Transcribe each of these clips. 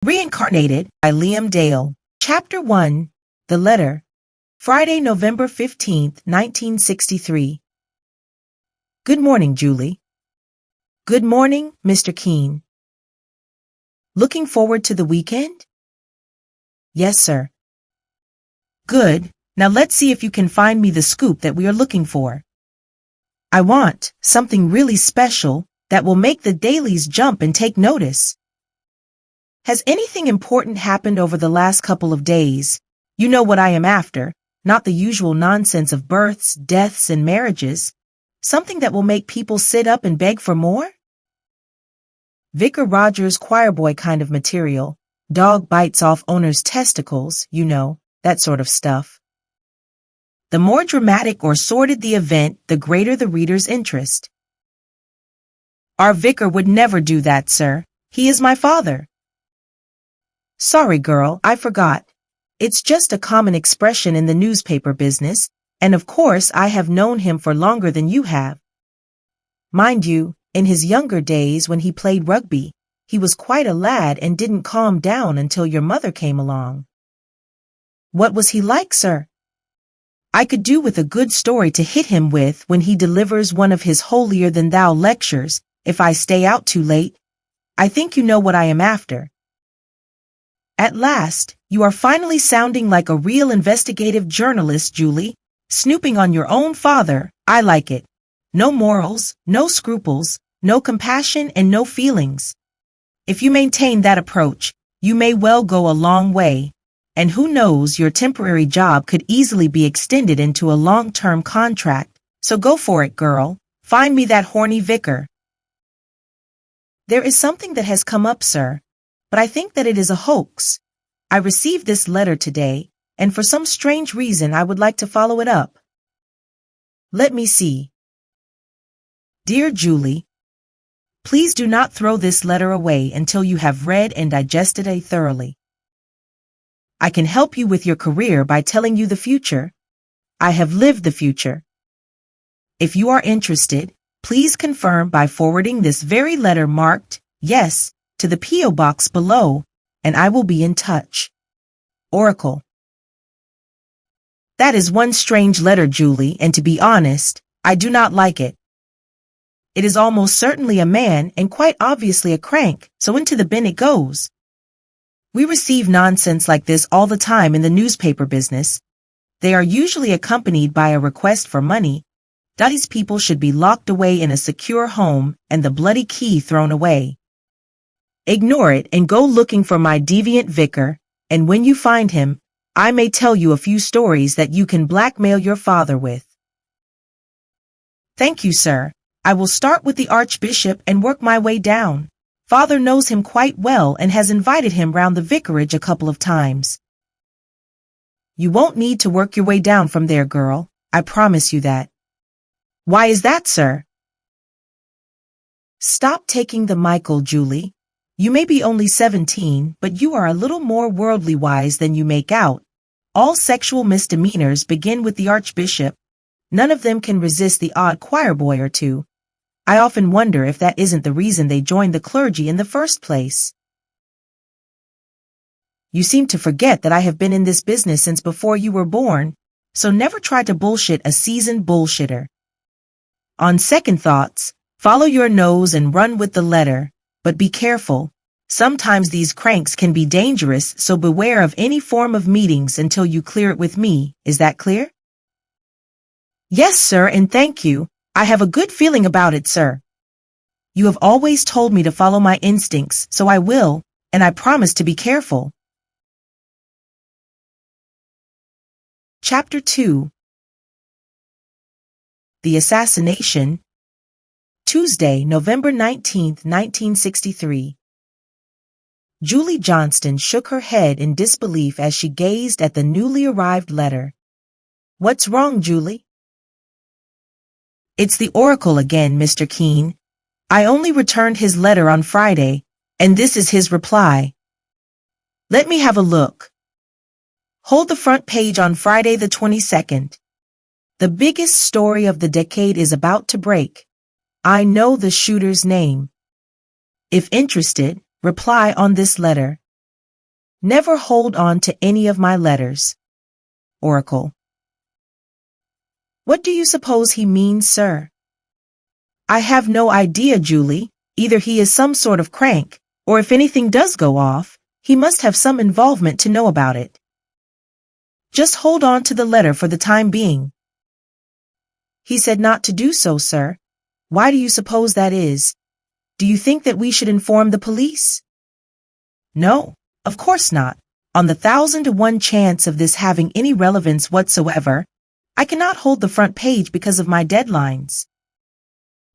Reincarnated by Liam Dale. Chapter 1. The Letter. Friday, November 15th, 1963. Good morning, Julie. Good morning, Mr. Keene. Looking forward to the weekend? Yes, sir. Good. Now let's see if you can find me the scoop that we are looking for. I want something really special that will make the dailies jump and take notice. Has anything important happened over the last couple of days? You know what I am after, not the usual nonsense of births, deaths, and marriages. Something that will make people sit up and beg for more? Vicar Rogers' choirboy kind of material. Dog bites off owner's testicles, you know, that sort of stuff. The more dramatic or sordid the event, the greater the reader's interest. Our vicar would never do that, sir. He is my father. Sorry, girl, I forgot. It's just a common expression in the newspaper business, and of course I have known him for longer than you have. Mind you, in his younger days when he played rugby, he was quite a lad and didn't calm down until your mother came along. What was he like, sir? I could do with a good story to hit him with when he delivers one of his holier-than-thou lectures, if I stay out too late. I think you know what I am after. At last, you are finally sounding like a real investigative journalist, Julie. Snooping on your own father, I like it. No morals, no scruples, no compassion, and no feelings. If you maintain that approach, you may well go a long way. And who knows, your temporary job could easily be extended into a long-term contract. So go for it, girl. Find me that horny vicar. There is something that has come up, sir, but I think that it is a hoax. I received this letter today, and for some strange reason I would like to follow it up. Let me see. Dear Julie, please do not throw this letter away until you have read and digested it thoroughly. I can help you with your career by telling you the future. I have lived the future. If you are interested, please confirm by forwarding this very letter marked yes to the P.O. box below, and I will be in touch. Oracle. That is one strange letter, Julie, and to be honest, I do not like it. It is almost certainly a man and quite obviously a crank, so into the bin it goes. We receive nonsense like this all the time in the newspaper business. They are usually accompanied by a request for money. These people should be locked away in a secure home and the bloody key thrown away. Ignore it and go looking for my deviant vicar, and when you find him, I may tell you a few stories that you can blackmail your father with. Thank you, sir. I will start with the Archbishop and work my way down. Father knows him quite well and has invited him round the vicarage a couple of times. You won't need to work your way down from there, girl. I promise you that. Why is that, sir? Stop taking the Michael, Julie. You may be only 17, but you are a little more worldly wise than you make out. All sexual misdemeanors begin with the Archbishop. None of them can resist the odd choir boy or two. I often wonder if that isn't the reason they joined the clergy in the first place. You seem to forget that I have been in this business since before you were born, so never try to bullshit a seasoned bullshitter. On second thoughts, follow your nose and run with the letter, but be careful. Sometimes these cranks can be dangerous, so beware of any form of meetings until you clear it with me. Is that clear? Yes, sir, and thank you. I have a good feeling about it, sir. You have always told me to follow my instincts, so I will, and I promise to be careful. Chapter 2. The Assassination. Tuesday, November 19th, 1963. Julie Johnston shook her head in disbelief as she gazed at the newly arrived letter. What's wrong, Julie? It's the Oracle again, Mr. Keene. I only returned his letter on Friday, and this is his reply. Let me have a look. Hold the front page on Friday the 22nd. The biggest story of the decade is about to break. I know the shooter's name. If interested, reply on this letter. Never hold on to any of my letters. Oracle. What do you suppose he means, sir? I have no idea, Julie. Either he is some sort of crank, or if anything does go off, he must have some involvement to know about it. Just hold on to the letter for the time being. He said not to do so, sir. Why do you suppose that is? Do you think that we should inform the police? No, of course not. On the 1,000-to-1 chance of this having any relevance whatsoever, I cannot hold the front page because of my deadlines.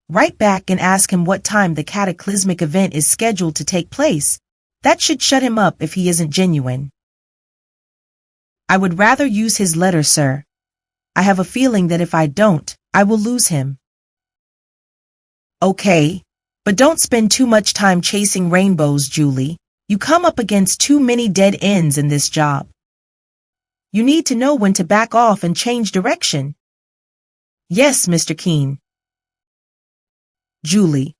Write back and ask him what time the cataclysmic event is scheduled to take place. That should shut him up if he isn't genuine. I would rather use his letter, sir. I have a feeling that if I don't, I will lose him. Okay, but don't spend too much time chasing rainbows, Julie. You come up against too many dead ends in this job. You need to know when to back off and change direction. Yes, Mr. Keene. Julie,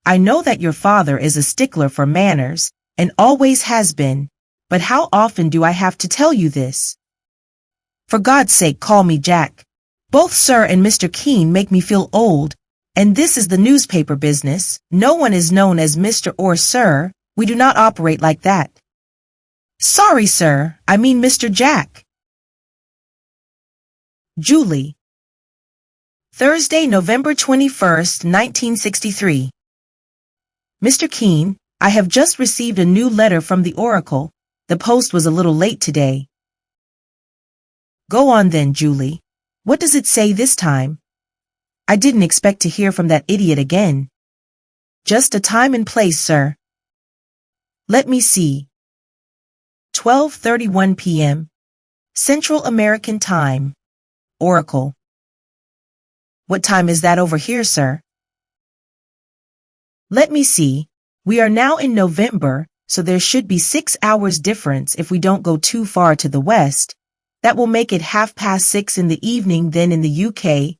I know that your father is a stickler for manners and always has been, but how often do I have to tell you this? For God's sake, call me Jack. Both Sir and Mr. Keene make me feel old, and this is the newspaper business. No one is known as Mr. or Sir. We do not operate like that. Sorry, sir. I mean Mr. Jack. Julie. Thursday, November 21st, 1963. Mr. Keene, I have just received a new letter from the Oracle. The post was a little late today. Go on then, Julie. What does it say this time? I didn't expect to hear from that idiot again. Just a time and place, sir. Let me see. 12:31 p.m. Central American Time. Oracle. What time is that over here, sir? Let me see. We are now in November, so there should be 6 hours difference if we don't go too far to the west. That will make it 6:30 in the evening then in the UK.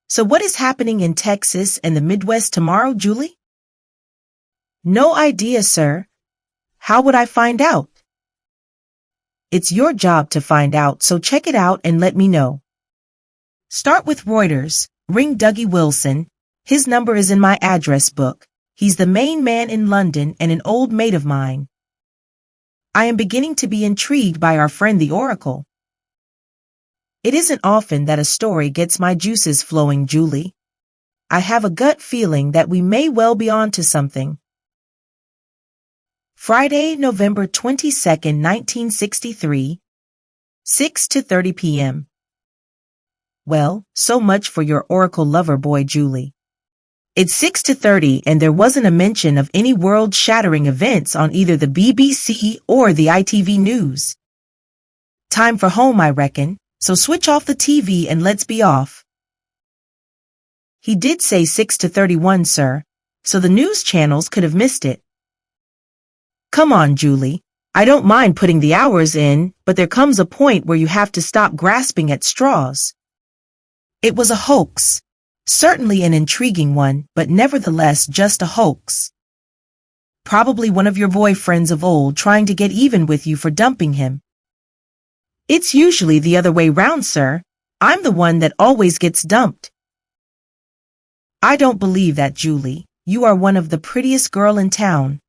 So what is happening in Texas and the Midwest tomorrow, Julie? No idea, sir. How would I find out? It's your job to find out, so check it out and let me know. Start with Reuters. Ring Dougie Wilson. His number is in my address book. He's the main man in London and an old mate of mine. I am beginning to be intrigued by our friend the Oracle. It isn't often that a story gets my juices flowing, Julie. I have a gut feeling that we may well be on to something. Friday, November 22nd, 1963, 6:30 p.m. Well, so much for your Oracle lover boy, Julie. It's 6:30 and there wasn't a mention of any world-shattering events on either the BBC or the ITV News. Time for home, I reckon, so switch off the TV and let's be off. He did say 6:31, sir, so the news channels could have missed it. Come on, Julie. I don't mind putting the hours in, but there comes a point where you have to stop grasping at straws. It was a hoax. Certainly an intriguing one, but nevertheless just a hoax. Probably one of your boyfriends of old trying to get even with you for dumping him. It's usually the other way round, sir. I'm the one that always gets dumped. I don't believe that, Julie. You are one of the prettiest girl in town.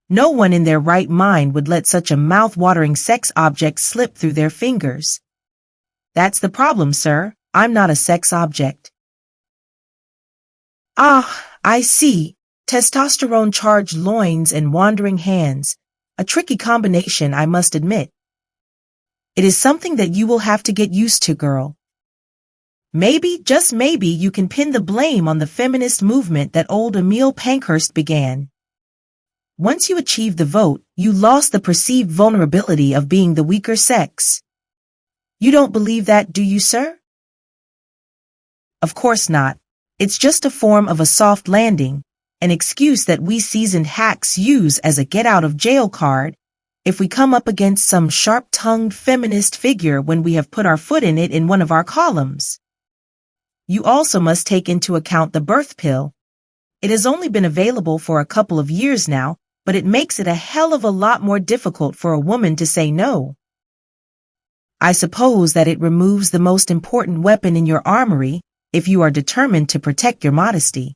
No one in their right mind would let such a mouth-watering sex object slip through their fingers. That's the problem, sir. I'm not a sex object. Ah, I see. Testosterone-charged loins and wandering hands. A tricky combination, I must admit. It is something that you will have to get used to, girl. Maybe, just maybe, you can pin the blame on the feminist movement that old Emile Pankhurst began. Once you achieved the vote, you lost the perceived vulnerability of being the weaker sex. You don't believe that, do you, sir? Of course not. It's just a form of a soft landing, an excuse that we seasoned hacks use as a get-out-of-jail card if we come up against some sharp-tongued feminist figure when we have put our foot in it in one of our columns. You also must take into account the birth pill. It has only been available for a couple of years now, but it makes it a hell of a lot more difficult for a woman to say no. I suppose that it removes the most important weapon in your armory if you are determined to protect your modesty.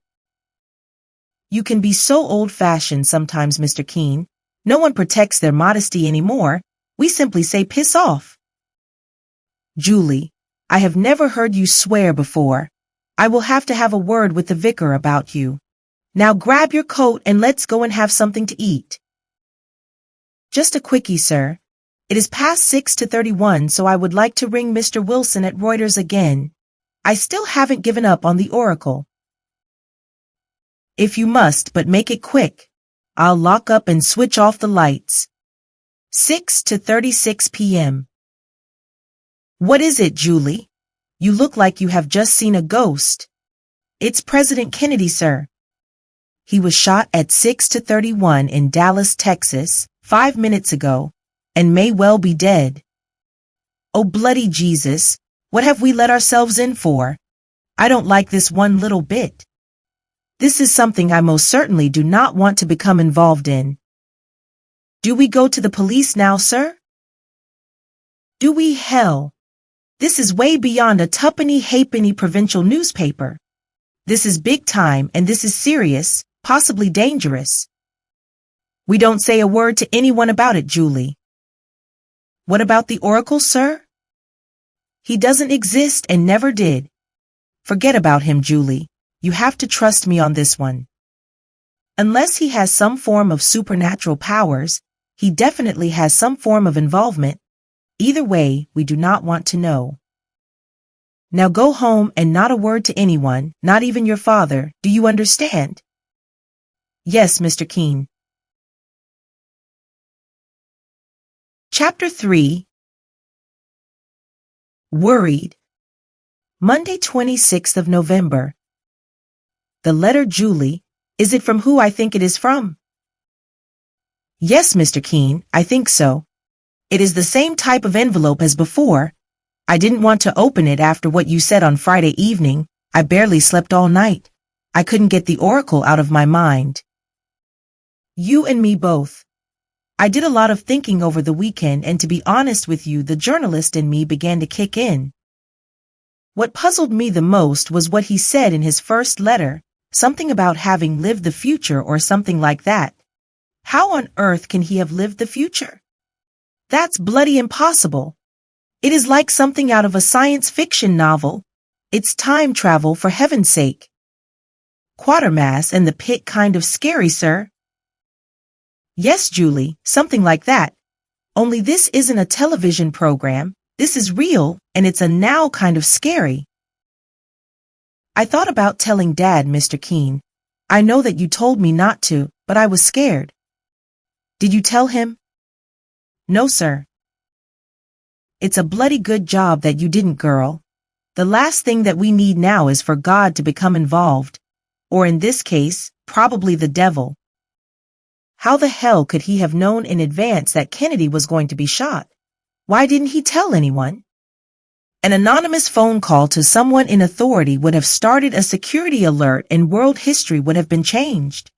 You can be so old-fashioned sometimes, Mr. Keene. No one protects their modesty anymore. We simply say piss off. Julie, I have never heard you swear before. I will have to have a word with the vicar about you. Now grab your coat and let's go and have something to eat. Just a quickie, sir. It is past 6:31, so I would like to ring Mr. Wilson at Reuters again. I still haven't given up on the Oracle. If you must, but make it quick. I'll lock up and switch off the lights. 6:36 p.m. What is it, Julie? You look like you have just seen a ghost. It's President Kennedy, sir. He was shot at 6:31 in Dallas, Texas, 5 minutes ago, and may well be dead. Oh, bloody Jesus, what have we let ourselves in for? I don't like this one little bit. This is something I most certainly do not want to become involved in. Do we go to the police now, sir? Do we? Hell. This is way beyond a tuppenny halfpenny provincial newspaper. This is big time, and this is serious, possibly dangerous. We don't say a word to anyone about it, Julie. What about the Oracle, sir? He doesn't exist and never did. Forget about him, Julie. You have to trust me on this one. Unless he has some form of supernatural powers, he definitely has some form of involvement. Either way, we do not want to know. Now go home and not a word to anyone, not even your father. Do you understand? Yes, Mr. Keene. Chapter 3. Worried. Monday, 26th of November. The letter, Julie. Is it from who I think it is from? Yes, Mr. Keene, I think so. It is the same type of envelope as before. I didn't want to open it after what you said on Friday evening. I barely slept all night. I couldn't get the Oracle out of my mind. You and me both. I did a lot of thinking over the weekend, and to be honest with you, the journalist in me began to kick in. What puzzled me the most was what he said in his first letter, something about having lived the future or something like that. How on earth can he have lived the future? That's bloody impossible. It is like something out of a science fiction novel. It's time travel, for heaven's sake. Quatermass and the pit kind of scary, sir. Yes, Julie, something like that. Only this isn't a television program. This is real, and it's a now kind of scary. I thought about telling Dad, Mr. Keene. I know that you told me not to, but I was scared. Did you tell him? No, sir. It's a bloody good job that you didn't, girl. The last thing that we need now is for God to become involved, or in this case, probably the devil. How the hell could he have known in advance that Kennedy was going to be shot? Why didn't he tell anyone? An anonymous phone call to someone in authority would have started a security alert and world history would have been changed.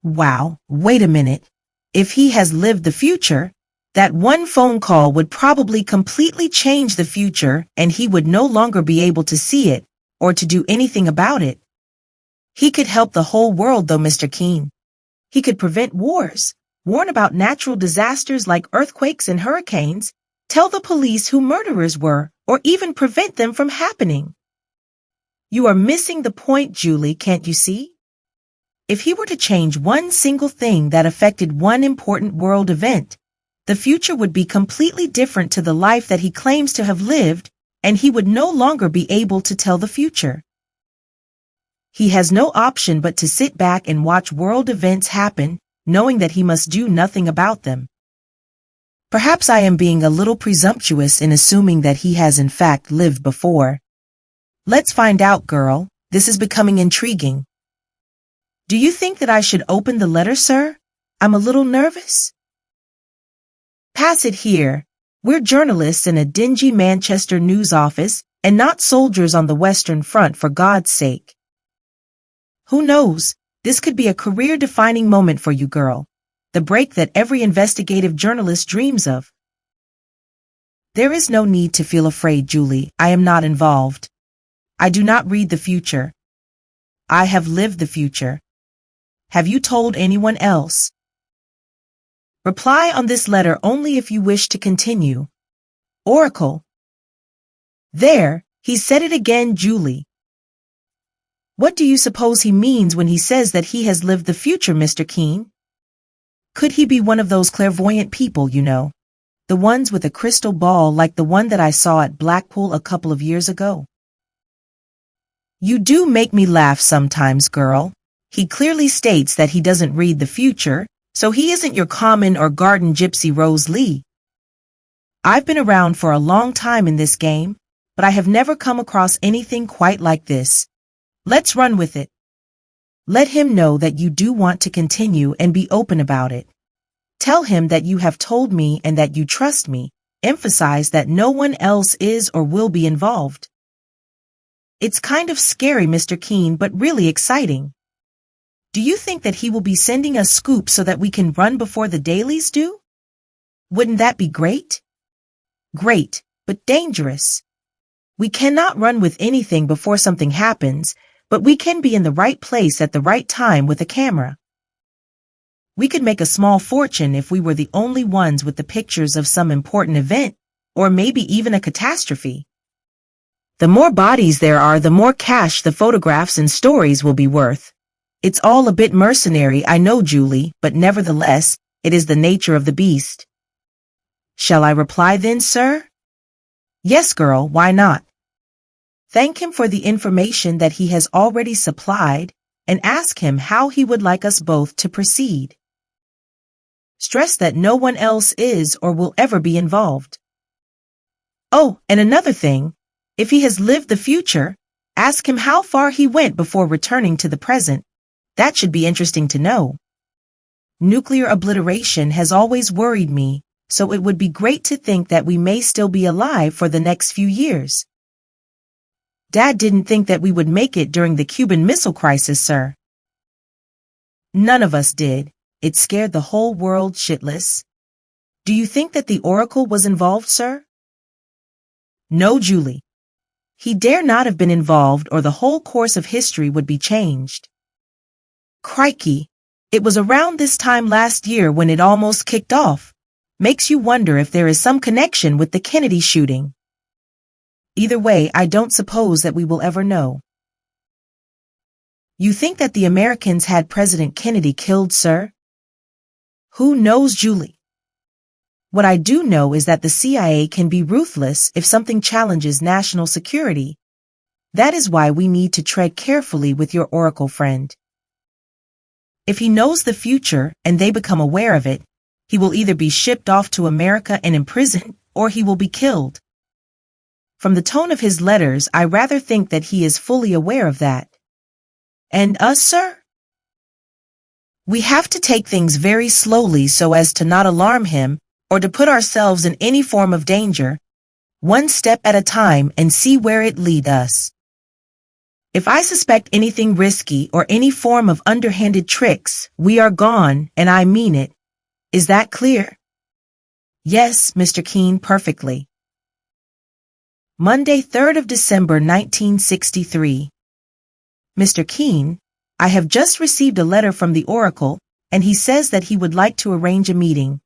Wow, wait a minute. If he has lived the future, that one phone call would probably completely change the future, and he would no longer be able to see it or to do anything about it. He could help the whole world, though, Mr. Keene. He could prevent wars, warn about natural disasters like earthquakes and hurricanes, tell the police who murderers were, or even prevent them from happening. You are missing the point, Julie, can't you see? If he were to change one single thing that affected one important world event, the future would be completely different to the life that he claims to have lived, and he would no longer be able to tell the future. He has no option but to sit back and watch world events happen, knowing that he must do nothing about them. Perhaps I am being a little presumptuous in assuming that he has in fact lived before. Let's find out, girl. This is becoming intriguing. Do you think that I should open the letter, sir? I'm a little nervous. Pass it here. We're journalists in a dingy Manchester news office and not soldiers on the Western Front, for God's sake. Who knows? This could be a career-defining moment for you, girl. The break that every investigative journalist dreams of. There is no need to feel afraid, Julie. I am not involved. I do not read the future. I have lived the future. Have you told anyone else? Reply on this letter only if you wish to continue. Oracle. There, he said it again, Julie. What do you suppose he means when he says that he has lived the future, Mr. Keene? Could he be one of those clairvoyant people, you know? The ones with a crystal ball like the one that I saw at Blackpool a couple of years ago? You do make me laugh sometimes, girl. He clearly states that he doesn't read the future, so he isn't your common or garden gypsy Rose Lee. I've been around for a long time in this game, but I have never come across anything quite like this. Let's run with it. Let him know that you do want to continue and be open about it. Tell him that you have told me and that you trust me. Emphasize that no one else is or will be involved. It's kind of scary, Mr. Keene, but really exciting. Do you think that he will be sending us scoops so that we can run before the dailies do? Wouldn't that be great? Great, but dangerous. We cannot run with anything before something happens, but we can be in the right place at the right time with a camera. We could make a small fortune if we were the only ones with the pictures of some important event, or maybe even a catastrophe. The more bodies there are, the more cash the photographs and stories will be worth. It's all a bit mercenary, I know, Julie, but nevertheless, it is the nature of the beast. Shall I reply then, sir? Yes, girl, why not? Thank him for the information that he has already supplied and ask him how he would like us both to proceed. Stress that no one else is or will ever be involved. Oh, and another thing, if he has lived the future, ask him how far he went before returning to the present. That should be interesting to know. Nuclear obliteration has always worried me, so it would be great to think that we may still be alive for the next few years. Dad didn't think that we would make it during the Cuban Missile Crisis, sir. None of us did. It scared the whole world shitless. Do you think that the Oracle was involved, sir? No, Julie. He dare not have been involved, or the whole course of history would be changed. Crikey, it was around this time last year when it almost kicked off. Makes you wonder if there is some connection with the Kennedy shooting. Either way, I don't suppose that we will ever know. You think that the Americans had President Kennedy killed, sir? Who knows, Julie? What I do know is that the CIA can be ruthless if something challenges national security. That is why we need to tread carefully with your Oracle friend. If he knows the future and they become aware of it, he will either be shipped off to America and imprisoned, or he will be killed. From the tone of his letters, I rather think that he is fully aware of that. And us, sir? We have to take things very slowly so as to not alarm him or to put ourselves in any form of danger, one step at a time, and see where it leads us. If I suspect anything risky or any form of underhanded tricks, we are gone, and I mean it. Is that clear? Yes, Mr. Keene, perfectly. Monday, 3rd of December, 1963. Mr. Keene, I have just received a letter from the Oracle, and he says that he would like to arrange a meeting.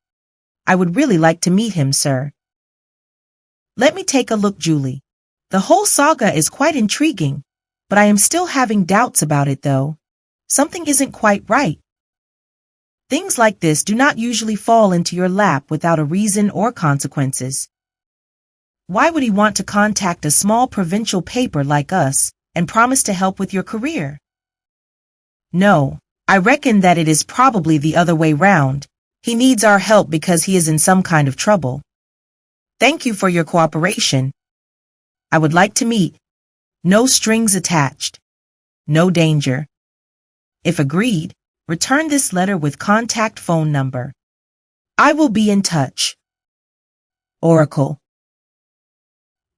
I would really like to meet him, sir. Let me take a look, Julie. The whole saga is quite intriguing, but I am still having doubts about it, though. Something isn't quite right. Things like this do not usually fall into your lap without a reason or consequences. Why would he want to contact a small provincial paper like us and promise to help with your career? No, I reckon that it is probably the other way round. He needs our help because he is in some kind of trouble. Thank you for your cooperation. I would like to meet. No strings attached. No danger. If agreed, return this letter with contact phone number. I will be in touch. Oracle.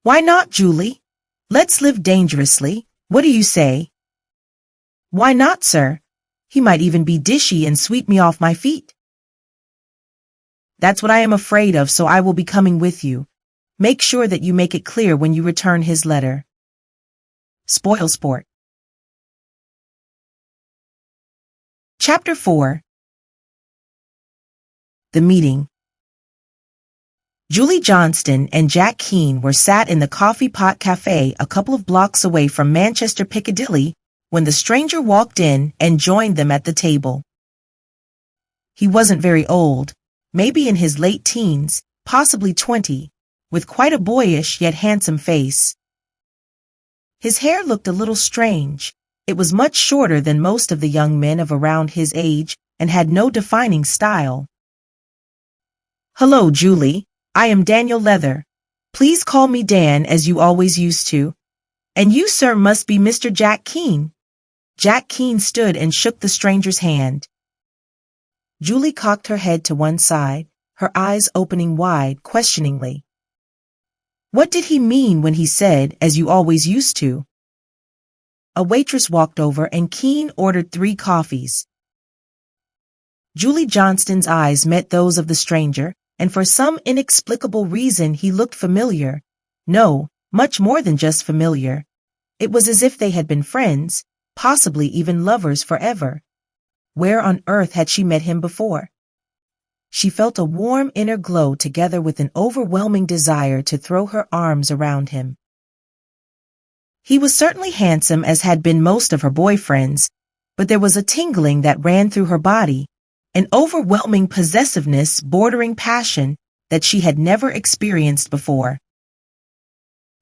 Why not, Julie? Let's live dangerously. What do you say? Why not, sir? He might even be dishy and sweep me off my feet. That's what I am afraid of, so I will be coming with you. Make sure that you make it clear when you return his letter. Spoil sport. Chapter 4. The Meeting. Julie Johnston and Jack Keane were sat in the Coffee Pot Cafe a couple of blocks away from Manchester Piccadilly when the stranger walked in and joined them at the table. He wasn't very old, maybe in his late teens, possibly 20, with quite a boyish yet handsome face. His hair looked a little strange. It was much shorter than most of the young men of around his age and had no defining style. "Hello, Julie. I am Daniel Leather. Please call me Dan as you always used to. And you, sir, must be Mr. Jack Keane." Jack Keane stood and shook the stranger's hand. Julie cocked her head to one side, her eyes opening wide, questioningly. What did he mean when he said, "as you always used to"? A waitress walked over and Keane ordered 3 coffees. Julie Johnston's eyes met those of the stranger, and for some inexplicable reason he looked familiar. No, much more than just familiar. It was as if they had been friends, possibly even lovers forever. Where on earth had she met him before? She felt a warm inner glow together with an overwhelming desire to throw her arms around him. He was certainly handsome, as had been most of her boyfriends, but there was a tingling that ran through her body, an overwhelming possessiveness bordering passion that she had never experienced before.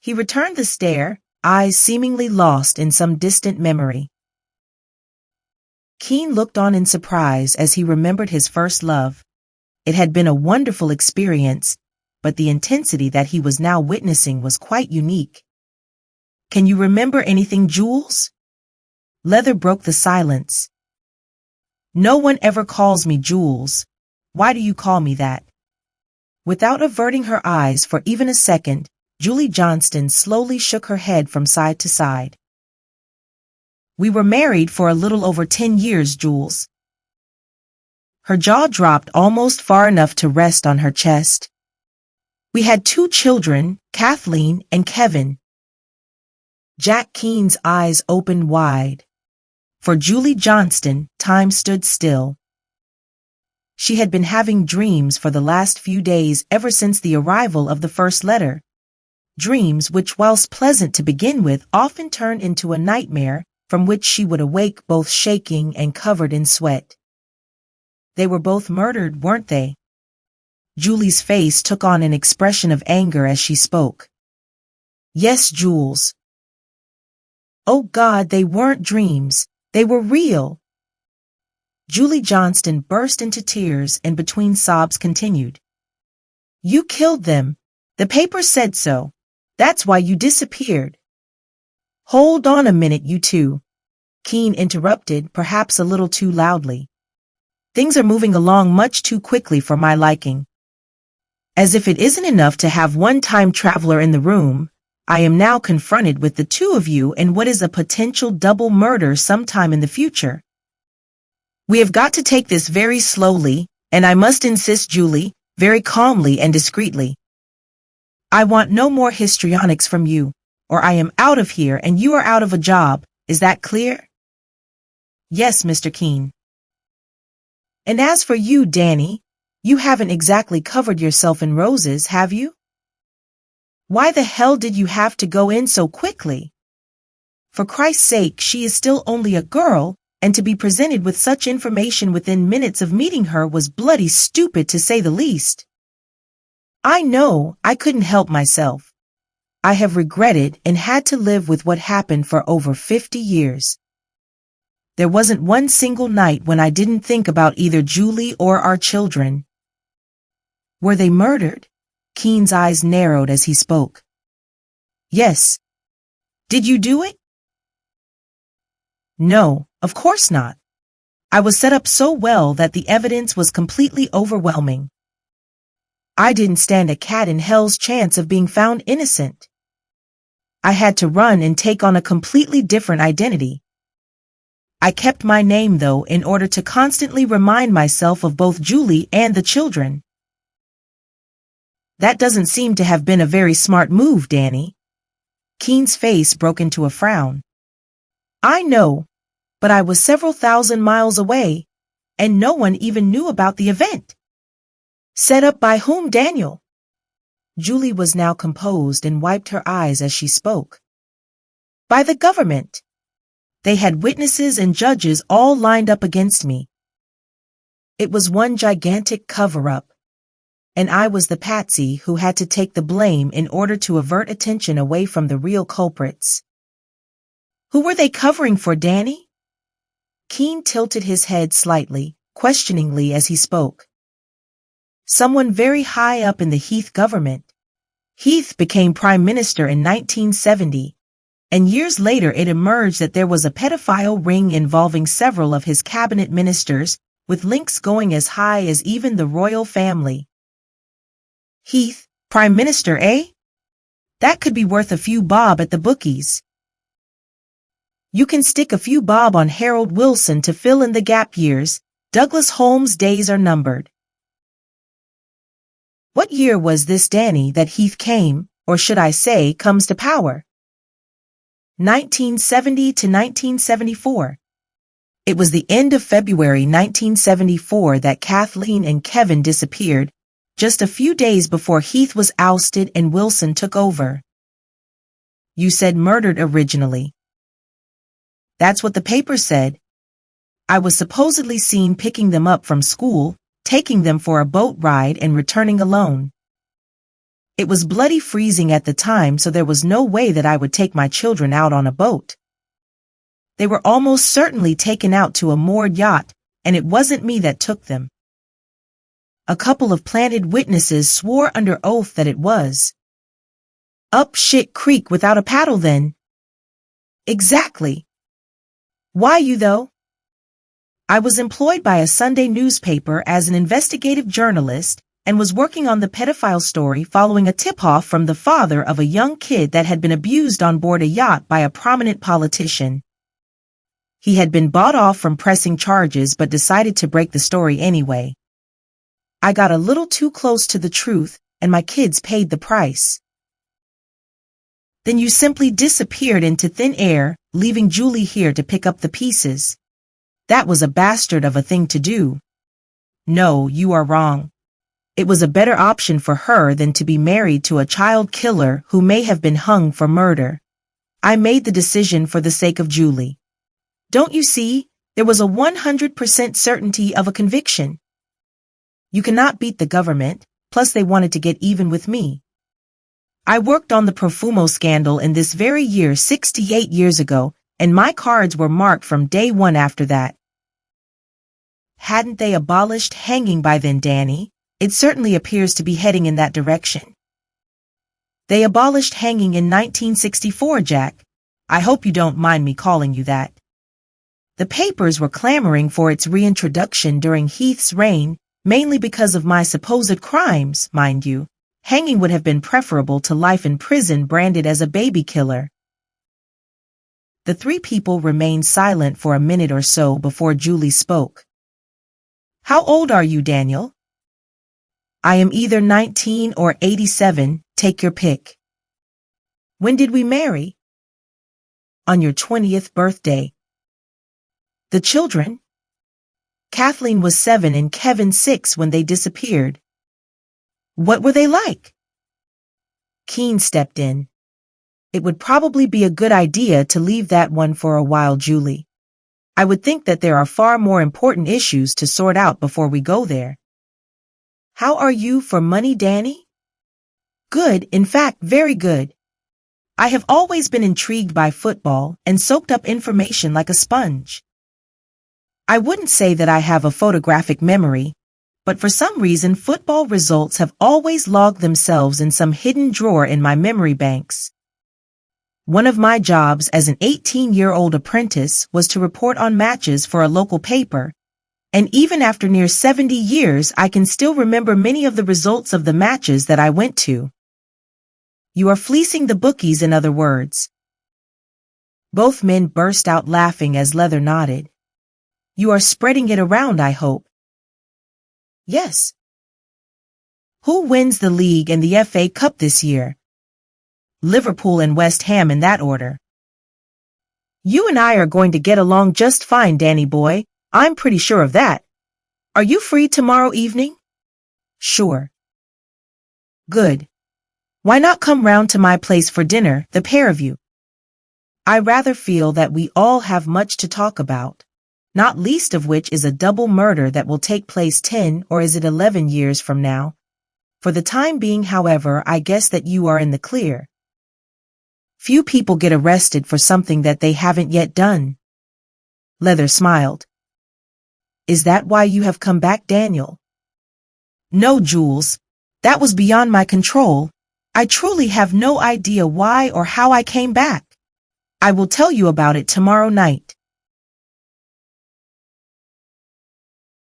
He returned the stare, eyes seemingly lost in some distant memory. Keane looked on in surprise as he remembered his first love. It had been a wonderful experience, but the intensity that he was now witnessing was quite unique. "Can you remember anything, Jules?" Leather broke the silence. "No one ever calls me Jules. Why do you call me that?" Without averting her eyes for even a second, Julie Johnston slowly shook her head from side to side. "We were married for a little over 10 years, Jules." Her jaw dropped almost far enough to rest on her chest. "We had 2 children, Kathleen and Kevin." Jack Keane's eyes opened wide. For Julie Johnston, time stood still. She had been having dreams for the last few days ever since the arrival of the first letter. Dreams which, whilst pleasant to begin with, often turned into a nightmare from which she would awake both shaking and covered in sweat. They were both murdered, weren't they? Julie's face took on an expression of anger as she spoke. "Yes, Jules." "Oh God, they weren't dreams. They were real." Julie Johnston burst into tears and between sobs continued. "You killed them. The paper said so. That's why you disappeared." "Hold on a minute, you two," Keane interrupted, perhaps a little too loudly. "Things are moving along much too quickly for my liking. As if it isn't enough to have one time traveler in the room, I am now confronted with the 2 of you in what is a potential double murder sometime in the future. We have got to take this very slowly, and I must insist, Julie, very calmly and discreetly. I want no more histrionics from you, or I am out of here and you are out of a job. Is that clear?" "Yes, Mr. Keane." "And as for you, Danny, you haven't exactly covered yourself in roses, have you? Why the hell did you have to go in so quickly? For Christ's sake, she is still only a girl, and to be presented with such information within minutes of meeting her was bloody stupid, to say the least. I know I couldn't help myself. I have regretted and had to live with what happened for over 50 years. There wasn't one single night when I didn't think about either Julie or our children." "Were they murdered?" Keane's eyes narrowed as he spoke. "Yes." "Did you do it?" "No, of course not. I was set up so well that the evidence was completely overwhelming. I didn't stand a cat in hell's chance of being found innocent. I had to run and take on a completely different identity. I kept my name, though, in order to constantly remind myself of both Julie and the children. That doesn't seem to have been a very smart move, Danny. Keen's face broke into a frown. I know, but I was several thousand miles away, and no one even knew about the event. Set up by whom, Daniel? Julie was now composed and wiped her eyes as she spoke. By the government. They had witnesses and judges all lined up against me. It was one gigantic cover-up, and I was the patsy who had to take the blame in order to avert attention away from the real culprits. Who were they covering for, Danny? Keen tilted his head slightly, questioningly as he spoke. Someone very high up in the Heath government. Heath became prime minister in 1970, and years later it emerged that there was a pedophile ring involving several of his cabinet ministers, with links going as high as even the royal family. Heath, prime minister, eh? That could be worth a few bob at the bookies. You can stick a few bob on Harold Wilson to fill in the gap years. Douglas Holmes' days are numbered. What year was this, Danny, that Heath came, or should I say, comes to power? 1970 to 1974. It was the end of February 1974 that Kathleen and Kevin disappeared, just a few days before Heath was ousted and Wilson took over. You said murdered originally. That's what the paper said. I was supposedly seen picking them up from school, taking them for a boat ride and returning alone. It was bloody freezing at the time, so there was no way that I would take my children out on a boat. They were almost certainly taken out to a moored yacht, and it wasn't me that took them. A couple of planted witnesses swore under oath that it was. Up shit creek without a paddle, then. Exactly. Why you, though? I was employed by a Sunday newspaper as an investigative journalist and was working on the pedophile story following a tip-off from the father of a young kid that had been abused on board a yacht by a prominent politician. He had been bought off from pressing charges but decided to break the story anyway. I got a little too close to the truth, and my kids paid the price. Then you simply disappeared into thin air, leaving Julie here to pick up the pieces. That was a bastard of a thing to do. No, you are wrong. It was a better option for her than to be married to a child killer who may have been hung for murder. I made the decision for the sake of Julie. Don't you see, there was a 100% certainty of a conviction. You cannot beat the government, plus they wanted to get even with me. I worked on the Profumo scandal in this very year 68 years ago, and my cards were marked from day one after that. Hadn't they abolished hanging by then, Danny? It certainly appears to be heading in that direction. They abolished hanging in 1964, Jack. I hope you don't mind me calling you that. The papers were clamoring for its reintroduction during Heath's reign, mainly because of my supposed crimes, mind you. Hanging would have been preferable to life in prison branded as a baby killer. The three people remained silent for a minute or so before Julie spoke. How old are you, Daniel? I am either 19 or 87, take your pick. When did we marry? On your 20th birthday. The children? Kathleen was 7 and Kevin 6 when they disappeared. What were they like? Keen stepped in. It would probably be a good idea to leave that one for a while, Julie. I would think that there are far more important issues to sort out before we go there. How are you for money, Danny? Good, in fact, very good. I have always been intrigued by football and soaked up information like a sponge. I wouldn't say that I have a photographic memory, but for some reason football results have always logged themselves in some hidden drawer in my memory banks. One of my jobs as an 18-year-old apprentice was to report on matches for a local paper, and even after near 70 years I can still remember many of the results of the matches that I went to. You are fleecing the bookies, in other words. Both men burst out laughing as Leather nodded. You are spreading it around, I hope. Yes. Who wins the league and the FA Cup this year? Liverpool and West Ham in that order. You and I are going to get along just fine, Danny boy. I'm pretty sure of that. Are you free tomorrow evening? Sure. Good. Why not come round to my place for dinner, the pair of you? I rather feel that we all have much to talk about, not least of which is a double murder that will take place 10 or is it 11 years from now. For the time being, however, I guess that you are in the clear. Few people get arrested for something that they haven't yet done. Leather smiled. Is that why you have come back, Daniel? No, Jules. That was beyond my control. I truly have no idea why or how I came back. I will tell you about it tomorrow night.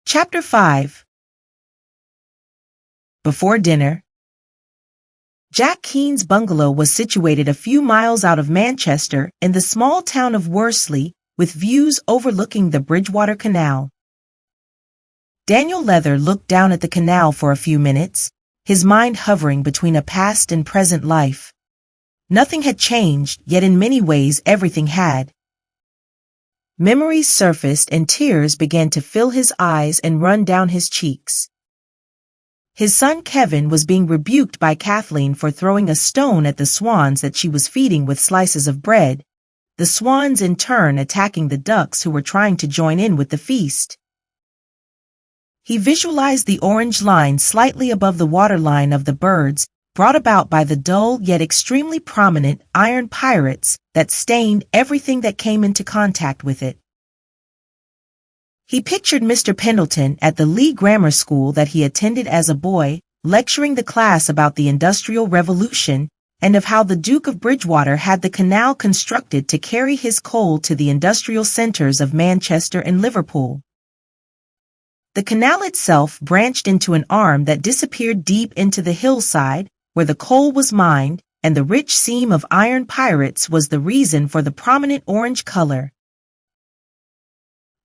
Chapter 5. Before dinner. Jack Keene's bungalow was situated a few miles out of Manchester in the small town of Worsley, with views overlooking the Bridgewater Canal. Daniel Leather looked down at the canal for a few minutes, his mind hovering between a past and present life. Nothing had changed, yet in many ways everything had. Memories surfaced and tears began to fill his eyes and run down his cheeks. His son Kevin was being rebuked by Kathleen for throwing a stone at the swans that she was feeding with slices of bread, the swans in turn attacking the ducks who were trying to join in with the feast. He visualized the orange line slightly above the waterline of the birds, brought about by the dull yet extremely prominent iron pirates that stained everything that came into contact with it. He pictured Mr. Pendleton at the Lee Grammar School that he attended as a boy, lecturing the class about the Industrial Revolution and of how the Duke of Bridgewater had the canal constructed to carry his coal to the industrial centers of Manchester and Liverpool. The canal itself branched into an arm that disappeared deep into the hillside, where the coal was mined, and the rich seam of iron pirates was the reason for the prominent orange color.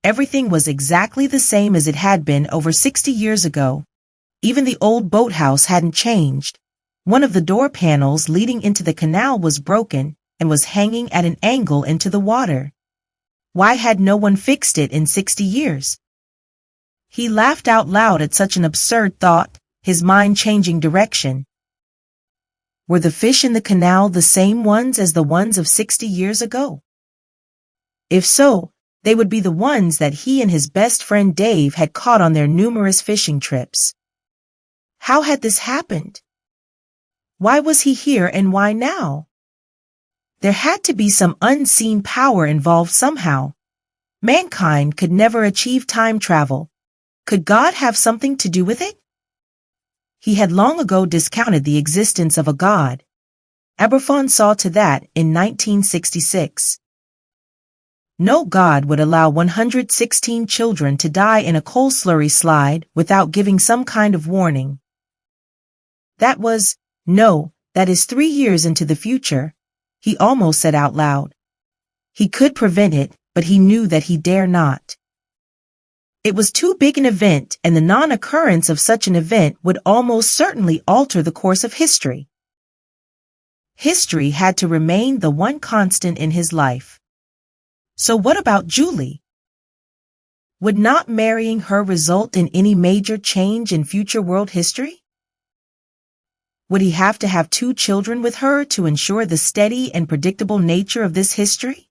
Everything was exactly the same as it had been over 60 years ago. Even the old boathouse hadn't changed. One of the door panels leading into the canal was broken and was hanging at an angle into the water. Why had no one fixed it in 60 years? He laughed out loud at such an absurd thought, his mind changing direction. Were the fish in the canal the same ones as the ones of 60 years ago? If so, they would be the ones that he and his best friend Dave had caught on their numerous fishing trips. How had this happened? Why was he here and why now? There had to be some unseen power involved somehow. Mankind could never achieve time travel. Could God have something to do with it? He had long ago discounted the existence of a God. Aberfon saw to that in 1966. No God would allow 116 children to die in a coal slurry slide without giving some kind of warning. That is 3 years into the future, he almost said out loud. He could prevent it, but he knew that he dare not. It was too big an event, and the non-occurrence of such an event would almost certainly alter the course of history. History had to remain the one constant in his life. So what about Julie? Would not marrying her result in any major change in future world history? Would he have to have 2 children with her to ensure the steady and predictable nature of this history?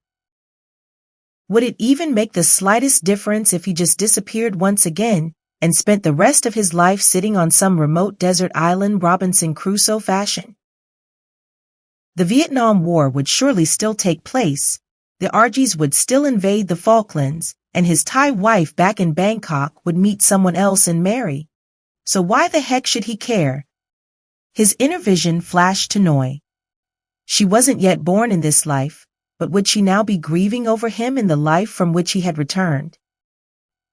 Would it even make the slightest difference if he just disappeared once again and spent the rest of his life sitting on some remote desert island Robinson Crusoe fashion? The Vietnam War would surely still take place, the Argies would still invade the Falklands, and his Thai wife back in Bangkok would meet someone else and marry. So why the heck should he care? His inner vision flashed to Noi. She wasn't yet born in this life, but would she now be grieving over him in the life from which he had returned?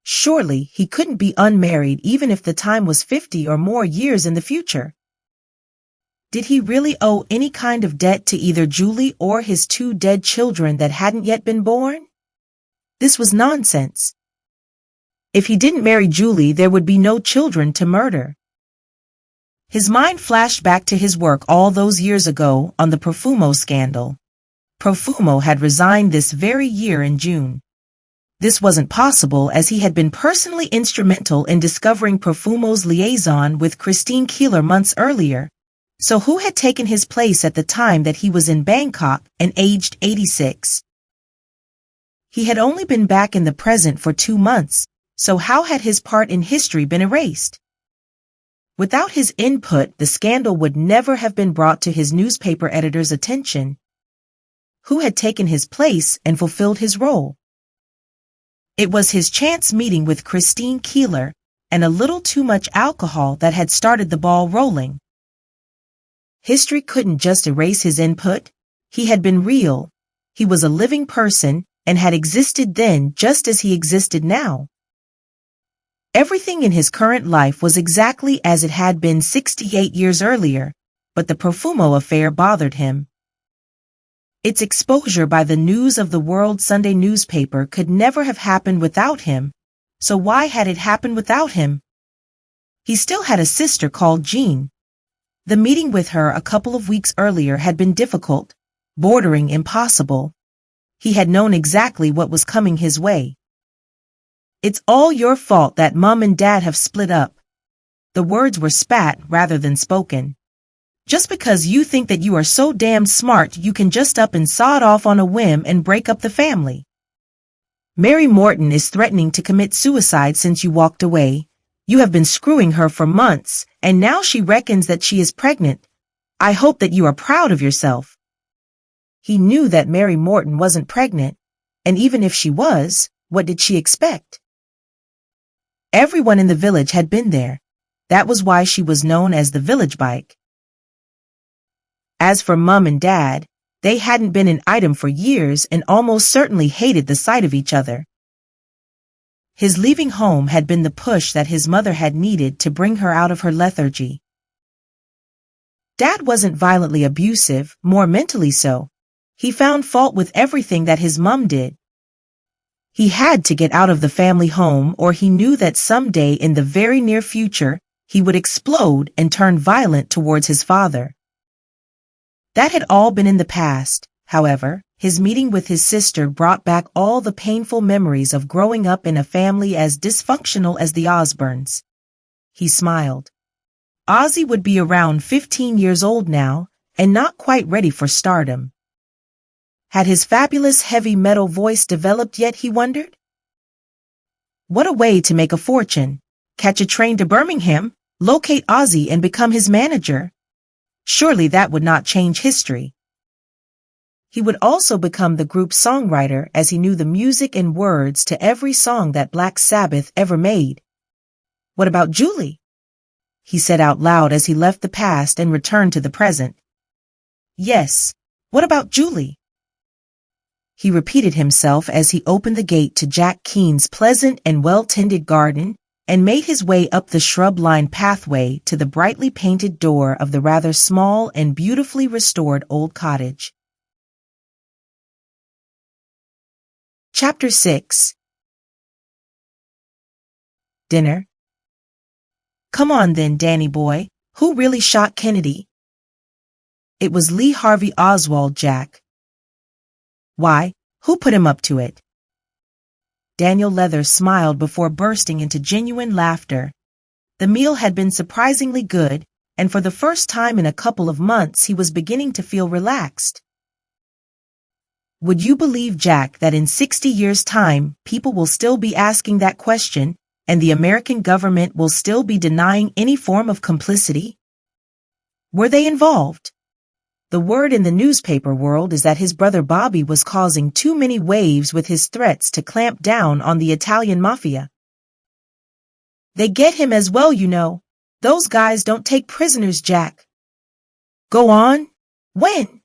Surely he couldn't be unmarried even if the time was 50 or more years in the future. Did he really owe any kind of debt to either Julie or his two dead children that hadn't yet been born? This was nonsense. If he didn't marry Julie, there would be no children to murder. His mind flashed back to his work all those years ago on the Profumo scandal. Profumo had resigned this very year in June. This wasn't possible as he had been personally instrumental in discovering Profumo's liaison with Christine Keeler months earlier. So who had taken his place at the time that he was in Bangkok and aged 86? He had only been back in the present for 2 months, so how had his part in history been erased? Without his input, the scandal would never have been brought to his newspaper editor's attention. Who had taken his place and fulfilled his role? It was his chance meeting with Christine Keeler and a little too much alcohol that had started the ball rolling. History couldn't just erase his input. He had been real. He was a living person and had existed then just as he existed now. Everything in his current life was exactly as it had been 68 years earlier, but the Profumo affair bothered him. Its exposure by the News of the World Sunday newspaper could never have happened without him, so why had it happened without him? He still had a sister called Jean. The meeting with her a couple of weeks earlier had been difficult, bordering impossible. He had known exactly what was coming his way. It's all your fault that Mom and Dad have split up. The words were spat rather than spoken. Just because you think that you are so damned smart, you can just up and sod off on a whim and break up the family. Mary Morton is threatening to commit suicide since you walked away. You have been screwing her for months, and now she reckons that she is pregnant. I hope that you are proud of yourself. He knew that Mary Morton wasn't pregnant, and even if she was, what did she expect? Everyone in the village had been there. That was why she was known as the village bike. As for Mum and Dad, they hadn't been an item for years and almost certainly hated the sight of each other. His leaving home had been the push that his mother had needed to bring her out of her lethargy. Dad wasn't violently abusive, more mentally so. He found fault with everything that his mum did. He had to get out of the family home, or he knew that someday in the very near future he would explode and turn violent towards his father. That had all been in the past. However, his meeting with his sister brought back all the painful memories of growing up in a family as dysfunctional as the Osbournes. He smiled. Ozzy would be around 15 years old now, and not quite ready for stardom. Had his fabulous heavy metal voice developed yet, he wondered? What a way to make a fortune. Catch a train to Birmingham, locate Ozzy and become his manager. Surely that would not change history. He would also become the group's songwriter as he knew the music and words to every song that Black Sabbath ever made. What about Julie? He said out loud as he left the past and returned to the present. Yes, what about Julie? He repeated himself as he opened the gate to Jack Keene's pleasant and well-tended garden and made his way up the shrub-lined pathway to the brightly painted door of the rather small and beautifully restored old cottage. Chapter 6. Dinner. Come on then, Danny boy. Who really shot Kennedy? It was Lee Harvey Oswald, Jack. Why, who put him up to it? Daniel Leather smiled before bursting into genuine laughter. The meal had been surprisingly good, and for the first time in a couple of months he was beginning to feel relaxed. Would you believe, Jack, that in 60 years' time people will still be asking that question, and the American government will still be denying any form of complicity? Were they involved? The word in the newspaper world is that his brother Bobby was causing too many waves with his threats to clamp down on the Italian mafia. They get him as well, you know. Those guys don't take prisoners, Jack. Go on. When?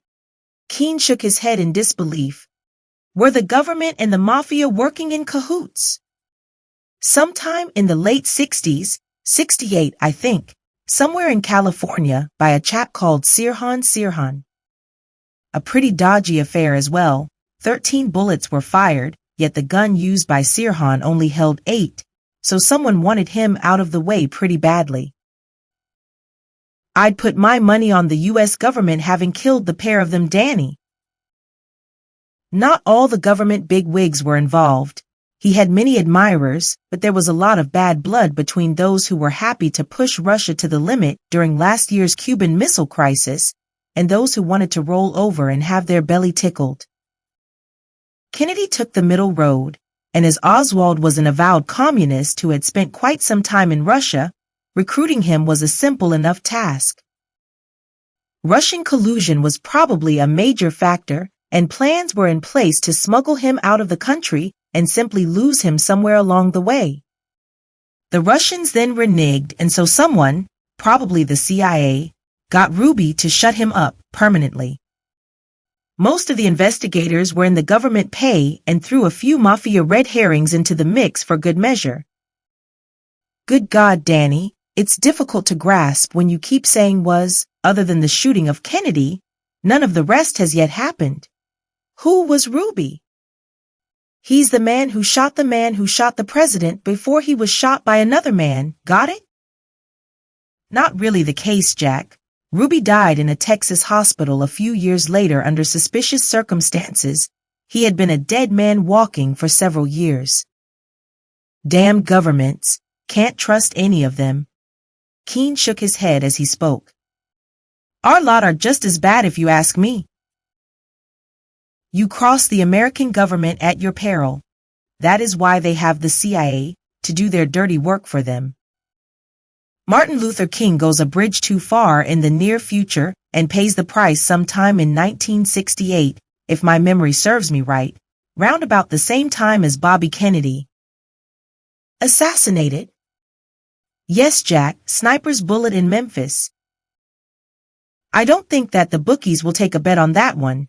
Keene shook his head in disbelief. Were the government and the mafia working in cahoots? Sometime in the late 60s, 68, I think, somewhere in California by a chap called Sirhan. A pretty dodgy affair as well. 13 bullets were fired, yet the gun used by Sirhan only held 8, so someone wanted him out of the way pretty badly. I'd put my money on the U.S. government having killed the pair of them, Danny. Not all the government bigwigs were involved. He had many admirers, but there was a lot of bad blood between those who were happy to push Russia to the limit during last year's Cuban Missile Crisis and those who wanted to roll over and have their belly tickled. Kennedy took the middle road, and as Oswald was an avowed communist who had spent quite some time in Russia, recruiting him was a simple enough task. Russian collusion was probably a major factor, and plans were in place to smuggle him out of the country and simply lose him somewhere along the way. The Russians then reneged, and so someone, probably the CIA, got Ruby to shut him up permanently. Most of the investigators were in the government pay and threw a few mafia red herrings into the mix for good measure. Good God, Danny, it's difficult to grasp when you keep saying was, other than the shooting of Kennedy, none of the rest has yet happened. Who was Ruby? He's the man who shot the president before he was shot by another man, got it? Not really the case, Jack. Ruby died in a Texas hospital a few years later under suspicious circumstances. He had been a dead man walking for several years. Damn governments, can't trust any of them. Keene shook his head as he spoke. Our lot are just as bad if you ask me. You cross the American government at your peril. That is why they have the CIA, to do their dirty work for them. Martin Luther King goes a bridge too far in the near future and pays the price sometime in 1968, if my memory serves me right, round about the same time as Bobby Kennedy. Assassinated? Yes, Jack, sniper's bullet in Memphis. I don't think that the bookies will take a bet on that one.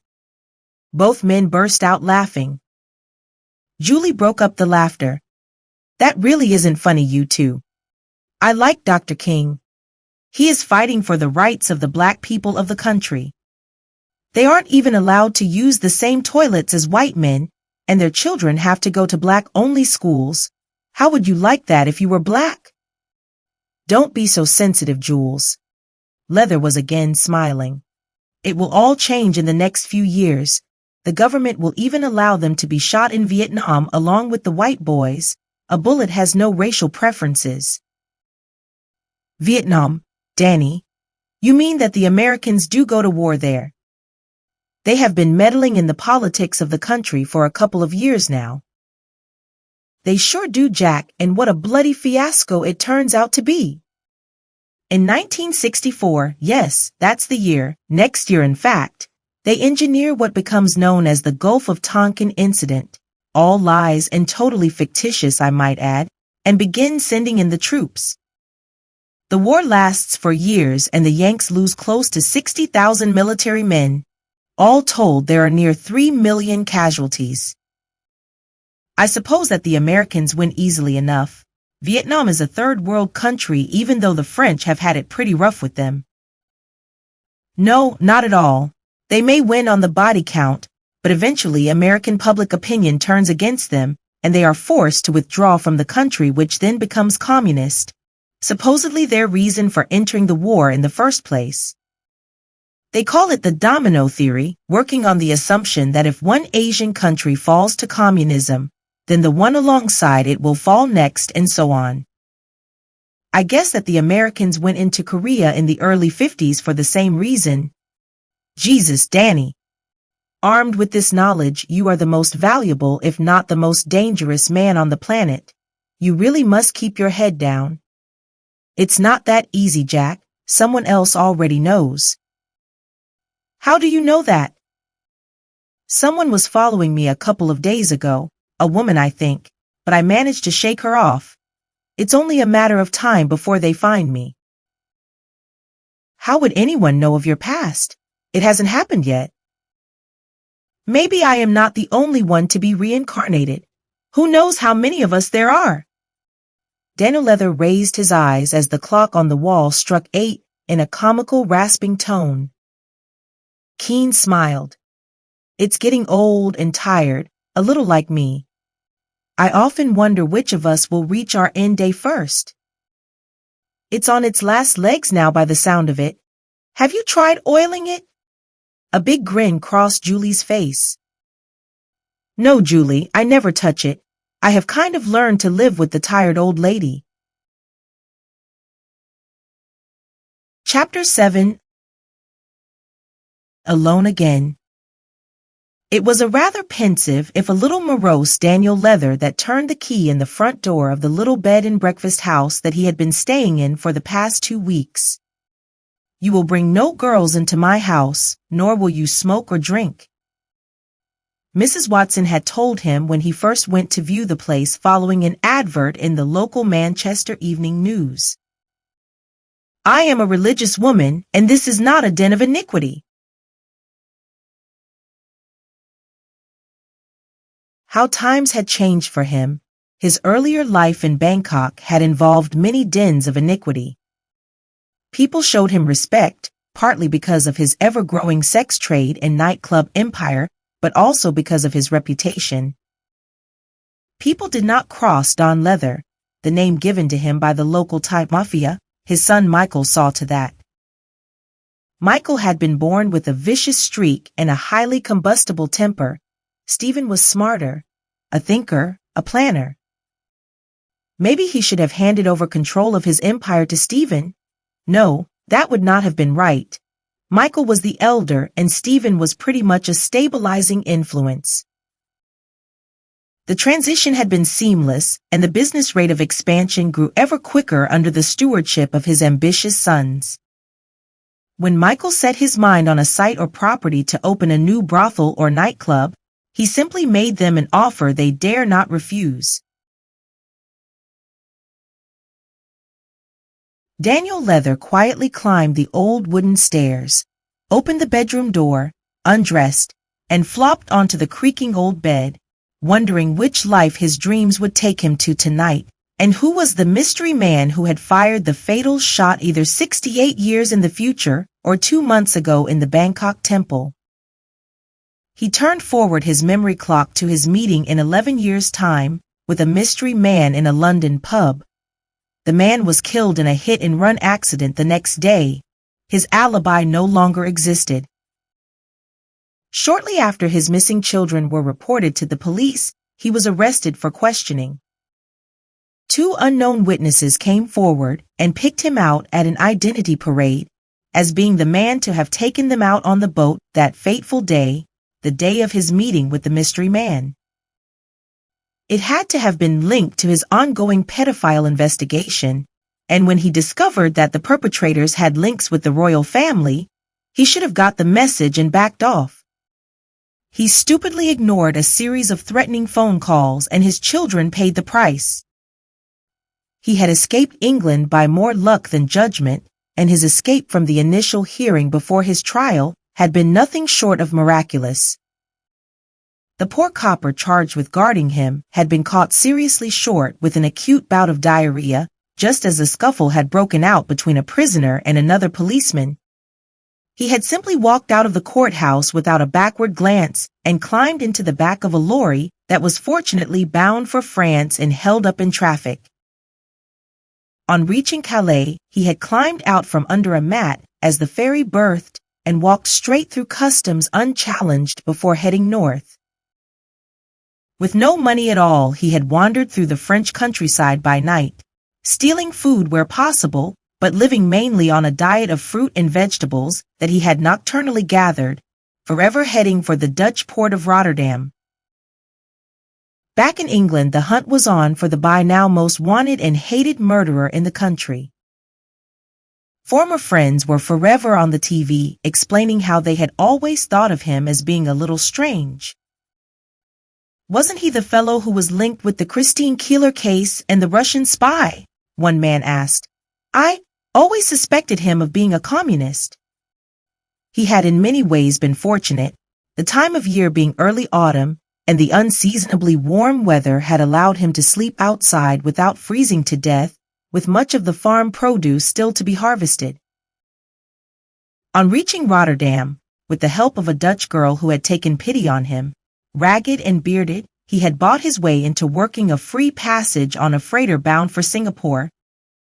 Both men burst out laughing. Julie broke up the laughter. That really isn't funny, you two. I like Dr. King. He is fighting for the rights of the black people of the country. They aren't even allowed to use the same toilets as white men, and their children have to go to black-only schools. How would you like that if you were black? Don't be so sensitive, Jules. Leather was again smiling. It will all change in the next few years. The government will even allow them to be shot in Vietnam along with the white boys. A bullet has no racial preferences. Vietnam, Danny. You mean that the Americans do go to war there? They have been meddling in the politics of the country for a couple of years now. They sure do, Jack, and what a bloody fiasco it turns out to be. In 1964, yes, that's the year, next year in fact, they engineer what becomes known as the Gulf of Tonkin incident, all lies and totally fictitious, I might add, and begin sending in the troops. The war lasts for years and the Yanks lose close to 60,000 military men. All told, there are near 3 million casualties. I suppose that the Americans win easily enough. Vietnam is a third world country even though the French have had it pretty rough with them. No, not at all. They may win on the body count, but eventually American public opinion turns against them and they are forced to withdraw from the country, which then becomes communist. Supposedly their reason for entering the war in the first place. They call it the domino theory, working on the assumption that if one Asian country falls to communism, then the one alongside it will fall next and so on. I guess that the Americans went into Korea in the early 50s for the same reason. Jesus, Danny. Armed with this knowledge, you are the most valuable, if not the most dangerous man on the planet. You really must keep your head down. It's not that easy, Jack. Someone else already knows. How do you know that? Someone was following me a couple of days ago, a woman I think, but I managed to shake her off. It's only a matter of time before they find me. How would anyone know of your past? It hasn't happened yet. Maybe I am not the only one to be reincarnated. Who knows how many of us there are? Daniel Leather raised his eyes as the clock on the wall struck 8 in a comical, rasping tone. Keen smiled. It's getting old and tired, a little like me. I often wonder which of us will reach our end day first. It's on its last legs now by the sound of it. Have you tried oiling it? A big grin crossed Julie's face. No, Julie, I never touch it. I have kind of learned to live with the tired old lady. Chapter 7. Alone Again. It was a rather pensive, if a little morose Daniel Leather that turned the key in the front door of the little bed and breakfast house that he had been staying in for the past 2 weeks. You will bring no girls into my house, nor will you smoke or drink. Mrs. Watson had told him when he first went to view the place following an advert in the local Manchester Evening News. I am a religious woman, and this is not a den of iniquity. How times had changed for him. His earlier life in Bangkok had involved many dens of iniquity. People showed him respect, partly because of his ever-growing sex trade and nightclub empire, but also because of his reputation. People did not cross Don Leather, the name given to him by the local Thai mafia. His son Michael saw to that. Michael had been born with a vicious streak and a highly combustible temper. Stephen was smarter, a thinker, a planner. Maybe he should have handed over control of his empire to Stephen. No, that would not have been right. Michael was the elder and Stephen was pretty much a stabilizing influence. The transition had been seamless and the business rate of expansion grew ever quicker under the stewardship of his ambitious sons. When Michael set his mind on a site or property to open a new brothel or nightclub, he simply made them an offer they dare not refuse. Daniel Leather quietly climbed the old wooden stairs, opened the bedroom door, undressed, and flopped onto the creaking old bed, wondering which life his dreams would take him to tonight, and who was the mystery man who had fired the fatal shot either 68 years in the future or 2 months ago in the Bangkok Temple. He turned forward his memory clock to his meeting in 11 years' time with a mystery man in a London pub. The man was killed in a hit-and-run accident the next day. His alibi no longer existed. Shortly after his missing children were reported to the police, he was arrested for questioning. 2 unknown witnesses came forward and picked him out at an identity parade as being the man to have taken them out on the boat that fateful day, the day of his meeting with the mystery man. It had to have been linked to his ongoing pedophile investigation, and when he discovered that the perpetrators had links with the royal family, he should have got the message and backed off. He stupidly ignored a series of threatening phone calls and his children paid the price. He had escaped England by more luck than judgment, and his escape from the initial hearing before his trial had been nothing short of miraculous. The poor copper charged with guarding him had been caught seriously short with an acute bout of diarrhea, just as a scuffle had broken out between a prisoner and another policeman. He had simply walked out of the courthouse without a backward glance and climbed into the back of a lorry that was fortunately bound for France and held up in traffic. On reaching Calais, he had climbed out from under a mat as the ferry berthed and walked straight through customs unchallenged before heading north. With no money at all, he had wandered through the French countryside by night, stealing food where possible, but living mainly on a diet of fruit and vegetables that he had nocturnally gathered, forever heading for the Dutch port of Rotterdam. Back in England, the hunt was on for the by now most wanted and hated murderer in the country. Former friends were forever on the TV explaining how they had always thought of him as being a little strange. Wasn't he the fellow who was linked with the Christine Keeler case and the Russian spy? One man asked. I always suspected him of being a communist. He had in many ways been fortunate, the time of year being early autumn, and the unseasonably warm weather had allowed him to sleep outside without freezing to death, with much of the farm produce still to be harvested. On reaching Rotterdam, with the help of a Dutch girl who had taken pity on him, ragged and bearded, he had bought his way into working a free passage on a freighter bound for Singapore,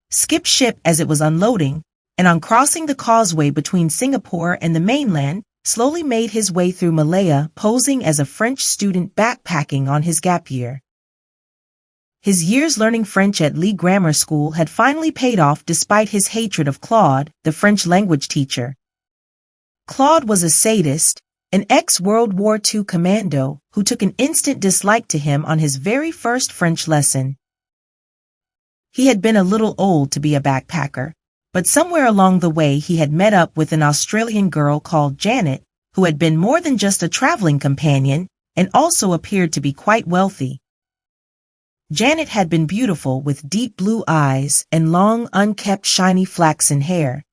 skipped ship as it was unloading, and on crossing the causeway between Singapore and the mainland, slowly made his way through Malaya, posing as a French student backpacking on his gap year. His years learning French at Lee Grammar School had finally paid off despite his hatred of Claude, the French language teacher. Claude was a sadist, an ex-World War II commando who took an instant dislike to him on his very first French lesson. He had been a little old to be a backpacker, but somewhere along the way he had met up with an Australian girl called Janet, who had been more than just a traveling companion and also appeared to be quite wealthy. Janet had been beautiful with deep blue eyes and long, unkempt, shiny flaxen hair.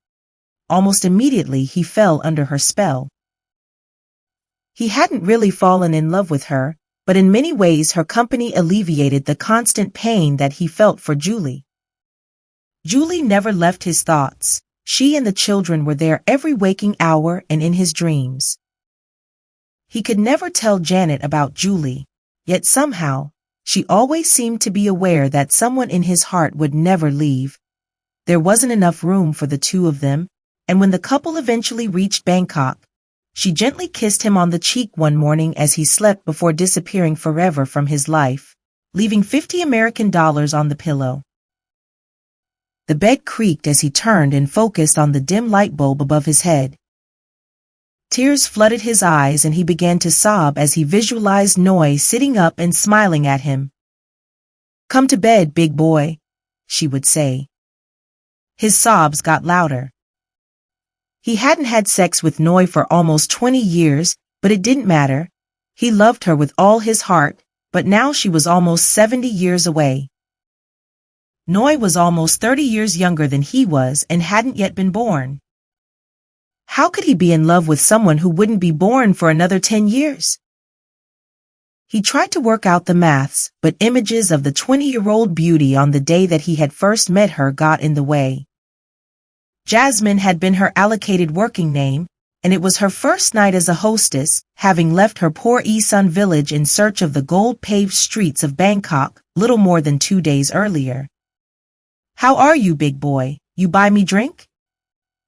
Almost immediately he fell under her spell. He hadn't really fallen in love with her, but in many ways her company alleviated the constant pain that he felt for Julie. Julie never left his thoughts. She and the children were there every waking hour and in his dreams. He could never tell Janet about Julie, yet somehow, she always seemed to be aware that someone in his heart would never leave. There wasn't enough room for the two of them, and when the couple eventually reached Bangkok, she gently kissed him on the cheek one morning as he slept before disappearing forever from his life, leaving $50 American on the pillow. The bed creaked as he turned and focused on the dim light bulb above his head. Tears flooded his eyes and he began to sob as he visualized Noi sitting up and smiling at him. "Come to bed, big boy," she would say. His sobs got louder. He hadn't had sex with Noi for almost 20 years, but it didn't matter. He loved her with all his heart, but now she was almost 70 years away. Noi was almost 30 years younger than he was and hadn't yet been born. How could he be in love with someone who wouldn't be born for another 10 years? He tried to work out the maths, but images of the 20-year-old beauty on the day that he had first met her got in the way. Jasmine had been her allocated working name, and it was her first night as a hostess, having left her poor Isan village in search of the gold-paved streets of Bangkok little more than 2 days earlier. "How are you, big boy? You buy me drink?"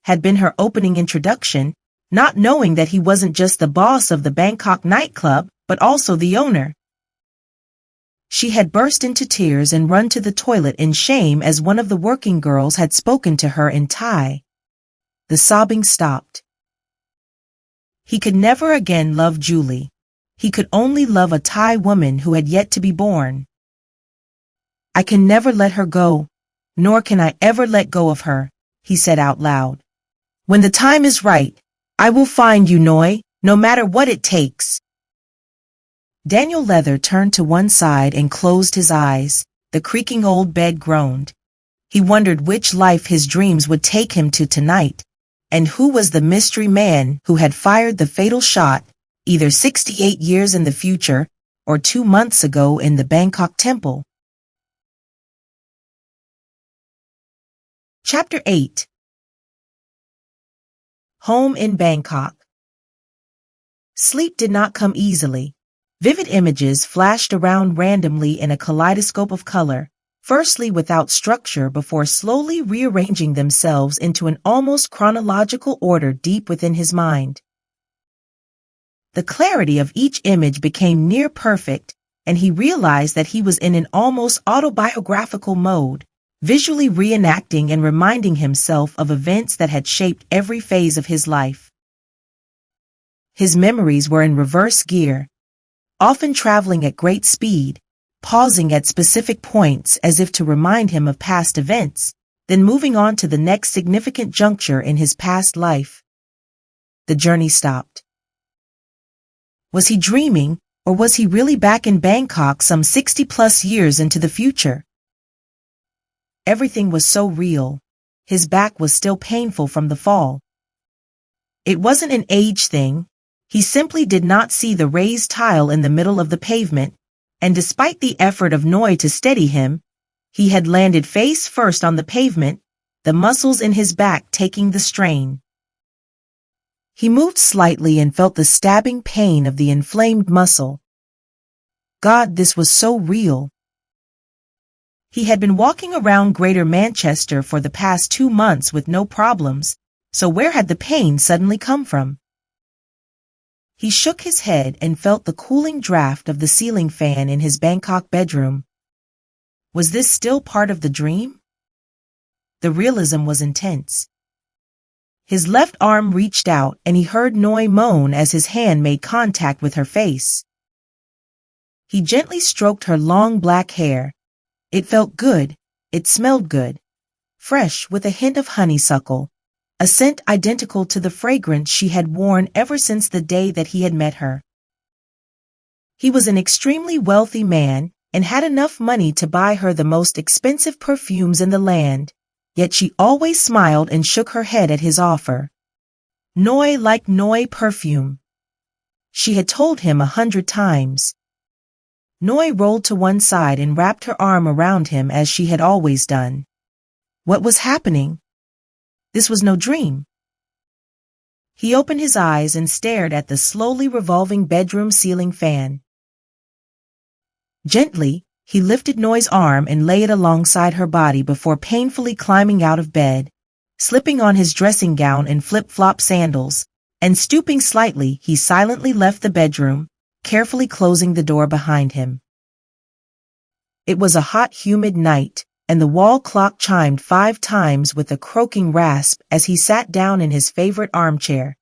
had been her opening introduction, not knowing that he wasn't just the boss of the Bangkok nightclub, but also the owner. She had burst into tears and run to the toilet in shame as one of the working girls had spoken to her in Thai. The sobbing stopped. He could never again love Julie. He could only love a Thai woman who had yet to be born. "I can never let her go, nor can I ever let go of her," he said out loud. "When the time is right, I will find you, Noi, no matter what it takes." Daniel Leather turned to one side and closed his eyes. The creaking old bed groaned. He wondered which life his dreams would take him to tonight, and who was the mystery man who had fired the fatal shot, either 68 years in the future or 2 months ago in the Bangkok Temple. Chapter 8. Home in Bangkok. Sleep did not come easily. Vivid images flashed around randomly in a kaleidoscope of color, firstly without structure before slowly rearranging themselves into an almost chronological order deep within his mind. The clarity of each image became near perfect, and he realized that he was in an almost autobiographical mode, visually reenacting and reminding himself of events that had shaped every phase of his life. His memories were in reverse gear, often traveling at great speed, pausing at specific points as if to remind him of past events, then moving on to the next significant juncture in his past life. The journey stopped. Was he dreaming, or was he really back in Bangkok some 60-plus years into the future? Everything was so real. His back was still painful from the fall. It wasn't an age thing. He simply did not see the raised tile in the middle of the pavement, and despite the effort of Noi to steady him, he had landed face first on the pavement, the muscles in his back taking the strain. He moved slightly and felt the stabbing pain of the inflamed muscle. God, this was so real. He had been walking around Greater Manchester for the past 2 months with no problems, so where had the pain suddenly come from? He shook his head and felt the cooling draft of the ceiling fan in his Bangkok bedroom. Was this still part of the dream? The realism was intense. His left arm reached out and he heard Noi moan as his hand made contact with her face. He gently stroked her long black hair. It felt good, it smelled good, fresh with a hint of honeysuckle, a scent identical to the fragrance she had worn ever since the day that he had met her. He was an extremely wealthy man and had enough money to buy her the most expensive perfumes in the land, yet she always smiled and shook her head at his offer. Noi liked Noi perfume. She had told him 100 times. Noi rolled to one side and wrapped her arm around him as she had always done. What was happening? This was no dream. He opened his eyes and stared at the slowly revolving bedroom ceiling fan. Gently, he lifted Noi's arm and lay it alongside her body before painfully climbing out of bed, slipping on his dressing gown and flip-flop sandals, and stooping slightly, he silently left the bedroom, carefully closing the door behind him. It was a hot, humid night, and the wall clock chimed 5 times with a croaking rasp as he sat down in his favorite armchair.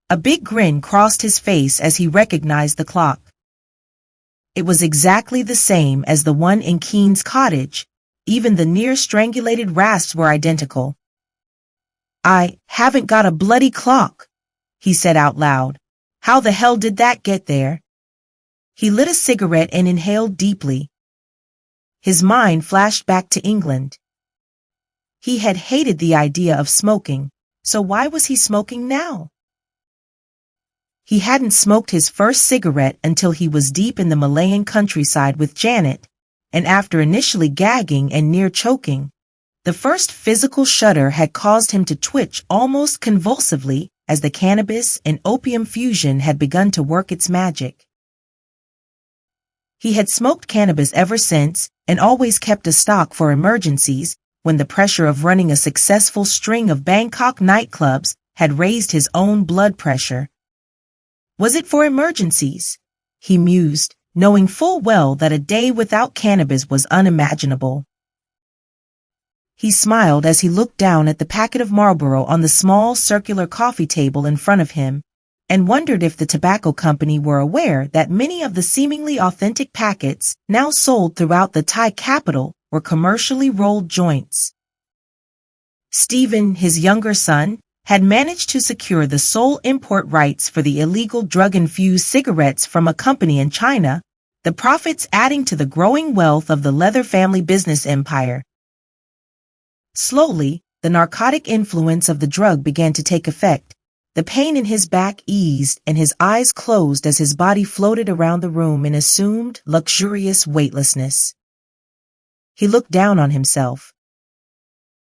A big grin crossed his face as he recognized the clock. It was exactly the same as the one in Keen's cottage. Even the near-strangulated rasps were identical. "I haven't got a bloody clock," he said out loud. "How the hell did that get there?" He lit a cigarette and inhaled deeply. His mind flashed back to England. He had hated the idea of smoking, so why was he smoking now? He hadn't smoked his first cigarette until he was deep in the Malayan countryside with Janet, and after initially gagging and near choking, the first physical shudder had caused him to twitch almost convulsively as the cannabis and opium fusion had begun to work its magic. He had smoked cannabis ever since and always kept a stock for emergencies when the pressure of running a successful string of Bangkok nightclubs had raised his own blood pressure. Was it for emergencies? He mused, knowing full well that a day without cannabis was unimaginable. He smiled as he looked down at the packet of Marlboro on the small circular coffee table in front of him, and wondered if the tobacco company were aware that many of the seemingly authentic packets now sold throughout the Thai capital were commercially rolled joints. Stephen, his younger son, had managed to secure the sole import rights for the illegal drug-infused cigarettes from a company in China, the profits adding to the growing wealth of the Leather family business empire. Slowly, the narcotic influence of the drug began to take effect. The pain in his back eased and his eyes closed as his body floated around the room in assumed, luxurious weightlessness. He looked down on himself.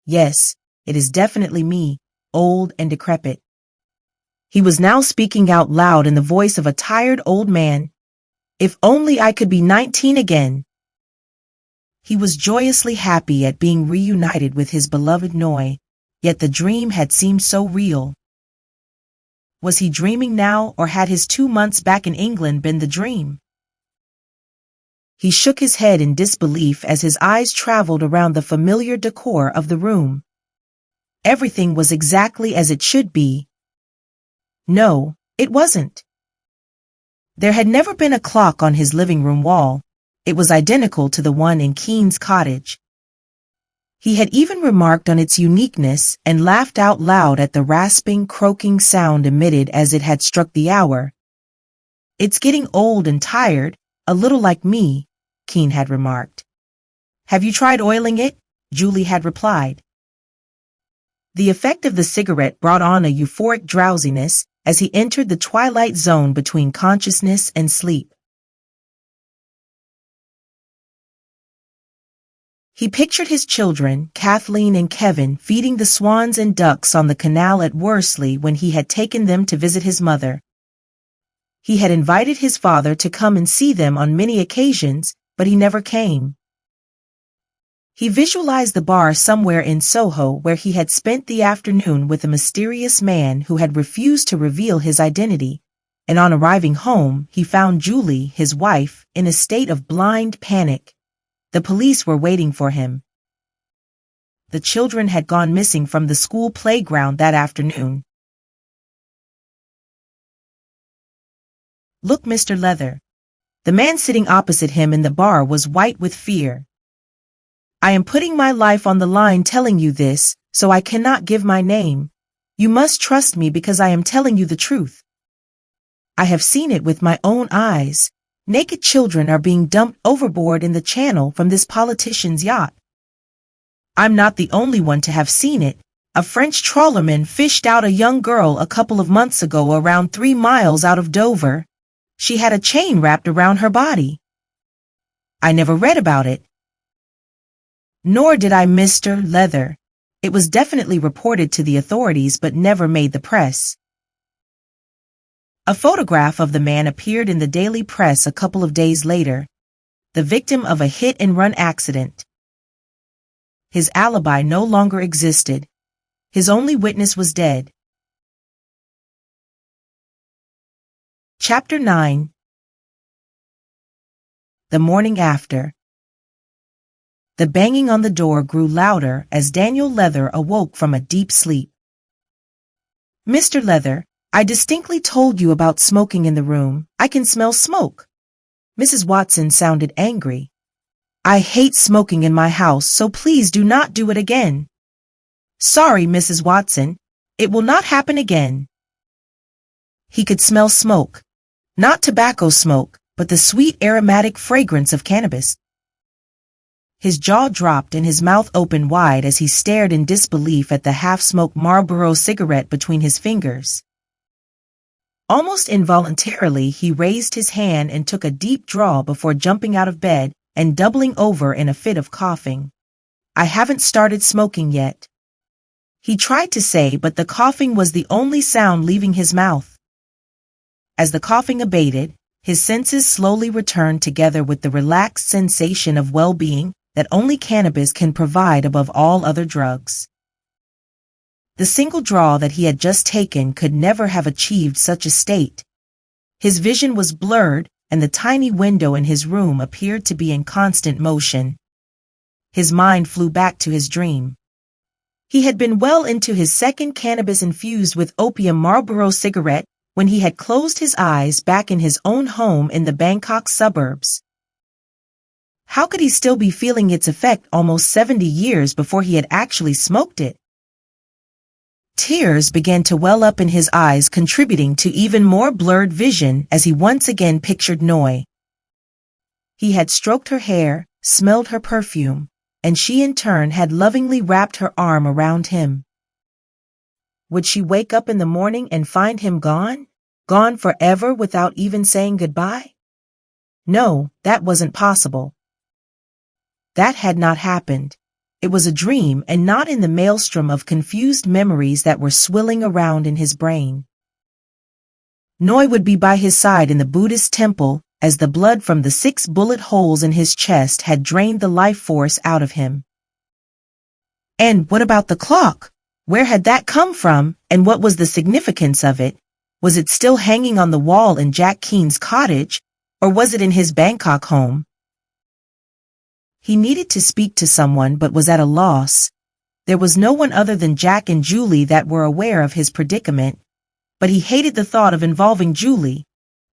Yes, it is definitely me, old and decrepit. He was now speaking out loud in the voice of a tired old man. If only I could be 19 again. He was joyously happy at being reunited with his beloved Noi, yet the dream had seemed so real. Was he dreaming now, or had his 2 months back in England been the dream? He shook his head in disbelief as his eyes traveled around the familiar decor of the room. Everything was exactly as it should be. No, it wasn't. There had never been a clock on his living room wall. It was identical to the one in Keen's cottage. He had even remarked on its uniqueness and laughed out loud at the rasping, croaking sound emitted as it had struck the hour. "It's getting old and tired, a little like me," Keen had remarked. "Have you tried oiling it?" Julie had replied. The effect of the cigarette brought on a euphoric drowsiness, as he entered the twilight zone between consciousness and sleep. He pictured his children, Kathleen and Kevin, feeding the swans and ducks on the canal at Worsley when he had taken them to visit his mother. He had invited his father to come and see them on many occasions, but he never came. He visualized the bar somewhere in Soho where he had spent the afternoon with a mysterious man who had refused to reveal his identity, and on arriving home, he found Julie, his wife, in a state of blind panic. The police were waiting for him. The children had gone missing from the school playground that afternoon. "Look, Mr. Leather." The man sitting opposite him in the bar was white with fear. "I am putting my life on the line telling you this, so I cannot give my name. You must trust me because I am telling you the truth. I have seen it with my own eyes. Naked children are being dumped overboard in the channel from this politician's yacht. I'm not the only one to have seen it. A French trawlerman fished out a young girl a couple of months ago around 3 miles out of Dover. She had a chain wrapped around her body. I never read about it. Nor did I, Mr. Leather. It was definitely reported to the authorities but never made the press." A photograph of the man appeared in the daily press a couple of days later, the victim of a hit-and-run accident. His alibi no longer existed. His only witness was dead. Chapter 9. The morning after. The banging on the door grew louder as Daniel Leather awoke from a deep sleep. "Mr. Leather, I distinctly told you about smoking in the room. I can smell smoke." Mrs. Watson sounded angry. "I hate smoking in my house, so please do not do it again." "Sorry, Mrs. Watson. It will not happen again." He could smell smoke. Not tobacco smoke, but the sweet aromatic fragrance of cannabis. His jaw dropped and his mouth opened wide as he stared in disbelief at the half-smoked Marlboro cigarette between his fingers. Almost involuntarily, he raised his hand and took a deep draw before jumping out of bed and doubling over in a fit of coughing. "I haven't started smoking yet," he tried to say, but the coughing was the only sound leaving his mouth. As the coughing abated, his senses slowly returned together with the relaxed sensation of well-being that only cannabis can provide above all other drugs. The single draw that he had just taken could never have achieved such a state. His vision was blurred, and the tiny window in his room appeared to be in constant motion. His mind flew back to his dream. He had been well into his second cannabis-infused with opium Marlboro cigarette when he had closed his eyes back in his own home in the Bangkok suburbs. How could he still be feeling its effect almost 70 years before he had actually smoked it? Tears began to well up in his eyes, contributing to even more blurred vision as he once again pictured Noi. He had stroked her hair, smelled her perfume, and she in turn had lovingly wrapped her arm around him. Would she wake up in the morning and find him gone? Gone forever without even saying goodbye? No, that wasn't possible. That had not happened. It was a dream and not in the maelstrom of confused memories that were swirling around in his brain. Noi would be by his side in the Buddhist Temple as the blood from the 6 bullet holes in his chest had drained the life force out of him. And what about the clock? Where had that come from, and what was the significance of it? Was it still hanging on the wall in Jack Keene's cottage, or was it in his Bangkok home? He needed to speak to someone but was at a loss. There was no one other than Jack and Julie that were aware of his predicament, but he hated the thought of involving Julie.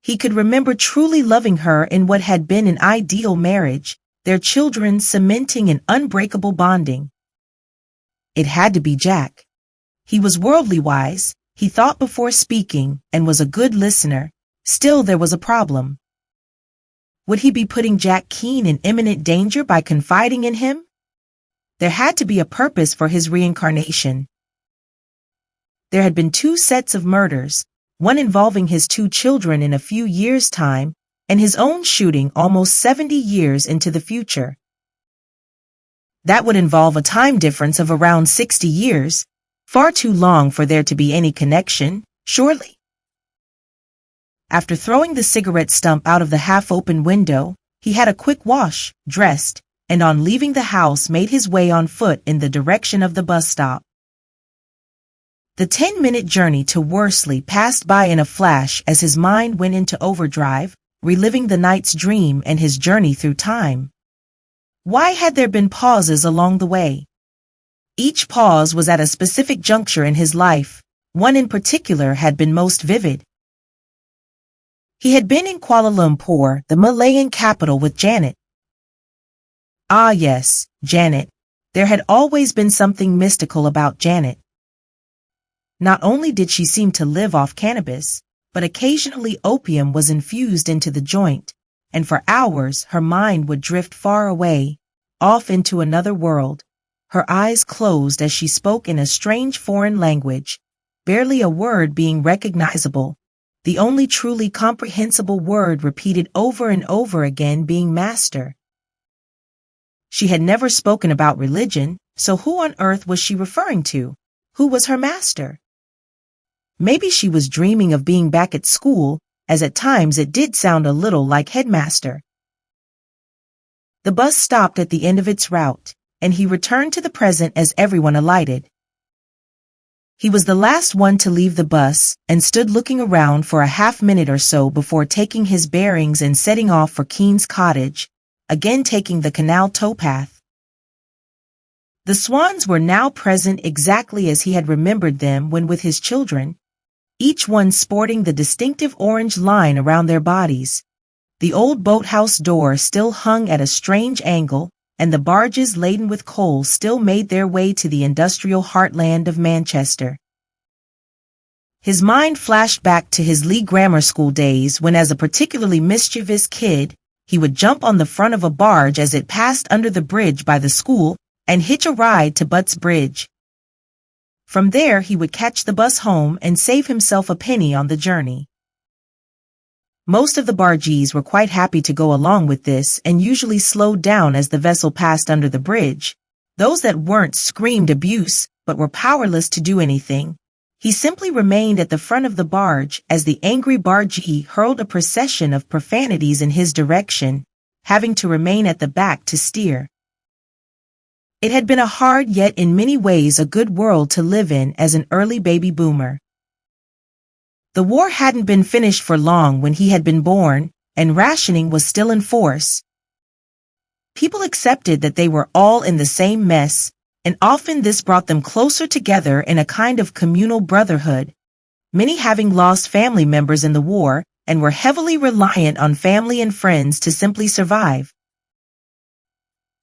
He could remember truly loving her in what had been an ideal marriage, their children cementing an unbreakable bonding. It had to be Jack. He was worldly wise, he thought before speaking, and was a good listener. Still, there was a problem. Would he be putting Jack Keene in imminent danger by confiding in him? There had to be a purpose for his reincarnation. There had been 2 sets of murders, one involving his 2 children in a few years' time, and his own shooting almost 70 years into the future. That would involve a time difference of around 60 years, far too long for there to be any connection, surely. After throwing the cigarette stump out of the half-open window, he had a quick wash, dressed, and on leaving the house made his way on foot in the direction of the bus stop. The 10-minute journey to Worsley passed by in a flash as his mind went into overdrive, reliving the night's dream and his journey through time. Why had there been pauses along the way? Each pause was at a specific juncture in his life. One in particular had been most vivid. He had been in Kuala Lumpur, the Malayan capital, with Janet. Ah yes, Janet. There had always been something mystical about Janet. Not only did she seem to live off cannabis, but occasionally opium was infused into the joint, and for hours her mind would drift far away, off into another world, her eyes closed as she spoke in a strange foreign language, barely a word being recognizable, the only truly comprehensible word repeated over and over again being master. She had never spoken about religion, so who on earth was she referring to? Who was her master? Maybe she was dreaming of being back at school, as at times it did sound a little like headmaster. The bus stopped at the end of its route, and he returned to the present as everyone alighted. He was the last one to leave the bus and stood looking around for a half-minute or so before taking his bearings and setting off for Keen's cottage, again taking the canal towpath. The swans were now present exactly as he had remembered them when with his children, each one sporting the distinctive orange line around their bodies. The old boathouse door still hung at a strange angle, and the barges laden with coal still made their way to the industrial heartland of Manchester. His mind flashed back to his Lee Grammar School days when, as a particularly mischievous kid, he would jump on the front of a barge as it passed under the bridge by the school and hitch a ride to Butts Bridge. From there he would catch the bus home and save himself a penny on the journey. Most of the bargees were quite happy to go along with this and usually slowed down as the vessel passed under the bridge. Those that weren't screamed abuse, but were powerless to do anything. He simply remained at the front of the barge as the angry bargee hurled a procession of profanities in his direction, having to remain at the back to steer. It had been a hard yet in many ways a good world to live in as an early baby boomer. The war hadn't been finished for long when he had been born, and rationing was still in force. People accepted that they were all in the same mess, and often this brought them closer together in a kind of communal brotherhood, many having lost family members in the war and were heavily reliant on family and friends to simply survive.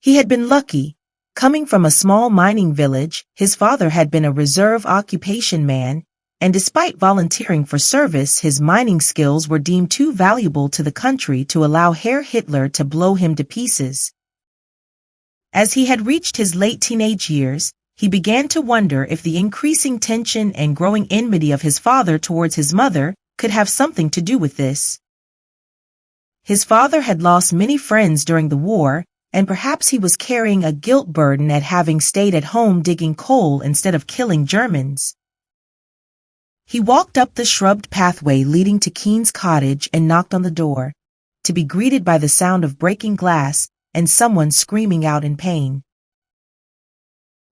He had been lucky. Coming from a small mining village, his father had been a reserve occupation man, and despite volunteering for service, his mining skills were deemed too valuable to the country to allow Herr Hitler to blow him to pieces. As he had reached his late teenage years, he began to wonder if the increasing tension and growing enmity of his father towards his mother could have something to do with this. His father had lost many friends during the war, and perhaps he was carrying a guilt burden at having stayed at home digging coal instead of killing Germans. He walked up the shrubbed pathway leading to Keen's cottage and knocked on the door, to be greeted by the sound of breaking glass and someone screaming out in pain.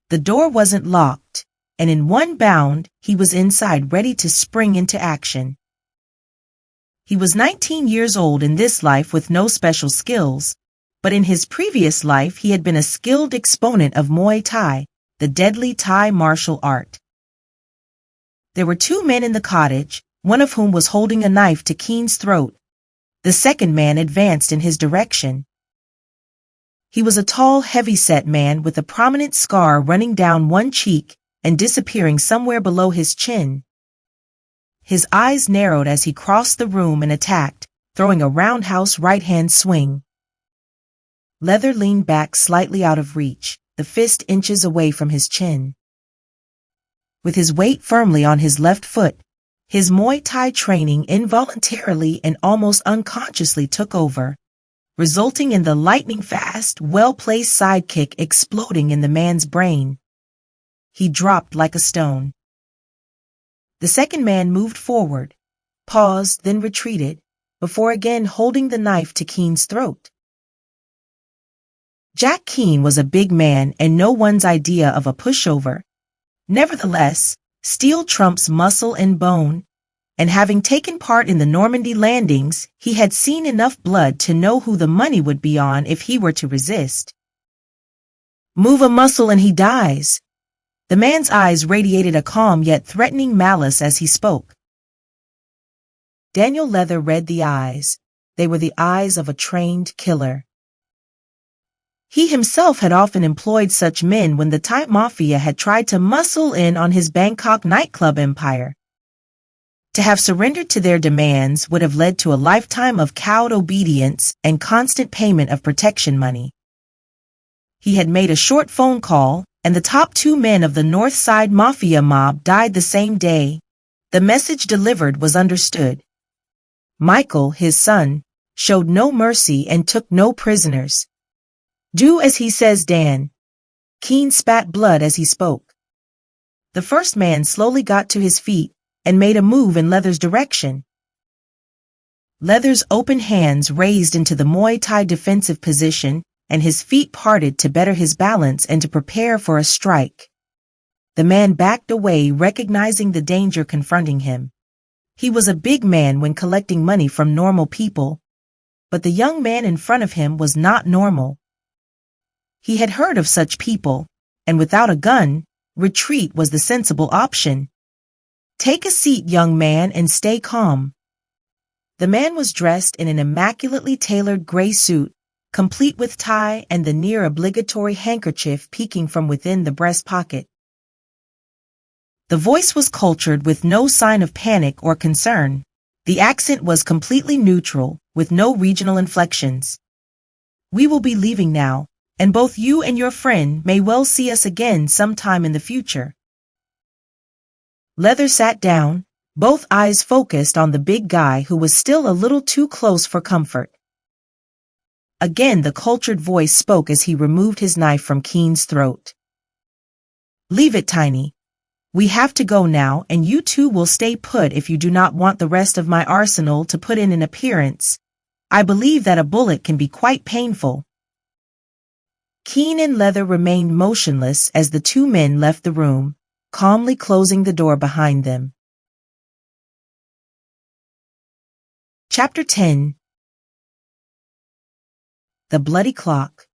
The door wasn't locked, and in one bound he was inside, ready to spring into action. He was 19 years old in this life with no special skills, but in his previous life he had been a skilled exponent of Muay Thai, the deadly Thai martial art. There were 2 men in the cottage, one of whom was holding a knife to Keen's throat. The second man advanced in his direction. He was a tall, heavy-set man with a prominent scar running down one cheek and disappearing somewhere below his chin. His eyes narrowed as he crossed the room and attacked, throwing a roundhouse right-hand swing. Leather leaned back slightly out of reach, the fist inches away from his chin. With his weight firmly on his left foot, His Muay Thai training involuntarily and almost unconsciously took over, resulting in the lightning-fast, well-placed sidekick exploding in the man's brain. He dropped like a stone. The second man moved forward, paused, then retreated, before again holding the knife to Keen's throat. Jack Keen was a big man and no one's idea of a pushover. Nevertheless, steel trumps muscle and bone, and having taken part in the Normandy landings, he had seen enough blood to know who the money would be on if he were to resist. Move a muscle and he dies. The man's eyes radiated a calm yet threatening malice as he spoke. Daniel Leather read the eyes. They were the eyes of a trained killer. He himself had often employed such men when the Thai mafia had tried to muscle in on his Bangkok nightclub empire. To have surrendered to their demands would have led to a lifetime of cowed obedience and constant payment of protection money. He had made a short phone call, and the top 2 men of the North Side Mafia mob died the same day. The message delivered was understood. Michael, his son, showed no mercy and took no prisoners. Do as he says, Dan. Keen spat blood as he spoke. The first man slowly got to his feet and made a move in Leather's direction. Leather's open hands raised into the Muay Thai defensive position, and his feet parted to better his balance and to prepare for a strike. The man backed away, recognizing the danger confronting him. He was a big man when collecting money from normal people, but the young man in front of him was not normal. He had heard of such people, and without a gun, retreat was the sensible option. Take a seat, young man, and stay calm. The man was dressed in an immaculately tailored gray suit, complete with tie and the near-obligatory handkerchief peeking from within the breast pocket. The voice was cultured with no sign of panic or concern. The accent was completely neutral, with no regional inflections. We will be leaving now, and both you and your friend may well see us again sometime in the future. Leather sat down, both eyes focused on the big guy who was still a little too close for comfort. Again the cultured voice spoke as he removed his knife from Keen's throat. Leave it, Tiny. We have to go now, and you two will stay put if you do not want the rest of my arsenal to put in an appearance. I believe that a bullet can be quite painful. Keen and Leather remained motionless as the 2 men left the room, calmly closing the door behind them. Chapter 10. The Bloody Clock.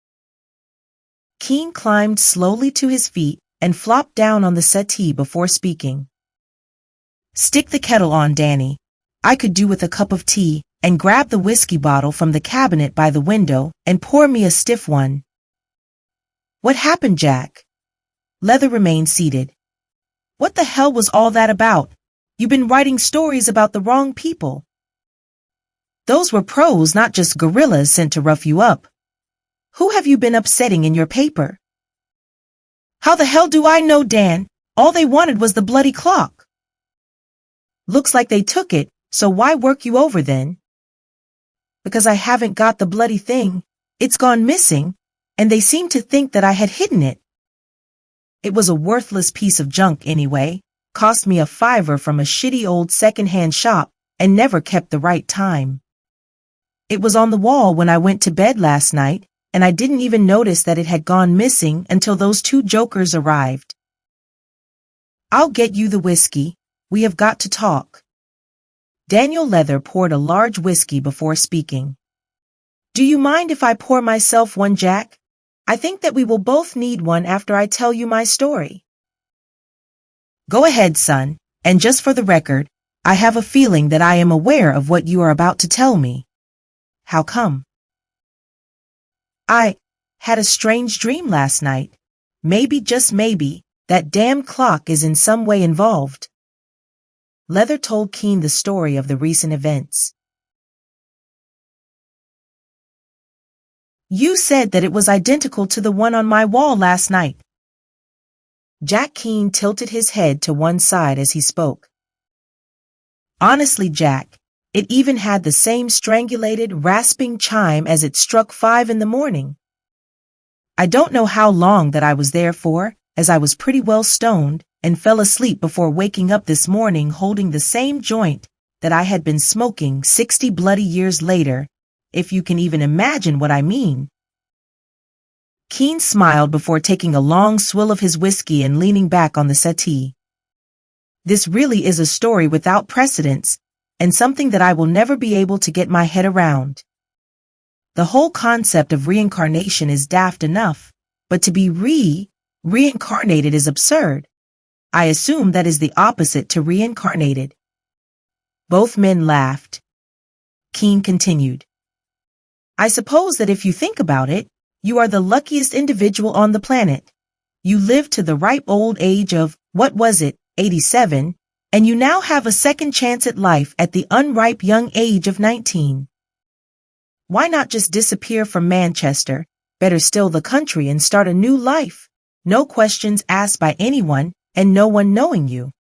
Keen climbed slowly to his feet and flopped down on the settee before speaking. Stick the kettle on, Danny. I could do with a cup of tea, and grab the whiskey bottle from the cabinet by the window and pour me a stiff one. What happened, Jack? Leather remained seated. What the hell was all that about? You've been writing stories about the wrong people. Those were pros, not just gorillas sent to rough you up. Who have you been upsetting in your paper? How the hell do I know, Dan? All they wanted was the bloody clock. Looks like they took it, so why work you over then? Because I haven't got the bloody thing. It's gone missing, and they seem to think that I had hidden it. It was a worthless piece of junk anyway, cost me a $5 from a shitty old second-hand shop, and never kept the right time. It was on the wall when I went to bed last night, and I didn't even notice that it had gone missing until those 2 jokers arrived. I'll get you the whiskey. We have got to talk. Daniel Leather poured a large whiskey before speaking. Do you mind if I pour myself one, Jack? I think that we will both need one after I tell you my story. Go ahead, son, and just for the record, I have a feeling that I am aware of what you are about to tell me. How come? I had a strange dream last night. Maybe, just maybe, that damn clock is in some way involved. Leather told Keen the story of the recent events. You said that it was identical to the one on my wall last night. Jack Keen tilted his head to one side as he spoke. Honestly, Jack, it even had the same strangulated, rasping chime as it struck 5 in the morning. I don't know how long that I was there for, as I was pretty well stoned, and fell asleep before waking up this morning holding the same joint that I had been smoking 60 bloody years later, if you can even imagine what I mean. Keen smiled before taking a long swill of his whiskey and leaning back on the settee. This really is a story without precedents, and something that I will never be able to get my head around. The whole concept of reincarnation is daft enough, but to be reincarnated is absurd. I assume that is the opposite to reincarnated. Both men laughed. Keen continued. I suppose that if you think about it, you are the luckiest individual on the planet. You lived to the ripe old age of, 87, and you now have a second chance at life at the unripe young age of 19. Why not just disappear from Manchester, better still the country, and start a new life? No questions asked by anyone, and no one knowing you.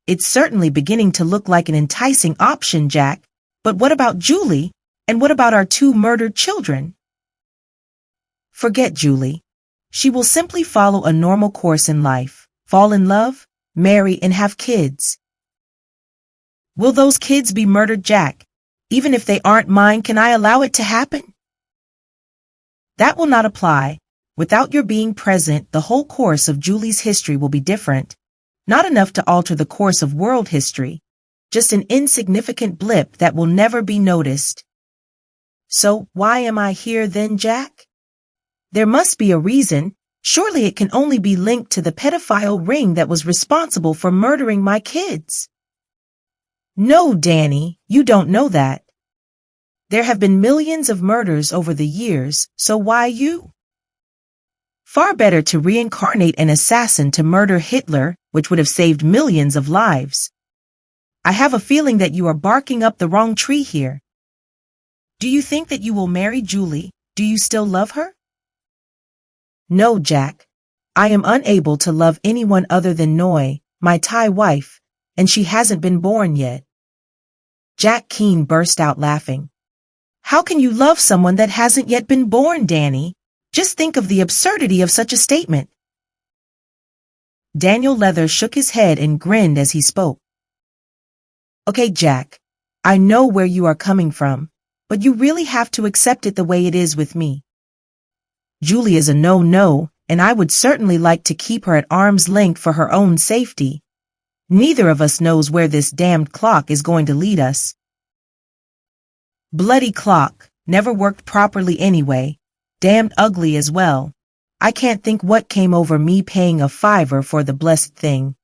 It's certainly beginning to look like an enticing option, Jack, but what about Julie, and what about our 2 murdered children? Forget Julie. She will simply follow a normal course in life, fall in love, marry, and have kids. Will those kids be murdered, Jack? Even if they aren't mine, can I allow it to happen? That will not apply. Without your being present, the whole course of Julie's history will be different. Not enough to alter the course of world history. Just an insignificant blip that will never be noticed. So why am I here then, Jack? There must be a reason. Surely it can only be linked to the pedophile ring that was responsible for murdering my kids. No, Danny, you don't know that. There have been millions of murders over the years, so why you? Far better to reincarnate an assassin to murder Hitler, which would have saved millions of lives. I have a feeling that you are barking up the wrong tree here. Do you think that you will marry Julie? Do you still love her? No, Jack. I am unable to love anyone other than Noi, my Thai wife, and she hasn't been born yet. Jack Keen burst out laughing. How can you love someone that hasn't yet been born, Danny? Just think of the absurdity of such a statement. Daniel Leather shook his head and grinned as he spoke. Okay, Jack, I know where you are coming from, but you really have to accept it the way it is with me. Julie is a no-no, and I would certainly like to keep her at arm's length for her own safety. Neither of us knows where this damned clock is going to lead us. Bloody clock, never worked properly anyway, damned ugly as well. I can't think what came over me paying a $5 for the blessed thing.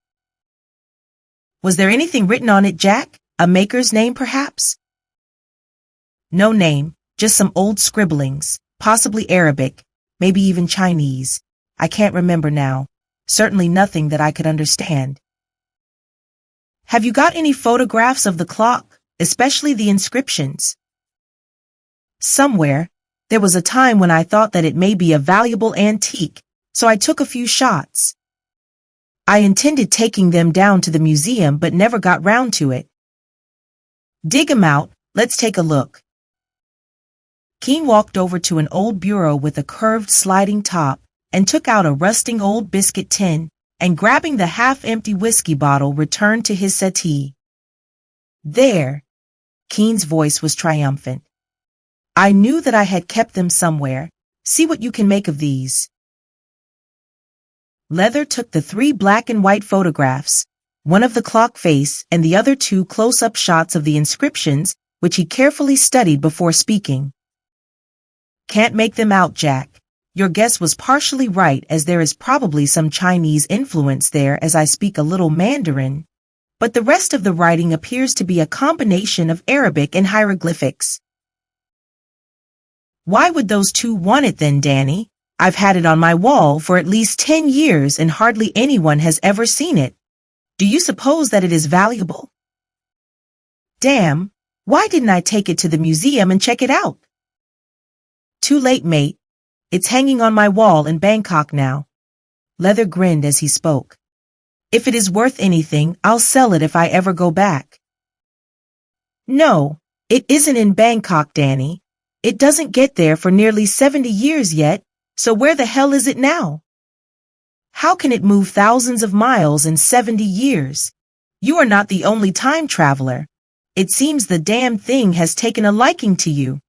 Was there anything written on it, Jack? A maker's name, perhaps? No name, just some old scribblings, possibly Arabic, maybe even Chinese. I can't remember now. Certainly nothing that I could understand. Have you got any photographs of the clock, especially the inscriptions? Somewhere. There was a time when I thought that it may be a valuable antique, so I took a few shots. I intended taking them down to the museum but never got round to it. Dig 'em out, let's take a look. Keen walked over to an old bureau with a curved sliding top and took out a rusting old biscuit tin, and grabbing the half-empty whiskey bottle returned to his settee. There! Keen's voice was triumphant. I knew that I had kept them somewhere. See what you can make of these. Leather took the 3 black and white photographs, one of the clock face and the other 2 close-up shots of the inscriptions, which he carefully studied before speaking. Can't make them out, Jack. Your guess was partially right, as there is probably some Chinese influence there, as I speak a little Mandarin, but the rest of the writing appears to be a combination of Arabic and hieroglyphics. Why would those 2 want it then, Danny? I've had it on my wall for at least 10 years and hardly anyone has ever seen it. Do you suppose that it is valuable? Damn, why didn't I take it to the museum and check it out? Too late, mate. It's hanging on my wall in Bangkok now. Leather grinned as he spoke. If it is worth anything, I'll sell it if I ever go back. No, it isn't in Bangkok, Danny. It doesn't get there for nearly 70 years yet, so where the hell is it now? How can it move thousands of miles in 70 years? You are not the only time traveler. It seems the damn thing has taken a liking to you.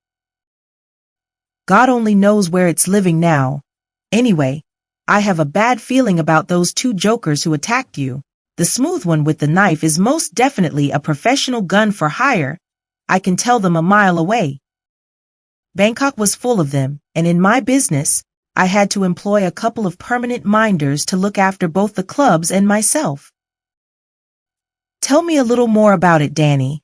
God only knows where it's living now. Anyway, I have a bad feeling about those two jokers who attacked you. The smooth one with the knife is most definitely a professional gun for hire. I can tell them a mile away. Bangkok was full of them, and in my business, I had to employ a couple of permanent minders to look after both the clubs and myself. Tell me a little more about it, Danny.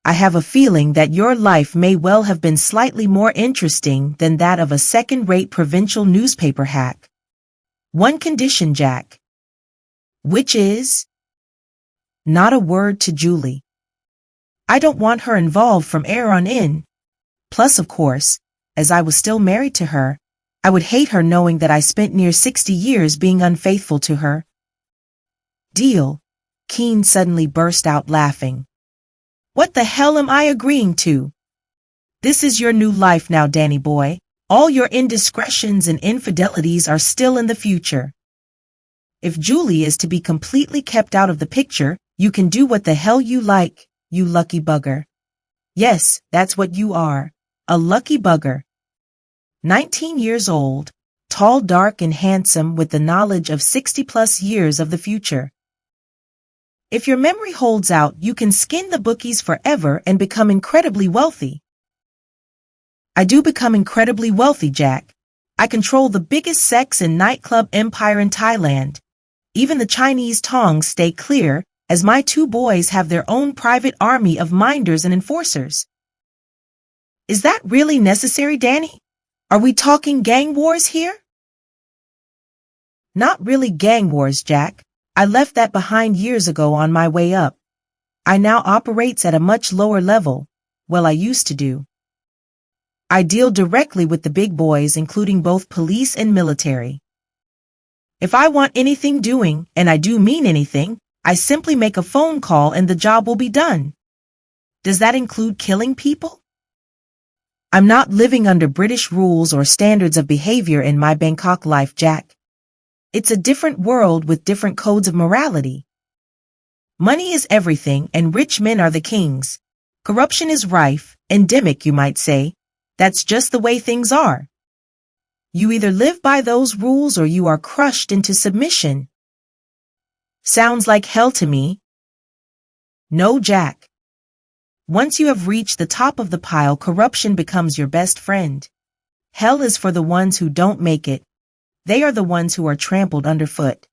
I have a feeling that your life may well have been slightly more interesting than that of a second-rate provincial newspaper hack. One condition, Jack. Which is? Not a word to Julie. I don't want her involved from here on in. Plus, of course, as I was still married to her, I would hate her knowing that I spent near 60 years being unfaithful to her. Deal. Keen suddenly burst out laughing. What the hell am I agreeing to? This is your new life now, Danny boy. All your indiscretions and infidelities are still in the future. If Julie is to be completely kept out of the picture, you can do what the hell you like, you lucky bugger. Yes, that's what you are, a lucky bugger. 19 years old, tall, dark, and handsome with the knowledge of 60-plus years of the future. If your memory holds out, you can skin the bookies forever and become incredibly wealthy. I do become incredibly wealthy, Jack. I control the biggest sex and nightclub empire in Thailand. Even the Chinese tongs stay clear, as my two boys have their own private army of minders and enforcers. Is that really necessary, Danny? Are we talking gang wars here? Not really gang wars, Jack. I left that behind years ago on my way up. I now operates at a much lower level. Well, I used to do. I deal directly with the big boys, including both police and military. If I want anything doing, and I do mean anything, I simply make a phone call and the job will be done. Does that include killing people? I'm not living under British rules or standards of behavior in my Bangkok life, Jack. It's a different world with different codes of morality. Money is everything and rich men are the kings. Corruption is rife, endemic, you might say. That's just the way things are. You either live by those rules or you are crushed into submission. Sounds like hell to me. No, Jack. Once you have reached the top of the pile, corruption becomes your best friend. Hell is for the ones who don't make it. They are the ones who are trampled underfoot.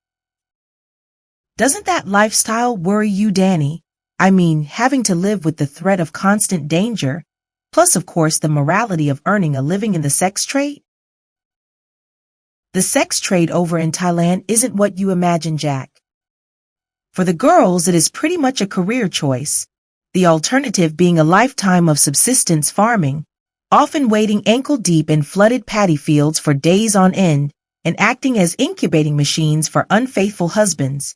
Doesn't that lifestyle worry you, Danny? I mean, having to live with the threat of constant danger, plus of course the morality of earning a living in the sex trade? The sex trade over in Thailand isn't what you imagine, Jack. For the girls, it is pretty much a career choice, the alternative being a lifetime of subsistence farming, often wading ankle-deep in flooded paddy fields for days on end, and acting as incubating machines for unfaithful husbands.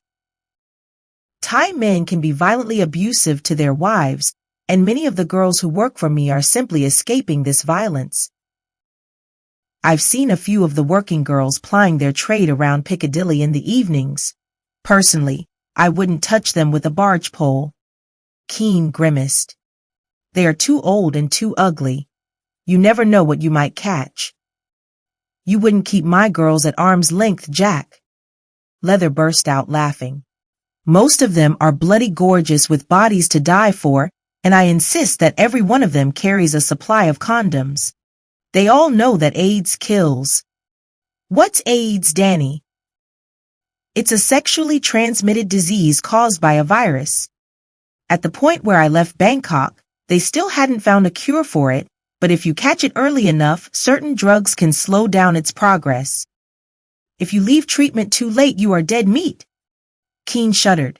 Thai men can be violently abusive to their wives, and many of the girls who work for me are simply escaping this violence. I've seen a few of the working girls plying their trade around Piccadilly in the evenings. Personally, I wouldn't touch them with a barge pole. Keen grimaced. They are too old and too ugly. You never know what you might catch. You wouldn't keep my girls at arm's length, Jack. Leather burst out laughing. Most of them are bloody gorgeous with bodies to die for, and I insist that every one of them carries a supply of condoms. They all know that AIDS kills. What's AIDS, Danny? It's a sexually transmitted disease caused by a virus. At the point where I left Bangkok, they still hadn't found a cure for it, but if you catch it early enough, certain drugs can slow down its progress. If you leave treatment too late, you are dead meat. Keen shuddered.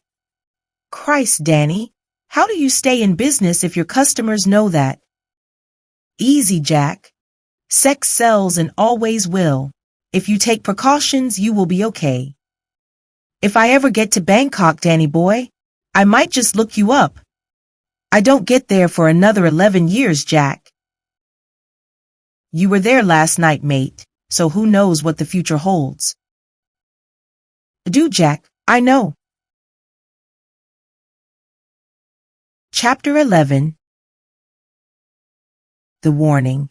Christ, Danny, how do you stay in business if your customers know that? Easy, Jack. Sex sells and always will. If you take precautions, you will be okay. If I ever get to Bangkok, Danny boy, I might just look you up. I don't get there for another 11 years, Jack. You were there last night, mate, so who knows what the future holds. Do, Jack, I know. Chapter 11. The Warning.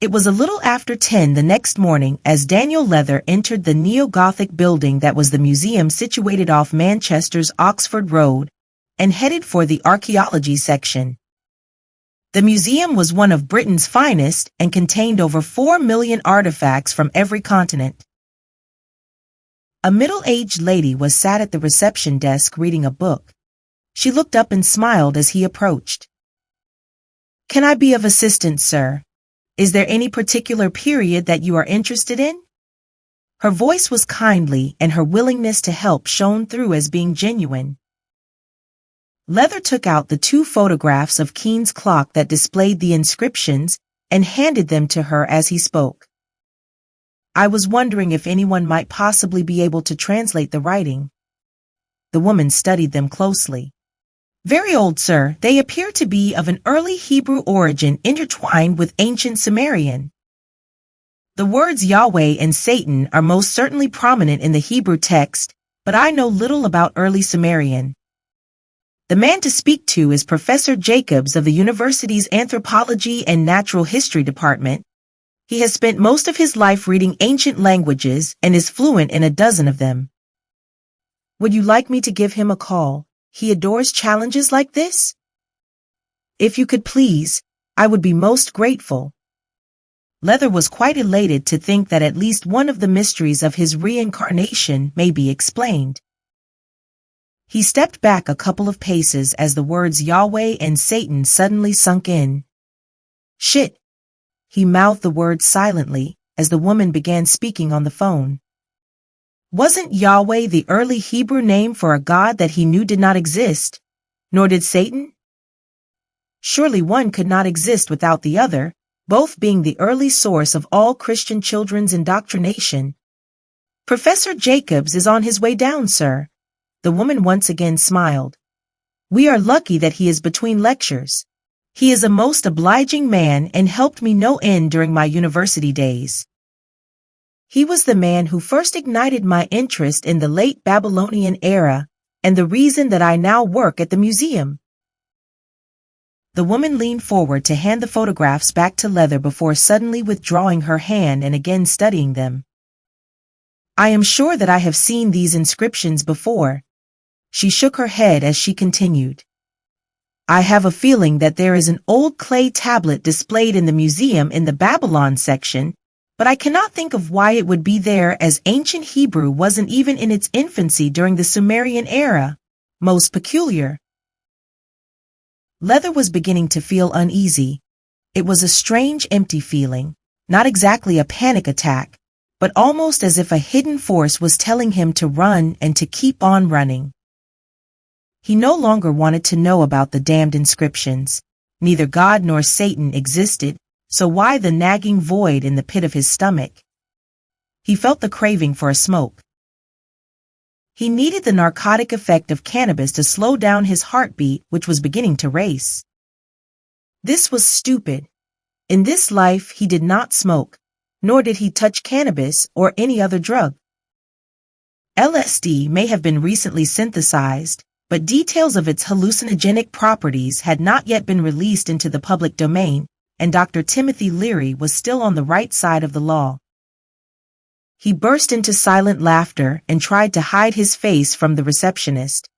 It was a little after 10 the next morning as Daniel Leather entered the neo-Gothic building that was the museum situated off Manchester's Oxford Road and headed for the archaeology section. The museum was one of Britain's finest and contained over 4 million artifacts from every continent. A middle-aged lady was sat at the reception desk reading a book. She looked up and smiled as he approached. "Can I be of assistance, sir? Is there any particular period that you are interested in?" Her voice was kindly and her willingness to help shone through as being genuine. Leather took out the 2 photographs of Keane's clock that displayed the inscriptions and handed them to her as he spoke. "I was wondering if anyone might possibly be able to translate the writing." The woman studied them closely. "Very old, sir. They appear to be of an early Hebrew origin intertwined with ancient Sumerian. The words Yahweh and Satan are most certainly prominent in the Hebrew text, but I know little about early Sumerian. The man to speak to is Professor Jacobs of the university's Anthropology and Natural History Department. He has spent most of his life reading ancient languages and is fluent in a dozen of them. Would you like me to give him a call? He adores challenges like this. If you could please, I would be most grateful." Leather was quite elated to think that at least one of the mysteries of his reincarnation may be explained. He stepped back a couple of paces as the words Yahweh and Satan suddenly sunk in. "Shit." He mouthed the words silently as the woman began speaking on the phone. Wasn't Yahweh the early Hebrew name for a god that he knew did not exist? Nor did Satan? Surely one could not exist without the other, both being the early source of all Christian children's indoctrination. "Professor Jacobs is on his way down, sir." The woman once again smiled. "We are lucky that he is between lectures. He is a most obliging man and helped me no end during my university days. He was the man who first ignited my interest in the late Babylonian era and the reason that I now work at the museum." The woman leaned forward to hand the photographs back to Leather before suddenly withdrawing her hand and again studying them. "I am sure that I have seen these inscriptions before." She shook her head as she continued. "I have a feeling that there is an old clay tablet displayed in the museum in the Babylon section, but I cannot think of why it would be there as ancient Hebrew wasn't even in its infancy during the Sumerian era. Most peculiar." Leather was beginning to feel uneasy. It was a strange, empty feeling, not exactly a panic attack, but almost as if a hidden force was telling him to run and to keep on running. He no longer wanted to know about the damned inscriptions. Neither God nor Satan existed, so why the nagging void in the pit of his stomach? He felt the craving for a smoke. He needed the narcotic effect of cannabis to slow down his heartbeat, which was beginning to race. This was stupid. In this life he did not smoke, nor did he touch cannabis or any other drug. LSD may have been recently synthesized, but details of its hallucinogenic properties had not yet been released into the public domain, and Dr. Timothy Leary was still on the right side of the law. He burst into silent laughter and tried to hide his face from the receptionist.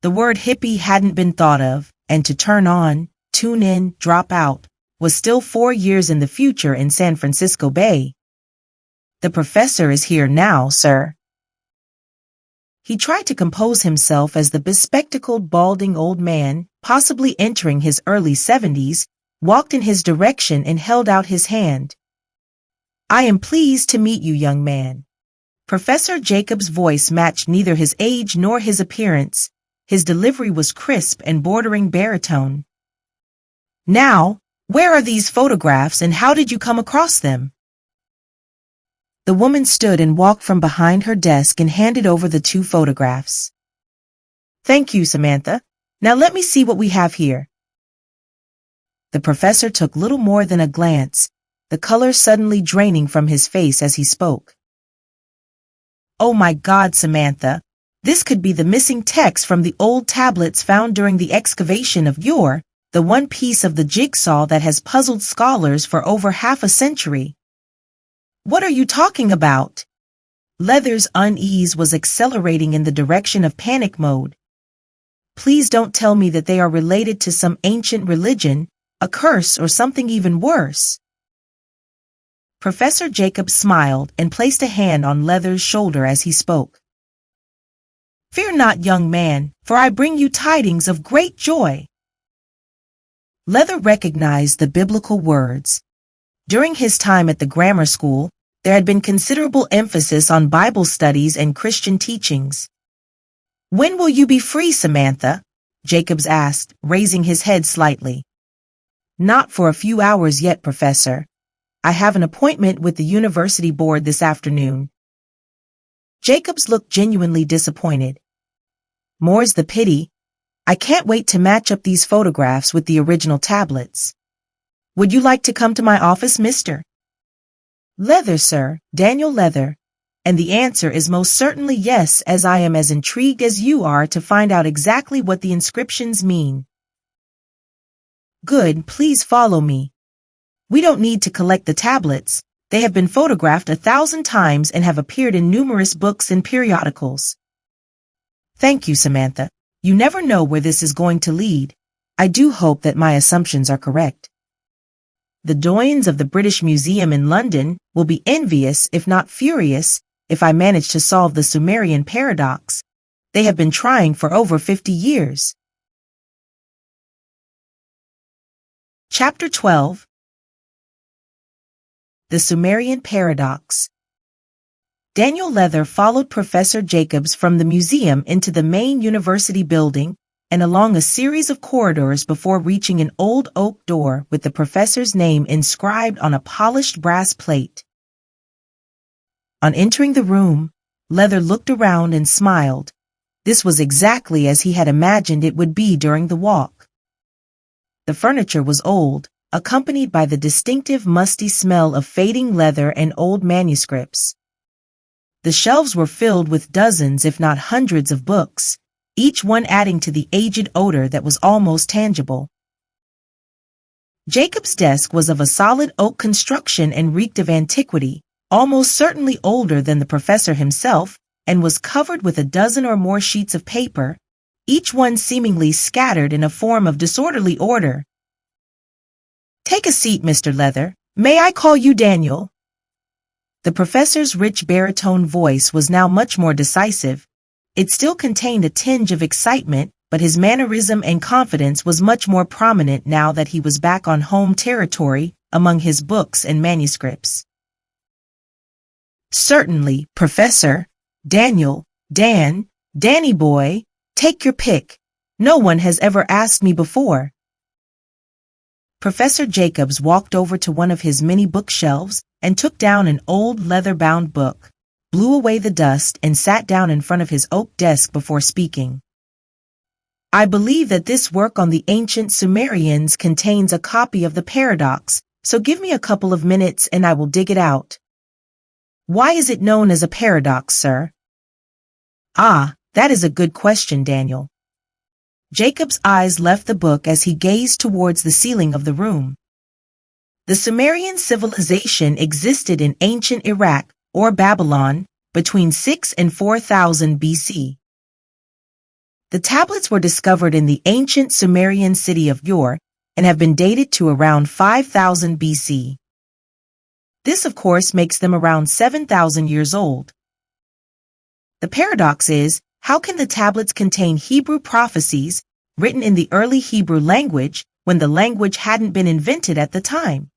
The word hippie hadn't been thought of, and to turn on, tune in, drop out, was still 4 years in the future in San Francisco Bay. "The professor is here now, sir." He tried to compose himself as the bespectacled, balding old man, possibly entering his early 70s, walked in his direction and held out his hand. "I am pleased to meet you, young man." Professor Jacobs' voice matched neither his age nor his appearance. His delivery was crisp and bordering baritone. "Now, where are these photographs and how did you come across them?" The woman stood and walked from behind her desk and handed over the 2 photographs. Thank you, Samantha. Now let me see what we have here. The professor took little more than a glance, the color suddenly draining from his face as he spoke. Oh my God, Samantha. This could be the missing text from the old tablets found during the excavation of Ur, the one piece of the jigsaw that has puzzled scholars for over half a century. What are you talking about? Leather's unease was accelerating in the direction of panic mode. Please don't tell me that they are related to some ancient religion, a curse, or something even worse. Professor Jacobs smiled and placed a hand on Leather's shoulder as he spoke. Fear not, young man, for I bring you tidings of great joy. Leather recognized the biblical words. During his time at the grammar school, there had been considerable emphasis on Bible studies and Christian teachings. When will you be free, Samantha? Jacobs asked, raising his head slightly. Not for a few hours yet, Professor. I have an appointment with the university board this afternoon. Jacobs looked genuinely disappointed. More's the pity. I can't wait to match up these photographs with the original tablets. Would you like to come to my office, Mr. Leather, sir, Daniel Leather? And the answer is most certainly yes, as I am as intrigued as you are to find out exactly what the inscriptions mean. Good, please follow me. We don't need to collect the tablets. They have been photographed 1,000 times and have appeared in numerous books and periodicals. Thank you, Samantha. You never know where this is going to lead. I do hope that my assumptions are correct. The doyens of the British Museum in London will be envious, if not furious, if I manage to solve the Sumerian paradox. They have been trying for over 50 years. Chapter 12. The Sumerian Paradox. Daniel Leather followed Professor Jacobs from the museum into the main university building and along a series of corridors before reaching an old oak door with the professor's name inscribed on a polished brass plate. On entering the room, Leather looked around and smiled. This was exactly as he had imagined it would be during the walk. The furniture was old, accompanied by the distinctive musty smell of fading leather and old manuscripts. The shelves were filled with dozens, if not hundreds, of books, each one adding to the aged odor that was almost tangible. Jacob's desk was of a solid oak construction and reeked of antiquity, almost certainly older than the professor himself, and was covered with a dozen or more sheets of paper, each one seemingly scattered in a form of disorderly order. Take a seat, Mr. Leather. May I call you Daniel? The professor's rich baritone voice was now much more decisive. It still contained a tinge of excitement, but his mannerism and confidence was much more prominent now that he was back on home territory among his books and manuscripts. Certainly, Professor. Daniel, Dan, Danny boy, take your pick. No one has ever asked me before. Professor Jacobs walked over to one of his many bookshelves and took down an old leather-bound book, blew away the dust, and sat down in front of his oak desk before speaking. I believe that this work on the ancient Sumerians contains a copy of the paradox, so give me a couple of minutes and I will dig it out. Why is it known as a paradox, sir? Ah, that is a good question, Daniel. Jacob's eyes left the book as he gazed towards the ceiling of the room. The Sumerian civilization existed in ancient Iraq, or Babylon, between 6 and 4000 BC. The tablets were discovered in the ancient Sumerian city of Ur and have been dated to around 5000 BC. This, of course, makes them around 7,000 years old. The paradox is, how can the tablets contain Hebrew prophecies written in the early Hebrew language when the language hadn't been invented at the time?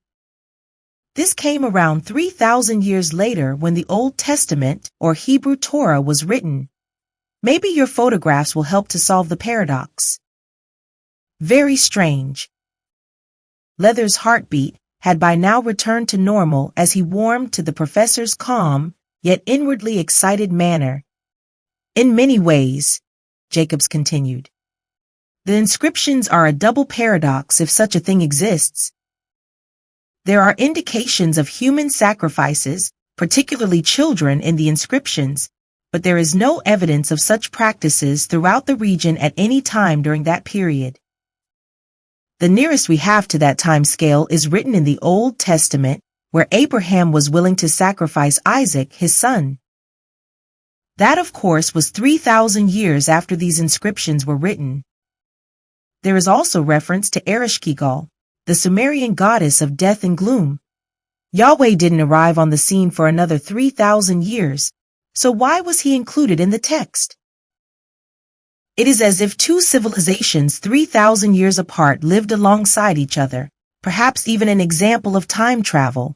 This came around 3,000 years later when the Old Testament, or Hebrew Torah, was written. Maybe your photographs will help to solve the paradox. Very strange. Leather's heartbeat, had by now returned to normal as he warmed to the professor's calm, yet inwardly excited manner. In many ways, Jacobs continued, the inscriptions are a double paradox if such a thing exists. There are indications of human sacrifices, particularly children, in the inscriptions, but there is no evidence of such practices throughout the region at any time during that period. The nearest we have to that time scale is written in the Old Testament, where Abraham was willing to sacrifice Isaac, his son. That, of course, was 3,000 years after these inscriptions were written. There is also reference to Ereshkigal, the Sumerian goddess of death and gloom. Yahweh didn't arrive on the scene for another 3,000 years, so why was he included in the text? It is as if two civilizations 3,000 years apart lived alongside each other, perhaps even an example of time travel.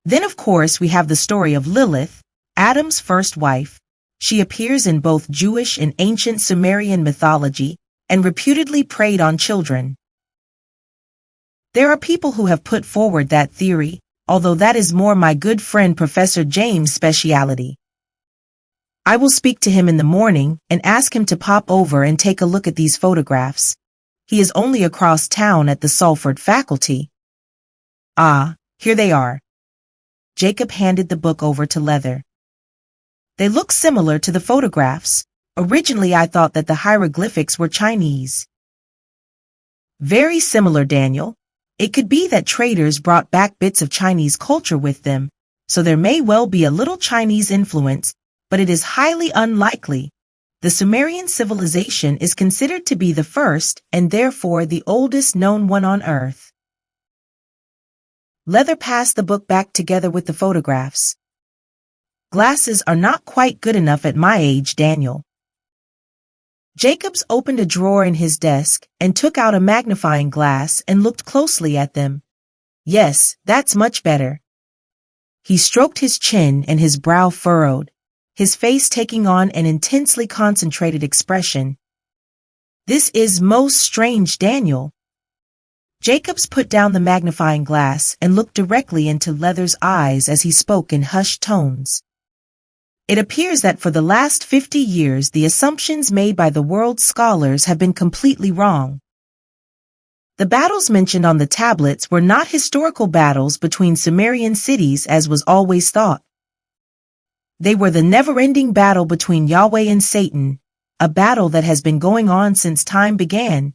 Then, of course, we have the story of Lilith, Adam's first wife. She appears in both Jewish and ancient Sumerian mythology and reputedly preyed on children. There are people who have put forward that theory, although that is more my good friend Professor James' speciality. I will speak to him in the morning and ask him to pop over and take a look at these photographs. He is only across town at the Salford faculty. Ah, here they are. Jacob handed the book over to Leather. They look similar to the photographs. Originally I thought that the hieroglyphics were Chinese. Very similar, Daniel. It could be that traders brought back bits of Chinese culture with them, so there may well be a little Chinese influence, but it is highly unlikely. The Sumerian civilization is considered to be the first and therefore the oldest known one on Earth. Leather passed the book back together with the photographs. Glasses are not quite good enough at my age, Daniel. Jacobs opened a drawer in his desk and took out a magnifying glass and looked closely at them. Yes, that's much better. He stroked his chin and his brow furrowed, his face taking on an intensely concentrated expression. This is most strange, Daniel. Jacobs put down the magnifying glass and looked directly into Leather's eyes as he spoke in hushed tones. It appears that for the last 50 years the assumptions made by the world's scholars have been completely wrong. The battles mentioned on the tablets were not historical battles between Sumerian cities as was always thought. They were the never-ending battle between Yahweh and Satan, a battle that has been going on since time began.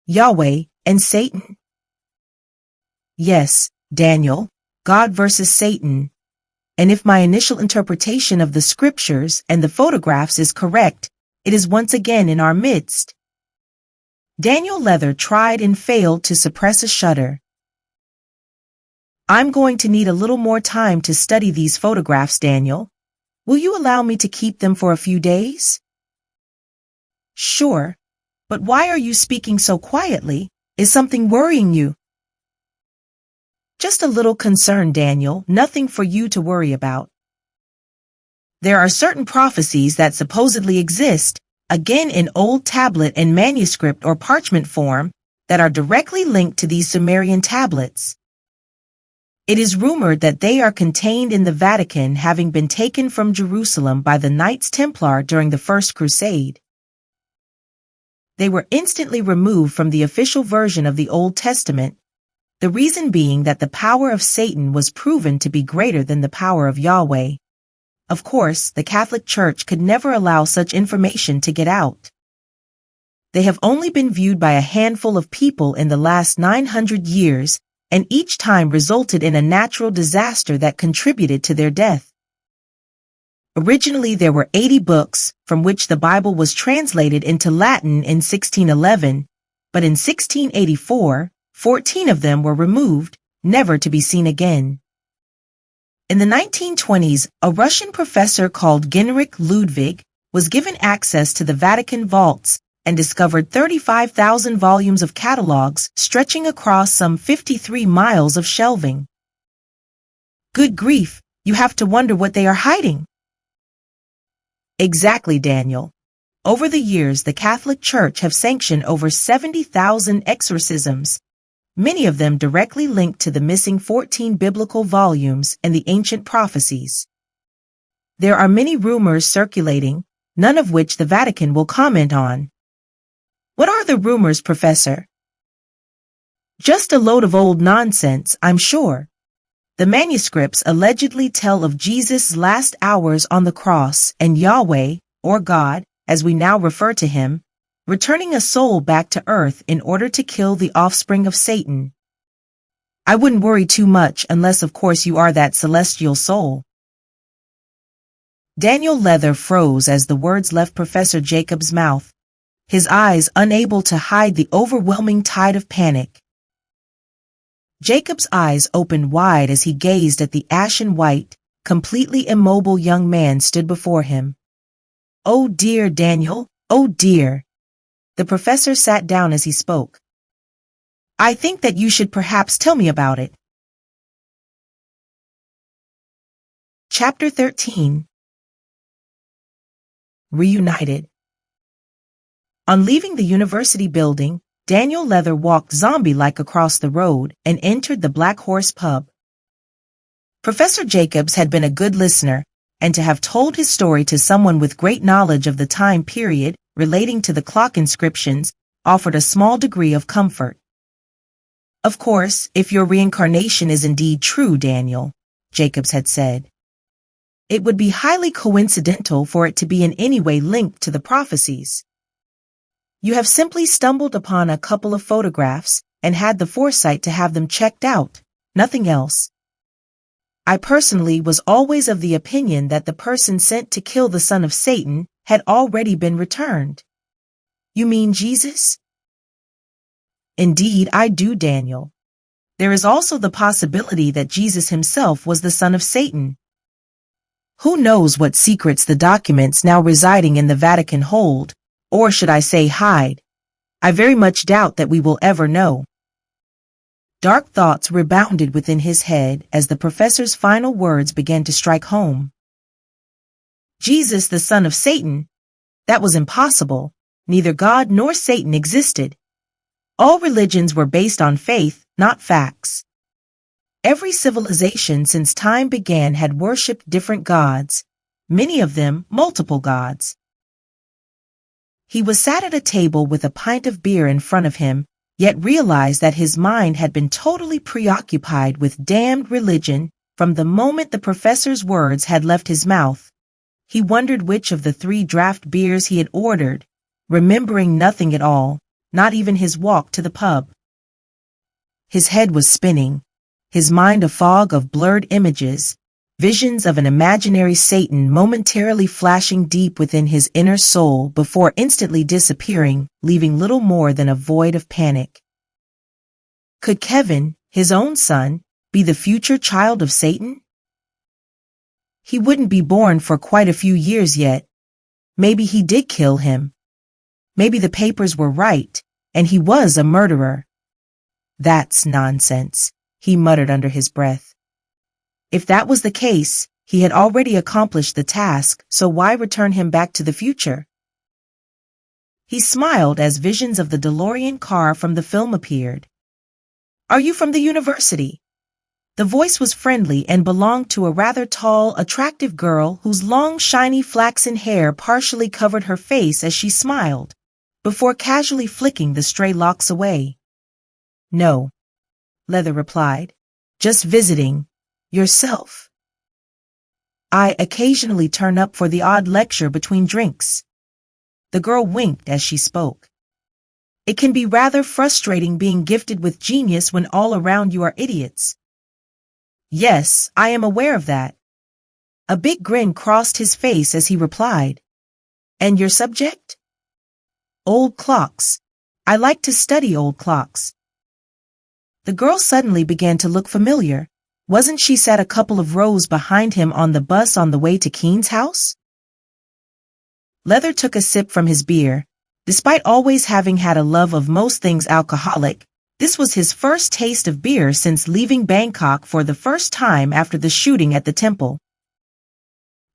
Yahweh and Satan? Yes, Daniel, God versus Satan. And if my initial interpretation of the scriptures and the photographs is correct, it is once again in our midst. Daniel Leather tried and failed to suppress a shudder. I'm going to need a little more time to study these photographs, Daniel. Will you allow me to keep them for a few days? Sure, but why are you speaking so quietly? Is something worrying you? Just a little concern, Daniel, nothing for you to worry about. There are certain prophecies that supposedly exist, again in old tablet and manuscript or parchment form, that are directly linked to these Sumerian tablets. It is rumored that they are contained in the Vatican, having been taken from Jerusalem by the Knights Templar during the First Crusade. They were instantly removed from the official version of the Old Testament, the reason being that the power of Satan was proven to be greater than the power of Yahweh. Of course, the Catholic Church could never allow such information to get out. They have only been viewed by a handful of people in the last 900 years, and each time resulted in a natural disaster that contributed to their death. Originally, there were 80 books, from which the Bible was translated into Latin in 1611, but in 1684, 14 of them were removed, never to be seen again. In the 1920s, a Russian professor called Genrikh Ludwig was given access to the Vatican vaults and discovered 35,000 volumes of catalogs stretching across some 53 miles of shelving. Good grief, you have to wonder what they are hiding. Exactly, Daniel. Over the years, the Catholic Church have sanctioned over 70,000 exorcisms. many of them directly linked to the missing 14 biblical volumes and the ancient prophecies. There are many rumors circulating, none of which the Vatican will comment on. What are the rumors, Professor? Just a load of old nonsense, I'm sure. The manuscripts allegedly tell of Jesus' last hours on the cross and Yahweh, or God, as we now refer to him, returning a soul back to earth in order to kill the offspring of Satan. I wouldn't worry too much unless, of course, you are that celestial soul. Daniel Leather froze as the words left Professor Jacobs' mouth, his eyes unable to hide the overwhelming tide of panic. Jacob's eyes opened wide as he gazed at the ashen-white, completely immobile young man stood before him. "Oh dear, Daniel, oh dear." The professor sat down as he spoke. "I think that you should perhaps tell me about it." Chapter 13. Reunited. On leaving the university building, Daniel Leather walked zombie-like across the road and entered the Black Horse pub. Professor Jacobs had been a good listener, and to have told his story to someone with great knowledge of the time period relating to the clock inscriptions offered a small degree of comfort. "Of course, if your reincarnation is indeed true, Daniel," Jacobs had said, "it would be highly coincidental for it to be in any way linked to the prophecies. You have simply stumbled upon a couple of photographs and had the foresight to have them checked out, nothing else. I personally was always of the opinion that the person sent to kill the son of Satan had already been returned." "You mean Jesus?" "Indeed, I do, Daniel. There is also the possibility that Jesus himself was the son of Satan. Who knows what secrets the documents now residing in the Vatican hold, or should I say hide? I very much doubt that we will ever know." Dark thoughts rebounded within his head as the professor's final words began to strike home. Jesus, the son of Satan? That was impossible. Neither God nor Satan existed. All religions were based on faith, not facts. Every civilization since time began had worshipped different gods, many of them multiple gods. He was sat at a table with a pint of beer in front of him, yet realized that his mind had been totally preoccupied with damned religion from the moment the professor's words had left his mouth. He wondered which of the 3 draft beers he had ordered, remembering nothing at all, not even his walk to the pub. His head was spinning, his mind a fog of blurred images, visions of an imaginary Satan momentarily flashing deep within his inner soul before instantly disappearing, leaving little more than a void of panic. Could Kevin, his own son, be the future child of Satan? He wouldn't be born for quite a few years yet. Maybe he did kill him. Maybe the papers were right, and he was a murderer. "That's nonsense," he muttered under his breath. If that was the case, he had already accomplished the task, so why return him back to the future? He smiled as visions of the DeLorean car from the film appeared. "Are you from the university?" The voice was friendly and belonged to a rather tall, attractive girl whose long, shiny flaxen hair partially covered her face as she smiled, before casually flicking the stray locks away. "No," Leather replied, "just visiting. Yourself?" "I occasionally turn up for the odd lecture between drinks." The girl winked as she spoke. "It can be rather frustrating being gifted with genius when all around you are idiots." "Yes, I am aware of that." A big grin crossed his face as he replied. "And your subject?" "Old clocks. I like to study old clocks." The girl suddenly began to look familiar. Wasn't she sat a couple of rows behind him on the bus on the way to Keene's house? Leather took a sip from his beer. Despite always having had a love of most things alcoholic, this was his first taste of beer since leaving Bangkok for the first time after the shooting at the temple.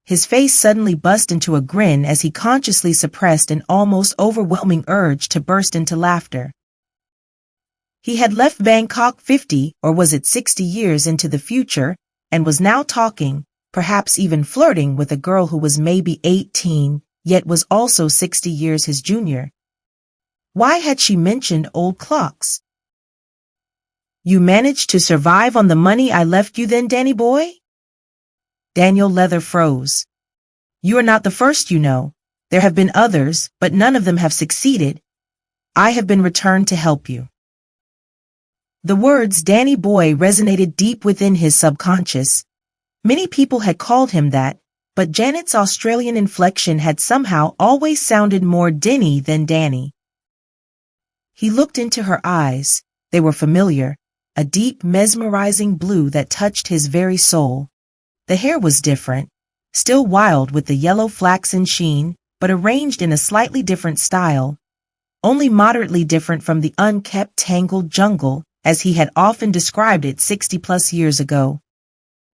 His face suddenly burst into a grin as he consciously suppressed an almost overwhelming urge to burst into laughter. He had left Bangkok 50, or was it 60 years into the future, and was now talking, perhaps even flirting with a girl who was maybe 18, yet was also 60 years his junior. Why had she mentioned old clocks? You managed to survive on the money I left you then, Danny boy? Daniel Leather froze. You are not the first, you know. There have been others, but none of them have succeeded. I have been returned to help you. The words Danny boy resonated deep within his subconscious. Many people had called him that, but Janet's Australian inflection had somehow always sounded more Denny than Danny. He looked into her eyes. They were familiar, a deep, mesmerizing blue that touched his very soul. The hair was different, still wild with the yellow flaxen sheen, but arranged in a slightly different style, only moderately different from the unkept, tangled jungle, as he had often described it 60-plus years ago.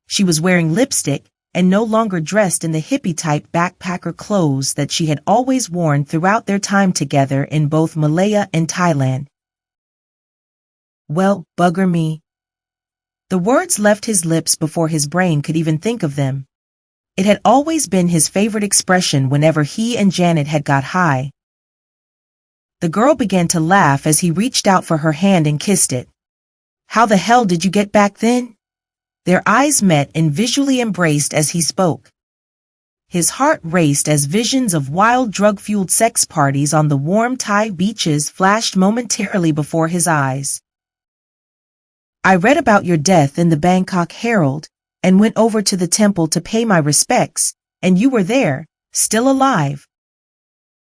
She was wearing lipstick and no longer dressed in the hippie-type backpacker clothes that she had always worn throughout their time together in both Malaya and Thailand. Well, bugger me. The words left his lips before his brain could even think of them. It had always been his favorite expression whenever he and Janet had got high. The girl began to laugh as he reached out for her hand and kissed it. How the hell did you get back then? Their eyes met and visually embraced as he spoke. His heart raced as visions of wild drug-fueled sex parties on the warm Thai beaches flashed momentarily before his eyes. I read about your death in the Bangkok Herald and went over to the temple to pay my respects, and you were there, still alive.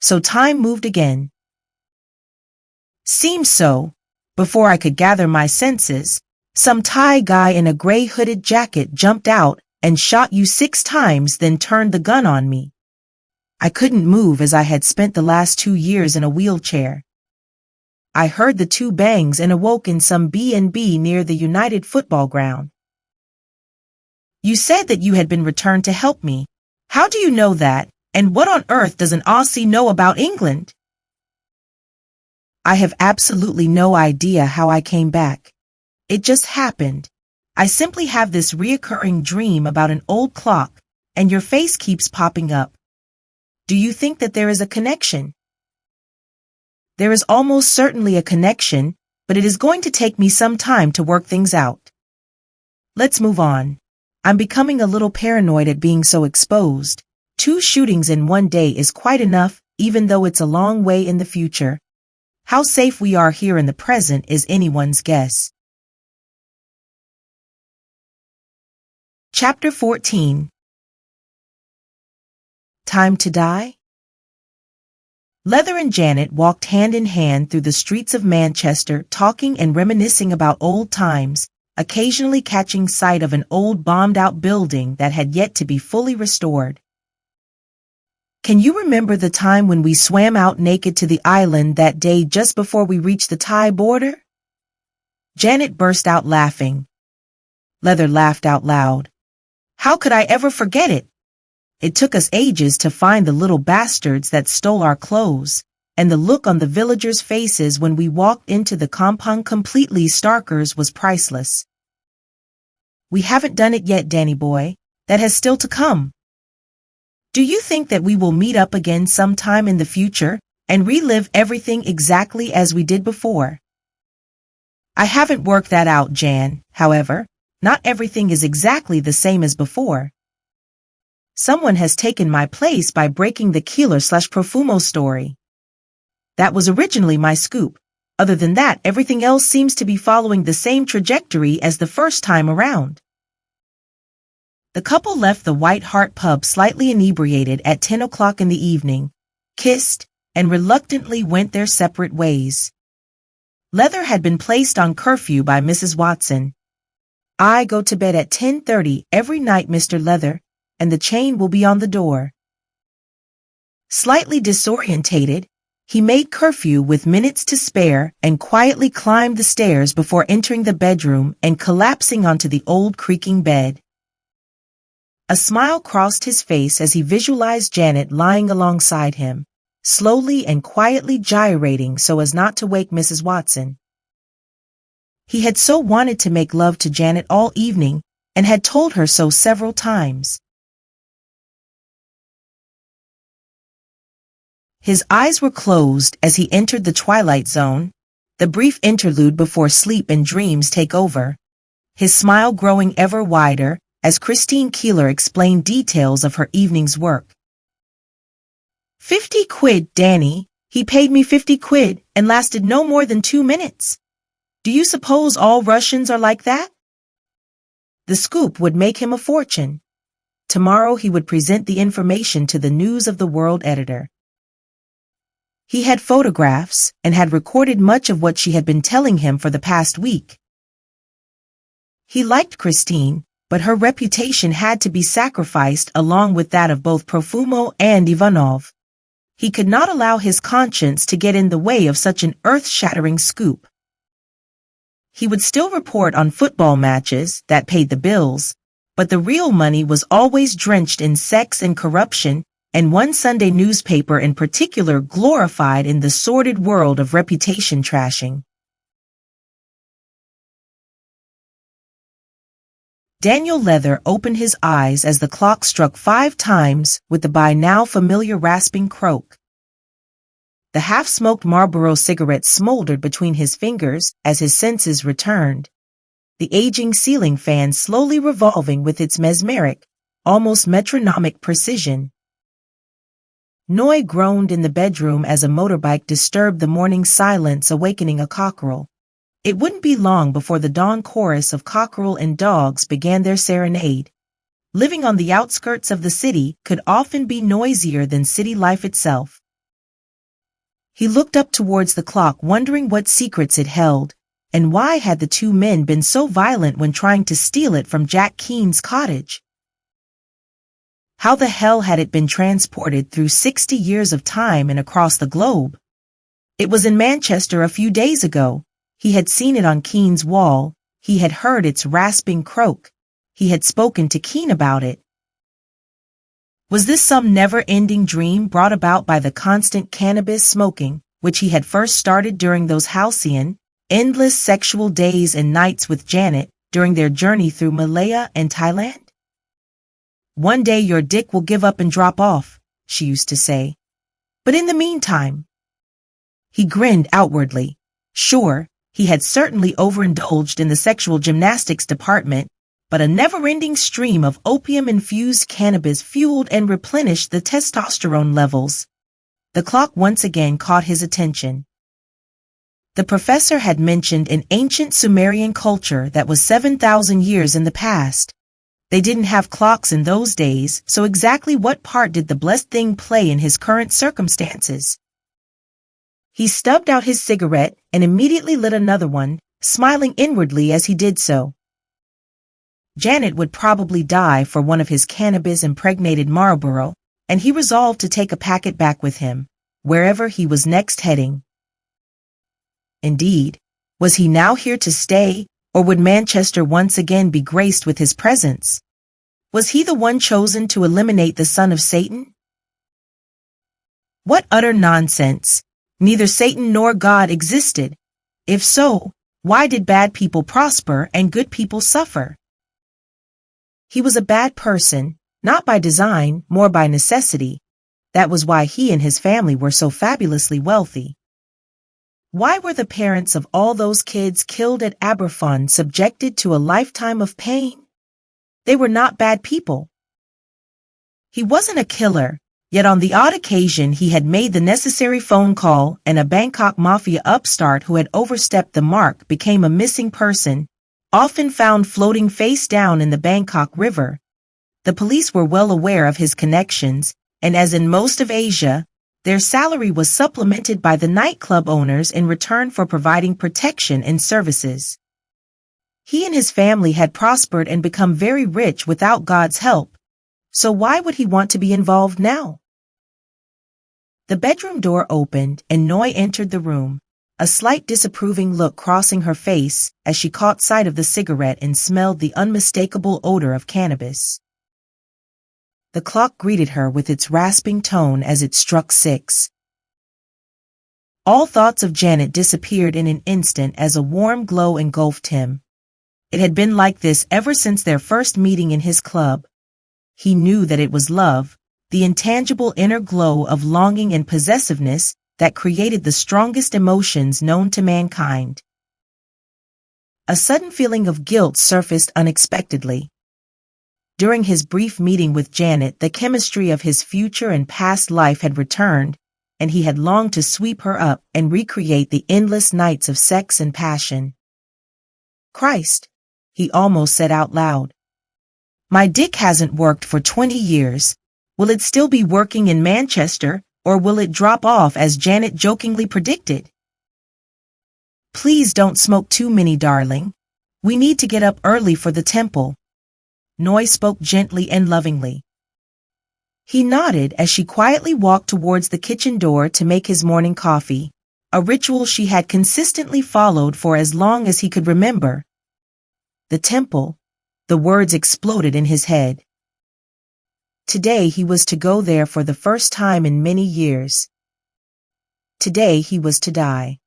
So time moved again. Seems so. Before I could gather my senses, some Thai guy in a gray hooded jacket jumped out and shot you 6 times, then turned the gun on me. I couldn't move as I had spent the last 2 years in a wheelchair. I heard the 2 bangs and awoke in some B&B near the United Football Ground. You said that you had been returned to help me. How do you know that, and what on earth does an Aussie know about England? I have absolutely no idea how I came back. It just happened. I simply have this reoccurring dream about an old clock, and your face keeps popping up. Do you think that there is a connection? There is almost certainly a connection, but it is going to take me some time to work things out. Let's move on. I'm becoming a little paranoid at being so exposed. 2 shootings in one day is quite enough, even though it's a long way in the future. How safe we are here in the present is anyone's guess. Chapter 14. Time to die? Leather and Janet walked hand in hand through the streets of Manchester, talking and reminiscing about old times, occasionally catching sight of an old bombed-out building that had yet to be fully restored. Can you remember the time when we swam out naked to the island that day just before we reached the Thai border? Janet burst out laughing. Leather laughed out loud. How could I ever forget it? It took us ages to find the little bastards that stole our clothes, and the look on the villagers' faces when we walked into the compound completely starkers was priceless. We haven't done it yet, Danny boy. That has still to come. Do you think that we will meet up again sometime in the future and relive everything exactly as we did before? I haven't worked that out, Jan. However, not everything is exactly the same as before. Someone has taken my place by breaking the Keeler/Profumo story. That was originally my scoop. Other than that, everything else seems to be following the same trajectory as the first time around. The couple left the White Hart pub slightly inebriated at 10 o'clock in the evening, kissed, and reluctantly went their separate ways. Leather had been placed on curfew by Mrs. Watson. I go to bed at 10:30 every night, Mr. Leather, and the chain will be on the door. Slightly disorientated, he made curfew with minutes to spare and quietly climbed the stairs before entering the bedroom and collapsing onto the old creaking bed. A smile crossed his face as he visualized Janet lying alongside him, slowly and quietly gyrating so as not to wake Mrs. Watson. He had so wanted to make love to Janet all evening and had told her so several times. His eyes were closed as he entered the twilight zone, the brief interlude before sleep and dreams take over, his smile growing ever wider as Christine Keeler explained details of her evening's work. 50 quid, Danny. He paid me 50 quid and lasted no more than 2 minutes. Do you suppose all Russians are like that? The scoop would make him a fortune. Tomorrow he would present the information to the News of the World editor. He had photographs and had recorded much of what she had been telling him for the past week. He liked Christine, but her reputation had to be sacrificed along with that of both Profumo and Ivanov. He could not allow his conscience to get in the way of such an earth-shattering scoop. He would still report on football matches that paid the bills, but the real money was always drenched in sex and corruption, and one Sunday newspaper in particular glorified in the sordid world of reputation trashing. Daniel Leather opened his eyes as the clock struck 5 times with the by now familiar rasping croak. The half-smoked Marlboro cigarette smoldered between his fingers as his senses returned, the aging ceiling fan slowly revolving with its mesmeric, almost metronomic precision. Noy groaned in the bedroom as a motorbike disturbed the morning silence, awakening a cockerel. It wouldn't be long before the dawn chorus of cockerel and dogs began their serenade. Living on the outskirts of the city could often be noisier than city life itself. He looked up towards the clock, wondering what secrets it held, and why had the 2 men been so violent when trying to steal it from Jack Keene's cottage? How the hell had it been transported through 60 years of time and across the globe? It was in Manchester a few days ago. He had seen it on Keene's wall. He had heard its rasping croak. He had spoken to Keene about it. Was this some never-ending dream brought about by the constant cannabis smoking, which he had first started during those halcyon, endless sexual days and nights with Janet during their journey through Malaya and Thailand? One day your dick will give up and drop off, she used to say. But in the meantime, he grinned outwardly. Sure, he had certainly overindulged in the sexual gymnastics department, but a never-ending stream of opium-infused cannabis fueled and replenished the testosterone levels. The clock once again caught his attention. The professor had mentioned an ancient Sumerian culture that was 7,000 years in the past. They didn't have clocks in those days, so exactly what part did the blessed thing play in his current circumstances? He stubbed out his cigarette and immediately lit another one, smiling inwardly as he did so. Janet would probably die for one of his cannabis-impregnated Marlboro, and he resolved to take a packet back with him, wherever he was next heading. Indeed, was he now here to stay, or would Manchester once again be graced with his presence? Was he the one chosen to eliminate the son of Satan? What utter nonsense! Neither Satan nor God existed. If so, why did bad people prosper and good people suffer? He was a bad person, not by design, more by necessity. That was why he and his family were so fabulously wealthy. Why were the parents of all those kids killed at Aberfon subjected to a lifetime of pain? They were not bad people. He wasn't a killer, yet on the odd occasion he had made the necessary phone call and a Bangkok mafia upstart who had overstepped the mark became a missing person, often found floating face down in the Bangkok River. The police were well aware of his connections, and as in most of Asia, their salary was supplemented by the nightclub owners in return for providing protection and services. He and his family had prospered and become very rich without God's help, so why would he want to be involved now? The bedroom door opened and Noy entered the room, a slight disapproving look crossing her face as she caught sight of the cigarette and smelled the unmistakable odor of cannabis. The clock greeted her with its rasping tone as it struck 6. All thoughts of Janet disappeared in an instant as a warm glow engulfed him. It had been like this ever since their first meeting in his club. He knew that it was love, the intangible inner glow of longing and possessiveness that created the strongest emotions known to mankind. A sudden feeling of guilt surfaced unexpectedly. During his brief meeting with Janet, the chemistry of his future and past life had returned, and he had longed to sweep her up and recreate the endless nights of sex and passion. Christ, he almost said out loud. My dick hasn't worked for 20 years. Will it still be working in Manchester, or will it drop off as Janet jokingly predicted? Please don't smoke too many, darling. We need to get up early for the temple. Noi spoke gently and lovingly. He nodded as she quietly walked towards the kitchen door to make his morning coffee, a ritual she had consistently followed for as long as he could remember. The temple, the words exploded in his head. Today he was to go there for the first time in many years. Today he was to die.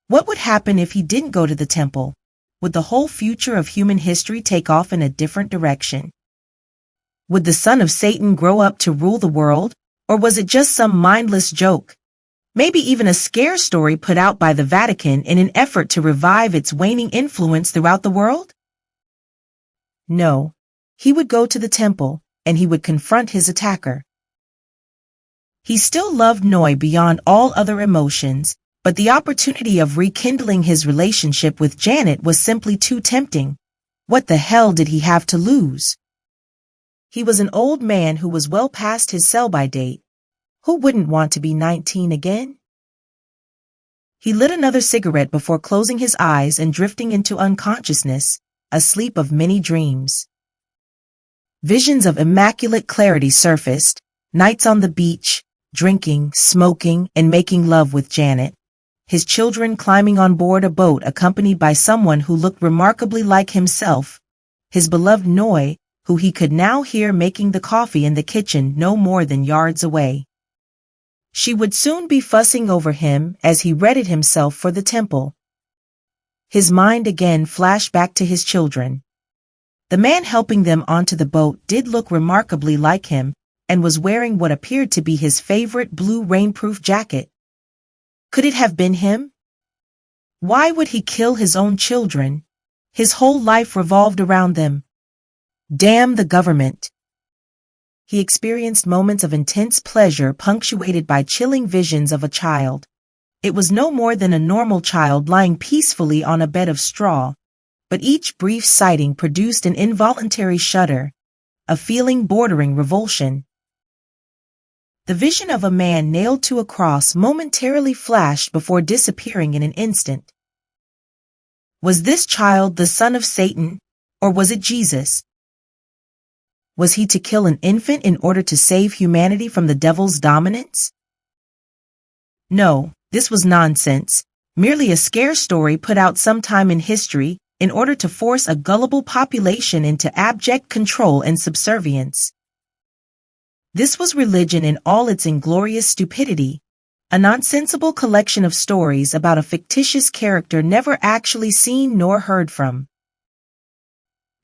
What would happen if he didn't go to the temple? Would the whole future of human history take off in a different direction? Would the son of Satan grow up to rule the world, or was it just some mindless joke? Maybe even a scare story put out by the Vatican in an effort to revive its waning influence throughout the world? No, he would go to the temple, and he would confront his attacker. He still loved Noi beyond all other emotions, but the opportunity of rekindling his relationship with Janet was simply too tempting. What the hell did he have to lose? He was an old man who was well past his sell-by date. Who wouldn't want to be 19 again? He lit another cigarette before closing his eyes and drifting into unconsciousness, a sleep of many dreams. Visions of immaculate clarity surfaced, nights on the beach, drinking, smoking, and making love with Janet. His children climbing on board a boat accompanied by someone who looked remarkably like himself, his beloved Noi, who he could now hear making the coffee in the kitchen no more than yards away. She would soon be fussing over him as he readied himself for the temple. His mind again flashed back to his children. The man helping them onto the boat did look remarkably like him and was wearing what appeared to be his favorite blue rainproof jacket. Could it have been him? Why would he kill his own children? His whole life revolved around them. Damn the government. He experienced moments of intense pleasure punctuated by chilling visions of a child. It was no more than a normal child lying peacefully on a bed of straw, but each brief sighting produced an involuntary shudder, a feeling bordering revulsion. The vision of a man nailed to a cross momentarily flashed before disappearing in an instant. Was this child the son of Satan, or was it Jesus? Was he to kill an infant in order to save humanity from the devil's dominance? No, this was nonsense, merely a scare story put out sometime in history in order to force a gullible population into abject control and subservience. This was religion in all its inglorious stupidity, a nonsensical collection of stories about a fictitious character never actually seen nor heard from.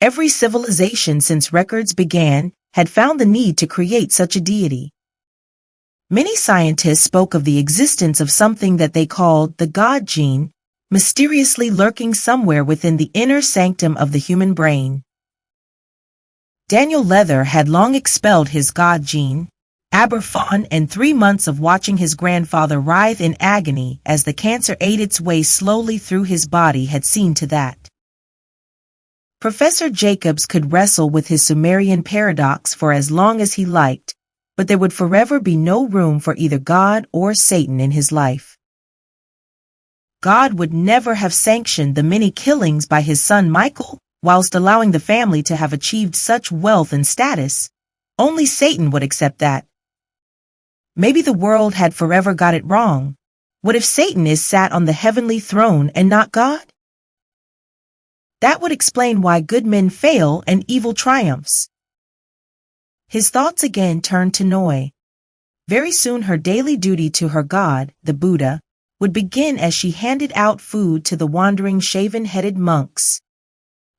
Every civilization since records began had found the need to create such a deity. Many scientists spoke of the existence of something that they called the God gene, mysteriously lurking somewhere within the inner sanctum of the human brain. Daniel Leather had long expelled his God gene. Aberfon and 3 months of watching his grandfather writhe in agony as the cancer ate its way slowly through his body had seen to that. Professor Jacobs could wrestle with his Sumerian paradox for as long as he liked, but there would forever be no room for either God or Satan in his life. God would never have sanctioned the many killings by his son Michael, whilst allowing the family to have achieved such wealth and status. Only Satan would accept that. Maybe the world had forever got it wrong. What if Satan is sat on the heavenly throne and not God? That would explain why good men fail and evil triumphs. His thoughts again turned to Noi. Very soon her daily duty to her god, the Buddha, would begin as she handed out food to the wandering shaven-headed monks,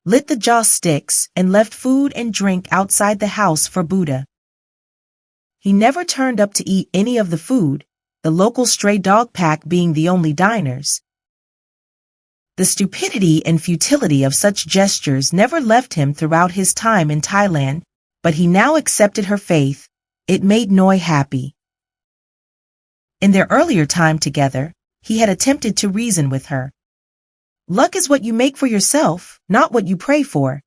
lit the joss sticks, and left food and drink outside the house for Buddha. He never turned up to eat any of the food, the local stray dog pack being the only diners. The stupidity and futility of such gestures never left him throughout his time in Thailand, but he now accepted her faith. It made Noi happy. In their earlier time together, he had attempted to reason with her. Luck is what you make for yourself, not what you pray for.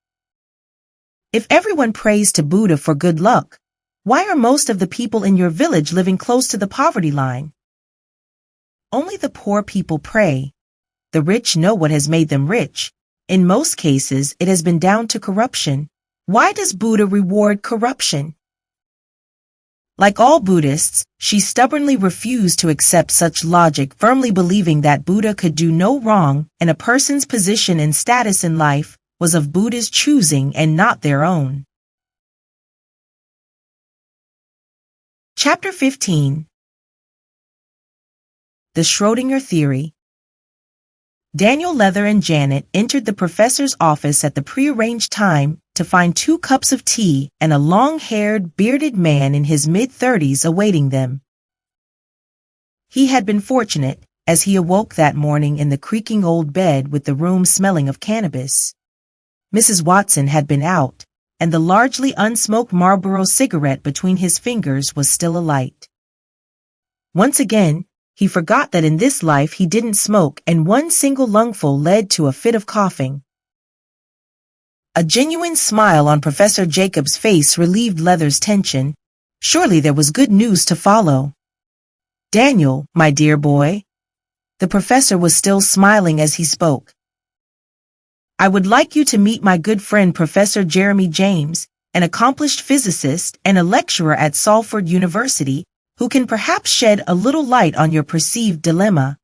If everyone prays to Buddha for good luck, why are most of the people in your village living close to the poverty line? Only the poor people pray. The rich know what has made them rich. In most cases, it has been down to corruption. Why does Buddha reward corruption? Like all Buddhists, she stubbornly refused to accept such logic, firmly believing that Buddha could do no wrong and a person's position and status in life was of Buddha's choosing and not their own. Chapter 15. The Schrödinger Theory. Daniel, Leather, and Janet entered the professor's office at the prearranged time to find 2 cups of tea and a long-haired, bearded man in his mid-30s awaiting them. He had been fortunate, as he awoke that morning in the creaking old bed with the room smelling of cannabis. Mrs. Watson had been out, and the largely unsmoked Marlboro cigarette between his fingers was still alight. Once again, he forgot that in this life he didn't smoke, and one single lungful led to a fit of coughing. A genuine smile on Professor Jacob's face relieved Leather's tension. Surely there was good news to follow. Daniel, my dear boy. The professor was still smiling as he spoke. I would like you to meet my good friend Professor Jeremy James, an accomplished physicist and a lecturer at Salford University, who can perhaps shed a little light on your perceived dilemma.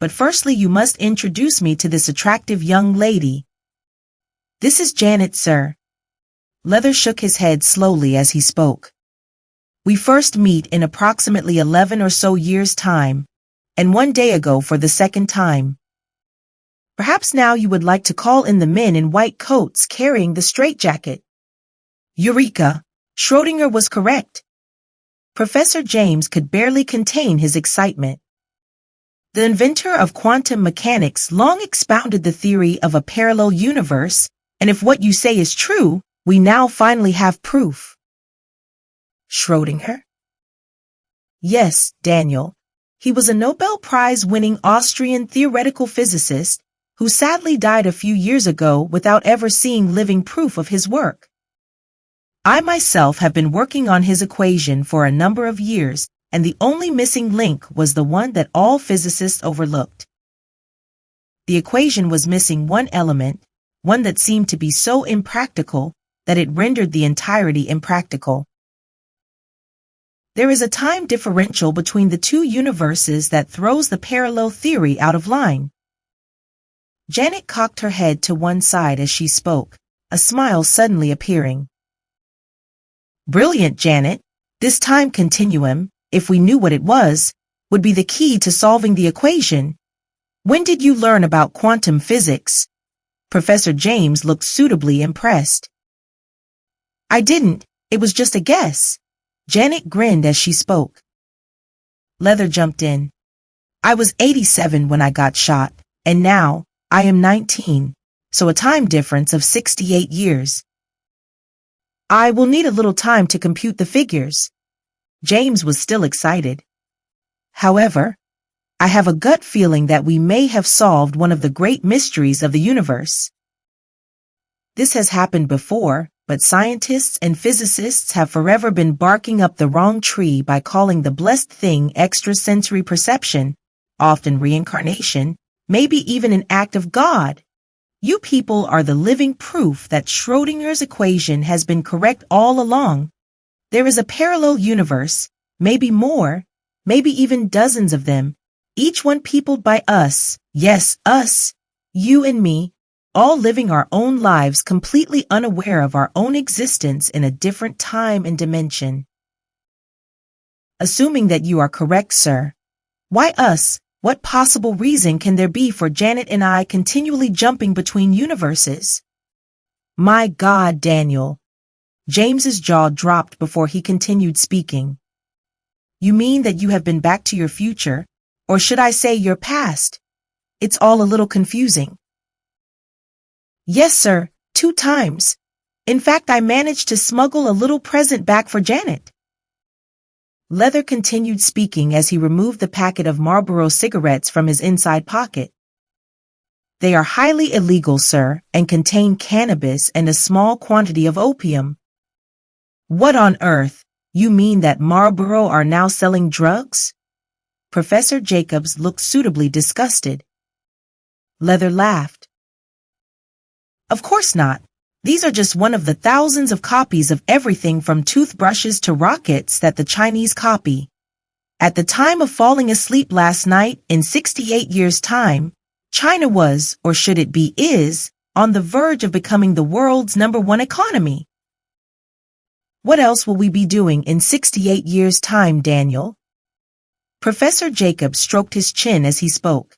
But firstly you must introduce me to this attractive young lady. This is Janet, sir. Leather shook his head slowly as he spoke. We first meet in approximately 11 or so years' time, and 1 day ago for the second time. Perhaps now you would like to call in the men in white coats carrying the straitjacket. Eureka! Schrödinger was correct. Professor James could barely contain his excitement. The inventor of quantum mechanics long expounded the theory of a parallel universe, and if what you say is true, we now finally have proof. Schrödinger? Yes, Daniel. He was a Nobel Prize-winning Austrian theoretical physicist who sadly died a few years ago without ever seeing living proof of his work. I myself have been working on his equation for a number of years, and the only missing link was the one that all physicists overlooked. The equation was missing one element, one that seemed to be so impractical that it rendered the entirety impractical. There is a time differential between the 2 universes that throws the parallel theory out of line. Janet cocked her head to one side as she spoke, a smile suddenly appearing. Brilliant, Janet. This time continuum, if we knew what it was, would be the key to solving the equation. When did you learn about quantum physics? Professor James looked suitably impressed. I didn't. It was just a guess. Janet grinned as she spoke. Leather jumped in. I was 87 when I got shot, and now I am 19, so a time difference of 68 years. I will need a little time to compute the figures. James was still excited. However, I have a gut feeling that we may have solved one of the great mysteries of the universe. This has happened before, but scientists and physicists have forever been barking up the wrong tree by calling the blessed thing extrasensory perception, often reincarnation, maybe even an act of God. You people are the living proof that Schrödinger's equation has been correct all along. There is a parallel universe, maybe more, maybe even dozens of them, each one peopled by us, yes, us, you and me, all living our own lives completely unaware of our own existence in a different time and dimension. Assuming that you are correct, sir. Why us? What possible reason can there be for Janet and I continually jumping between universes? My God, Daniel. James's jaw dropped before he continued speaking. You mean that you have been back to your future, or should I say your past? It's all a little confusing. Yes, sir, 2 times. In fact, I managed to smuggle a little present back for Janet. Leather continued speaking as he removed the packet of Marlboro cigarettes from his inside pocket. They are highly illegal, sir, and contain cannabis and a small quantity of opium. What on earth? You mean that Marlboro are now selling drugs? Professor Jacobs looked suitably disgusted. Leather laughed. Of course not. These are just one of the thousands of copies of everything from toothbrushes to rockets that the Chinese copy. At the time of falling asleep last night, in 68 years' time, China was, or should it be is, on the verge of becoming the world's #1 economy. What else will we be doing in 68 years' time, Daniel? Professor Jacobs stroked his chin as he spoke.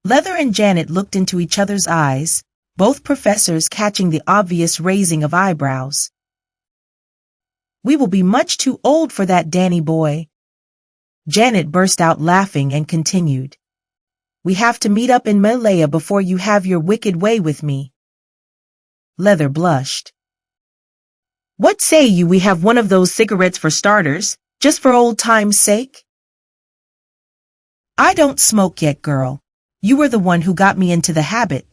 Leather and Janet looked into each other's eyes, both professors catching the obvious raising of eyebrows. We will be much too old for that, Danny boy. Janet burst out laughing and continued. We have to meet up in Malaya before you have your wicked way with me. Leather blushed. What say you we have one of those cigarettes for starters, just for old time's sake? I don't smoke yet, girl. You were the one who got me into the habit.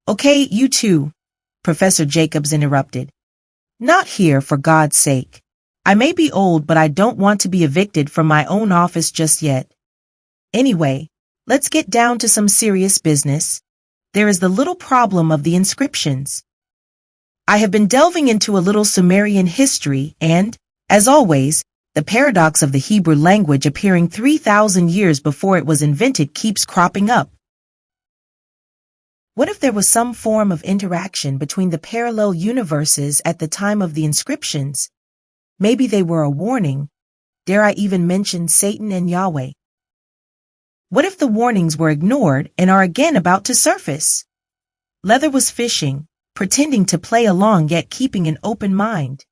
Okay, you too, Professor Jacobs interrupted. Not here, for God's sake. I may be old, but I don't want to be evicted from my own office just yet. Anyway, let's get down to some serious business. There is the little problem of the inscriptions. I have been delving into a little Sumerian history and, as always, the paradox of the Hebrew language appearing 3,000 years before it was invented keeps cropping up. What if there was some form of interaction between the parallel universes at the time of the inscriptions? Maybe they were a warning. Dare I even mention Satan and Yahweh? What if the warnings were ignored and are again about to surface? Leather was fishing, pretending to play along yet keeping an open mind.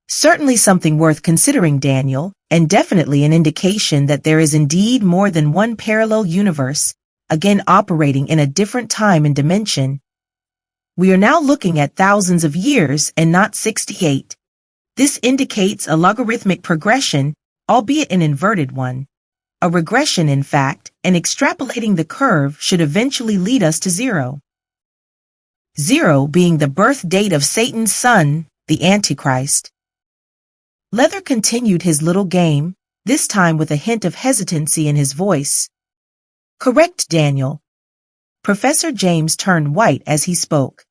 Certainly something worth considering, Daniel, and definitely an indication that there is indeed more than one parallel universe, again operating in a different time and dimension. We are now looking at thousands of years and not 68. This indicates a logarithmic progression, albeit an inverted one. A regression, in fact, and extrapolating the curve should eventually lead us to 0. 0 being the birth date of Satan's son, the Antichrist. Leather continued his little game, this time with a hint of hesitancy in his voice. Correct, Daniel. Professor James turned white as he spoke.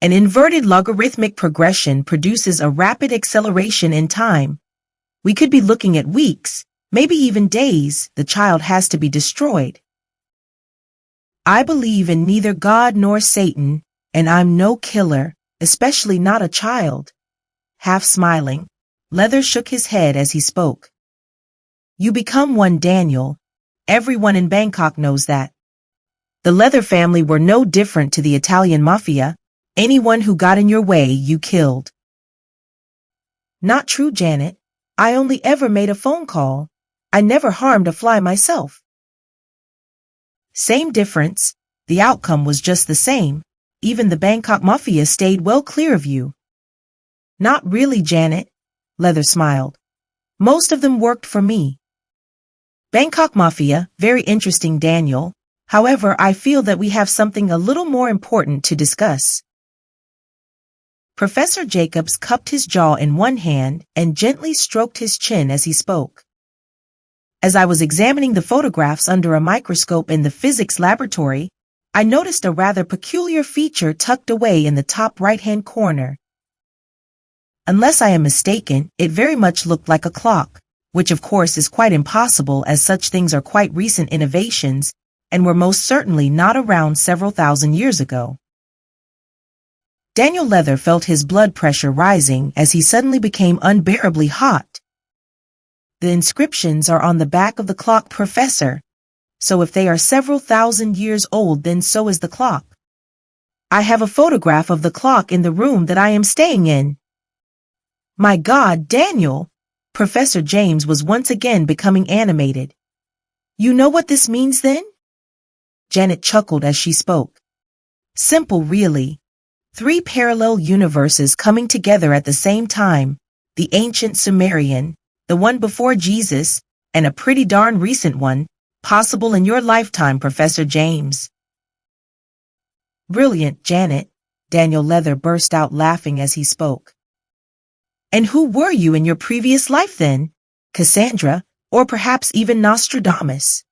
An inverted logarithmic progression produces a rapid acceleration in time. We could be looking at weeks, maybe even days. The child has to be destroyed. I believe in neither God nor Satan, and I'm no killer, especially not a child. Half smiling, Leather shook his head as he spoke. You become one, Daniel. Everyone in Bangkok knows that. The Leather family were no different to the Italian mafia. Anyone who got in your way, you killed. Not true, Janet. I only ever made a phone call. I never harmed a fly myself. Same difference. The outcome was just the same. Even the Bangkok mafia stayed well clear of you. Not really, Janet. Leather smiled. Most of them worked for me. Bangkok mafia, very interesting, Daniel. However, I feel that we have something a little more important to discuss. Professor Jacobs cupped his jaw in one hand and gently stroked his chin as he spoke. As I was examining the photographs under a microscope in the physics laboratory, I noticed a rather peculiar feature tucked away in the top right-hand corner. Unless I am mistaken, it very much looked like a clock, which of course is quite impossible as such things are quite recent innovations and were most certainly not around several thousand years ago. Daniel Leather felt his blood pressure rising as he suddenly became unbearably hot. The inscriptions are on the back of the clock, Professor. So if they are several thousand years old, then so is the clock. I have a photograph of the clock in the room that I am staying in. My God, Daniel! Professor James was once again becoming animated. You know what this means then? Janet chuckled as she spoke. Simple, really. 3 parallel universes coming together at the same time, the ancient Sumerian, the one before Jesus, and a pretty darn recent one, possible in your lifetime, Professor James. Brilliant, Janet, Daniel Leather burst out laughing as he spoke. And who were you in your previous life then? Cassandra, or perhaps even Nostradamus?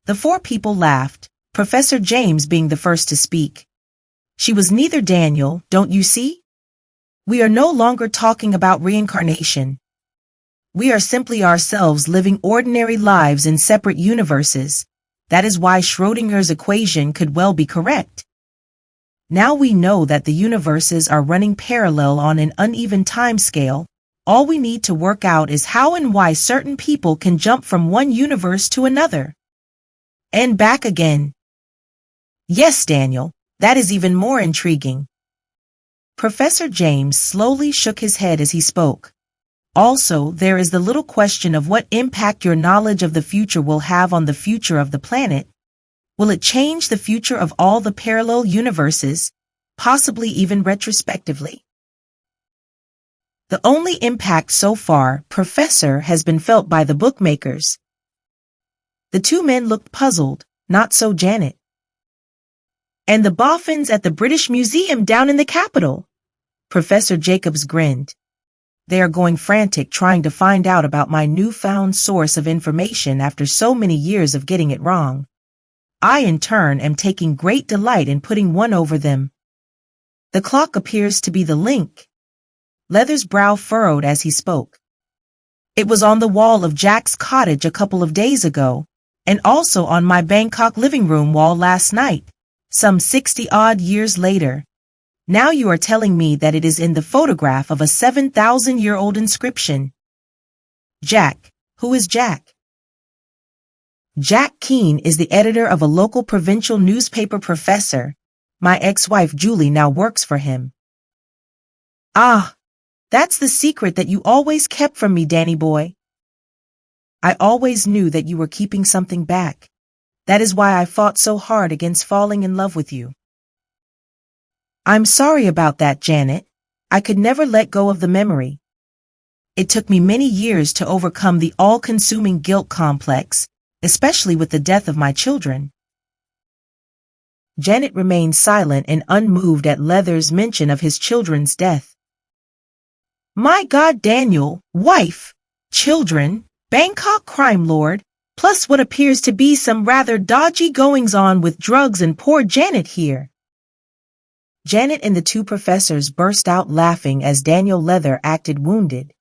The 4 people laughed, Professor James being the first to speak. She was neither Daniel, don't you see? We are no longer talking about reincarnation. We are simply ourselves living ordinary lives in separate universes. That is why Schrödinger's equation could well be correct. Now we know that the universes are running parallel on an uneven time scale. All we need to work out is how and why certain people can jump from one universe to another. And back again. Yes, Daniel, that is even more intriguing. Professor James slowly shook his head as he spoke. Also, there is the little question of what impact your knowledge of the future will have on the future of the planet. Will it change the future of all the parallel universes, possibly even retrospectively? The only impact so far, Professor, has been felt by the bookmakers. The 2 men looked puzzled, not so Janet. And the boffins at the British Museum down in the capital. Professor Jacobs grinned. They are going frantic trying to find out about my newfound source of information after so many years of getting it wrong. I, in turn, am taking great delight in putting one over them. The clock appears to be the link. Leather's brow furrowed as he spoke. It was on the wall of Jack's cottage a couple of days ago, and also on my Bangkok living room wall last night, some 60-odd years later. Now you are telling me that it is in the photograph of a 7,000-year-old inscription. Jack. Who is Jack? Jack Keene is the editor of a local provincial newspaper, Professor. My ex-wife Julie now works for him. Ah, that's the secret that you always kept from me, Danny boy. I always knew that you were keeping something back. That is why I fought so hard against falling in love with you. I'm sorry about that, Janet. I could never let go of the memory. It took me many years to overcome the all-consuming guilt complex, especially with the death of my children. Janet remained silent and unmoved at Leather's mention of his children's death. My God, Daniel, wife, children, Bangkok crime lord, plus what appears to be some rather dodgy goings-on with drugs and poor Janet here. Janet and the 2 professors burst out laughing as Daniel Leather acted wounded.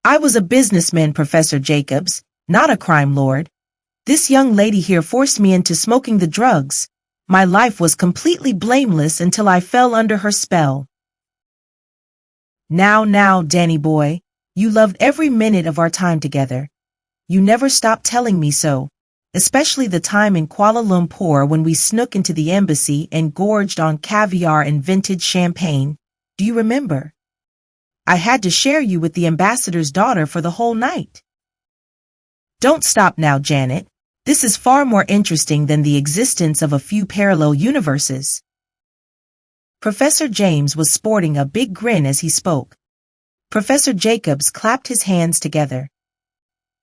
I was a businessman, Professor Jacobs, not a crime lord. This young lady here forced me into smoking the drugs. My life was completely blameless until I fell under her spell. Now, Danny boy, you loved every minute of our time together. You never stopped telling me so. Especially the time in Kuala Lumpur when we snuck into the embassy and gorged on caviar and vintage champagne. Do you remember? I had to share you with the ambassador's daughter for the whole night. Don't stop now, Janet. This is far more interesting than the existence of a few parallel universes. Professor James was sporting a big grin as he spoke. Professor Jacobs clapped his hands together.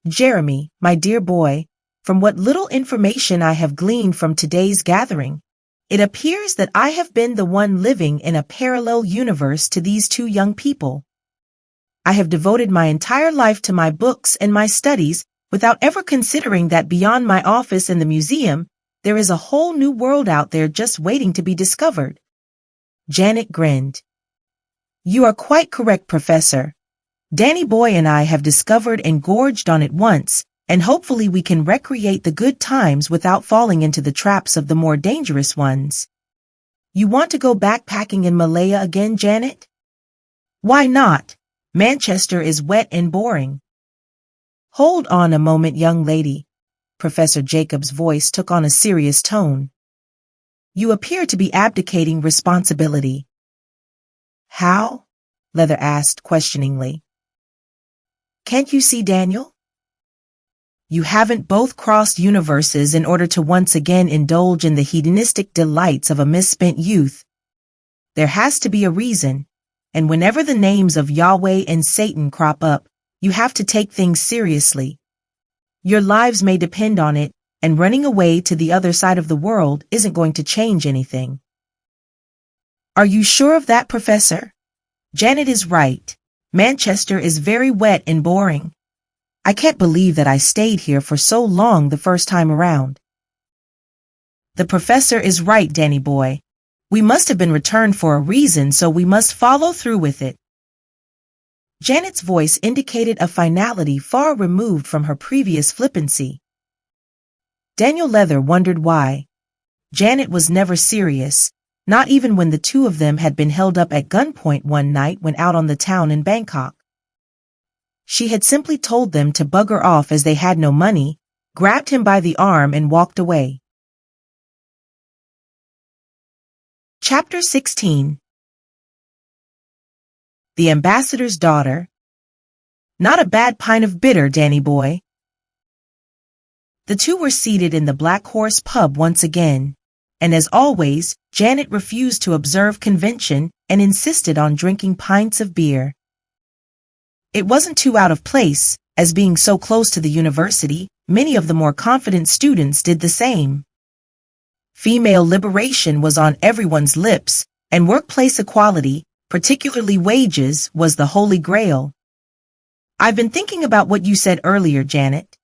Jeremy, my dear boy, from what little information I have gleaned from today's gathering, it appears that I have been the one living in a parallel universe to these 2 young people. I have devoted my entire life to my books and my studies without ever considering that beyond my office in the museum, there is a whole new world out there just waiting to be discovered. Janet grinned. You are quite correct, Professor. Danny boy and I have discovered and gorged on it once, and hopefully we can recreate the good times without falling into the traps of the more dangerous ones. You want to go backpacking in Malaya again, Janet? Why not? Manchester is wet and boring. Hold on a moment, young lady. Professor Jacob's voice took on a serious tone. You appear to be abdicating responsibility. How? Leather asked questioningly. Can't you see, Daniel? You haven't both crossed universes in order to once again indulge in the hedonistic delights of a misspent youth. There has to be a reason, and whenever the names of Yahweh and Satan crop up, you have to take things seriously. Your lives may depend on it, and running away to the other side of the world isn't going to change anything. Are you sure of that, Professor? Janet is right. Manchester is very wet and boring. I can't believe that I stayed here for so long the first time around. The professor is right, Danny boy. We must have been returned for a reason, so we must follow through with it. Janet's voice indicated a finality far removed from her previous flippancy. Daniel Leather wondered why. Janet was never serious, not even when the two of them had been held up at gunpoint one night when out on the town in Bangkok. She had simply told them to bugger off as they had no money, grabbed him by the arm and walked away. Chapter 16. The Ambassador's Daughter. Not a bad pint of bitter, Danny boy. The two were seated in the Black Horse pub once again, and as always, Janet refused to observe convention and insisted on drinking pints of beer. It wasn't too out of place, as being so close to the university, many of the more confident students did the same. Female liberation was on everyone's lips, and workplace equality, particularly wages, was the holy grail. I've been thinking about what you said earlier, Janet.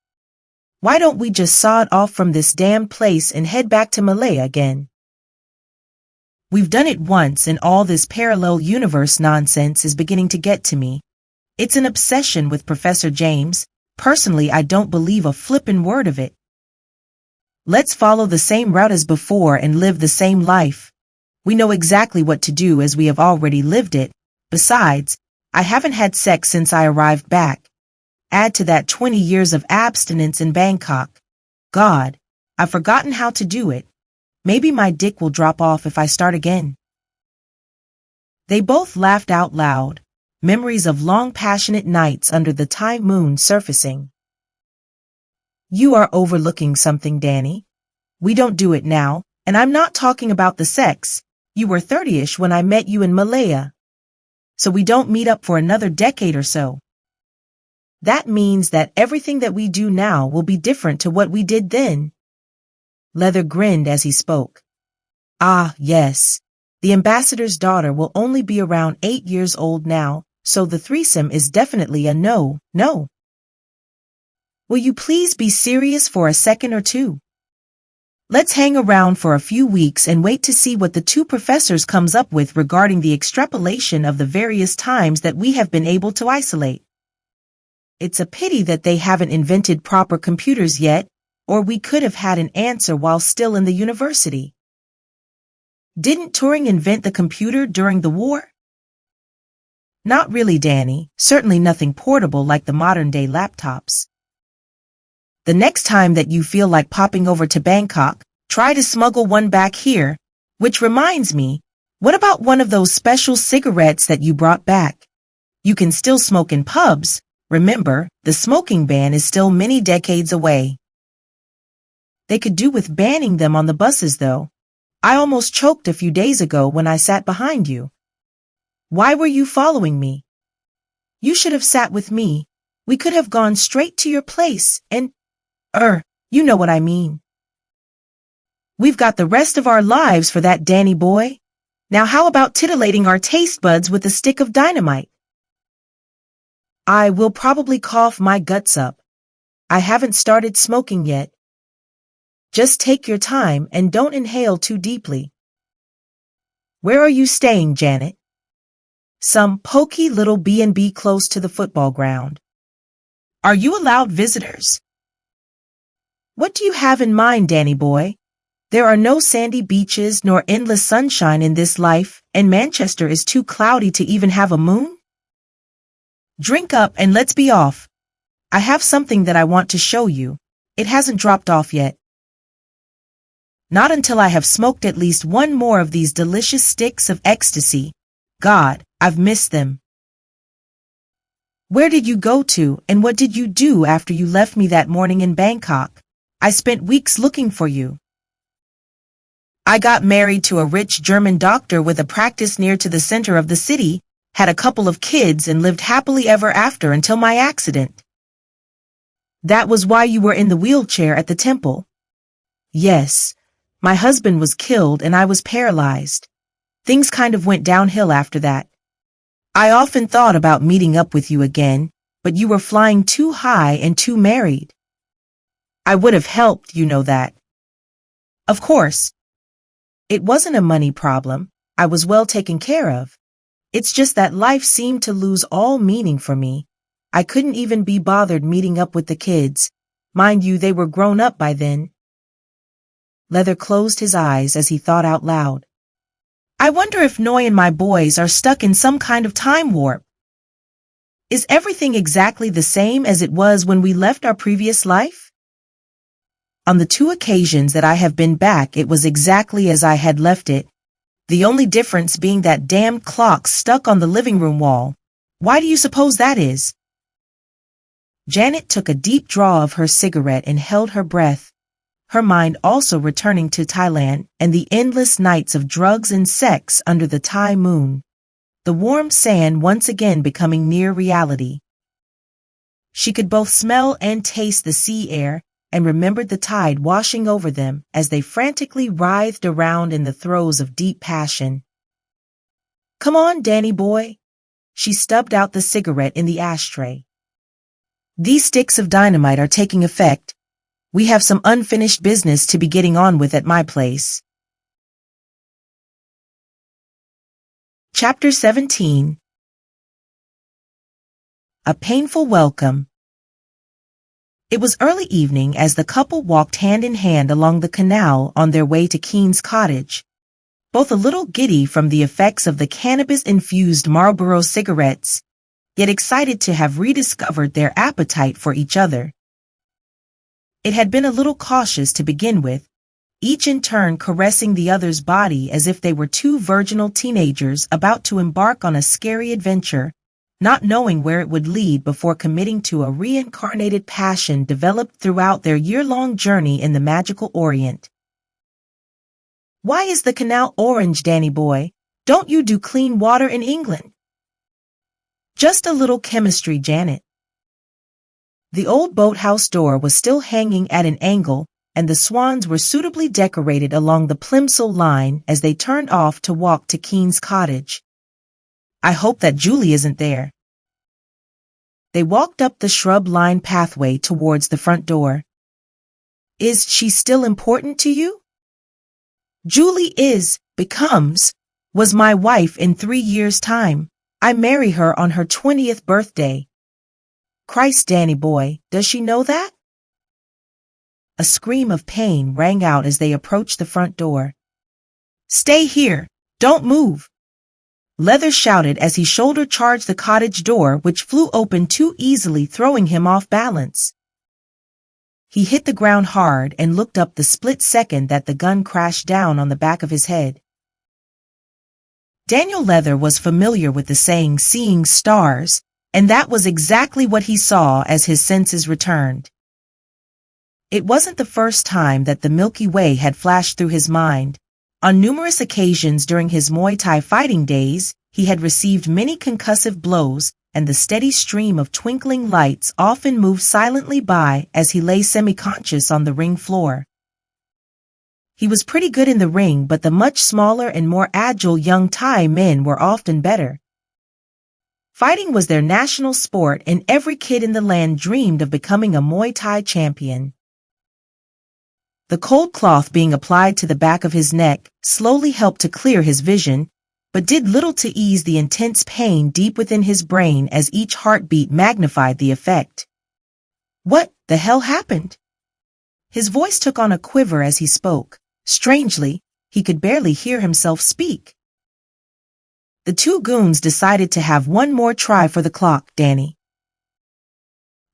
Why don't we just sod off from this damn place and head back to Malaya again? We've done it once, and all this parallel universe nonsense is beginning to get to me. It's an obsession with Professor James. Personally, I don't believe a flippin' word of it. Let's follow the same route as before and live the same life. We know exactly what to do as we have already lived it. Besides, I haven't had sex since I arrived back. Add to that 20 years of abstinence in Bangkok. God, I've forgotten how to do it. Maybe my dick will drop off if I start again. They both laughed out loud. Memories of long passionate nights under the Thai moon surfacing. You are overlooking something, Danny. We don't do it now, and I'm not talking about the sex. You were 30-ish when I met you in Malaya. So we don't meet up for another decade or so. That means that everything that we do now will be different to what we did then. Leather grinned as he spoke. Ah, yes. The ambassador's daughter will only be around 8 years old now, so the threesome is definitely a no. Will you please be serious for a second or two? Let's hang around for a few weeks and wait to see what the two professors comes up with regarding the extrapolation of the various times that we have been able to isolate. It's a pity that they haven't invented proper computers yet, or we could have had an answer while still in the university. Didn't Turing invent the computer during the war? Not really, Danny. Certainly nothing portable like the modern-day laptops. The next time that you feel like popping over to Bangkok, try to smuggle one back here. Which reminds me, what about one of those special cigarettes that you brought back? You can still smoke in pubs. Remember, the smoking ban is still many decades away. They could do with banning them on the buses, though. I almost choked a few days ago when I sat behind you. Why were you following me? You should have sat with me. We could have gone straight to your place and, you know what I mean. We've got the rest of our lives for that, Danny boy. Now how about titillating our taste buds with a stick of dynamite? I will probably cough my guts up. I haven't started smoking yet. Just take your time and don't inhale too deeply. Where are you staying, Janet? Some poky little B&B close to the football ground. Are you allowed visitors? What do you have in mind, Danny boy? There are no sandy beaches nor endless sunshine in this life, and Manchester is too cloudy to even have a moon? Drink up and let's be off. I have something that I want to show you. It hasn't dropped off yet. Not until I have smoked at least one more of these delicious sticks of ecstasy. God, I've missed them. Where did you go to, and what did you do after you left me that morning in Bangkok? I spent weeks looking for you. I got married to a rich German doctor with a practice near to the center of the city, had a couple of kids, and lived happily ever after until my accident. That was why you were in the wheelchair at the temple? Yes. My husband was killed and I was paralyzed. Things kind of went downhill after that. I often thought about meeting up with you again, but you were flying too high and too married. I would have helped, you know that. Of course. It wasn't a money problem. I was well taken care of. It's just that life seemed to lose all meaning for me. I couldn't even be bothered meeting up with the kids. Mind you, they were grown up by then. Leather closed his eyes as he thought out loud. I wonder if Noy and my boys are stuck in some kind of time warp. Is everything exactly the same as it was when we left our previous life? On the 2 occasions that I have been back, it was exactly as I had left it. The only difference being that damned clock stuck on the living room wall. Why do you suppose that is? Janet took a deep draw of her cigarette and held her breath, her mind also returning to Thailand and the endless nights of drugs and sex under the Thai moon, the warm sand once again becoming near reality. She could both smell and taste the sea air and remembered the tide washing over them as they frantically writhed around in the throes of deep passion. Come on, Danny boy. She stubbed out the cigarette in the ashtray. These sticks of dynamite are taking effect. We have some unfinished business to be getting on with at my place. Chapter 17. A Painful Welcome. It was early evening as the couple walked hand in hand along the canal on their way to Keen's cottage, both a little giddy from the effects of the cannabis-infused Marlboro cigarettes, yet excited to have rediscovered their appetite for each other. It had been a little cautious to begin with, each in turn caressing the other's body as if they were 2 virginal teenagers about to embark on a scary adventure, not knowing where it would lead before committing to a reincarnated passion developed throughout their year-long journey in the magical Orient. Why is the canal orange, Danny boy? Don't you do clean water in England? Just a little chemistry, Janet. The old boathouse door was still hanging at an angle, and the swans were suitably decorated along the Plimsoll line as they turned off to walk to Keen's cottage. I hope that Julie isn't there. They walked up the shrub-lined pathway towards the front door. Is she still important to you? Julie was my wife in 3 years' time. I marry her on her 20th birthday. Christ, Danny boy, does she know that? A scream of pain rang out as they approached the front door. Stay here, don't move. Leather shouted as he shoulder-charged the cottage door, which flew open too easily, throwing him off balance. He hit the ground hard and looked up the split second that the gun crashed down on the back of his head. Daniel Leather was familiar with the saying, seeing stars, and that was exactly what he saw as his senses returned. It wasn't the first time that the Milky Way had flashed through his mind. On numerous occasions during his Muay Thai fighting days, he had received many concussive blows, and the steady stream of twinkling lights often moved silently by as he lay semi-conscious on the ring floor. He was pretty good in the ring, but the much smaller and more agile young Thai men were often better. Fighting was their national sport, and every kid in the land dreamed of becoming a Muay Thai champion. The cold cloth being applied to the back of his neck slowly helped to clear his vision, but did little to ease the intense pain deep within his brain as each heartbeat magnified the effect. What the hell happened? His voice took on a quiver as he spoke. Strangely, he could barely hear himself speak. The two goons decided to have one more try for the clock, Danny.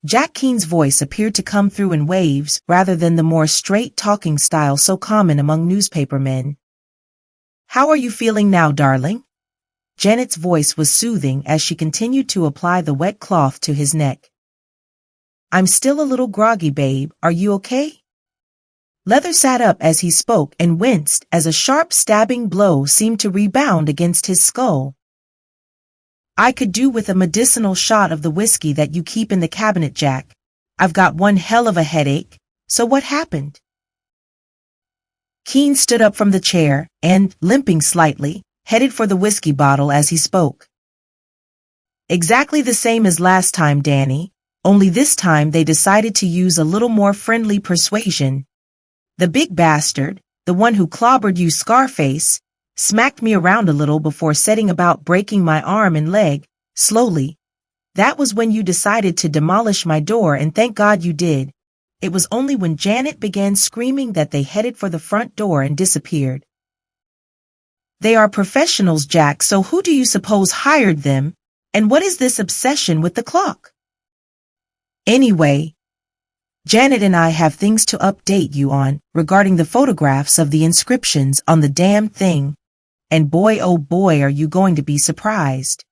Jack Keene's voice appeared to come through in waves rather than the more straight-talking style so common among newspaper men. How are you feeling now, darling? Janet's voice was soothing as she continued to apply the wet cloth to his neck. I'm still a little groggy, babe. Are you okay? Leather sat up as he spoke and winced as a sharp stabbing blow seemed to rebound against his skull. I could do with a medicinal shot of the whiskey that you keep in the cabinet, Jack. I've got one hell of a headache. So what happened? Keene stood up from the chair and, limping slightly, headed for the whiskey bottle as he spoke. Exactly the same as last time, Danny, only this time they decided to use a little more friendly persuasion. The big bastard, the one who clobbered you, Scarface, smacked me around a little before setting about breaking my arm and leg, slowly. That was when you decided to demolish my door, and thank God you did. It was only when Janet began screaming that they headed for the front door and disappeared. They are professionals, Jack, so who do you suppose hired them, and what is this obsession with the clock? Anyway, Janet and I have things to update you on regarding the photographs of the inscriptions on the damn thing. And boy, oh boy, are you going to be surprised.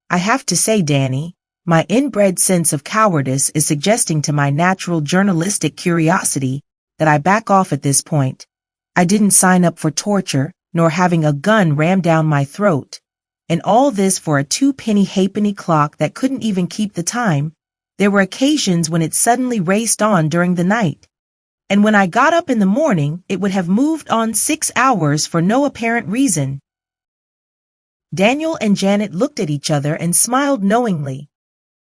I have to say, Danny, my inbred sense of cowardice is suggesting to my natural journalistic curiosity that I back off at this point. I didn't sign up for torture, nor having a gun rammed down my throat. And all this for a 2-penny halfpenny clock that couldn't even keep the time. There were occasions when it suddenly raced on during the night. And when I got up in the morning, it would have moved on 6 hours for no apparent reason. Daniel and Janet looked at each other and smiled knowingly.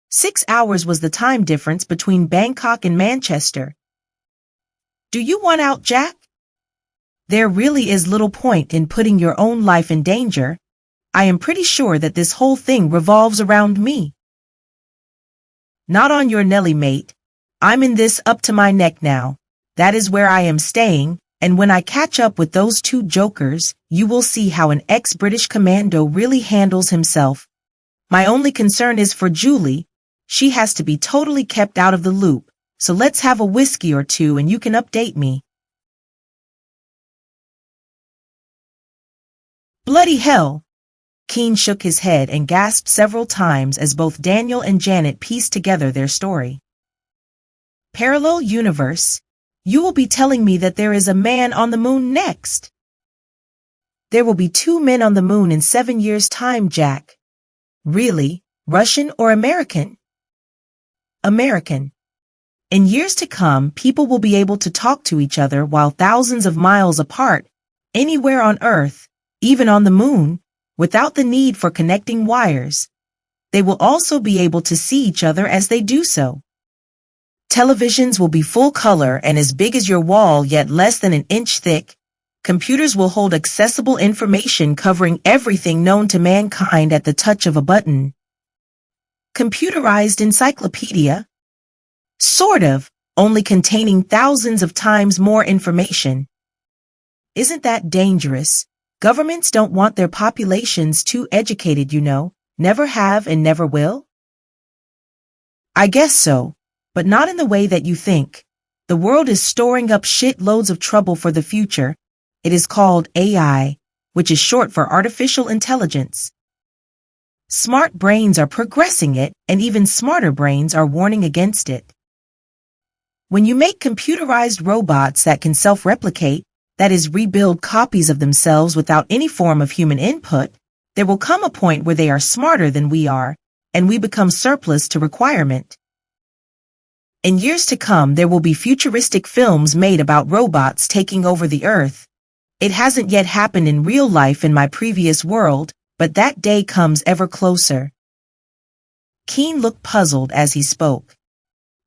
6 hours was the time difference between Bangkok and Manchester. Do you want out, Jack? There really is little point in putting your own life in danger. I am pretty sure that this whole thing revolves around me. Not on your Nelly, mate. I'm in this up to my neck now. That is where I am staying, and when I catch up with those two jokers, you will see how an ex-British commando really handles himself. My only concern is for Julie. She has to be totally kept out of the loop, so let's have a whiskey or two and you can update me. Bloody hell! Keene shook his head and gasped several times as both Daniel and Janet pieced together their story. Parallel universe? You will be telling me that there is a man on the moon next. There will be 2 men on the moon in 7 years' time, Jack. Really? Russian or American? American. In years to come, people will be able to talk to each other while thousands of miles apart, anywhere on Earth, even on the moon, without the need for connecting wires. They will also be able to see each other as they do so. Televisions will be full color and as big as your wall, yet less than an inch thick. Computers will hold accessible information covering everything known to mankind at the touch of a button. Computerized encyclopedia? Sort of, only containing thousands of times more information. Isn't that dangerous? Governments don't want their populations too educated, you know. Never have and never will. I guess so, but not in the way that you think. The world is storing up shitloads of trouble for the future. It is called AI, which is short for artificial intelligence. Smart brains are progressing it, and even smarter brains are warning against it. When you make computerized robots that can self-replicate, that is, rebuild copies of themselves without any form of human input, there will come a point where they are smarter than we are, and we become surplus to requirement. In years to come, there will be futuristic films made about robots taking over the earth. It hasn't yet happened in real life in my previous world, but that day comes ever closer. Keene looked puzzled as he spoke.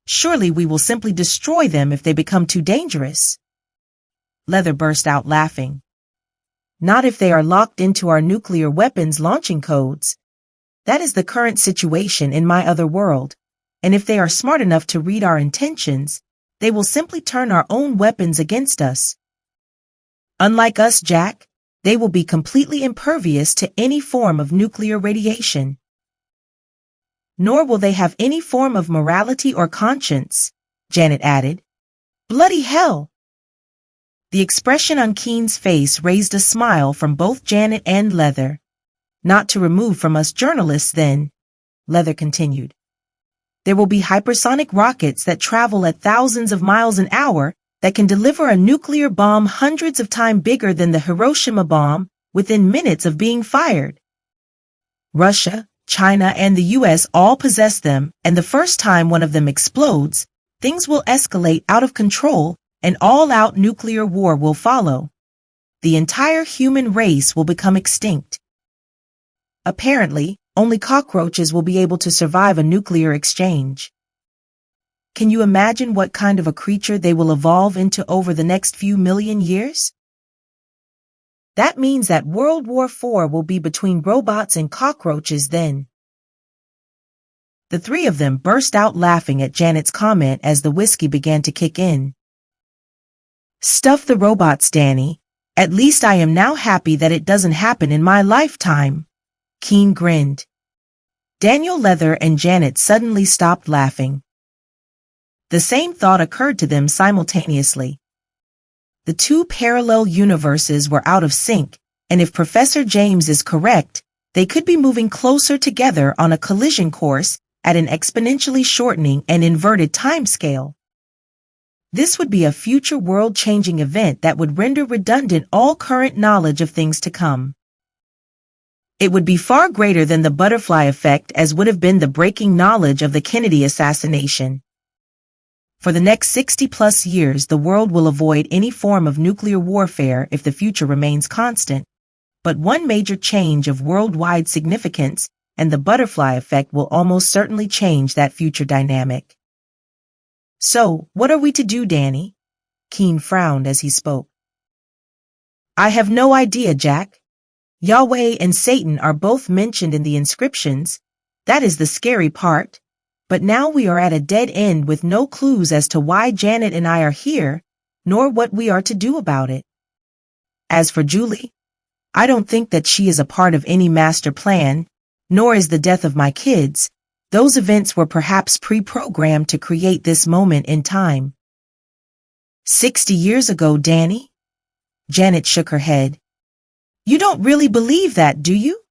Surely we will simply destroy them if they become too dangerous. Leather burst out laughing. Not if they are locked into our nuclear weapons launching codes. That is the current situation in my other world, and if they are smart enough to read our intentions, they will simply turn our own weapons against us, Unlike us, Jack, they will be completely impervious to any form of nuclear radiation. Nor will they have any form of morality or conscience, Janet added. Bloody hell! The expression on Keen's face raised a smile from both Janet and Leather. Not to remove from us journalists, then, Leather continued. There will be hypersonic rockets that travel at thousands of miles an hour that can deliver a nuclear bomb hundreds of times bigger than the Hiroshima bomb within minutes of being fired. Russia, China, and the U.S. all possess them, and the first time one of them explodes, things will escalate out of control and all-out nuclear war will follow. The entire human race will become extinct. Apparently, only cockroaches will be able to survive a nuclear exchange. Can you imagine what kind of a creature they will evolve into over the next few million years? That means that World War IV will be between robots and cockroaches then. The three of them burst out laughing at Janet's comment as the whiskey began to kick in. Stuff the robots, Danny. At least I am now happy that it doesn't happen in my lifetime. Keen grinned. Daniel, Leather, and Janet suddenly stopped laughing. The same thought occurred to them simultaneously. The two parallel universes were out of sync, and if Professor James is correct, they could be moving closer together on a collision course at an exponentially shortening and inverted timescale. This would be a future world-changing event that would render redundant all current knowledge of things to come. It would be far greater than the butterfly effect, as would have been the breaking knowledge of the Kennedy assassination. For the next 60-plus years, the world will avoid any form of nuclear warfare if the future remains constant. But one major change of worldwide significance, and the butterfly effect will almost certainly change that future dynamic. So, what are we to do, Danny? Keen frowned as he spoke. I have no idea, Jack. Yahweh and Satan are both mentioned in the inscriptions. That is the scary part. But now we are at a dead end with no clues as to why Janet and I are here, nor what we are to do about it. As for Julie, I don't think that she is a part of any master plan, nor is the death of my kids. Those events were perhaps pre-programmed to create this moment in time. 60 years ago, Danny? Janet shook her head. You don't really believe that, do you?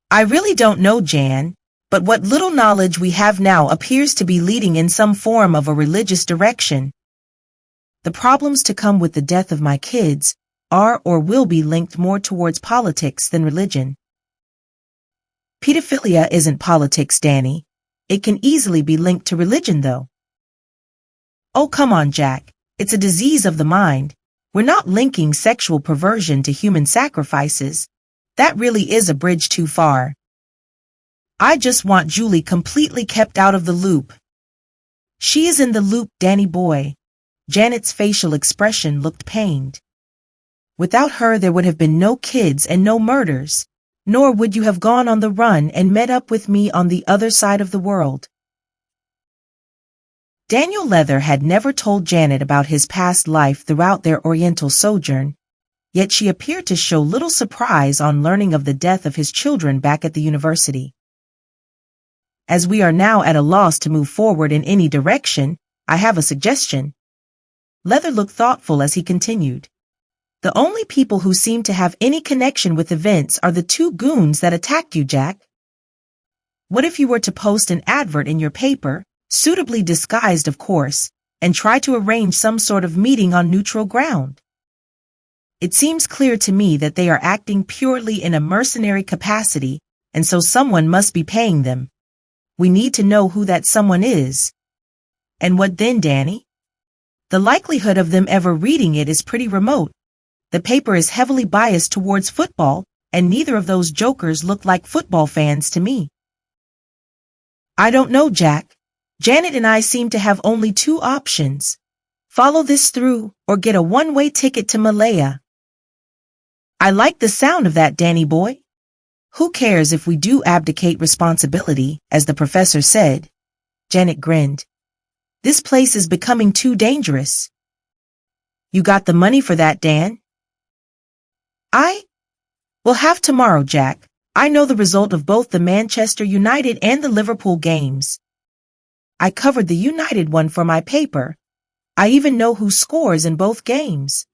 I really don't know, Jan, but what little knowledge we have now appears to be leading in some form of a religious direction. The problems to come with the death of my kids are or will be linked more towards politics than religion. Pedophilia isn't politics, Danny. It can easily be linked to religion, though. Oh, come on, Jack. It's a disease of the mind. We're not linking sexual perversion to human sacrifices. That really is a bridge too far. I just want Julie completely kept out of the loop. She is in the loop, Danny boy. Janet's facial expression looked pained. Without her, there would have been no kids and no murders. Nor would you have gone on the run and met up with me on the other side of the world. Daniel Leather had never told Janet about his past life throughout their Oriental sojourn, yet she appeared to show little surprise on learning of the death of his children back at the university. As we are now at a loss to move forward in any direction, I have a suggestion. Leather looked thoughtful as he continued. The only people who seem to have any connection with events are the two goons that attacked you, Jack. What if you were to post an advert in your paper, suitably disguised, of course, and try to arrange some sort of meeting on neutral ground? It seems clear to me that they are acting purely in a mercenary capacity, and so someone must be paying them. We need to know who that someone is. And what then, Danny? The likelihood of them ever reading it is pretty remote. The paper is heavily biased towards football, and neither of those jokers look like football fans to me. I don't know, Jack. Janet and I seem to have only two options. Follow this through, or get a one-way ticket to Malaya. I like the sound of that, Danny boy. Who cares if we do abdicate responsibility, as the professor said? Janet grinned. This place is becoming too dangerous. You got the money for that, Dan? We'll have tomorrow, Jack. I know the result of both the Manchester United and the Liverpool games. I covered the United one for my paper. I even know who scores in both games.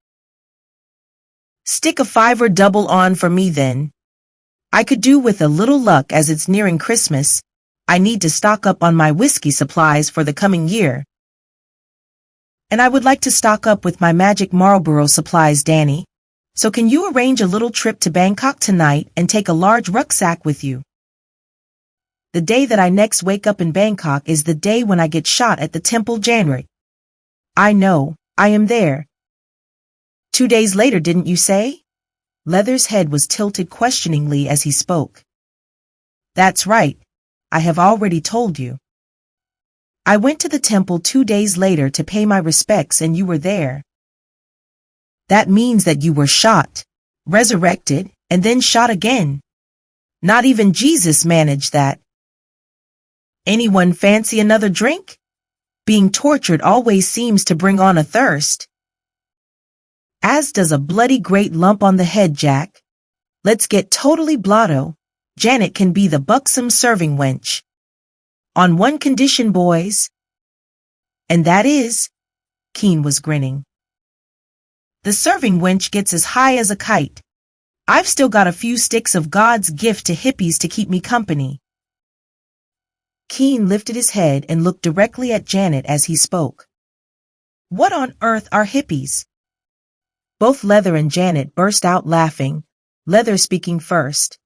Stick a fiver double on for me then. I could do with a little luck as it's nearing Christmas. I need to stock up on my whiskey supplies for the coming year. And I would like to stock up with my magic Marlboro supplies, Danny. So can you arrange a little trip to Bangkok tonight and take a large rucksack with you? The day that I next wake up in Bangkok is the day when I get shot at the temple, January. I know, I am there. 2 days later, didn't you say? Leather's head was tilted questioningly as he spoke. That's right. I have already told you. I went to the temple 2 days later to pay my respects and you were there. That means that you were shot, resurrected, and then shot again. Not even Jesus managed that. Anyone fancy another drink? Being tortured always seems to bring on a thirst. As does a bloody great lump on the head, Jack. Let's get totally blotto. Janet can be the buxom serving wench. On one condition, boys. And that is, Keene was grinning. The serving wench gets as high as a kite. I've still got a few sticks of God's gift to hippies to keep me company. Keene lifted his head and looked directly at Janet as he spoke. What on earth are hippies? Both Leather and Janet burst out laughing, Leather speaking first.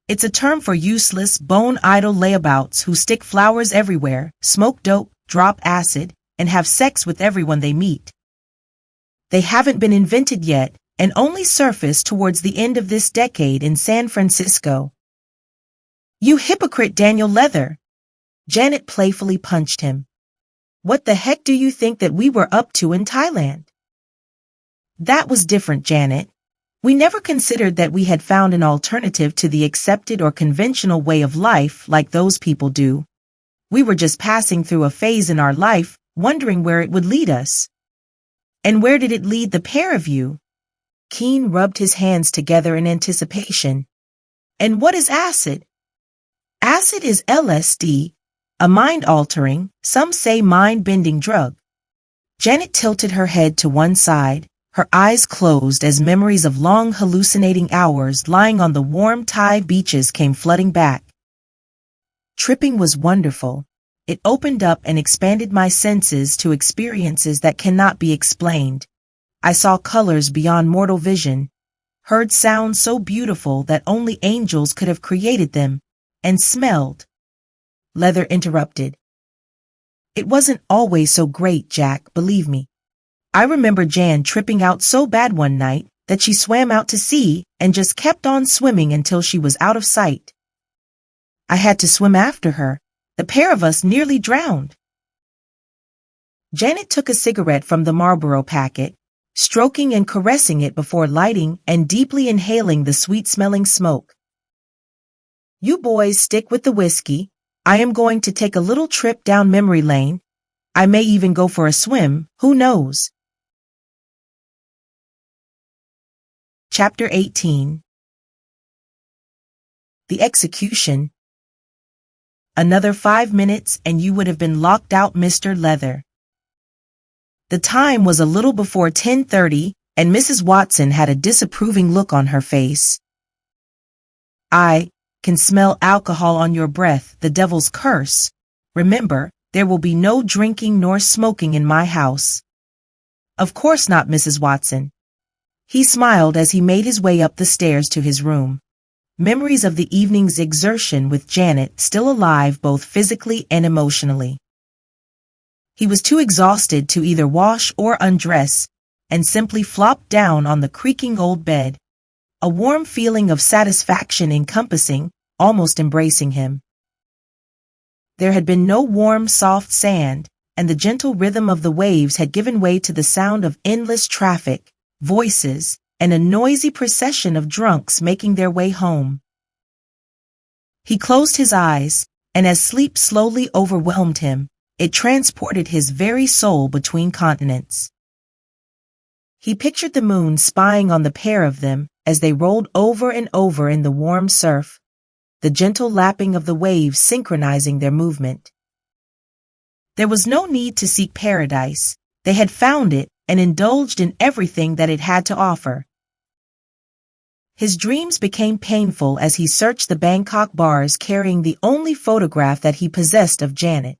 It's a term for useless, bone-idle layabouts who stick flowers everywhere, smoke dope, drop acid, and have sex with everyone they meet. They haven't been invented yet and only surfaced towards the end of this decade in San Francisco. You hypocrite, Daniel Leather! Janet playfully punched him. What the heck do you think that we were up to in Thailand? That was different, Janet. We never considered that we had found an alternative to the accepted or conventional way of life like those people do. We were just passing through a phase in our life, wondering where it would lead us. And where did it lead the pair of you? Keene rubbed his hands together in anticipation. And what is acid? Acid is LSD, a mind-altering, some say mind-bending drug. Janet tilted her head to one side, her eyes closed as memories of long hallucinating hours lying on the warm Thai beaches came flooding back. Tripping was wonderful. It opened up and expanded my senses to experiences that cannot be explained. I saw colors beyond mortal vision, heard sounds so beautiful that only angels could have created them, and smelled. Leather interrupted. It wasn't always so great, Jack, believe me. I remember Jan tripping out so bad one night that she swam out to sea and just kept on swimming until she was out of sight. I had to swim after her. The pair of us nearly drowned. Janet took a cigarette from the Marlboro packet, stroking and caressing it before lighting and deeply inhaling the sweet-smelling smoke. You boys stick with the whiskey. I am going to take a little trip down memory lane. I may even go for a swim, who knows? Chapter 18. The Execution. Another 5 minutes and you would have been locked out, Mr. Leather. The time was a little before 10:30 and Mrs. Watson had a disapproving look on her face. I can smell alcohol on your breath, the devil's curse. Remember, there will be no drinking nor smoking in my house. Of course not, Mrs. Watson. He smiled as he made his way up the stairs to his room. Memories of the evening's exertion with Janet still alive both physically and emotionally. He was too exhausted to either wash or undress, and simply flopped down on the creaking old bed, a warm feeling of satisfaction encompassing, almost embracing him. There had been no warm, soft sand, and the gentle rhythm of the waves had given way to the sound of endless traffic, voices, and a noisy procession of drunks making their way home. He closed his eyes, and as sleep slowly overwhelmed him, it transported his very soul between continents. He pictured the moon spying on the pair of them as they rolled over and over in the warm surf, the gentle lapping of the waves synchronizing their movement. There was no need to seek paradise. They had found it and indulged in everything that it had to offer. His dreams became painful as he searched the Bangkok bars carrying the only photograph that he possessed of Janet.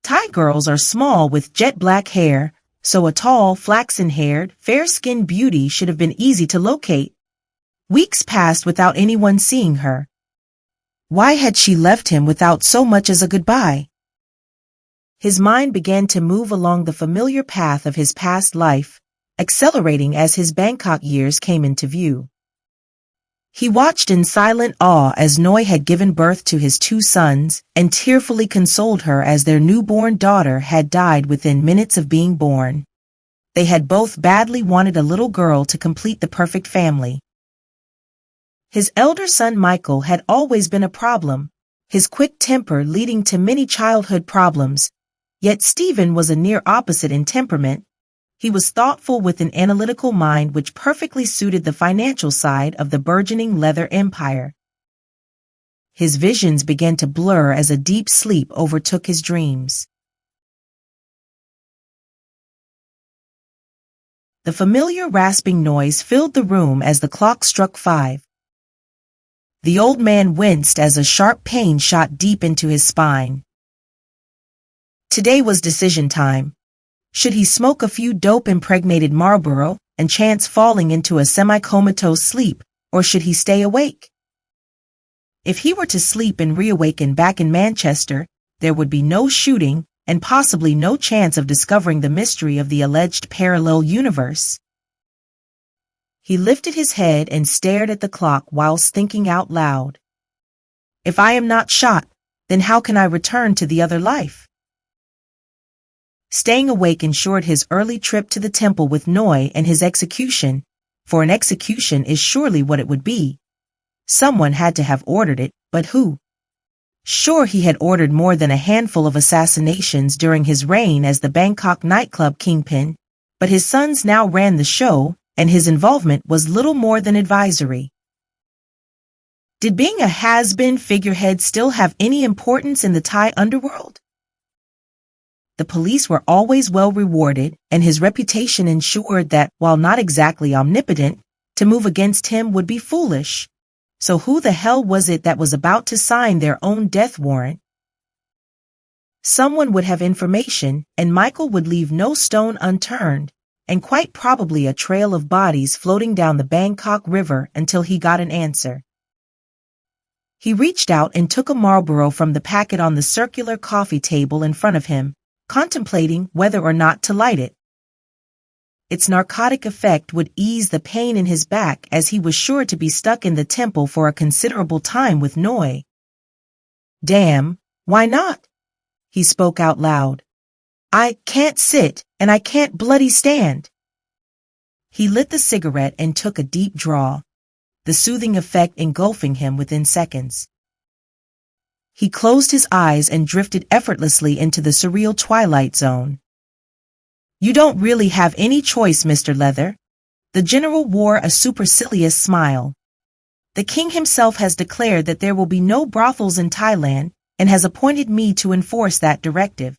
Thai girls are small with jet black hair, so a tall, flaxen-haired, fair-skinned beauty should have been easy to locate. Weeks passed without anyone seeing her. Why had she left him without so much as a goodbye? His mind began to move along the familiar path of his past life, accelerating as his Bangkok years came into view. He watched in silent awe as Noi had given birth to his 2 sons and tearfully consoled her as their newborn daughter had died within minutes of being born. They had both badly wanted a little girl to complete the perfect family. His elder son Michael had always been a problem, his quick temper leading to many childhood problems, yet Stephen was a near opposite in temperament. He was thoughtful with an analytical mind which perfectly suited the financial side of the burgeoning leather empire. His visions began to blur as a deep sleep overtook his dreams. The familiar rasping noise filled the room as the clock struck 5. The old man winced as a sharp pain shot deep into his spine. Today was decision time. Should he smoke a few dope-impregnated Marlboro and chance falling into a semi-comatose sleep, or should he stay awake? If he were to sleep and reawaken back in Manchester, there would be no shooting and possibly no chance of discovering the mystery of the alleged parallel universe. He lifted his head and stared at the clock whilst thinking out loud. If I am not shot, then how can I return to the other life? Staying awake ensured his early trip to the temple with Noi and his execution, for an execution is surely what it would be. Someone had to have ordered it, but who? Sure, he had ordered more than a handful of assassinations during his reign as the Bangkok nightclub kingpin, but his sons now ran the show, and his involvement was little more than advisory. Did being a has-been figurehead still have any importance in the Thai underworld? The police were always well rewarded, and his reputation ensured that, while not exactly omnipotent, to move against him would be foolish. So who the hell was it that was about to sign their own death warrant? Someone would have information, and Michael would leave no stone unturned, and quite probably a trail of bodies floating down the Bangkok River until he got an answer. He reached out and took a Marlboro from the packet on the circular coffee table in front of him, contemplating whether or not to light it. Its narcotic effect would ease the pain in his back as he was sure to be stuck in the temple for a considerable time with Noi. Damn, why not? He spoke out loud. I can't sit, and I can't bloody stand. He lit the cigarette and took a deep draw, the soothing effect engulfing him within seconds. He closed his eyes and drifted effortlessly into the surreal twilight zone. You don't really have any choice, Mr. Leather. The general wore a supercilious smile. The king himself has declared that there will be no brothels in Thailand and has appointed me to enforce that directive.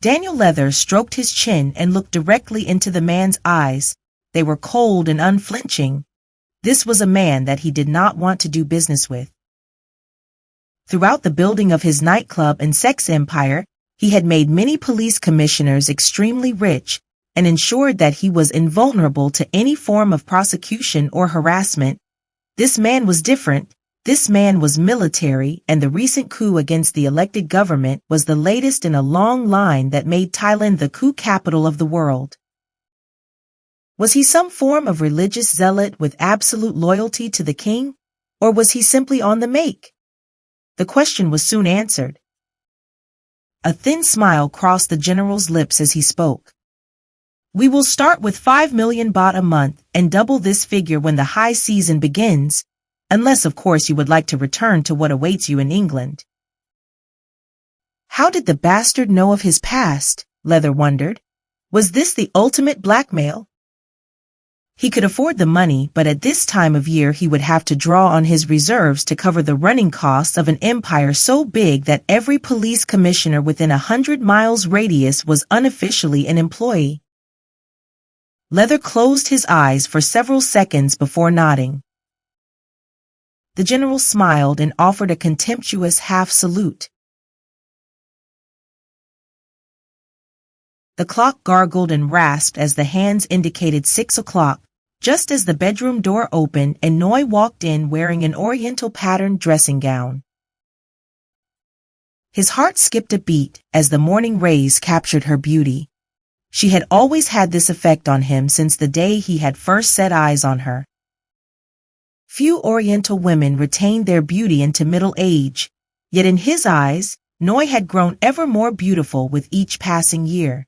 Daniel Leather stroked his chin and looked directly into the man's eyes. They were cold and unflinching. This was a man that he did not want to do business with. Throughout the building of his nightclub and sex empire, he had made many police commissioners extremely rich and ensured that he was invulnerable to any form of prosecution or harassment. This man was different. This man was military, and the recent coup against the elected government was the latest in a long line that made Thailand the coup capital of the world. Was he some form of religious zealot with absolute loyalty to the king, or was he simply on the make? The question was soon answered. A thin smile crossed the general's lips as he spoke. We will start with 5 million baht a month and double this figure when the high season begins, unless of course you would like to return to what awaits you in England. How did the bastard know of his past? Leather wondered. Was this the ultimate blackmail? He could afford the money, but at this time of year he would have to draw on his reserves to cover the running costs of an empire so big that every police commissioner within 100 miles radius was unofficially an employee. Leather closed his eyes for several seconds before nodding. The general smiled and offered a contemptuous half-salute. The clock gargled and rasped as the hands indicated 6 o'clock, just as the bedroom door opened and Noi walked in wearing an oriental patterned dressing gown. His heart skipped a beat as the morning rays captured her beauty. She had always had this effect on him since the day he had first set eyes on her. Few Oriental women retained their beauty into middle age, yet in his eyes, Noi had grown ever more beautiful with each passing year.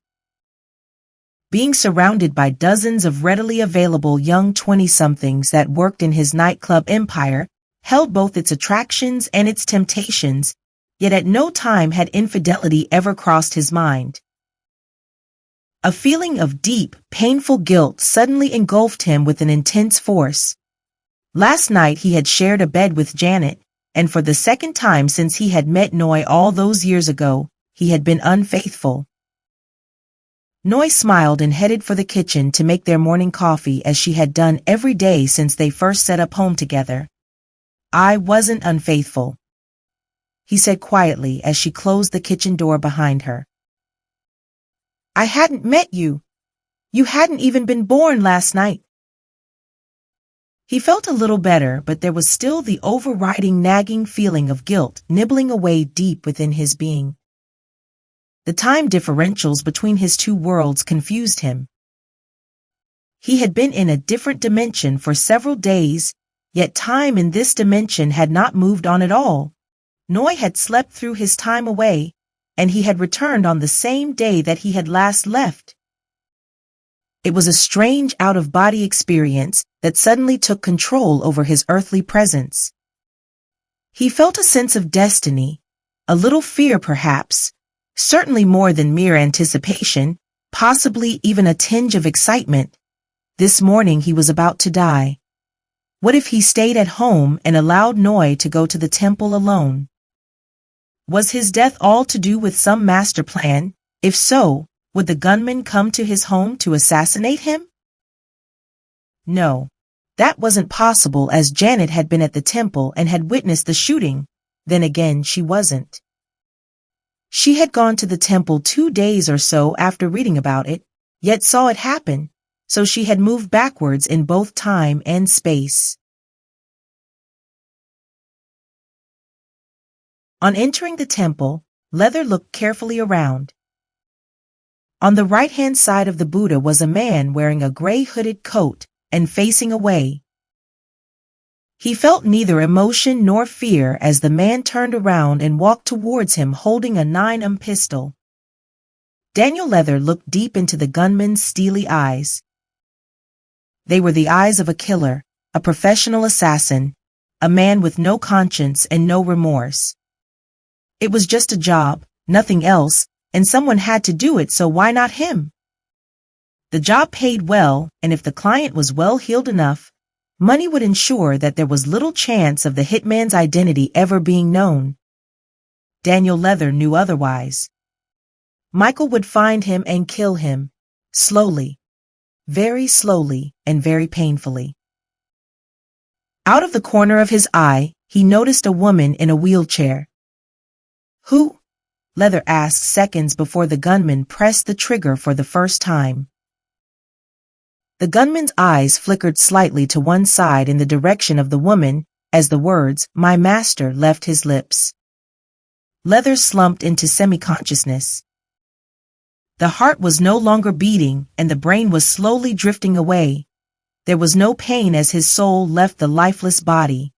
Being surrounded by dozens of readily available young 20-somethings that worked in his nightclub empire held both its attractions and its temptations, yet at no time had infidelity ever crossed his mind. A feeling of deep, painful guilt suddenly engulfed him with an intense force. Last night he had shared a bed with Janet, and for the second time since he had met Noi all those years ago, he had been unfaithful. Noi smiled and headed for the kitchen to make their morning coffee as she had done every day since they first set up home together. "I wasn't unfaithful," he said quietly as she closed the kitchen door behind her. "I hadn't met you. You hadn't even been born last night." He felt a little better, but there was still the overriding nagging feeling of guilt nibbling away deep within his being. The time differentials between his two worlds confused him. He had been in a different dimension for several days, yet time in this dimension had not moved on at all. Noi had slept through his time away, and he had returned on the same day that he had last left. It was a strange out-of-body experience that suddenly took control over his earthly presence. He felt a sense of destiny, a little fear perhaps, certainly more than mere anticipation, possibly even a tinge of excitement. This morning he was about to die. What if he stayed at home and allowed Noi to go to the temple alone? Was his death all to do with some master plan? If so, would the gunman come to his home to assassinate him? No, that wasn't possible as Janet had been at the temple and had witnessed the shooting. Then again, she wasn't. She had gone to the temple 2 days or so after reading about it, yet saw it happen, so she had moved backwards in both time and space. On entering the temple, Leather looked carefully around. On the right-hand side of the Buddha was a man wearing a gray hooded coat and facing away. He felt neither emotion nor fear as the man turned around and walked towards him holding a 9mm pistol. Daniel Leather looked deep into the gunman's steely eyes. They were the eyes of a killer, a professional assassin, a man with no conscience and no remorse. It was just a job, nothing else, and someone had to do it, so why not him? The job paid well, and if the client was well-heeled enough, money would ensure that there was little chance of the hitman's identity ever being known. Daniel Leather knew otherwise. Michael would find him and kill him, slowly, very slowly, and very painfully. Out of the corner of his eye, he noticed a woman in a wheelchair. "Who?" Leather asked seconds before the gunman pressed the trigger for the first time. The gunman's eyes flickered slightly to one side in the direction of the woman as the words, "My master," left his lips. Leather slumped into semi-consciousness. The heart was no longer beating and the brain was slowly drifting away. There was no pain as his soul left the lifeless body.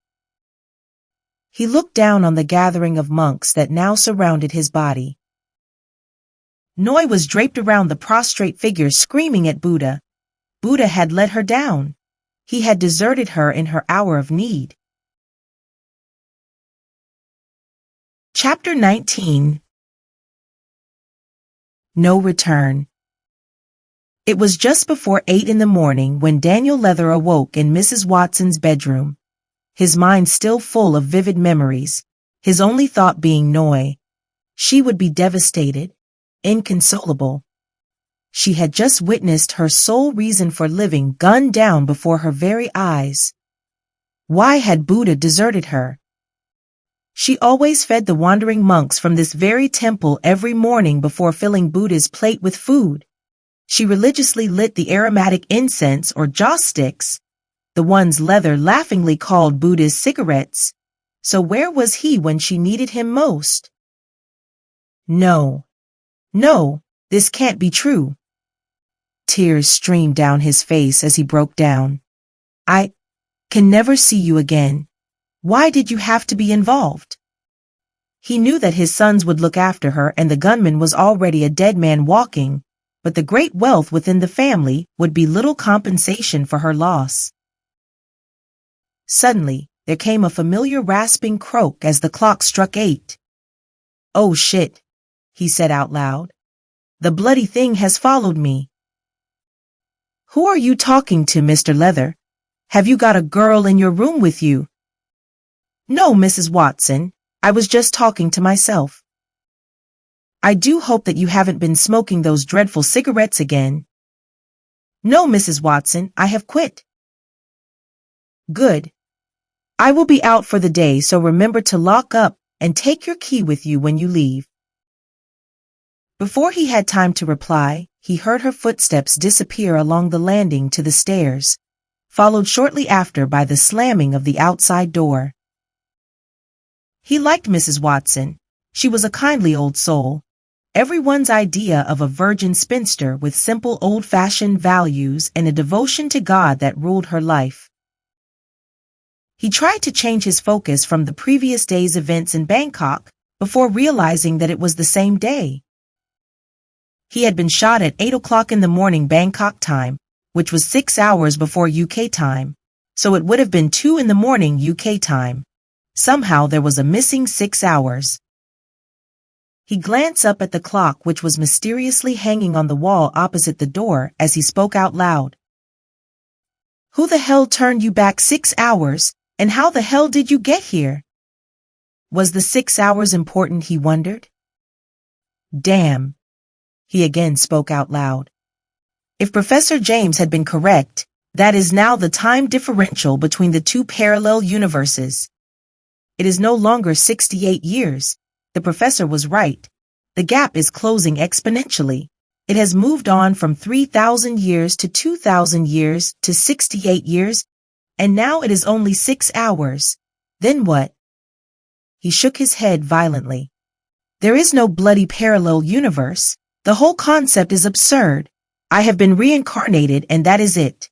He looked down on the gathering of monks that now surrounded his body. Noi was draped around the prostrate figure screaming at Buddha. Buddha had let her down. He had deserted her in her hour of need. Chapter 19. No Return. It was just before 8 in the morning when Daniel Leather awoke in Mrs. Watson's bedroom, his mind still full of vivid memories, his only thought being Noi. She would be devastated, inconsolable. She had just witnessed her sole reason for living gunned down before her very eyes. Why had Buddha deserted her? She always fed the wandering monks from this very temple every morning before filling Buddha's plate with food. She religiously lit the aromatic incense or joss sticks, the ones Leather laughingly called Buddha's cigarettes. So where was he when she needed him most? No, this can't be true. Tears streamed down his face as he broke down. I can never see you again. Why did you have to be involved? He knew that his sons would look after her and the gunman was already a dead man walking, but the great wealth within the family would be little compensation for her loss. Suddenly, there came a familiar rasping croak as the clock struck 8. "Oh shit," he said out loud. "The bloody thing has followed me." "Who are you talking to, Mr. Leather? Have you got a girl in your room with you?" "No, Mrs. Watson, I was just talking to myself." "I do hope that you haven't been smoking those dreadful cigarettes again." "No, Mrs. Watson, I have quit." "Good. I will be out for the day, so remember to lock up and take your key with you when you leave." Before he had time to reply, he heard her footsteps disappear along the landing to the stairs, followed shortly after by the slamming of the outside door. He liked Mrs. Watson. She was a kindly old soul, everyone's idea of a virgin spinster with simple old-fashioned values and a devotion to God that ruled her life. He tried to change his focus from the previous day's events in Bangkok before realizing that it was the same day. He had been shot at 8 o'clock in the morning Bangkok time, which was 6 hours before UK time, so it would have been 2 in the morning UK time. Somehow there was a missing 6 hours. He glanced up at the clock which was mysteriously hanging on the wall opposite the door as he spoke out loud. "Who the hell turned you back 6 hours, and how the hell did you get here?" Was the 6 hours important, he wondered? "Damn," he again spoke out loud. If Professor James had been correct, that is now the time differential between the two parallel universes. It is no longer 68 years. The professor was right. The gap is closing exponentially. It has moved on from 3,000 years to 2,000 years to 68 years, and now it is only 6 hours. Then what? He shook his head violently. There is no bloody parallel universe. The whole concept is absurd. I have been reincarnated and that is it.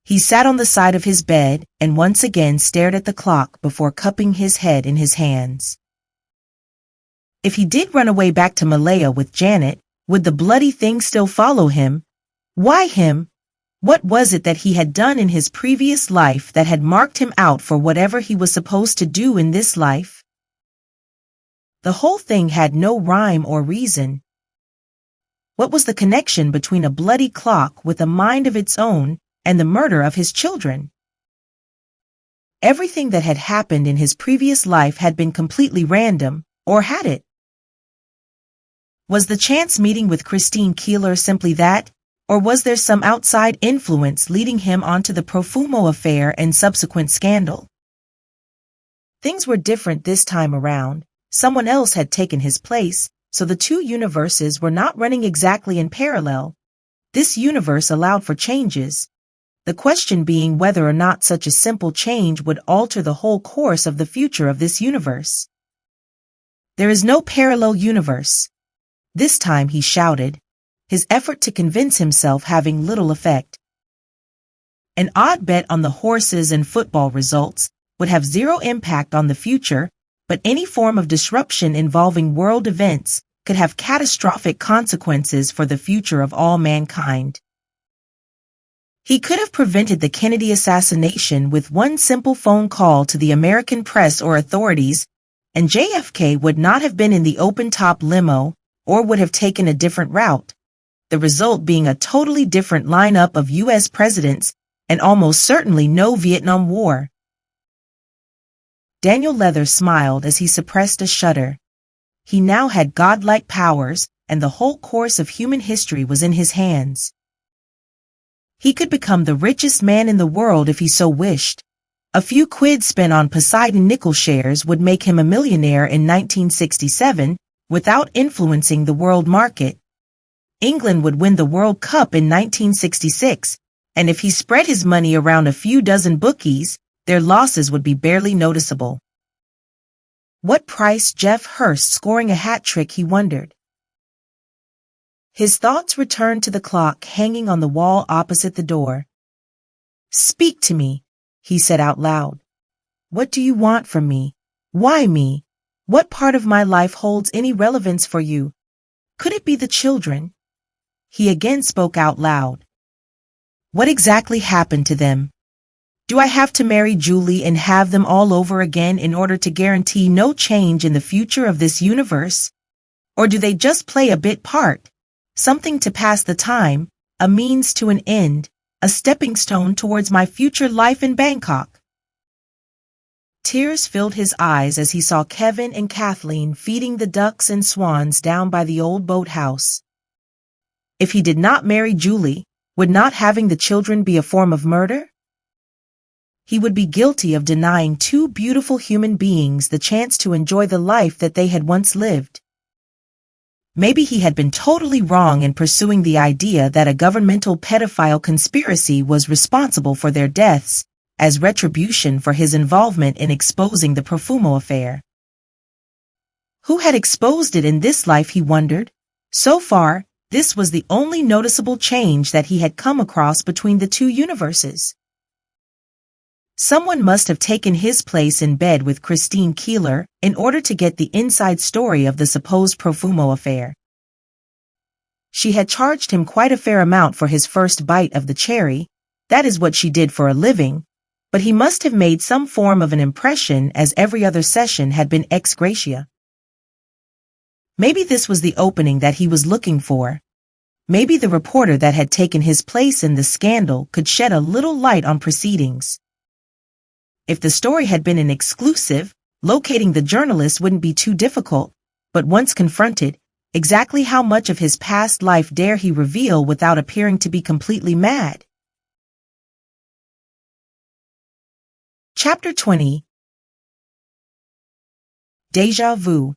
He sat on the side of his bed and once again stared at the clock before cupping his head in his hands. If he did run away back to Malaya with Janet, would the bloody thing still follow him? Why him? What was it that he had done in his previous life that had marked him out for whatever he was supposed to do in this life? The whole thing had no rhyme or reason. What was the connection between a bloody clock with a mind of its own and the murder of his children? Everything that had happened in his previous life had been completely random, or had it? Was the chance meeting with Christine Keeler simply that, or was there some outside influence leading him onto the Profumo affair and subsequent scandal? Things were different this time around. Someone else had taken his place, so the two universes were not running exactly in parallel. This universe allowed for changes, the question being whether or not such a simple change would alter the whole course of the future of this universe. There is no parallel universe. This time he shouted, his effort to convince himself having little effect. An odd bet on the horses and football results would have zero impact on the future, but any form of disruption involving world events could have catastrophic consequences for the future of all mankind. He could have prevented the Kennedy assassination with one simple phone call to the American press or authorities, and JFK would not have been in the open-top limo or would have taken a different route. the result being a totally different lineup of U.S. presidents and almost certainly no Vietnam War. Daniel Leather smiled as he suppressed a shudder. He now had godlike powers, and the whole course of human history was in his hands. He could become the richest man in the world if he so wished. A few quid spent on Poseidon nickel shares would make him a millionaire in 1967 without influencing the world market. England would win the World Cup in 1966, and if he spread his money around a few dozen bookies, their losses would be barely noticeable. What price Jeff Hurst scoring a hat trick, he wondered. His thoughts returned to the clock hanging on the wall opposite the door. "Speak to me," he said out loud. "What do you want from me? Why me? What part of my life holds any relevance for you? Could it be the children?" He again spoke out loud. "What exactly happened to them? Do I have to marry Julie and have them all over again in order to guarantee no change in the future of this universe? Or do they just play a bit part? Something to pass the time, a means to an end, a stepping stone towards my future life in Bangkok?" Tears filled his eyes as he saw Kevin and Kathleen feeding the ducks and swans down by the old boathouse. If he did not marry Julie, would not having the children be a form of murder? He would be guilty of denying two beautiful human beings the chance to enjoy the life that they had once lived. Maybe he had been totally wrong in pursuing the idea that a governmental pedophile conspiracy was responsible for their deaths, as retribution for his involvement in exposing the Profumo affair. Who had exposed it in this life, he wondered? So far, this was the only noticeable change that he had come across between the two universes. Someone must have taken his place in bed with Christine Keeler in order to get the inside story of the supposed Profumo affair. She had charged him quite a fair amount for his first bite of the cherry. That is what she did for a living, but he must have made some form of an impression, as every other session had been ex gratia. Maybe this was the opening that he was looking for. Maybe the reporter that had taken his place in the scandal could shed a little light on proceedings. If the story had been an exclusive, locating the journalist wouldn't be too difficult, but once confronted, exactly how much of his past life dare he reveal without appearing to be completely mad? Chapter 20. Deja Vu.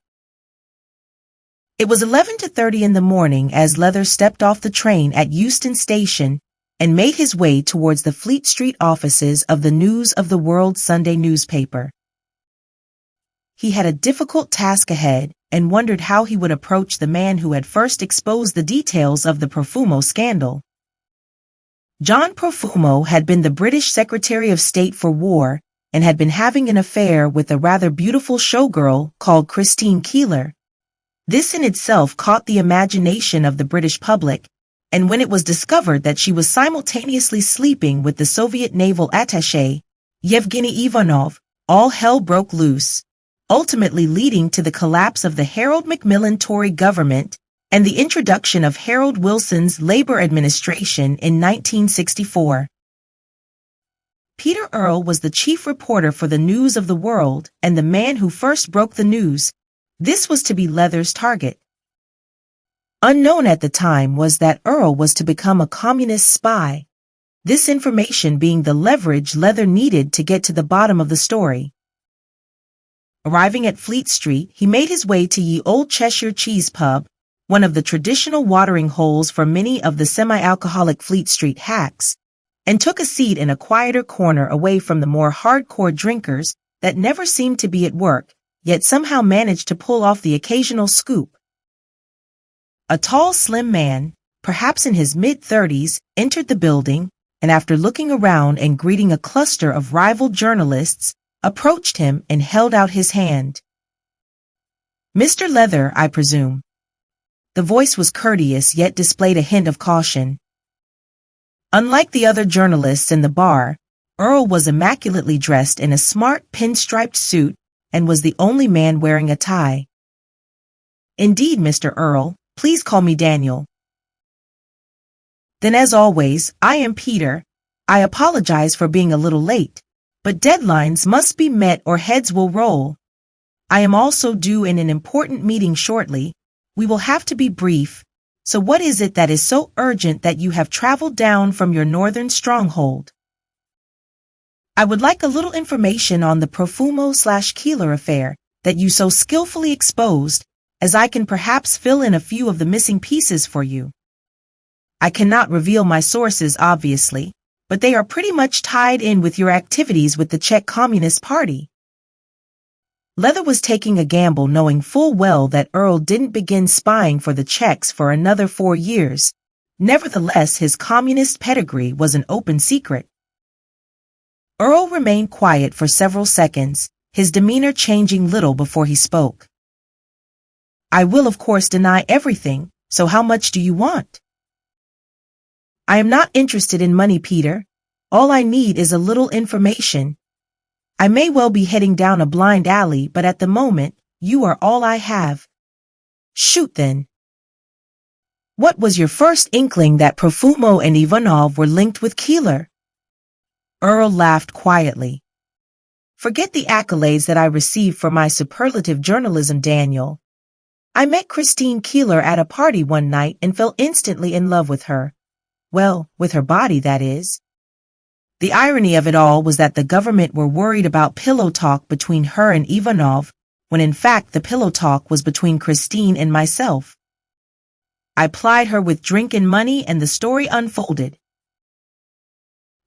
It was 11:30 in the morning as Leather stepped off the train at Euston Station and made his way towards the Fleet Street offices of the News of the World Sunday newspaper. He had a difficult task ahead and wondered how he would approach the man who had first exposed the details of the Profumo scandal. John Profumo had been the British Secretary of State for War and had been having an affair with a rather beautiful showgirl called Christine Keeler. This in itself caught the imagination of the British public, and when it was discovered that she was simultaneously sleeping with the Soviet naval attaché, Yevgeny Ivanov, all hell broke loose, ultimately leading to the collapse of the Harold Macmillan Tory government and the introduction of Harold Wilson's Labour administration in 1964. Peter Earle was the chief reporter for the News of the World and the man who first broke the news. This was to be Leather's target. Unknown at the time was that Earle was to become a communist spy, this information being the leverage Leather needed to get to the bottom of the story. Arriving at Fleet Street, he made his way to Ye Old Cheshire Cheese Pub, one of the traditional watering holes for many of the semi-alcoholic Fleet Street hacks, and took a seat in a quieter corner away from the more hardcore drinkers that never seemed to be at work, yet somehow managed to pull off the occasional scoop. A tall, slim man, perhaps in his mid-30s, entered the building, and after looking around and greeting a cluster of rival journalists, approached him and held out his hand. "Mr. Leather, I presume." The voice was courteous yet displayed a hint of caution. Unlike the other journalists in the bar, Earle was immaculately dressed in a smart pinstriped suit and was the only man wearing a tie. "Indeed, Mr. Earle. Please call me Daniel." Then as always, I am Peter. I apologize for being a little late, but deadlines must be met or heads will roll. I am also due in an important meeting shortly. We will have to be brief. So what is it that is so urgent that you have traveled down from your northern stronghold? I would like a little information on the Profumo/Keeler affair that you so skillfully exposed, as I can perhaps fill in a few of the missing pieces for you. I cannot reveal my sources, obviously, but they are pretty much tied in with your activities with the Czech Communist Party. Leather was taking a gamble, knowing full well that Earl didn't begin spying for the Czechs for another 4 years. Nevertheless, his communist pedigree was an open secret. Earl remained quiet for several seconds, his demeanor changing little before he spoke. I will of course deny everything, so how much do you want? I am not interested in money, Peter. All I need is a little information. I may well be heading down a blind alley, but at the moment, you are all I have. Shoot then. What was your first inkling that Profumo and Ivanov were linked with Keeler? Earl laughed quietly. Forget the accolades that I received for my superlative journalism, Daniel. I met Christine Keeler at a party one night and fell instantly in love with her. Well, with her body, that is. The irony of it all was that the government were worried about pillow talk between her and Ivanov, when in fact the pillow talk was between Christine and myself. I plied her with drink and money, and the story unfolded.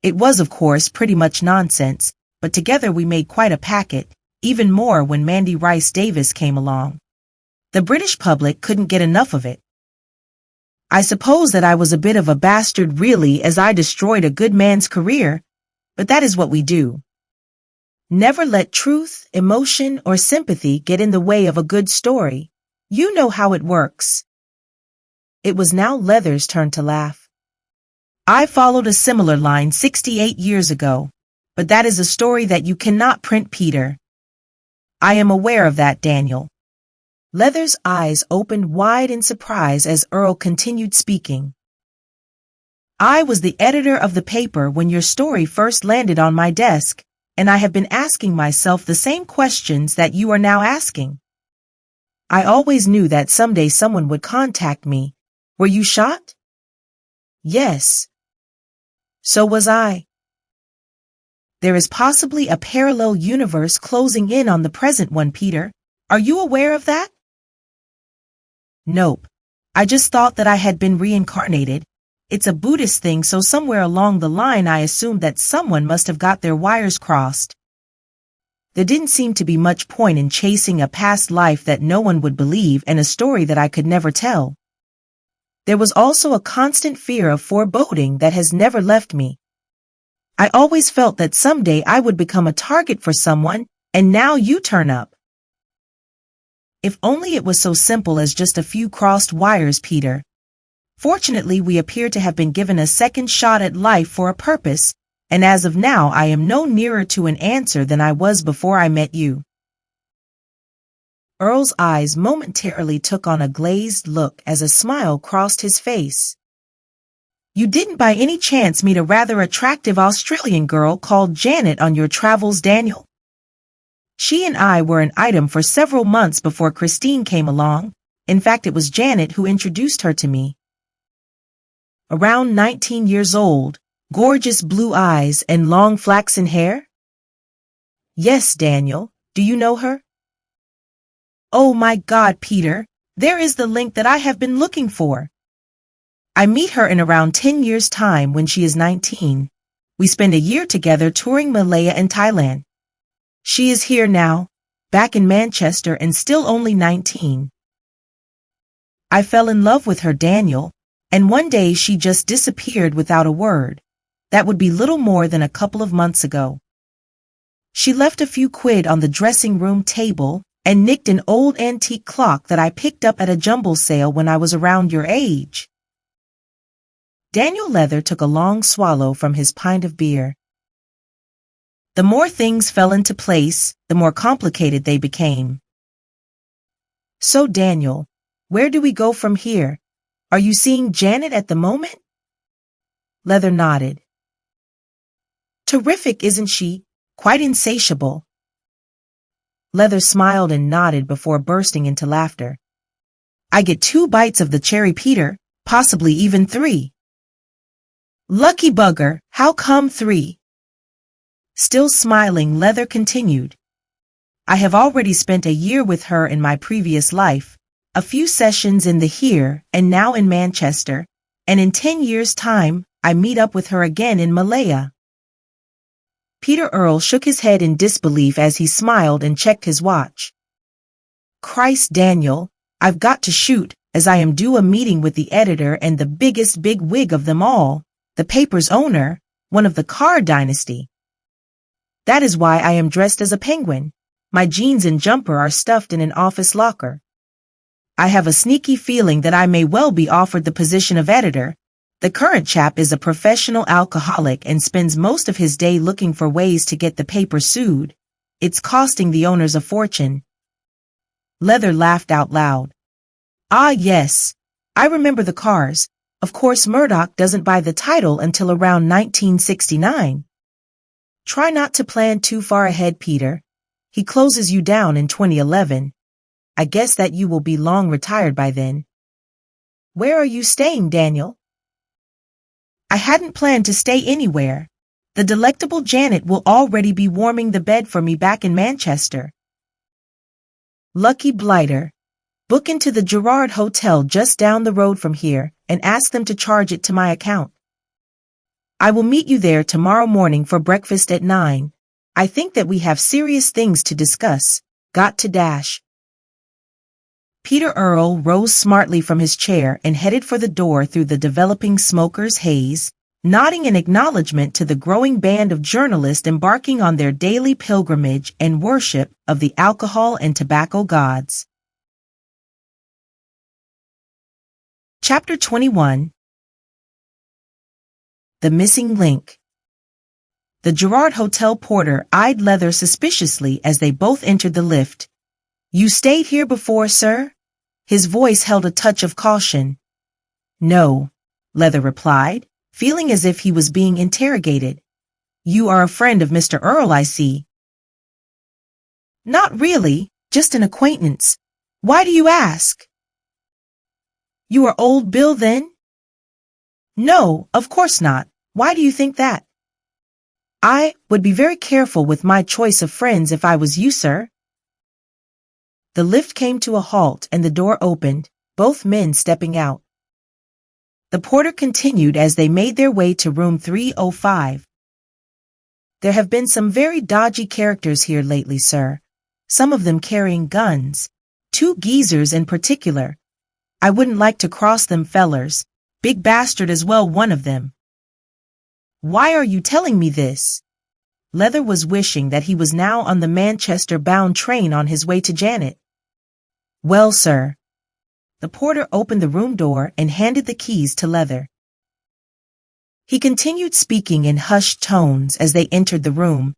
It was, of course, pretty much nonsense, but together we made quite a packet, even more when Mandy Rice Davis came along. The British public couldn't get enough of it. I suppose that I was a bit of a bastard really, as I destroyed a good man's career, but that is what we do. Never let truth, emotion, or sympathy get in the way of a good story. You know how it works. It was now Leather's turn to laugh. I followed a similar line 68 years ago, but that is a story that you cannot print, Peter. I am aware of that, Daniel. Leather's eyes opened wide in surprise as Earl continued speaking. I was the editor of the paper when your story first landed on my desk, and I have been asking myself the same questions that you are now asking. I always knew that someday someone would contact me. Were you shot? Yes. So was I. There is possibly a parallel universe closing in on the present one, Peter. Are you aware of that? Nope. I just thought that I had been reincarnated. It's a Buddhist thing, so somewhere along the line I assumed that someone must have got their wires crossed. There didn't seem to be much point in chasing a past life that no one would believe and a story that I could never tell. There was also a constant fear of foreboding that has never left me. I always felt that someday I would become a target for someone, and now you turn up. If only it was so simple as just a few crossed wires, Peter. Fortunately, we appear to have been given a second shot at life for a purpose, and as of now I am no nearer to an answer than I was before I met you. Earl's eyes momentarily took on a glazed look as a smile crossed his face. You didn't by any chance meet a rather attractive Australian girl called Janet on your travels, Daniel? She and I were an item for several months before Christine came along. In fact, it was Janet who introduced her to me. Around 19 years old, gorgeous blue eyes and long flaxen hair? Yes, Daniel. Do you know her? Oh my God, Peter, there is the link that I have been looking for. I meet her in around 10 years' time when she is 19. We spend a year together touring Malaya and Thailand. She is here now, back in Manchester, and still only 19. I fell in love with her, Daniel, and one day she just disappeared without a word. That would be little more than a couple of months ago. She left a few quid on the dressing room table and nicked an old antique clock that I picked up at a jumble sale when I was around your age. Daniel Leather took a long swallow from his pint of beer. The more things fell into place, the more complicated they became. So, Daniel, where do we go from here? Are you seeing Janet at the moment? Leather nodded. Terrific, isn't she? Quite insatiable. Leather smiled and nodded before bursting into laughter. I get 2 bites of the cherry, Peter, possibly even 3. Lucky bugger, how come 3? Still smiling, Leather continued. I have already spent a year with her in my previous life, a few sessions in the here and now in Manchester, and in 10 years' time, I meet up with her again in Malaya. Peter Earle shook his head in disbelief as he smiled and checked his watch. Christ, Daniel, I've got to shoot, as I am due a meeting with the editor and the biggest big wig of them all, the paper's owner, one of the Carr dynasty. That is why I am dressed as a penguin. My jeans and jumper are stuffed in an office locker. I have a sneaky feeling that I may well be offered the position of editor. The current chap is a professional alcoholic and spends most of his day looking for ways to get the paper sued. It's costing the owners a fortune. Leather laughed out loud. Ah, yes. I remember the Carrs. Of course, Murdoch doesn't buy the title until around 1969. Try not to plan too far ahead, Peter. He closes you down in 2011. I guess that you will be long retired by then. Where are you staying, Daniel? I hadn't planned to stay anywhere. The delectable Janet will already be warming the bed for me back in Manchester. Lucky blighter. Book into the Gerard Hotel just down the road from here and ask them to charge it to my account. I will meet you there tomorrow morning for breakfast at 9. I think that we have serious things to discuss. Got to dash. Peter Earle rose smartly from his chair and headed for the door through the developing smoker's haze, nodding in acknowledgement to the growing band of journalists embarking on their daily pilgrimage and worship of the alcohol and tobacco gods. Chapter 21. The Missing Link. The Gerard Hotel porter eyed Leather suspiciously as they both entered the lift. You stayed here before, sir? His voice held a touch of caution. No, Leather replied, feeling as if he was being interrogated. You are a friend of Mr. Earle, I see. Not really, just an acquaintance. Why do you ask? You are Old Bill, then? No, of course not. Why do you think that? I would be very careful with my choice of friends if I was you, sir. The lift came to a halt and the door opened, both men stepping out. The porter continued as they made their way to room 305. There have been some very dodgy characters here lately, sir. Some of them carrying guns. 2 geezers in particular. I wouldn't like to cross them fellers. Big bastard as well, one of them. Why are you telling me this? Leather was wishing that he was now on the Manchester-bound train on his way to Janet. Well, sir. The porter opened the room door and handed the keys to Leather. He continued speaking in hushed tones as they entered the room.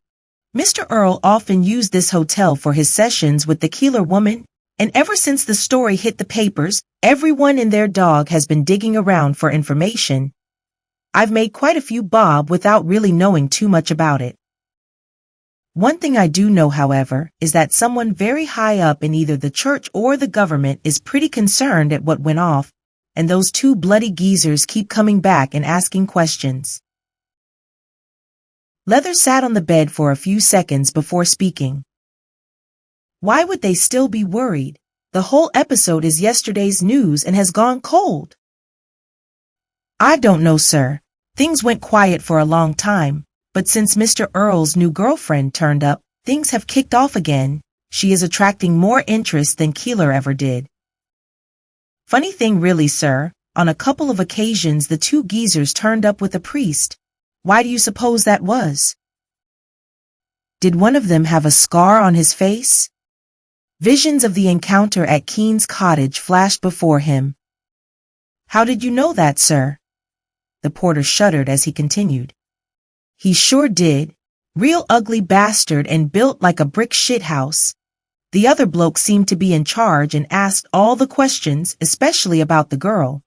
Mr. Earle often used this hotel for his sessions with the Keeler woman, and ever since the story hit the papers, everyone and their dog has been digging around for information. I've made quite a few bob without really knowing too much about it. One thing I do know, however, is that someone very high up in either the church or the government is pretty concerned at what went off, and those 2 bloody geezers keep coming back and asking questions. Leather sat on the bed for a few seconds before speaking. Why would they still be worried? The whole episode is yesterday's news and has gone cold. I don't know, sir. Things went quiet for a long time, but since Mr. Earle's new girlfriend turned up, things have kicked off again. She is attracting more interest than Keeler ever did. Funny thing really, sir, on a couple of occasions the 2 geezers turned up with a priest. Why do you suppose that was? Did one of them have a scar on his face? Visions of the encounter at Keene's cottage flashed before him. How did you know that, sir? The porter shuddered as he continued. He sure did. Real ugly bastard and built like a brick shithouse. The other bloke seemed to be in charge and asked all the questions, especially about the girl.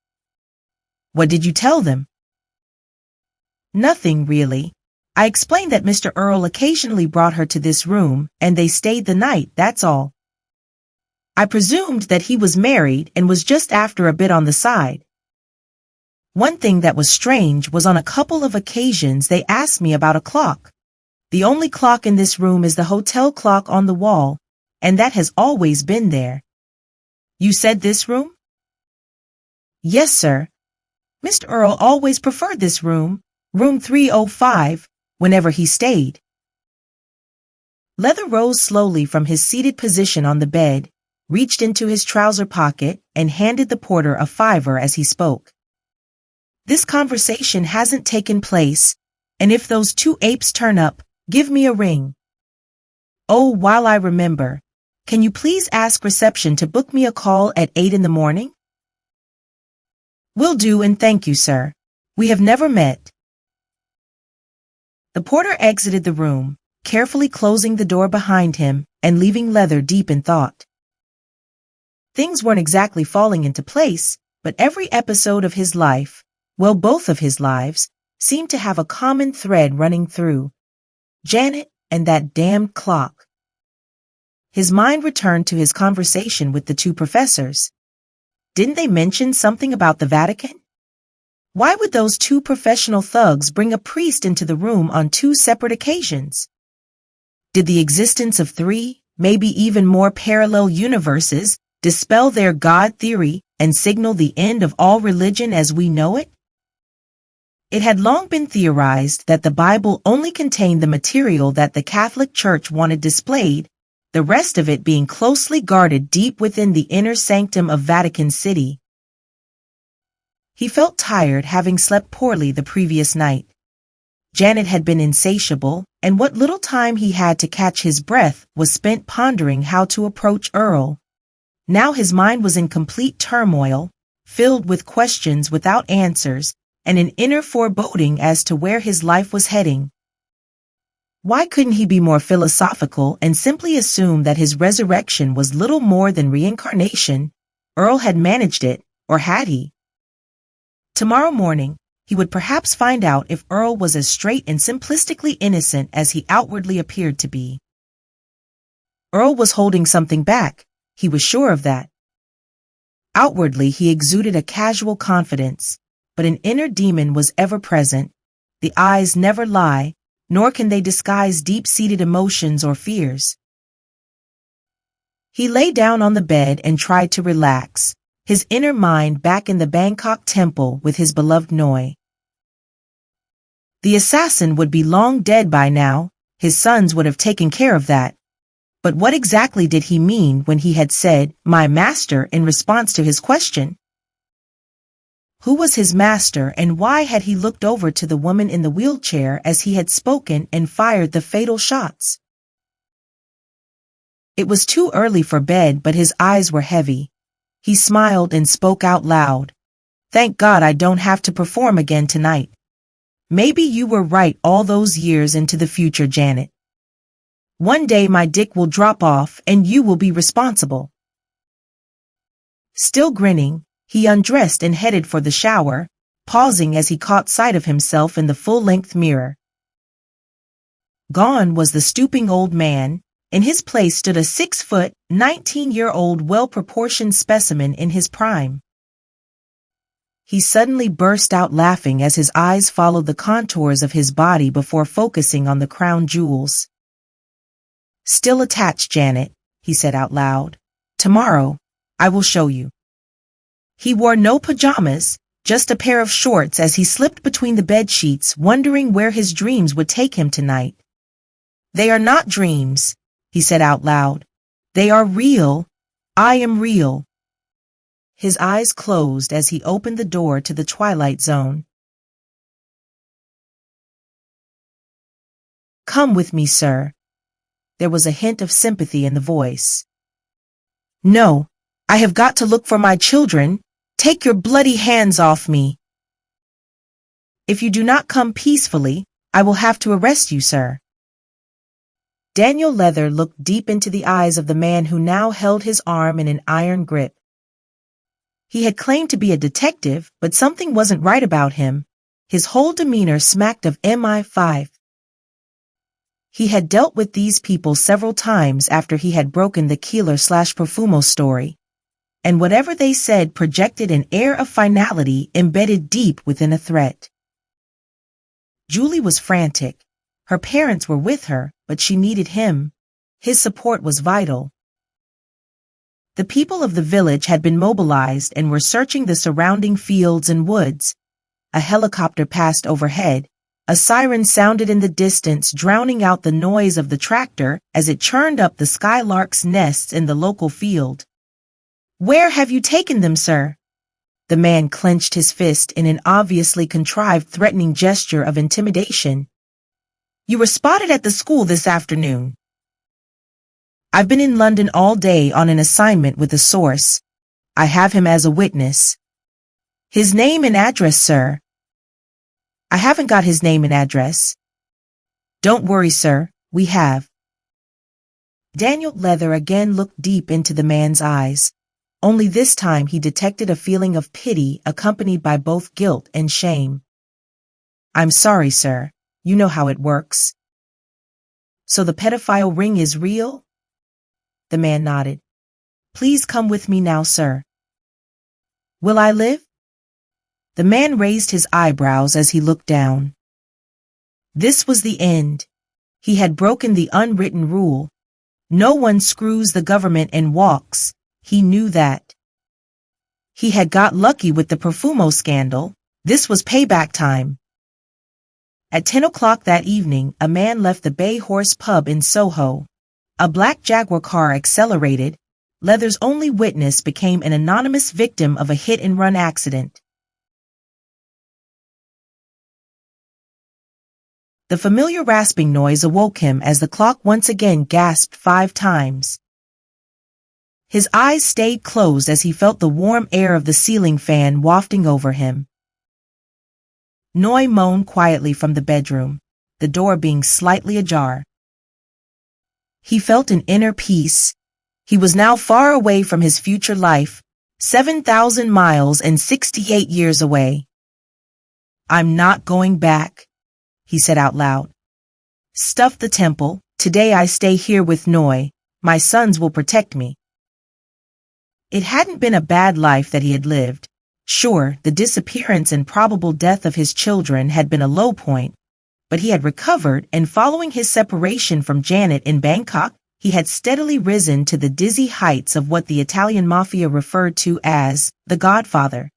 What did you tell them? Nothing really. I explained that Mr. Earl occasionally brought her to this room, and they stayed the night, that's all. I presumed that he was married and was just after a bit on the side. One thing that was strange was on a couple of occasions they asked me about a clock. The only clock in this room is the hotel clock on the wall, and that has always been there. You said this room? Yes, sir. Mr. Earl always preferred this room, room 305, whenever he stayed. Leather rose slowly from his seated position on the bed, reached into his trouser pocket, and handed the porter a $5 as he spoke. This conversation hasn't taken place, and if those two apes turn up, give me a ring. Oh, while I remember, can you please ask reception to book me a call at 8 in the morning? Will do, and thank you, sir. We have never met. The porter exited the room, carefully closing the door behind him and leaving Leather deep in thought. Things weren't exactly falling into place, but every episode of his life, well, both of his lives, seemed to have a common thread running through. Janet and that damned clock. His mind returned to his conversation with the two professors. Didn't they mention something about the Vatican? Why would those two professional thugs bring a priest into the room on two separate occasions? Did the existence of three, maybe even more parallel universes, dispel their God theory and signal the end of all religion as we know it? It had long been theorized that the Bible only contained the material that the Catholic Church wanted displayed, the rest of it being closely guarded deep within the inner sanctum of Vatican City. He felt tired, having slept poorly the previous night. Janet had been insatiable, and what little time he had to catch his breath was spent pondering how to approach Earl. Now his mind was in complete turmoil, filled with questions without answers, and an inner foreboding as to where his life was heading. Why couldn't he be more philosophical and simply assume that his resurrection was little more than reincarnation? Earl had managed it, or had he? Tomorrow morning, he would perhaps find out if Earl was as straight and simplistically innocent as he outwardly appeared to be. Earl was holding something back, he was sure of that. Outwardly, he exuded a casual confidence, but an inner demon was ever present. The eyes never lie, nor can they disguise deep-seated emotions or fears. He lay down on the bed and tried to relax, his inner mind back in the Bangkok temple with his beloved Noi. The assassin would be long dead by now, his sons would have taken care of that. But what exactly did he mean when he had said, "my master," in response to his question? Who was his master, and why had he looked over to the woman in the wheelchair as he had spoken and fired the fatal shots? It was too early for bed, but his eyes were heavy. He smiled and spoke out loud. "Thank God I don't have to perform again tonight. Maybe you were right all those years into the future, Janet. One day my dick will drop off and you will be responsible." Still grinning, he undressed and headed for the shower, pausing as he caught sight of himself in the full-length mirror. Gone was the stooping old man. In his place stood a 6-foot, 19-year-old well-proportioned specimen in his prime. He suddenly burst out laughing as his eyes followed the contours of his body before focusing on the crown jewels. "Still attached, Janet," he said out loud. "Tomorrow, I will show you." He wore no pajamas, just a pair of shorts as he slipped between the bed sheets, wondering where his dreams would take him tonight. "They are not dreams," he said out loud. "They are real. I am real." His eyes closed as he opened the door to the twilight zone. "Come with me, sir." There was a hint of sympathy in the voice. "No, I have got to look for my children. Take your bloody hands off me." "If you do not come peacefully, I will have to arrest you, sir." Daniel Leather looked deep into the eyes of the man who now held his arm in an iron grip. He had claimed to be a detective, but something wasn't right about him. His whole demeanor smacked of MI5. He had dealt with these people several times after he had broken the Keeler/Profumo story, and whatever they said projected an air of finality embedded deep within a threat. Julie was frantic. Her parents were with her, but she needed him. His support was vital. The people of the village had been mobilized and were searching the surrounding fields and woods. A helicopter passed overhead. A siren sounded in the distance, drowning out the noise of the tractor as it churned up the skylark's nests in the local field. "Where have you taken them, sir?" The man clenched his fist in an obviously contrived threatening gesture of intimidation. "You were spotted at the school this afternoon." "I've been in London all day on an assignment with a source. I have him as a witness." "His name and address, sir?" "I haven't got his name and address." "Don't worry, sir, we have." Daniel Leather again looked deep into the man's eyes. Only this time he detected a feeling of pity accompanied by both guilt and shame. "I'm sorry, sir. You know how it works." "So the pedophile ring is real?" The man nodded. "Please come with me now, sir." "Will I live?" The man raised his eyebrows as he looked down. This was the end. He had broken the unwritten rule. No one screws the government and walks. He knew that. He had got lucky with the Profumo scandal. This was payback time. At 10 o'clock that evening, a man left the Bay Horse pub in Soho. A black Jaguar car accelerated. Leather's only witness became an anonymous victim of a hit-and-run accident. The familiar rasping noise awoke him as the clock once again gasped 5 times. His eyes stayed closed as he felt the warm air of the ceiling fan wafting over him. Noi moaned quietly from the bedroom, the door being slightly ajar. He felt an inner peace. He was now far away from his future life, 7,000 miles and 68 years away. "I'm not going back," he said out loud. "Stuff the temple. Today I stay here with Noi. My sons will protect me." It hadn't been a bad life that he had lived. Sure, the disappearance and probable death of his children had been a low point, but he had recovered, and following his separation from Janet in Bangkok, he had steadily risen to the dizzy heights of what the Italian mafia referred to as the Godfather.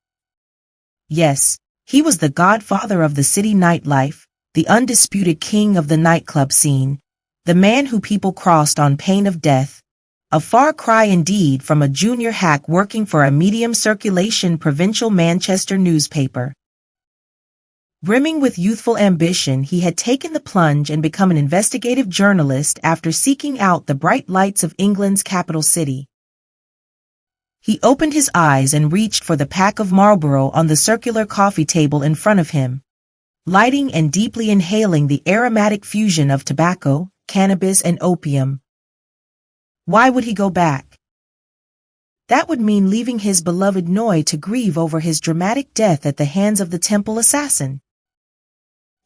Yes, he was the godfather of the city nightlife, the undisputed king of the nightclub scene, the man who people crossed on pain of death. A far cry indeed from a junior hack working for a medium-circulation provincial Manchester newspaper. Brimming with youthful ambition, he had taken the plunge and become an investigative journalist after seeking out the bright lights of England's capital city. He opened his eyes and reached for the pack of Marlboro on the circular coffee table in front of him, lighting and deeply inhaling the aromatic fusion of tobacco, cannabis, and opium. Why would he go back? That would mean leaving his beloved Noi to grieve over his dramatic death at the hands of the temple assassin.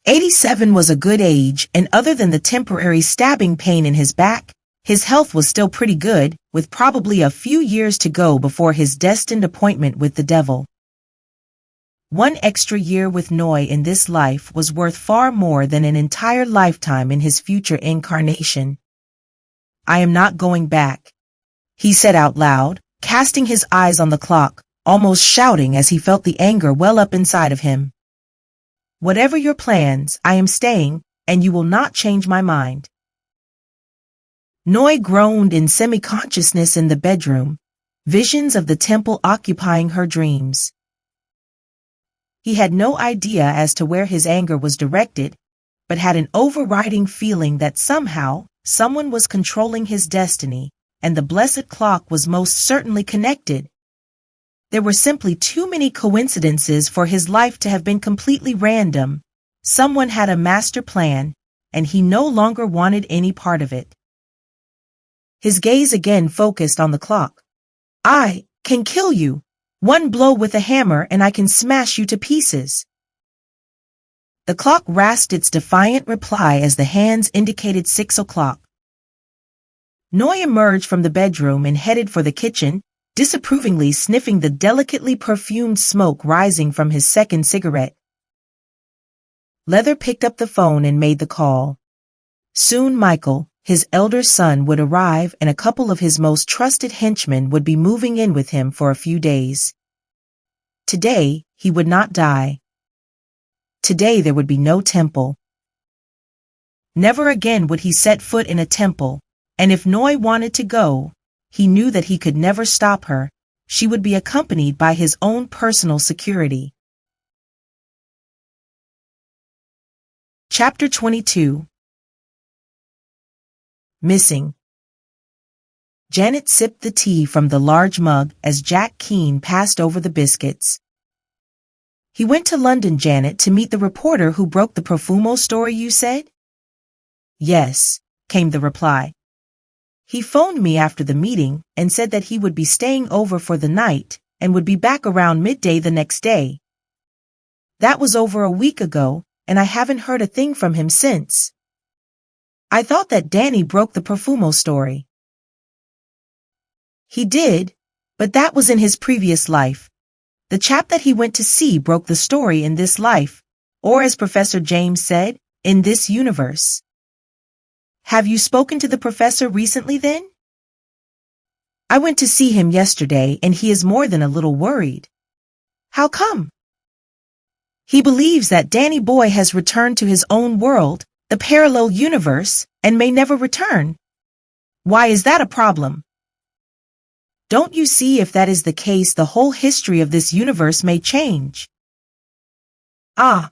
87 was a good age, and other than the temporary stabbing pain in his back, his health was still pretty good, with probably a few years to go before his destined appointment with the devil. One extra year with Noi in this life was worth far more than an entire lifetime in his future incarnation. "I am not going back," he said out loud, casting his eyes on the clock, almost shouting as he felt the anger well up inside of him. "Whatever your plans, I am staying, and you will not change my mind." Noi groaned in semi-consciousness in the bedroom, visions of the temple occupying her dreams. He had no idea as to where his anger was directed, but had an overriding feeling that somehow someone was controlling his destiny, and the blessed clock was most certainly connected. There were simply too many coincidences for his life to have been completely random. Someone had a master plan, and he no longer wanted any part of it. His gaze again focused on the clock. "I can kill you. One blow with a hammer and I can smash you to pieces." The clock rasped its defiant reply as the hands indicated 6 o'clock. Noi emerged from the bedroom and headed for the kitchen, disapprovingly sniffing the delicately perfumed smoke rising from his second cigarette. Leather picked up the phone and made the call. Soon Michael, his elder son, would arrive and a couple of his most trusted henchmen would be moving in with him for a few days. Today, he would not die. Today there would be no temple. Never again would he set foot in a temple, and if Noi wanted to go, he knew that he could never stop her. She would be accompanied by his own personal security. Chapter 22. Missing. Janet sipped the tea from the large mug as Jack Keene passed over the biscuits. He went to London, Janet, to meet the reporter who broke the Profumo story, you said? Yes, came the reply. He phoned me after the meeting and said that he would be staying over for the night and would be back around midday the next day. That was over a week ago, and I haven't heard a thing from him since. I thought that Danny broke the Profumo story. He did, but that was in his previous life. The chap that he went to see broke the story in this life, or as Professor James said, in this universe. Have you spoken to the professor recently then? I went to see him yesterday and he is more than a little worried. How come? He believes that Danny Boy has returned to his own world, the parallel universe, and may never return. Why is that a problem? Don't you see, if that is the case, the whole history of this universe may change? Ah,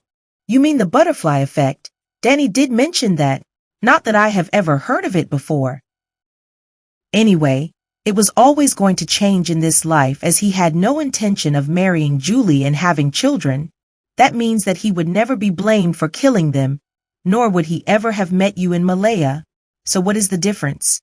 you mean the butterfly effect. Danny did mention that, not that I have ever heard of it before. Anyway, it was always going to change in this life, as he had no intention of marrying Julie and having children. That means that he would never be blamed for killing them, nor would he ever have met you in Malaya. So what is the difference?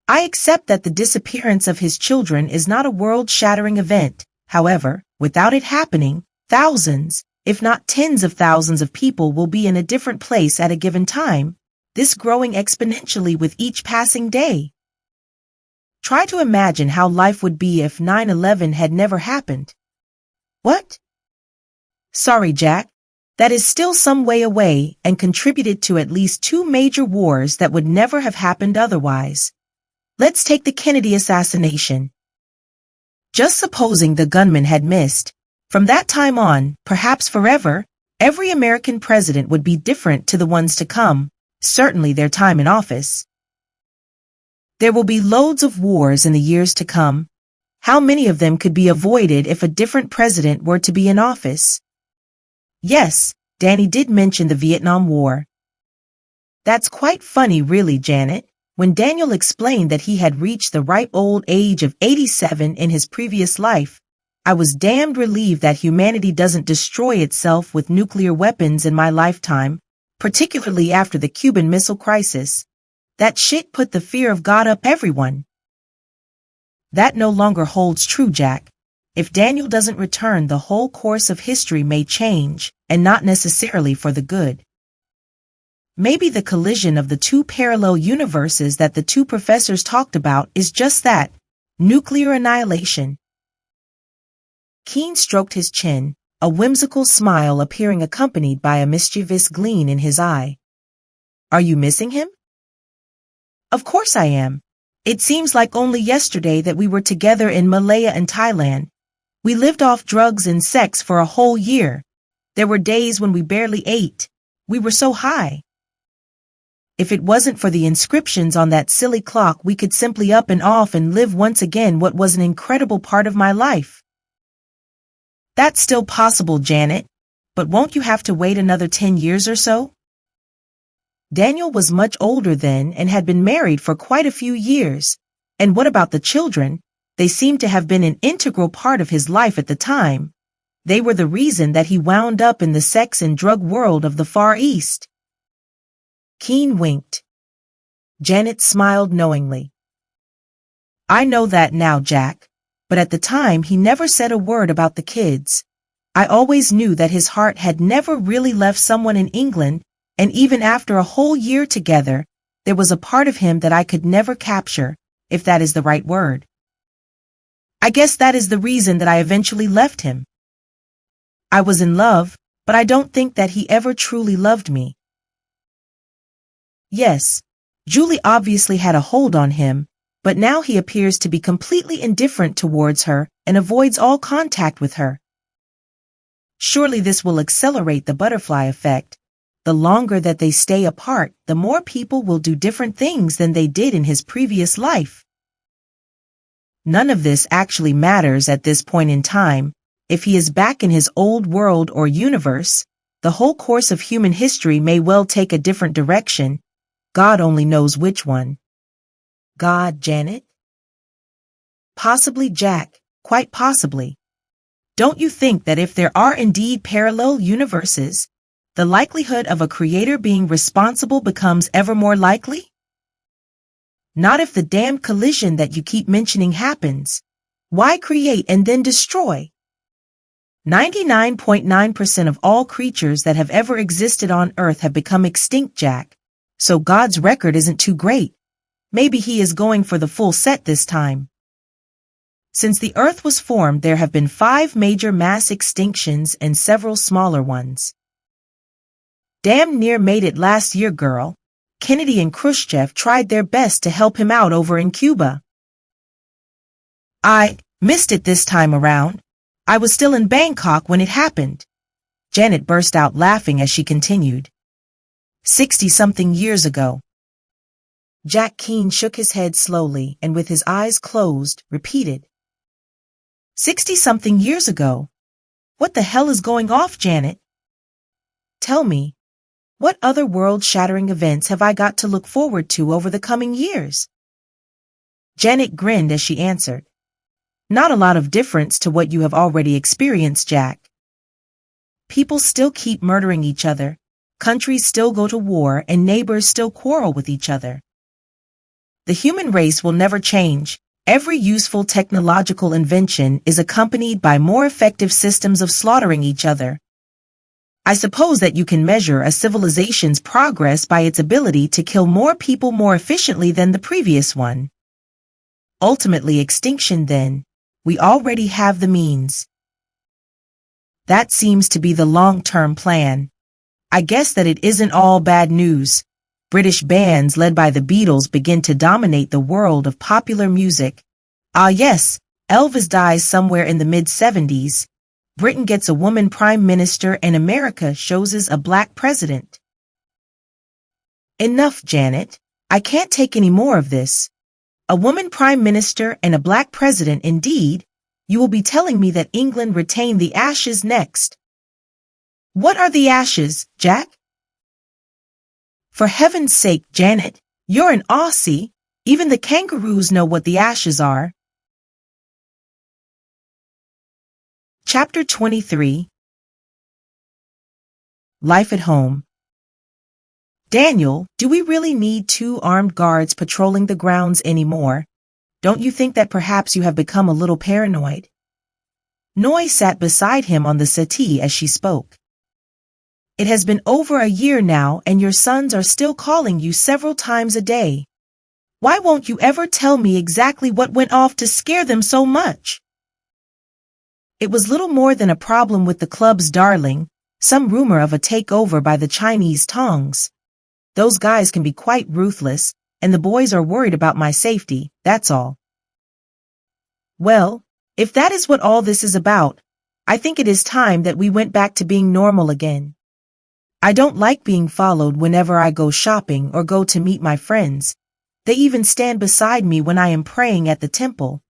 I accept that the disappearance of his children is not a world-shattering event. However, without it happening, thousands, if not tens of thousands of people will be in a different place at a given time, this growing exponentially with each passing day. Try to imagine how life would be if 9/11 had never happened. What? Sorry, Jack. That is still some way away and contributed to at least 2 major wars that would never have happened otherwise. Let's take the Kennedy assassination. Just supposing the gunman had missed. From that time on, perhaps forever, every American president would be different to the ones to come, certainly their time in office. There will be loads of wars in the years to come. How many of them could be avoided if a different president were to be in office? Yes, Danny did mention the Vietnam War. That's quite funny, really, Janet. When Daniel explained that he had reached the ripe old age of 87 in his previous life, I was damned relieved that humanity doesn't destroy itself with nuclear weapons in my lifetime, particularly after the Cuban Missile Crisis. That shit put the fear of God up everyone. That no longer holds true, Jack. If Daniel doesn't return, the whole course of history may change, and not necessarily for the good. Maybe the collision of the 2 parallel universes that the 2 professors talked about is just that, nuclear annihilation. Keene stroked his chin, a whimsical smile appearing accompanied by a mischievous gleam in his eye. Are you missing him? Of course I am. It seems like only yesterday that we were together in Malaya and Thailand. We lived off drugs and sex for a whole year. There were days when we barely ate. We were so high. If it wasn't for the inscriptions on that silly clock, we could simply up and off and live once again what was an incredible part of my life. That's still possible, Janet, but won't you have to wait another 10 years or so? Daniel was much older then and had been married for quite a few years. And what about the children? They seemed to have been an integral part of his life at the time. They were the reason that he wound up in the sex and drug world of the Far East. Keene winked. Janet smiled knowingly. I know that now, Jack, but at the time he never said a word about the kids. I always knew that his heart had never really left someone in England, and even after a whole year together, there was a part of him that I could never capture, if that is the right word. I guess that is the reason that I eventually left him. I was in love, but I don't think that he ever truly loved me. Yes, Julie obviously had a hold on him, but now he appears to be completely indifferent towards her and avoids all contact with her. Surely this will accelerate the butterfly effect. The longer that they stay apart, the more people will do different things than they did in his previous life. None of this actually matters at this point in time. If he is back in his old world or universe, the whole course of human history may well take a different direction. God only knows which one. God, Janet? Possibly Jack, quite possibly. Don't you think that if there are indeed parallel universes, the likelihood of a creator being responsible becomes ever more likely? Not if the damned collision that you keep mentioning happens. Why create and then destroy? 99.9% of all creatures that have ever existed on Earth have become extinct, Jack. So God's record isn't too great. Maybe he is going for the full set this time. Since the Earth was formed, there have been 5 major mass extinctions and several smaller ones. Damn near made it last year, girl. Kennedy and Khrushchev tried their best to help him out over in Cuba. I missed it this time around. I was still in Bangkok when it happened. Janet burst out laughing as she continued. 60-something years ago. Jack Keene shook his head slowly and with his eyes closed, repeated. 60-something years ago? What the hell is going off, Janet? Tell me, what other world-shattering events have I got to look forward to over the coming years? Janet grinned as she answered. Not a lot of difference to what you have already experienced, Jack. People still keep murdering each other, countries still go to war, and neighbors still quarrel with each other. The human race will never change. Every useful technological invention is accompanied by more effective systems of slaughtering each other. I suppose that you can measure a civilization's progress by its ability to kill more people more efficiently than the previous one. Ultimately extinction then. We already have the means. That seems to be the long-term plan. I guess that it isn't all bad news. British bands led by the Beatles begin to dominate the world of popular music. Ah yes, Elvis dies somewhere in the mid-70s. Britain gets a woman prime minister and America chooses a black president. Enough, Janet. I can't take any more of this. A woman prime minister and a black president indeed. You will be telling me that England retained the Ashes next. What are the Ashes, Jack? For heaven's sake, Janet, you're an Aussie. Even the kangaroos know what the Ashes are. Chapter 23. Life at Home. Daniel, do we really need 2 armed guards patrolling the grounds anymore? Don't you think that perhaps you have become a little paranoid? Noi sat beside him on the settee as she spoke. It has been over a year now and your sons are still calling you several times a day. Why won't you ever tell me exactly what went off to scare them so much? It was little more than a problem with the club's darling, some rumor of a takeover by the Chinese Tongs. Those guys can be quite ruthless, and the boys are worried about my safety, that's all. Well, if that is what all this is about, I think it is time that we went back to being normal again. I don't like being followed whenever I go shopping or go to meet my friends. They even stand beside me when I am praying at the temple.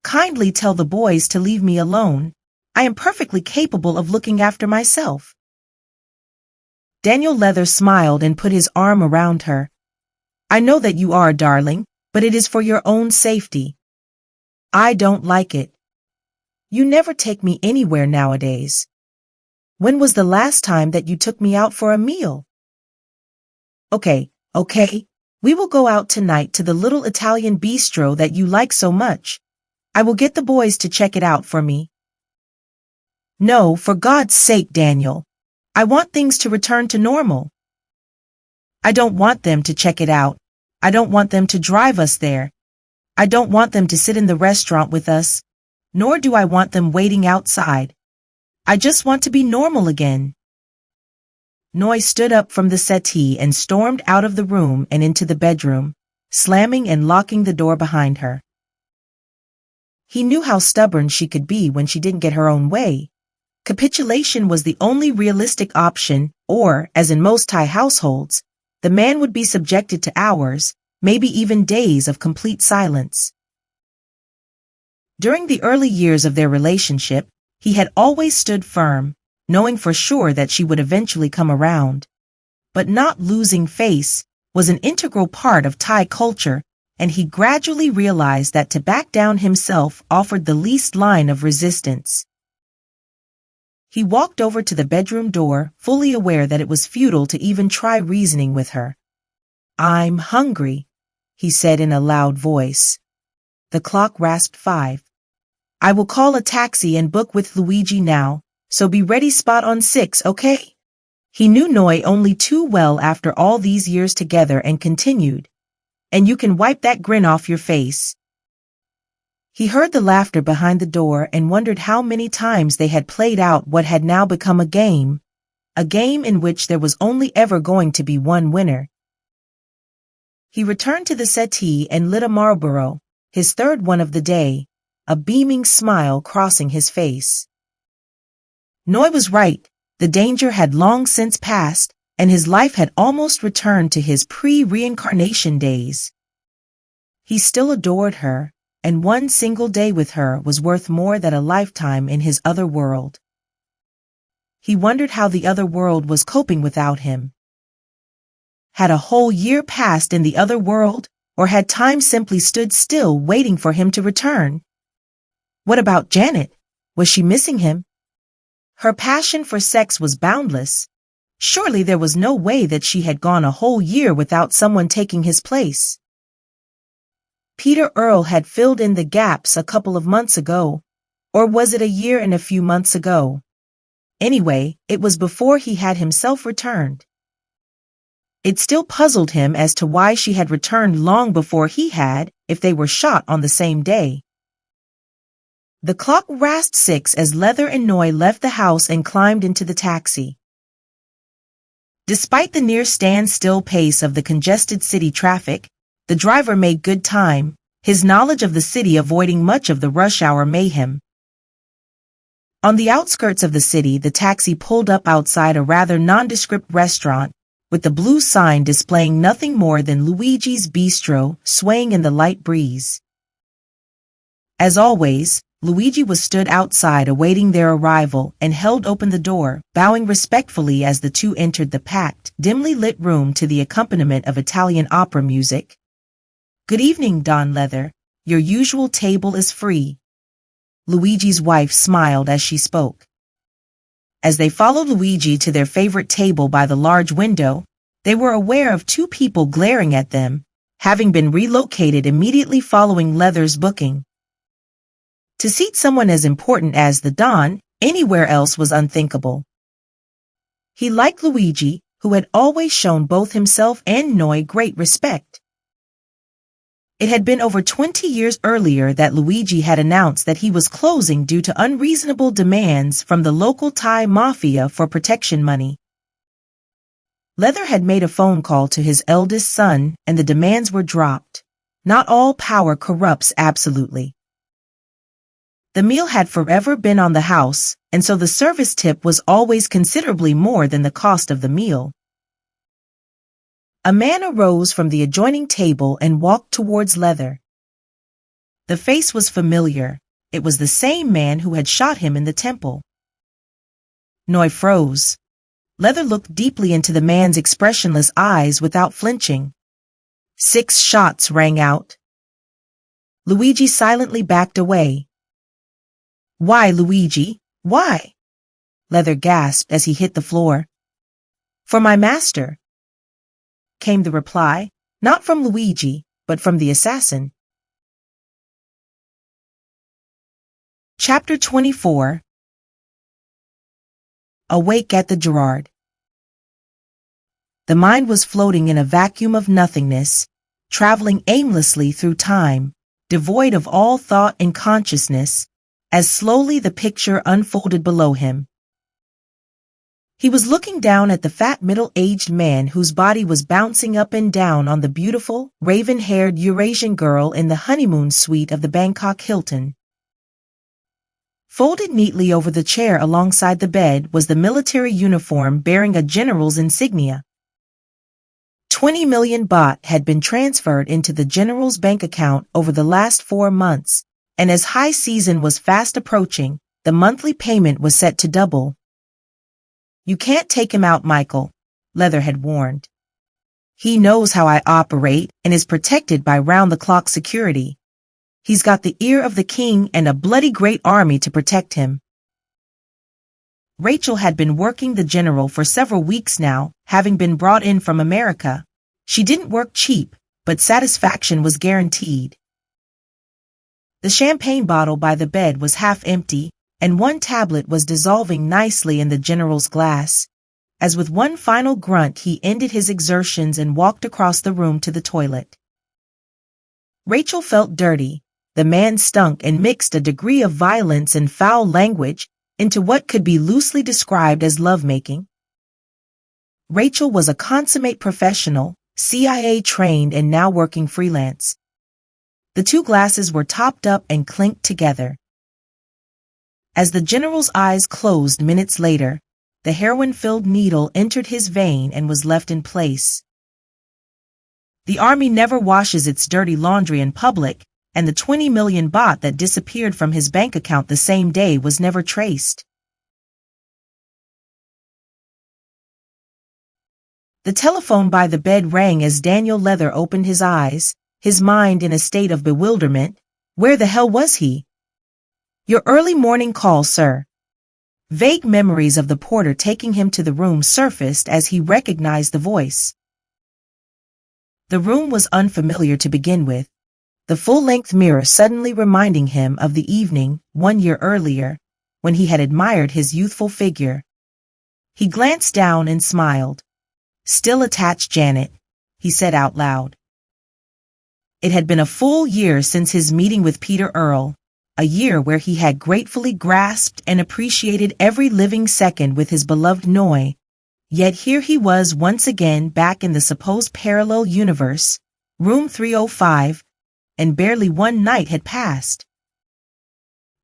Kindly tell the boys to leave me alone. I am perfectly capable of looking after myself. Daniel Leather smiled and put his arm around her. I know that you are, darling, but it is for your own safety. I don't like it. You never take me anywhere nowadays. When was the last time that you took me out for a meal? Okay. We will go out tonight to the little Italian bistro that you like so much. I will get the boys to check it out for me. No, for God's sake, Daniel. I want things to return to normal. I don't want them to check it out. I don't want them to drive us there. I don't want them to sit in the restaurant with us. Nor do I want them waiting outside. I just want to be normal again. Noi stood up from the settee and stormed out of the room and into the bedroom, slamming and locking the door behind her. He knew how stubborn she could be when she didn't get her own way. Capitulation was the only realistic option, or, as in most Thai households, the man would be subjected to hours, maybe even days of complete silence. During the early years of their relationship, he had always stood firm, knowing for sure that she would eventually come around. But not losing face was an integral part of Thai culture, and he gradually realized that to back down himself offered the least line of resistance. He walked over to the bedroom door, fully aware that it was futile to even try reasoning with her. "I'm hungry," he said in a loud voice. The clock rasped 5. "I will call a taxi and book with Luigi now, so be ready spot on 6, okay?" He knew Noi only too well after all these years together and continued, "And you can wipe that grin off your face." He heard the laughter behind the door and wondered how many times they had played out what had now become a game in which there was only ever going to be one winner. He returned to the settee and lit a Marlboro, his third one of the day, a beaming smile crossing his face. Noi was right, the danger had long since passed, and his life had almost returned to his pre-reincarnation days. He still adored her, and one single day with her was worth more than a lifetime in his other world. He wondered how the other world was coping without him. Had a whole year passed in the other world, or had time simply stood still waiting for him to return? What about Janet? Was she missing him? Her passion for sex was boundless. Surely there was no way that she had gone a whole year without someone taking his place. Peter Earle had filled in the gaps a couple of months ago, or was it a year and a few months ago? Anyway, it was before he had himself returned. It still puzzled him as to why she had returned long before he had, if they were shot on the same day. The clock rasped 6 as Leather and Noi left the house and climbed into the taxi. Despite the near standstill pace of the congested city traffic, the driver made good time, his knowledge of the city avoiding much of the rush hour mayhem. On the outskirts of the city, the taxi pulled up outside a rather nondescript restaurant, with the blue sign displaying nothing more than Luigi's Bistro swaying in the light breeze. As always, Luigi was stood outside awaiting their arrival and held open the door, bowing respectfully as the two entered the packed, dimly lit room to the accompaniment of Italian opera music. "Good evening, Don Leather. Your usual table is free." Luigi's wife smiled as she spoke. As they followed Luigi to their favorite table by the large window, they were aware of two people glaring at them, having been relocated immediately following Leather's booking. To seat someone as important as the Don anywhere else was unthinkable. He liked Luigi, who had always shown both himself and Noi great respect. It had been over 20 years earlier that Luigi had announced that he was closing due to unreasonable demands from the local Thai mafia for protection money. Leather had made a phone call to his eldest son and the demands were dropped. Not all power corrupts absolutely. The meal had forever been on the house, and so the service tip was always considerably more than the cost of the meal. A man arose from the adjoining table and walked towards Leather. The face was familiar. It was the same man who had shot him in the temple. Noi froze. Leather looked deeply into the man's expressionless eyes without flinching. 6 shots rang out. Luigi silently backed away. "Why, Luigi? Why?" Leather gasped as he hit the floor. "For my master," came the reply, not from Luigi, but from the assassin. Chapter 24. awake at the Gerard. The mind was floating in a vacuum of nothingness, traveling aimlessly through time, devoid of all thought and consciousness, as slowly the picture unfolded below him. He was looking down at the fat middle-aged man whose body was bouncing up and down on the beautiful, raven-haired Eurasian girl in the honeymoon suite of the Bangkok Hilton. Folded neatly over the chair alongside the bed was the military uniform bearing a general's insignia. 20 million baht had been transferred into the general's bank account over the last 4 months, and as high season was fast approaching, the monthly payment was set to double. "You can't take him out, Michael," Leather had warned. "He knows how I operate and is protected by round-the-clock security. He's got the ear of the king and a bloody great army to protect him." Rachel had been working the general for several weeks now, having been brought in from America. She didn't work cheap, but satisfaction was guaranteed. The champagne bottle by the bed was half empty, and one tablet was dissolving nicely in the general's glass, as with one final grunt he ended his exertions and walked across the room to the toilet. Rachel felt dirty. The man stunk and mixed a degree of violence and foul language into what could be loosely described as lovemaking. Rachel was a consummate professional, CIA trained and now working freelance. The two glasses were topped up and clinked together. As the general's eyes closed minutes later, the heroin-filled needle entered his vein and was left in place. The army never washes its dirty laundry in public, and the 20 million baht that disappeared from his bank account the same day was never traced. The telephone by the bed rang as Daniel Leather opened his eyes, his mind in a state of bewilderment. Where the hell was he? "Your early morning call, sir." Vague memories of the porter taking him to the room surfaced as he recognized the voice. The room was unfamiliar to begin with, the full-length mirror suddenly reminding him of the evening, 1 year earlier, when he had admired his youthful figure. He glanced down and smiled. "Still attached, Janet," he said out loud. It had been a full year since his meeting with Peter Earle, a year where he had gratefully grasped and appreciated every living second with his beloved Noi, yet here he was once again back in the supposed parallel universe, room 305, and barely one night had passed.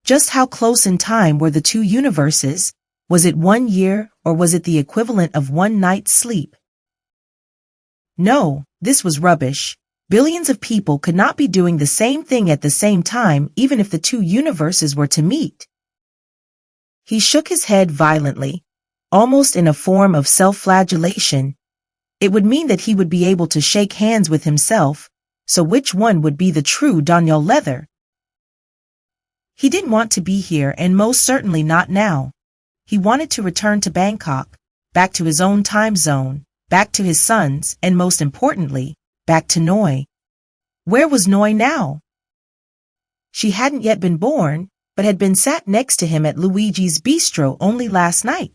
Just how close in time were the two universes? Was it 1 year, or was it the equivalent of one night's sleep? No, this was rubbish. Billions of people could not be doing the same thing at the same time, even if the two universes were to meet. He shook his head violently, almost in a form of self-flagellation. It would mean that he would be able to shake hands with himself, so which one would be the true Daniel Leather? He didn't want to be here, and most certainly not now. He wanted to return to Bangkok, back to his own time zone, back to his sons, and most importantly, back to Noi. Where was Noi now? She hadn't yet been born, but had been sat next to him at Luigi's bistro only last night.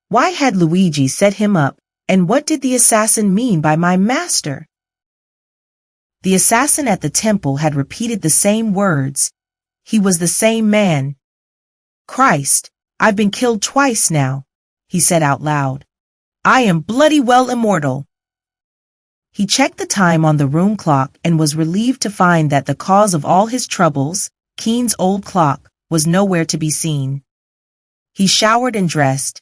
Why had Luigi set him up, and what did the assassin mean by my master? The assassin at the temple had repeated the same words. He was the same man. "Christ, I've been killed twice now," he said out loud. "I am bloody well immortal." He checked the time on the room clock and was relieved to find that the cause of all his troubles, Keen's old clock, was nowhere to be seen. He showered and dressed.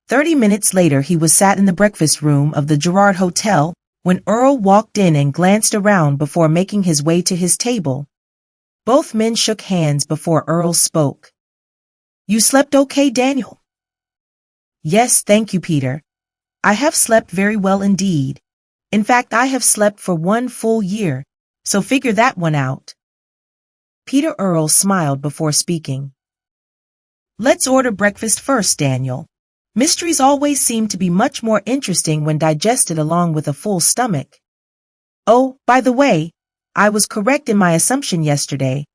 30 minutes later he was sat in the breakfast room of the Gerard Hotel when Earl walked in and glanced around before making his way to his table. Both men shook hands before Earl spoke. "You slept okay, Daniel?" "Yes, thank you, Peter. I have slept very well indeed. In fact, I have slept for 1 full year, so figure that one out." Peter Earle smiled before speaking. "Let's order breakfast first, Daniel. Mysteries always seem to be much more interesting when digested along with a full stomach. Oh, by the way, I was correct in my assumption yesterday.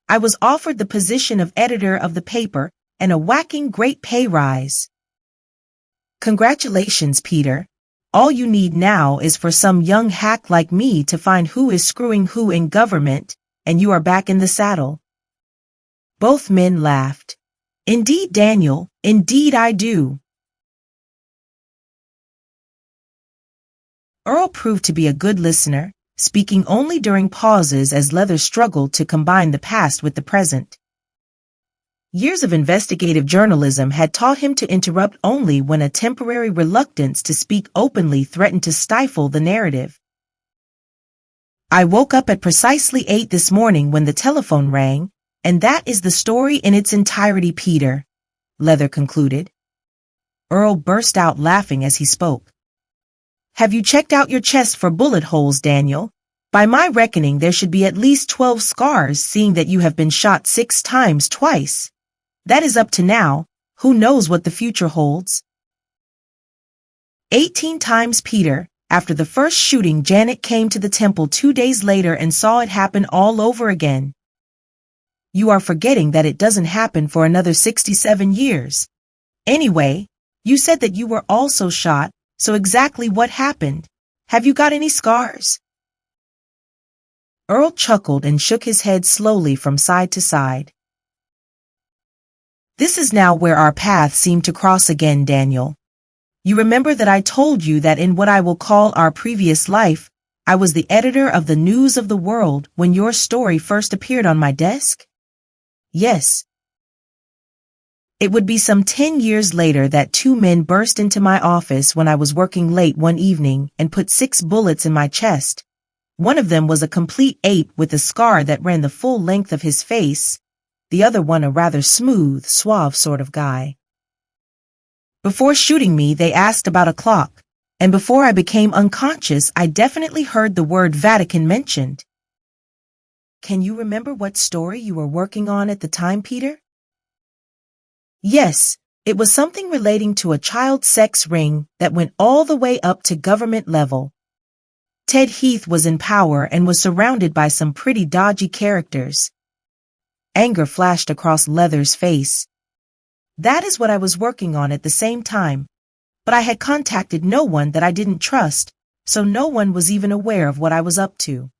I was offered the position of editor of the paper and a whacking great pay rise. Congratulations, Peter. All you need now is for some young hack like me to find who is screwing who in government, and you are back in the saddle. Both men laughed. Indeed, Daniel, indeed I do. Earl proved to be a good listener, speaking only during pauses as Leather struggled to combine the past with the present. Years of investigative journalism had taught him to interrupt only when a temporary reluctance to speak openly threatened to stifle the narrative. I woke up at precisely 8 this morning when the telephone rang, and that is the story in its entirety, Peter, Leather concluded. Earl burst out laughing as he spoke. Have you checked out your chest for bullet holes, Daniel? By my reckoning, there should be at least 12 scars, seeing that you have been shot 6 times twice. That is up to now. Who knows what the future holds? 18 times, Peter. After the first shooting, Janet came to the temple 2 days later and saw it happen all over again. You are forgetting that it doesn't happen for another 67 years. Anyway, you said that you were also shot, so exactly what happened? Have you got any scars? Earl chuckled and shook his head slowly from side to side. This is now where our paths seem to cross again, Daniel. You remember that I told you that in what I will call our previous life, I was the editor of the News of the World when your story first appeared on my desk? Yes. It would be some 10 years later that 2 men burst into my office when I was working late one evening and put 6 bullets in my chest. One of them was a complete ape with a scar that ran the full length of his face, the other one a rather smooth, suave sort of guy. Before shooting me, they asked about a clock, and before I became unconscious, I definitely heard the word Vatican mentioned. Can you remember what story you were working on at the time, Peter? Yes, it was something relating to a child sex ring that went all the way up to government level. Ted Heath was in power and was surrounded by some pretty dodgy characters. Anger flashed across Leather's face. That is what I was working on at the same time, but I had contacted no one that I didn't trust, so no one was even aware of what I was up to.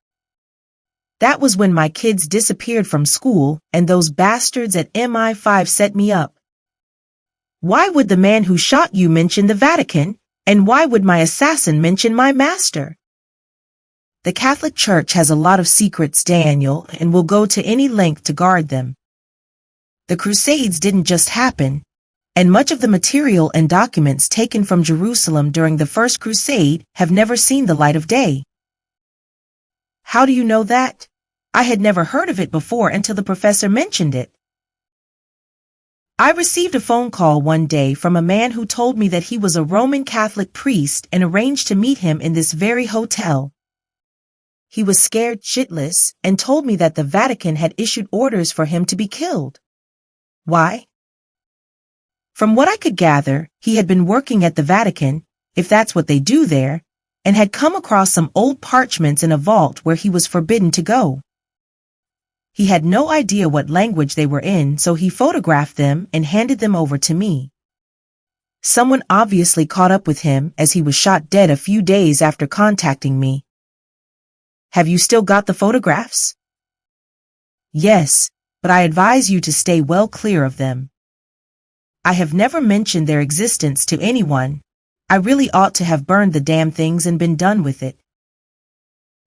That was when my kids disappeared from school and those bastards at MI5 set me up. Why would the man who shot you mention the Vatican, and why would my assassin mention my master? The Catholic Church has a lot of secrets, Daniel, and will go to any length to guard them. The Crusades didn't just happen, and much of the material and documents taken from Jerusalem during the First Crusade have never seen the light of day. How do you know that? I had never heard of it before until the professor mentioned it. I received a phone call one day from a man who told me that he was a Roman Catholic priest and arranged to meet him in this very hotel. He was scared shitless and told me that the Vatican had issued orders for him to be killed. Why? From what I could gather, he had been working at the Vatican, if that's what they do there, and had come across some old parchments in a vault where he was forbidden to go. He had no idea what language they were in, so he photographed them and handed them over to me. Someone obviously caught up with him as he was shot dead a few days after contacting me. Have you still got the photographs? Yes, but I advise you to stay well clear of them. I have never mentioned their existence to anyone. I really ought to have burned the damn things and been done with it.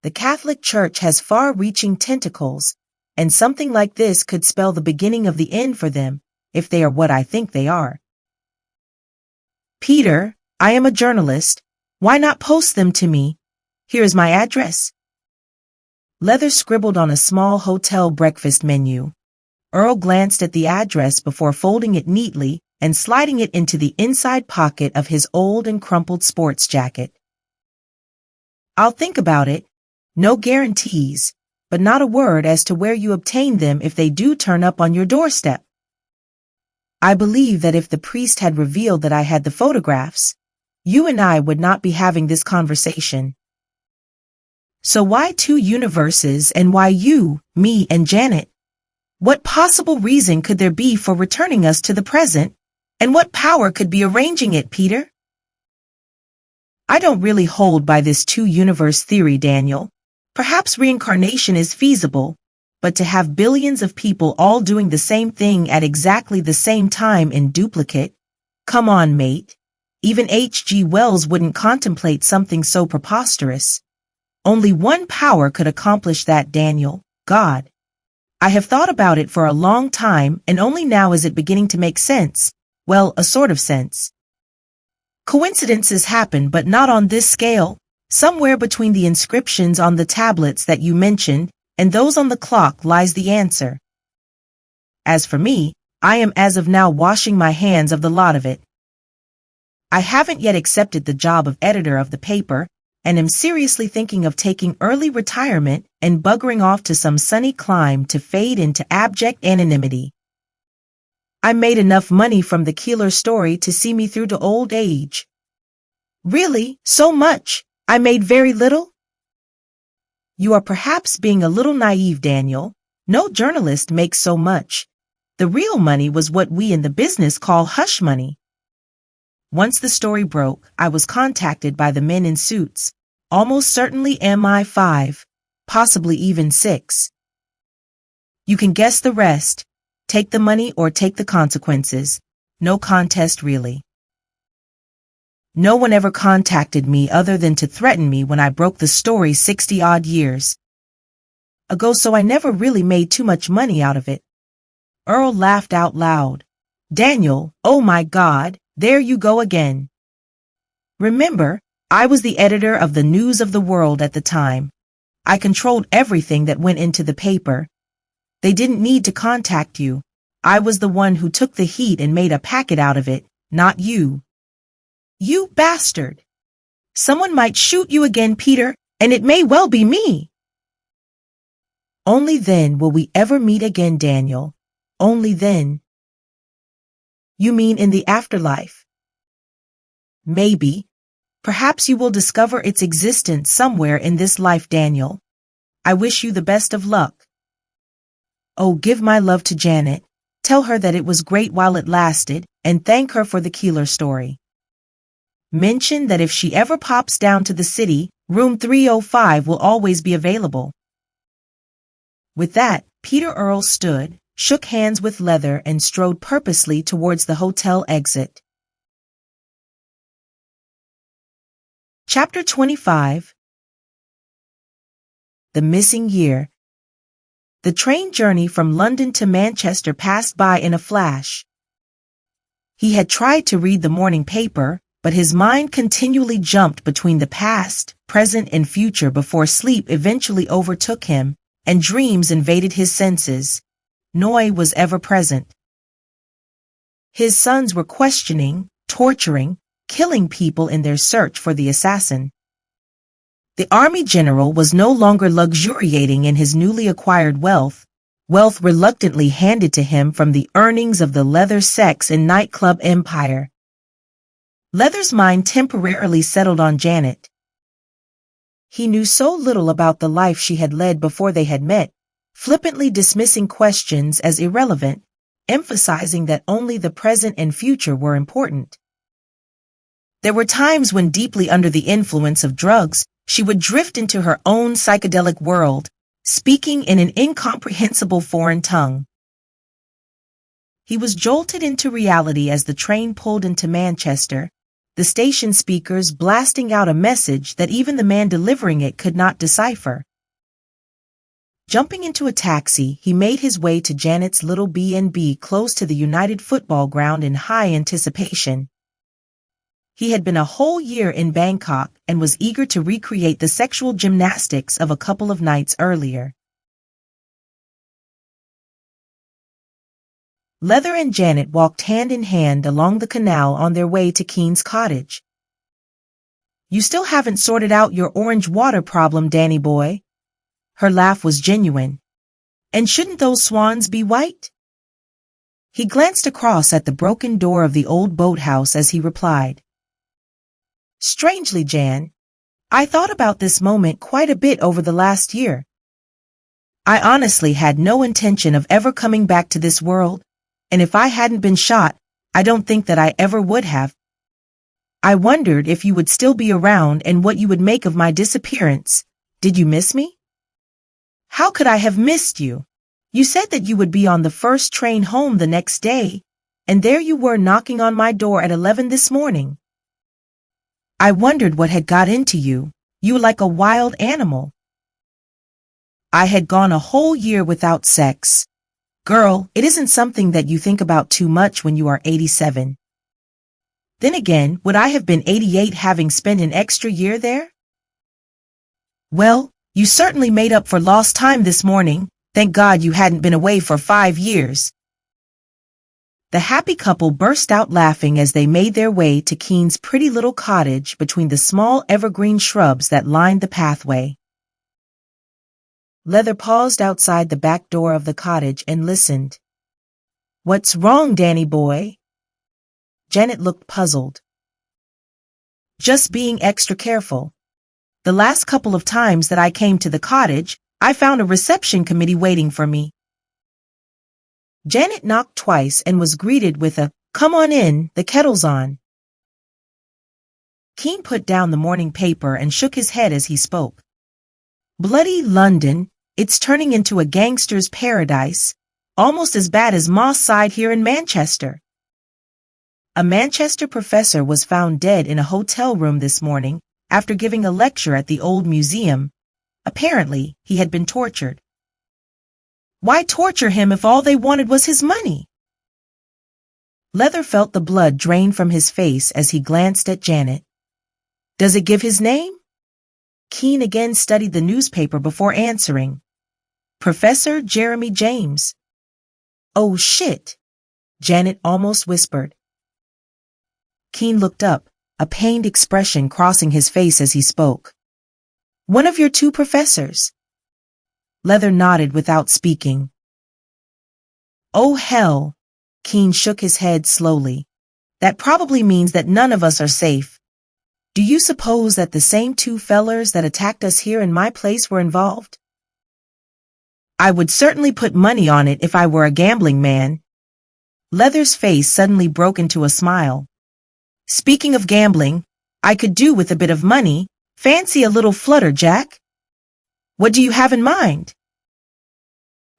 The Catholic Church has far-reaching tentacles, and something like this could spell the beginning of the end for them, if they are what I think they are. Peter, I am a journalist. Why not post them to me? Here is my address. Leather scribbled on a small hotel breakfast menu. Earl glanced at the address before folding it neatly and sliding it into the inside pocket of his old and crumpled sports jacket. I'll think about it. No guarantees, but not a word as to where you obtained them if they do turn up on your doorstep. I believe that if the priest had revealed that I had the photographs, you and I would not be having this conversation. So why 2 universes and why you, me, and Janet? What possible reason could there be for returning us to the present, and what power could be arranging it, Peter? I don't really hold by this two-universe theory, Daniel. Perhaps reincarnation is feasible, but to have billions of people all doing the same thing at exactly the same time in duplicate? Come on, mate. Even H.G. Wells wouldn't contemplate something so preposterous. Only one power could accomplish that, Daniel: God. I have thought about it for a long time, and only now is it beginning to make sense. Well, a sort of sense. Coincidences happen, but not on this scale. Somewhere between the inscriptions on the tablets that you mentioned and those on the clock lies the answer. As for me, I am as of now washing my hands of the lot of it. I haven't yet accepted the job of editor of the paper, and am seriously thinking of taking early retirement and buggering off to some sunny clime to fade into abject anonymity. I made enough money from the Keeler story to see me through to old age. Really? So much? I made very little? You are perhaps being a little naive, Daniel. No journalist makes so much. The real money was what we in the business call hush money. Once the story broke, I was contacted by the men in suits, almost certainly MI5, possibly even 6. You can guess the rest. Take the money or take the consequences. No contest, really. No one ever contacted me other than to threaten me when I broke the story 60-odd years ago, so I never really made too much money out of it. Earl laughed out loud. Daniel, oh my God, there you go again. Remember, I was the editor of the News of the World at the time. I controlled everything that went into the paper. They didn't need to contact you. I was the one who took the heat and made a packet out of it, not you. You bastard! Someone might shoot you again, Peter, and it may well be me. Only then will we ever meet again, Daniel. Only then. You mean in the afterlife? Maybe. Perhaps you will discover its existence somewhere in this life, Daniel. I wish you the best of luck. Oh, give my love to Janet. Tell her that it was great while it lasted, and thank her for the Keeler story. Mention that if she ever pops down to the city, room 305 will always be available. With that, Peter Earle stood, shook hands with Leather, and strode purposely towards the hotel exit. Chapter 25. The Missing Year. The train journey from London to Manchester passed by in a flash. He had tried to read the morning paper, but his mind continually jumped between the past, present, and future before sleep eventually overtook him, and dreams invaded his senses. Noi was ever present. His sons were questioning, torturing, killing people in their search for the assassin. The army general was no longer luxuriating in his newly acquired wealth reluctantly handed to him from the earnings of the leather sex and nightclub empire. Leather's mind temporarily settled on Janet. He knew so little about the life she had led before they had met, flippantly dismissing questions as irrelevant, emphasizing that only the present and future were important. There were times when, deeply under the influence of drugs, she would drift into her own psychedelic world, speaking in an incomprehensible foreign tongue. He was jolted into reality as the train pulled into Manchester, the station speakers blasting out a message that even the man delivering it could not decipher. Jumping into a taxi, he made his way to Janet's little B&B close to the United Football Ground in high anticipation. He had been a whole year in Bangkok and was eager to recreate the sexual gymnastics of a couple of nights earlier. Leather and Janet walked hand in hand along the canal on their way to Keene's cottage. You still haven't sorted out your orange water problem, Danny boy. Her laugh was genuine. And shouldn't those swans be white? He glanced across at the broken door of the old boathouse as he replied. Strangely, Jan, I thought about this moment quite a bit over the last year. I honestly had no intention of ever coming back to this world, and if I hadn't been shot, I don't think that I ever would have. I wondered if you would still be around and what you would make of my disappearance. Did you miss me? How could I have missed you? You said that you would be on the first train home the next day, and there you were knocking on my door at 11 this morning. I wondered what had got into you. You were like a wild animal. I had gone a whole year without sex. Girl, it isn't something that you think about too much when you are 87. Then again, would I have been 88 having spent an extra year there? Well, you certainly made up for lost time this morning. Thank God you hadn't been away for 5 years. The happy couple burst out laughing as they made their way to Keen's pretty little cottage between the small evergreen shrubs that lined the pathway. Leather paused outside the back door of the cottage and listened. What's wrong, Danny boy? Janet looked puzzled. Just being extra careful. The last couple of times that I came to the cottage, I found a reception committee waiting for me. Janet knocked twice and was greeted with a, "Come on in, the kettle's on." Keen put down the morning paper and shook his head as he spoke. Bloody London, it's turning into a gangster's paradise, almost as bad as Moss Side here in Manchester. A Manchester professor was found dead in a hotel room this morning after giving a lecture at the old museum. Apparently, he had been tortured. Why torture him if all they wanted was his money? Leather felt the blood drain from his face as he glanced at Janet. Does it give his name? Keen again studied the newspaper before answering. Professor Jeremy James. Oh shit, Janet almost whispered. Keen looked up, a pained expression crossing his face as he spoke. One of your 2 professors. Leather nodded without speaking. Oh hell, Keen shook his head slowly. That probably means that none of us are safe. Do you suppose that the same 2 fellers that attacked us here in my place were involved? I would certainly put money on it if I were a gambling man. Leather's face suddenly broke into a smile. Speaking of gambling, I could do with a bit of money. Fancy a little flutter, Jack? What do you have in mind?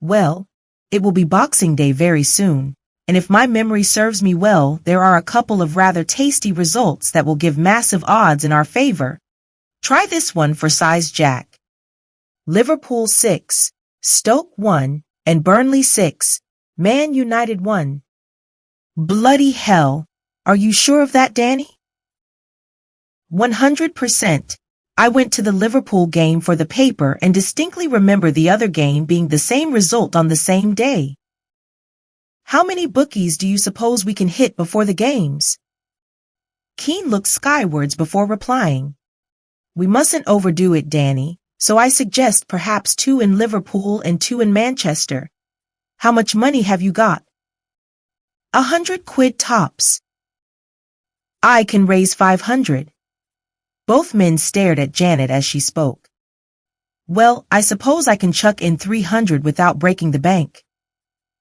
Well, it will be Boxing Day very soon, and if my memory serves me well, there are a couple of rather tasty results that will give massive odds in our favor. Try this one for size Jack. Liverpool 6, Stoke 1, and Burnley 6, Man United 1. Bloody hell! Are you sure of that, Danny? 100%. I went to the Liverpool game for the paper and distinctly remember the other game being the same result on the same day. How many bookies do you suppose we can hit before the games? Keen looked skywards before replying. We mustn't overdo it, Danny, so I suggest perhaps 2 in Liverpool and 2 in Manchester. How much money have you got? 100 quid tops. I can raise 500. Both men stared at Janet as she spoke. Well, I suppose I can chuck in 300 without breaking the bank.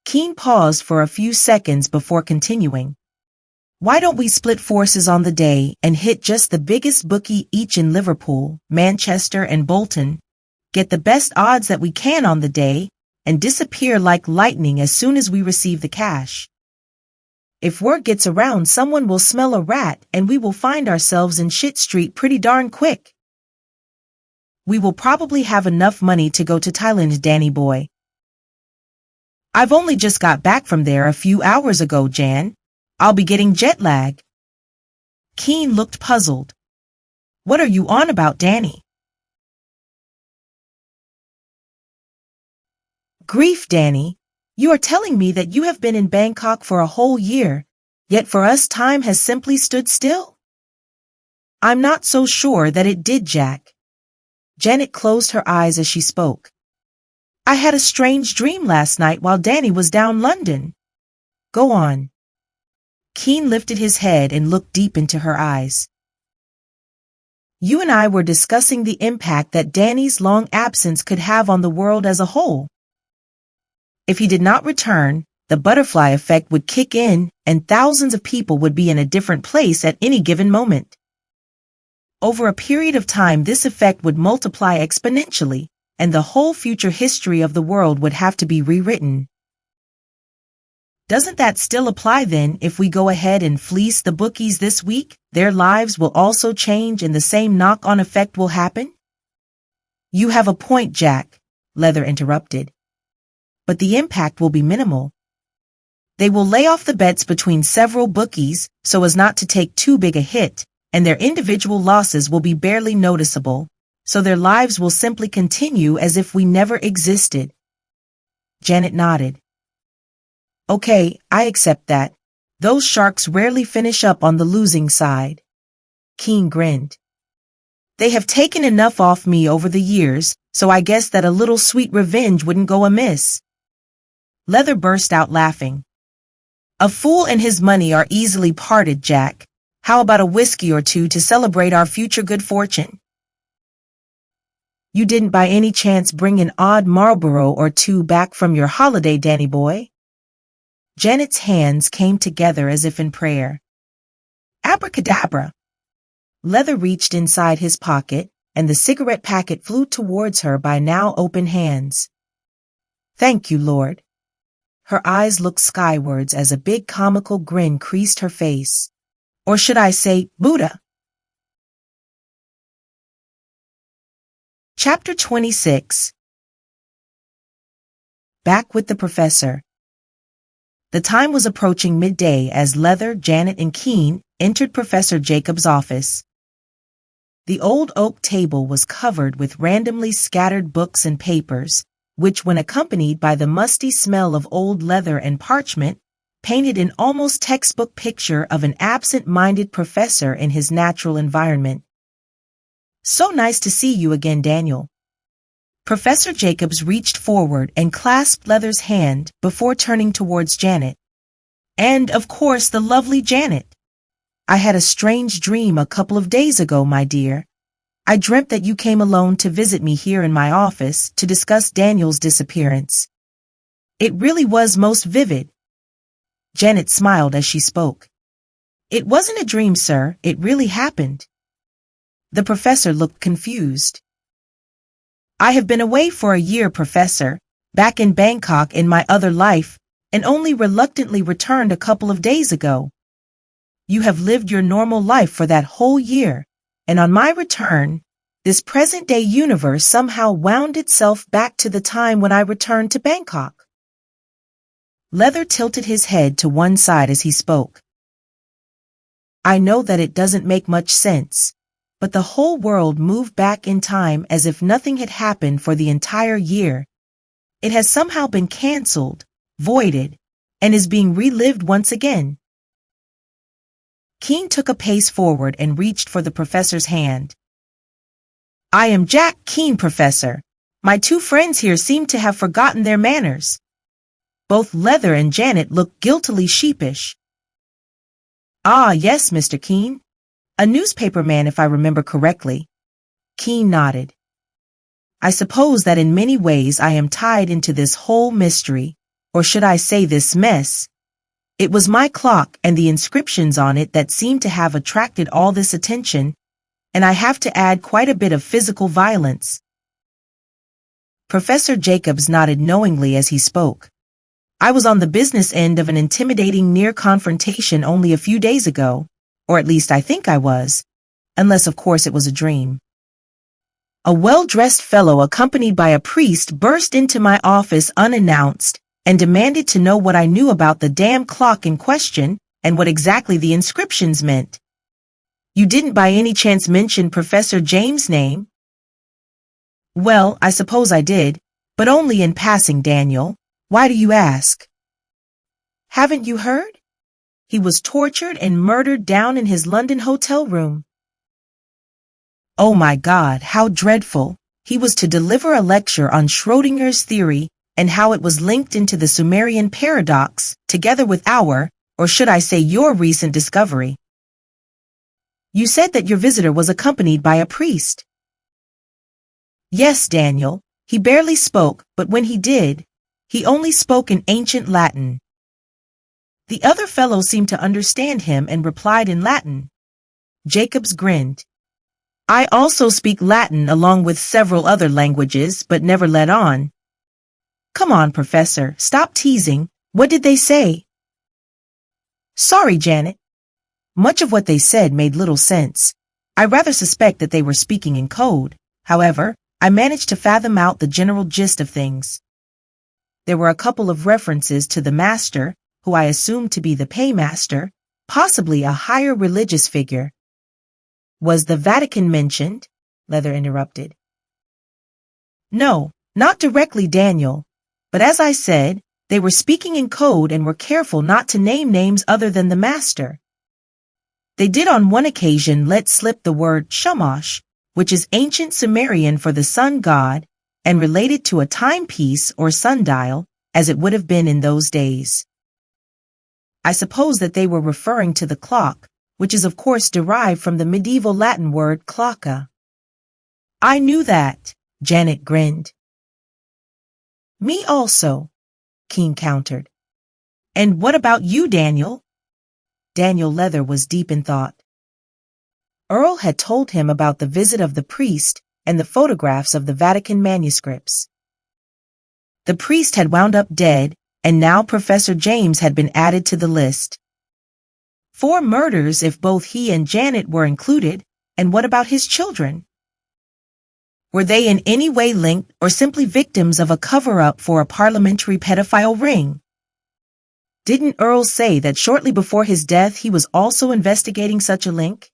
Keen paused for a few seconds before continuing. Why don't we split forces on the day and hit just the biggest bookie each in Liverpool, Manchester, and Bolton, get the best odds that we can on the day, and disappear like lightning as soon as we receive the cash. If word gets around, someone will smell a rat and we will find ourselves in shit street pretty darn quick. We will probably have enough money to go to Thailand, Danny boy. I've only just got back from there a few hours ago, Jan. I'll be getting jet lag. Keen looked puzzled. What are you on about, Danny? Grief, Danny. You are telling me that you have been in Bangkok for a whole year, yet for us time has simply stood still? I'm not so sure that it did, Jack. Janet closed her eyes as she spoke. I had a strange dream last night while Danny was down London. Go on. Keen lifted his head and looked deep into her eyes. You and I were discussing the impact that Danny's long absence could have on the world as a whole. If he did not return, the butterfly effect would kick in and thousands of people would be in a different place at any given moment. Over a period of time, this effect would multiply exponentially, and the whole future history of the world would have to be rewritten. Doesn't that still apply then? If we go ahead and fleece the bookies this week, their lives will also change and the same knock-on effect will happen? You have a point, Jack, Leather interrupted. But the impact will be minimal. They will lay off the bets between several bookies so as not to take too big a hit, and their individual losses will be barely noticeable, so their lives will simply continue as if we never existed. Janet nodded. Okay, I accept that. Those sharks rarely finish up on the losing side. Keen grinned. They have taken enough off me over the years, so I guess that a little sweet revenge wouldn't go amiss. Leather burst out laughing. A fool and his money are easily parted, Jack. How about a whiskey or two to celebrate our future good fortune? You didn't by any chance bring an odd Marlboro or two back from your holiday, Danny boy? Janet's hands came together as if in prayer. Abracadabra! Leather reached inside his pocket, and the cigarette packet flew towards her by now open hands. Thank you, Lord. Her eyes looked skywards as a big comical grin creased her face. Or should I say, Buddha? Chapter 26. Back with the professor. The time was approaching midday as Leather, Janet, and Keen entered Professor Jacobs' office. The old oak table was covered with randomly scattered books and papers, which, when accompanied by the musty smell of old leather and parchment, painted an almost textbook picture of an absent-minded professor in his natural environment. So nice to see you again, Daniel. Professor Jacobs reached forward and clasped Leather's hand before turning towards Janet. And, of course, the lovely Janet. I had a strange dream a couple of days ago, my dear. I dreamt that you came alone to visit me here in my office to discuss Daniel's disappearance. It really was most vivid. Janet smiled as she spoke. It wasn't a dream, sir. It really happened. The professor looked confused. I have been away for a year, Professor, back in Bangkok in my other life, and only reluctantly returned a couple of days ago. You have lived your normal life for that whole year, and on my return, this present-day universe somehow wound itself back to the time when I returned to Bangkok. Leather tilted his head to one side as he spoke. I know that it doesn't make much sense, but the whole world moved back in time as if nothing had happened for the entire year. It has somehow been cancelled, voided, and is being relived once again. Keen took a pace forward and reached for the professor's hand. I am Jack Keen, Professor. My two friends here seem to have forgotten their manners. Both Leather and Janet looked guiltily sheepish. Ah, yes, Mr. Keen. A newspaper man, if I remember correctly. Keen nodded. I suppose that in many ways I am tied into this whole mystery, or should I say this mess. It was my clock and the inscriptions on it that seem to have attracted all this attention, and I have to add quite a bit of physical violence. Professor Jacobs nodded knowingly as he spoke. I was on the business end of an intimidating near confrontation only a few days ago. Or at least I think I was, unless of course it was a dream. A well-dressed fellow accompanied by a priest burst into my office unannounced and demanded to know what I knew about the damn clock in question and what exactly the inscriptions meant. You didn't by any chance mention Professor James' name? Well, I suppose I did, but only in passing, Daniel. Why do you ask? Haven't you heard? He was tortured and murdered down in his London hotel room. Oh my God, how dreadful. He was to deliver a lecture on Schrodinger's theory and how it was linked into the Sumerian paradox, together with our, or should I say your recent discovery. You said that your visitor was accompanied by a priest. Yes, Daniel. He barely spoke, but when he did, He only spoke in ancient Latin. The other fellow seemed to understand him and replied in Latin. Jacobs grinned. I also speak Latin along with several other languages, but never let on. Come on, Professor, stop teasing. What did they say? Sorry, Janet. Much of what they said made little sense. I rather suspect that they were speaking in code. However, I managed to fathom out the general gist of things. There were a couple of references to the master, who I assumed to be the paymaster, possibly a higher religious figure. Was the Vatican mentioned? Leather interrupted. No, not directly, Daniel. But as I said, they were speaking in code and were careful not to name names other than the master. They did on one occasion let slip the word Shamash, which is ancient Sumerian for the sun god and related to a timepiece or sundial, as it would have been in those days. I suppose that they were referring to the clock, which is of course derived from the medieval Latin word clocca. I knew that, Janet grinned. Me also, Keen countered. And what about you, Daniel? Daniel Leather was deep in thought. Earl had told him about the visit of the priest and the photographs of the Vatican manuscripts. The priest had wound up dead, and now Professor James had been added to the list. 4 murders if both he and Janet were included, and what about his children? Were they in any way linked or simply victims of a cover-up for a parliamentary pedophile ring? Didn't Earl say that shortly before his death he was also investigating such a link?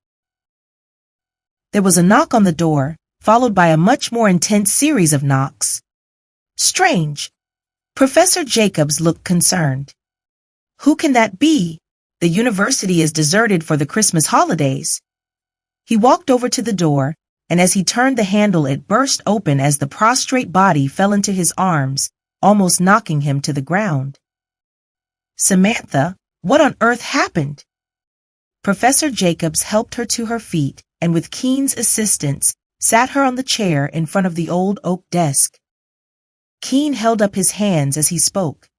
There was a knock on the door, followed by a much more intense series of knocks. Strange. Professor Jacobs looked concerned. Who can that be? The university is deserted for the Christmas holidays. He walked over to the door, and as he turned the handle it burst open as the prostrate body fell into his arms, almost knocking him to the ground. Samantha, what on earth happened? Professor Jacobs helped her to her feet and with Keen's assistance sat her on the chair in front of the old oak desk. Keen held up his hands as he spoke.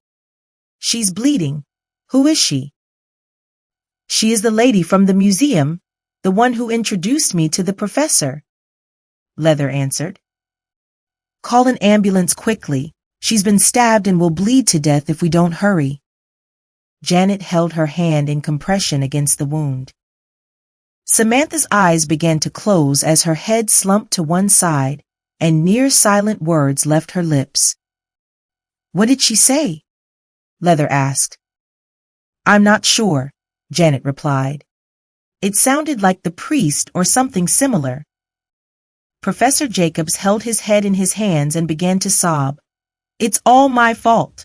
She's bleeding. Who is she? She is the lady from the museum, the one who introduced me to the professor, Leather answered. Call an ambulance quickly. She's been stabbed and will bleed to death if we don't hurry. Janet held her hand in compression against the wound. Samantha's eyes began to close as her head slumped to one side, and near-silent words left her lips. What did she say? Leather asked. I'm not sure, Janet replied. It sounded like the priest or something similar. Professor Jacobs held his head in his hands and began to sob. It's all my fault.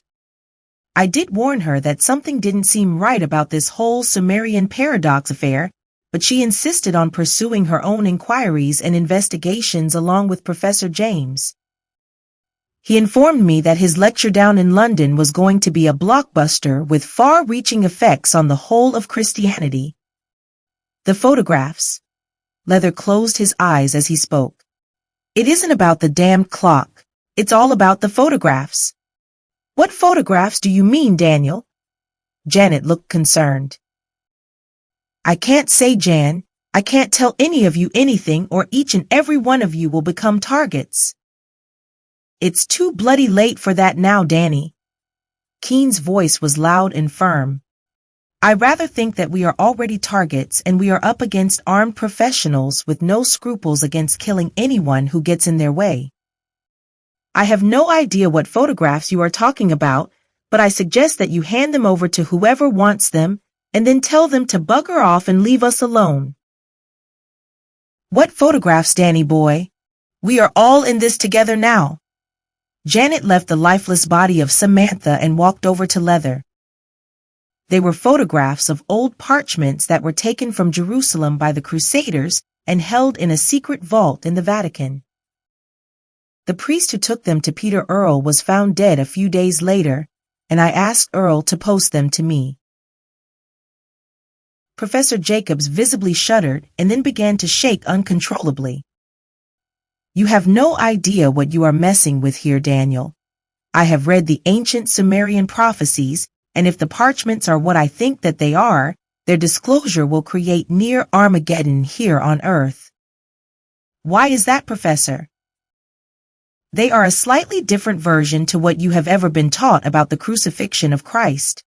I did warn her that something didn't seem right about this whole Sumerian paradox affair, but she insisted on pursuing her own inquiries and investigations along with Professor James. He informed me that his lecture down in London was going to be a blockbuster with far-reaching effects on the whole of Christianity. The photographs. Leather closed his eyes as he spoke. It isn't about the damned clock. It's all about the photographs. What photographs do you mean, Daniel? Janet looked concerned. I can't say, Jan. I can't tell any of you anything or each and every one of you will become targets. It's too bloody late for that now, Danny. Keen's voice was loud and firm. I rather think that we are already targets and we are up against armed professionals with no scruples against killing anyone who gets in their way. I have no idea what photographs you are talking about, but I suggest that you hand them over to whoever wants them and then tell them to bugger off and leave us alone. What photographs, Danny boy? We are all in this together now. Janet left the lifeless body of Samantha and walked over to Leather. They were photographs of old parchments that were taken from Jerusalem by the Crusaders and held in a secret vault in the Vatican. The priest who took them to Peter Earle was found dead a few days later, and I asked Earle to post them to me. Professor Jacobs visibly shuddered and then began to shake uncontrollably. You have no idea what you are messing with here, Daniel. I have read the ancient Sumerian prophecies, and if the parchments are what I think that they are, their disclosure will create near Armageddon here on Earth. Why is that, Professor? They are a slightly different version to what you have ever been taught about the crucifixion of Christ.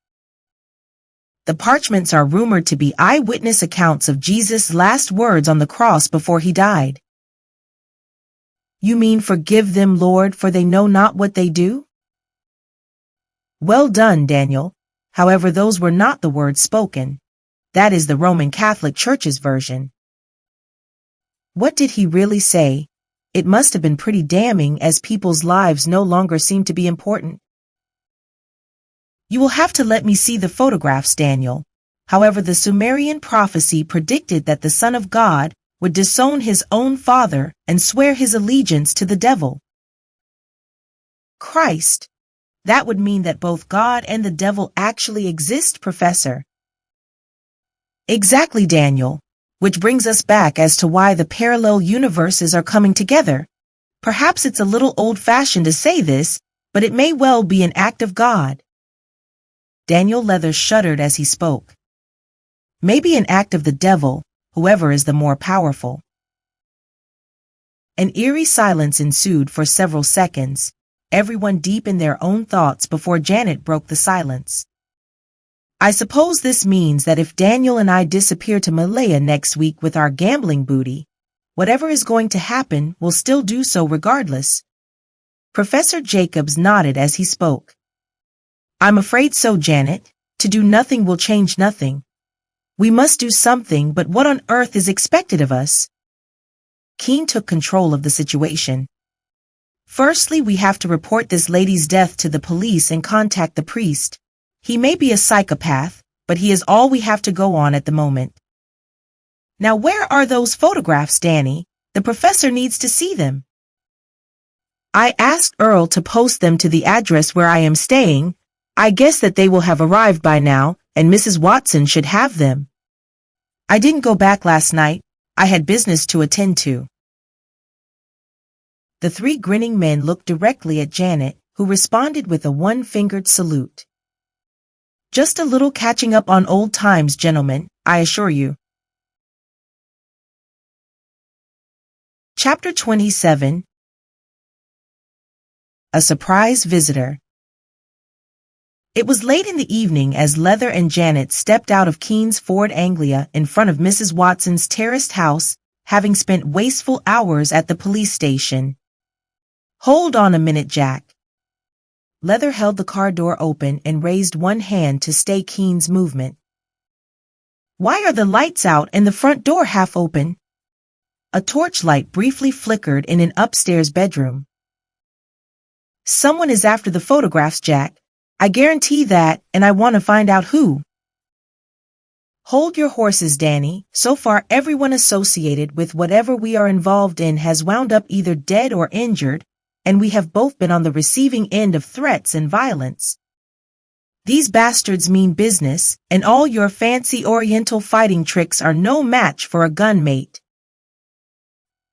The parchments are rumored to be eyewitness accounts of Jesus' last words on the cross before he died. You mean, "Forgive them, Lord, for they know not what they do"? Well done, Daniel. However, those were not the words spoken. That is the Roman Catholic Church's version. What did he really say? It must have been pretty damning, as people's lives no longer seem to be important. You will have to let me see the photographs, Daniel. However, the Sumerian prophecy predicted that the Son of God would disown his own father and swear his allegiance to the devil. Christ. That would mean that both God and the devil actually exist, Professor. Exactly, Daniel. Which brings us back as to why the parallel universes are coming together. Perhaps it's a little old-fashioned to say this, but it may well be an act of God. Daniel Leather shuddered as he spoke. Maybe an act of the devil, whoever is the more powerful. An eerie silence ensued for several seconds, everyone deep in their own thoughts, before Janet broke the silence. I suppose this means that if Daniel and I disappear to Malaya next week with our gambling booty, whatever is going to happen will still do so regardless. Professor Jacobs nodded as he spoke. I'm afraid so, Janet. To do nothing will change nothing. We must do something, but what on earth is expected of us? Keene took control of the situation. Firstly, we have to report this lady's death to the police and contact the priest. He may be a psychopath, but he is all we have to go on at the moment. Now, where are those photographs, Danny? The professor needs to see them. I asked Earl to post them to the address where I am staying. I guess that they will have arrived by now, and Mrs. Watson should have them. I didn't go back last night. I had business to attend to. The three grinning men looked directly at Janet, who responded with a one-fingered salute. Just a little catching up on old times, gentlemen, I assure you. Chapter 27. A surprise visitor. It was late in the evening as Leather and Janet stepped out of Keene's Ford Anglia in front of Mrs. Watson's terraced house, having spent wasteful hours at the police station. Hold on a minute, Jack. Leather held the car door open and raised one hand to stay Keene's movement. Why are the lights out and the front door half open? A torchlight briefly flickered in an upstairs bedroom. Someone is after the photographs, Jack. I guarantee that, and I want to find out who. Hold your horses, Danny. So far, everyone associated with whatever we are involved in has wound up either dead or injured, and we have both been on the receiving end of threats and violence. These bastards mean business, and all your fancy Oriental fighting tricks are no match for a gunmate.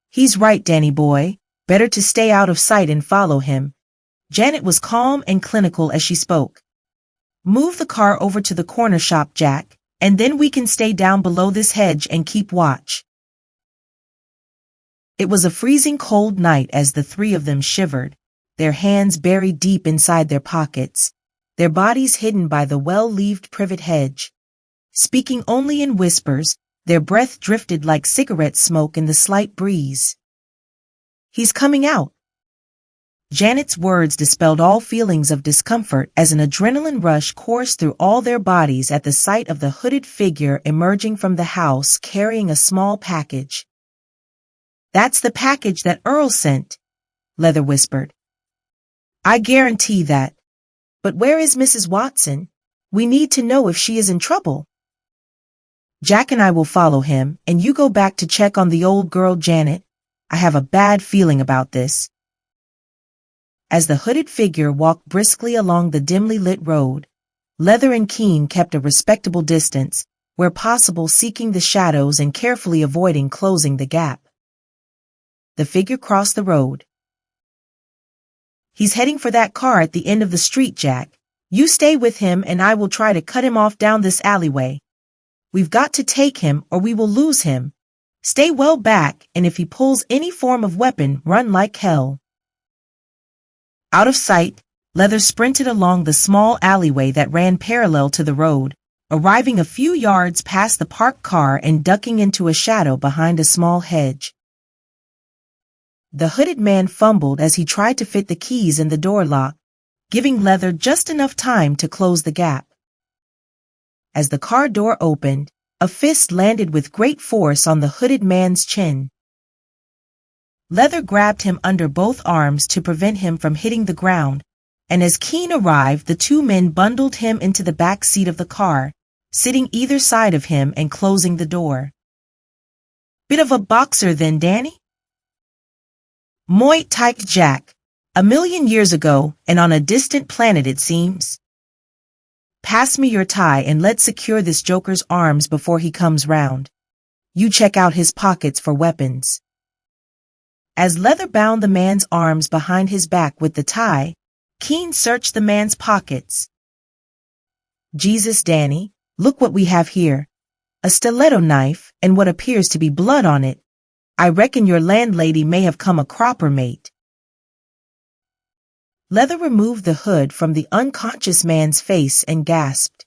He's right, Danny boy. Better to stay out of sight and follow him. Janet was calm and clinical as she spoke. Move the car over to the corner shop, Jack, and then we can stay down below this hedge and keep watch. It was a freezing cold night as the three of them shivered, their hands buried deep inside their pockets, their bodies hidden by the well-leaved privet hedge. Speaking only in whispers, their breath drifted like cigarette smoke in the slight breeze. He's coming out. Janet's words dispelled all feelings of discomfort as an adrenaline rush coursed through all their bodies at the sight of the hooded figure emerging from the house carrying a small package. That's the package that Earl sent, Leather whispered. I guarantee that. But where is Mrs. Watson? We need to know if she is in trouble. Jack and I will follow him, and you go back to check on the old girl, Janet. I have a bad feeling about this. As the hooded figure walked briskly along the dimly lit road, Leather and Keene kept a respectable distance, where possible seeking the shadows and carefully avoiding closing the gap. The figure crossed the road. He's heading for that car at the end of the street, Jack. You stay with him and I will try to cut him off down this alleyway. We've got to take him or we will lose him. Stay well back, and if he pulls any form of weapon, run like hell. Out of sight, Leather sprinted along the small alleyway that ran parallel to the road, arriving a few yards past the parked car and ducking into a shadow behind a small hedge. The hooded man fumbled as he tried to fit the keys in the door lock, giving Leather just enough time to close the gap. As the car door opened, a fist landed with great force on the hooded man's chin. Leather grabbed him under both arms to prevent him from hitting the ground, and as Keene arrived, the two men bundled him into the back seat of the car, sitting either side of him and closing the door. Bit of a boxer then, Danny? Muay Thai, Jack. 1,000,000 years ago, and on a distant planet it seems. Pass me your tie and let's secure this joker's arms before he comes round. You check out his pockets for weapons. As Leather bound the man's arms behind his back with the tie, Keene searched the man's pockets. Jesus, Danny, look what we have here. A stiletto knife and what appears to be blood on it. I reckon your landlady may have come a cropper mate. Leather removed the hood from the unconscious man's face and gasped.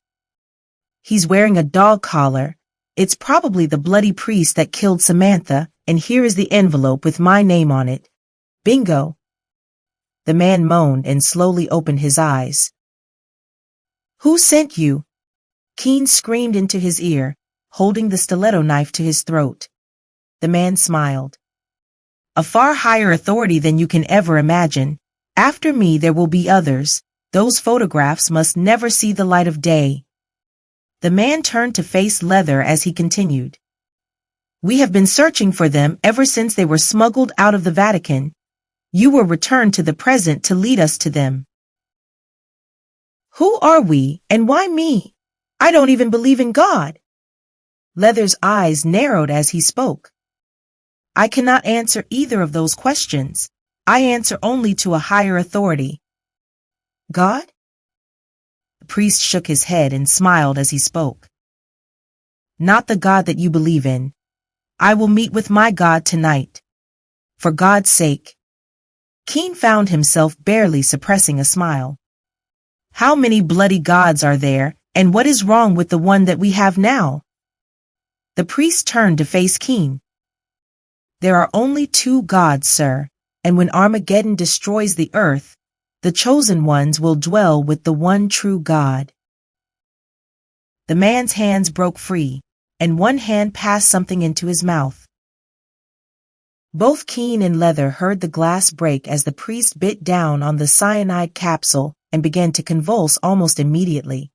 He's wearing a dog collar. It's probably the bloody priest that killed Samantha, and here is the envelope with my name on it. Bingo. The man moaned and slowly opened his eyes. Who sent you? Keene screamed into his ear, holding the stiletto knife to his throat. The man smiled. A far higher authority than you can ever imagine. After me there will be others. Those photographs must never see the light of day. The man turned to face Leather as he continued. We have been searching for them ever since they were smuggled out of the Vatican. You were returned to the present to lead us to them. Who are we, and why me? I don't even believe in God. Leather's eyes narrowed as he spoke. I cannot answer either of those questions. I answer only to a higher authority. God? The priest shook his head and smiled as he spoke. Not the God that you believe in. I will meet with my God tonight. For God's sake. Keene found himself barely suppressing a smile. How many bloody gods are there, and what is wrong with the one that we have now? The priest turned to face Keene. There are only two gods, sir, and when Armageddon destroys the earth, the chosen ones will dwell with the one true God. The man's hands broke free, and one hand passed something into his mouth. Both Keene and Leather heard the glass break as the priest bit down on the cyanide capsule and began to convulse almost immediately.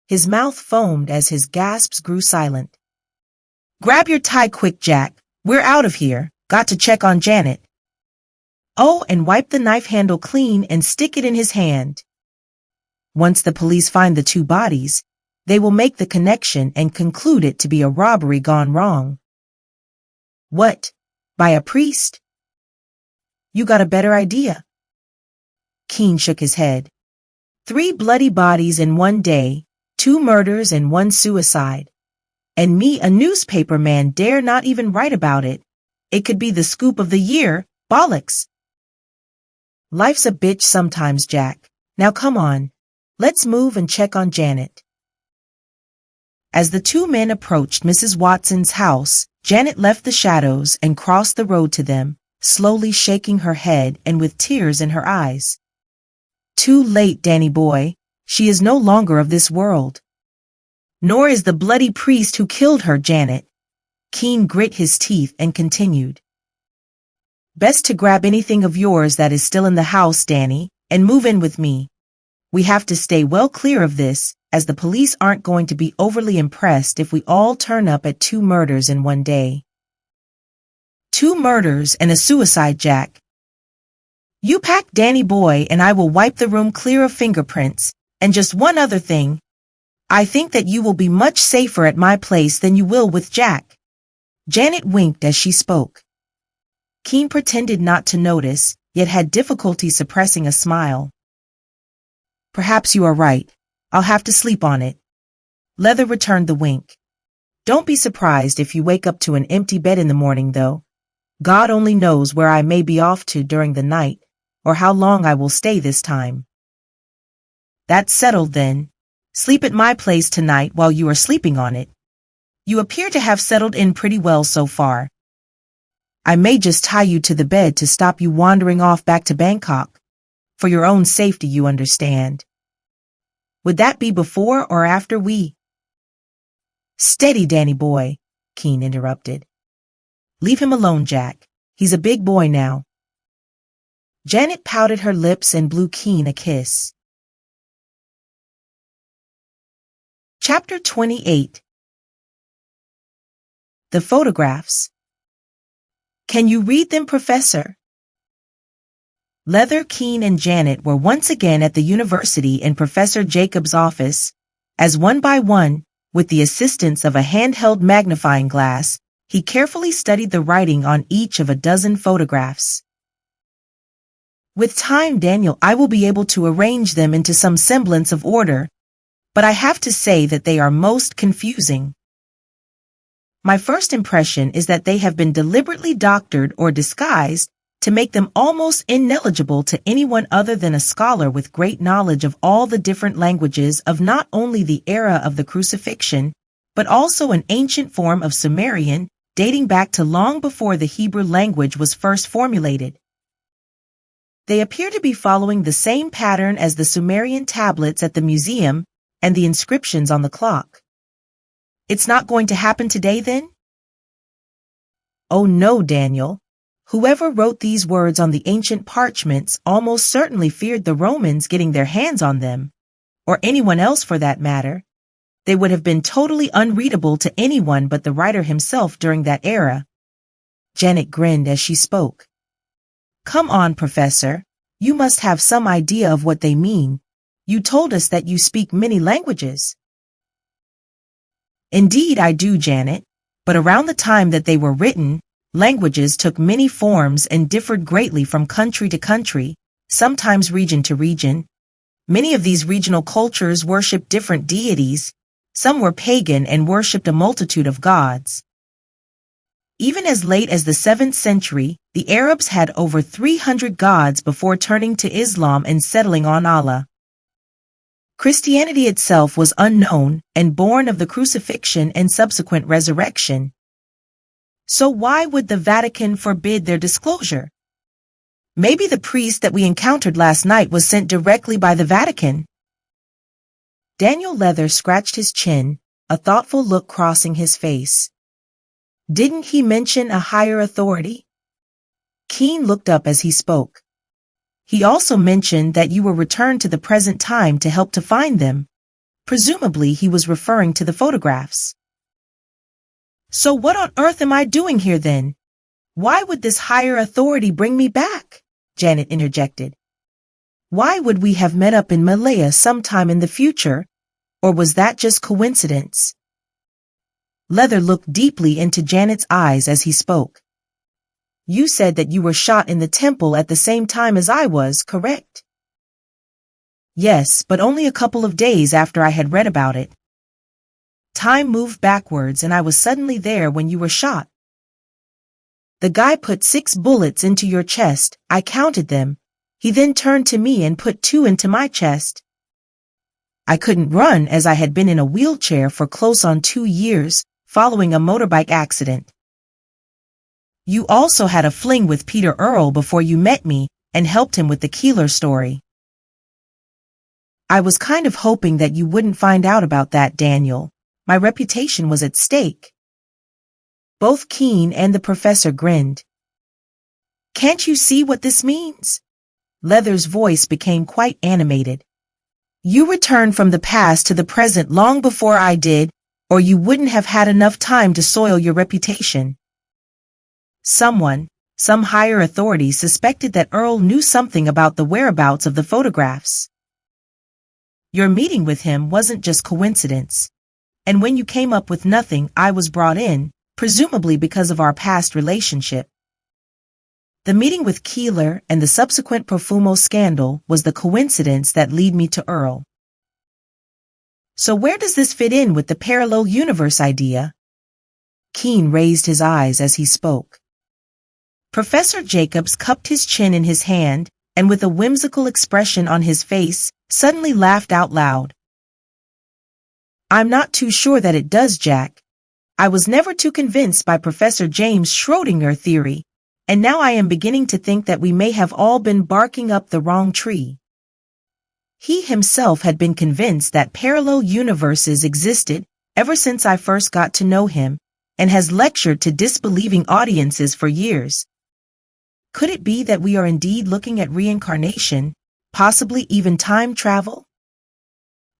His mouth foamed as his gasps grew silent. Grab your tie quick, Jack. We're out of here. Got to check on Janet. Oh, and wipe the knife handle clean and stick it in his hand. Once the police find the two bodies, they will make the connection and conclude it to be a robbery gone wrong. What? By a priest? You got a better idea. Keene shook his head. 3 bloody bodies in one day, 2 murders and 1 suicide. And me, a newspaper man, dare not even write about it. It could be the scoop of the year. Bollocks. Life's a bitch sometimes, Jack. Now come on. Let's move and check on Janet. As the two men approached Mrs. Watson's house, Janet left the shadows and crossed the road to them, slowly shaking her head and with tears in her eyes. Too late, Danny boy. She is no longer of this world. Nor is the bloody priest who killed her, Janet. Keene grit his teeth and continued. Best to grab anything of yours that is still in the house, Danny, and move in with me. We have to stay well clear of this, as the police aren't going to be overly impressed if we all turn up at 2 murders in one day. 2 murders and a suicide, Jack. You pack Danny boy and I will wipe the room clear of fingerprints. And just one other thing. I think that you will be much safer at my place than you will with Jack. Janet winked as she spoke. Keene pretended not to notice, yet had difficulty suppressing a smile. Perhaps you are right. I'll have to sleep on it. Leather returned the wink. Don't be surprised if you wake up to an empty bed in the morning, though. God only knows where I may be off to during the night, or how long I will stay this time. That's settled then. Sleep at my place tonight while you are sleeping on it. You appear to have settled in pretty well so far. I may just tie you to the bed to stop you wandering off back to Bangkok. For your own safety, you understand. Would that be before or after we? Steady, Danny boy, Keen interrupted. Leave him alone, Jack. He's a big boy now. Janet pouted her lips and blew Keen a kiss. Chapter 28. The photographs. Can you read them, Professor? Leather, Keen, and Janet were once again at the university in Professor Jacob's office, as one by one, with the assistance of a handheld magnifying glass, he carefully studied the writing on each of a dozen photographs. With time, Daniel, I will be able to arrange them into some semblance of order, but I have to say that they are most confusing. My first impression is that they have been deliberately doctored or disguised to make them almost ineligible to anyone other than a scholar with great knowledge of all the different languages of not only the era of the crucifixion, but also an ancient form of Sumerian dating back to long before the Hebrew language was first formulated. They appear to be following the same pattern as the Sumerian tablets at the museum and the inscriptions on the clock. It's not going to happen today, then? Oh no, Daniel. Whoever wrote these words on the ancient parchments almost certainly feared the Romans getting their hands on them, or anyone else for that matter. They would have been totally unreadable to anyone but the writer himself during that era. Janet grinned as she spoke. Come on, Professor. You must have some idea of what they mean. You told us that you speak many languages. Indeed I do, Janet, but around the time that they were written, languages took many forms and differed greatly from country to country, sometimes region to region. Many of these regional cultures worshipped different deities. Some were pagan and worshipped a multitude of gods. Even as late as the 7th century, the Arabs had over 300 gods before turning to Islam and settling on Allah. Christianity itself was unknown and born of the crucifixion and subsequent resurrection. So why would the Vatican forbid their disclosure? Maybe the priest that we encountered last night was sent directly by the Vatican. Daniel Leather scratched his chin, a thoughtful look crossing his face. Didn't he mention a higher authority? Keen looked up as he spoke. He also mentioned that you were returned to the present time to help to find them. Presumably he was referring to the photographs. So what on earth am I doing here then? Why would this higher authority bring me back? Janet interjected. Why would we have met up in Malaya sometime in the future? Or was that just coincidence? Leather looked deeply into Janet's eyes as he spoke. You said that you were shot in the temple at the same time as I was, correct? Yes, but only a couple of days after I had read about it. Time moved backwards and I was suddenly there when you were shot. The guy put 6 bullets into your chest, I counted them. He then turned to me and put 2 into my chest. I couldn't run as I had been in a wheelchair for close on 2 years, following a motorbike accident. You also had a fling with Peter Earle before you met me and helped him with the Keeler story. I was kind of hoping that you wouldn't find out about that, Daniel. My reputation was at stake. Both Keen and the professor grinned. Can't you see what this means? Leather's voice became quite animated. You returned from the past to the present long before I did, or you wouldn't have had enough time to soil your reputation. Some higher authority suspected that Earle knew something about the whereabouts of the photographs. Your meeting with him wasn't just coincidence. And when you came up with nothing, I was brought in, presumably because of our past relationship. The meeting with Keeler and the subsequent Profumo scandal was the coincidence that led me to Earl. So where does this fit in with the parallel universe idea? Keen raised his eyes as he spoke. Professor Jacobs cupped his chin in his hand and with a whimsical expression on his face, suddenly laughed out loud. I'm not too sure that it does, Jack. I was never too convinced by Professor James Schrödinger theory, and now I am beginning to think that we may have all been barking up the wrong tree. He himself had been convinced that parallel universes existed ever since I first got to know him, and has lectured to disbelieving audiences for years. Could it be that we are indeed looking at reincarnation, possibly even time travel?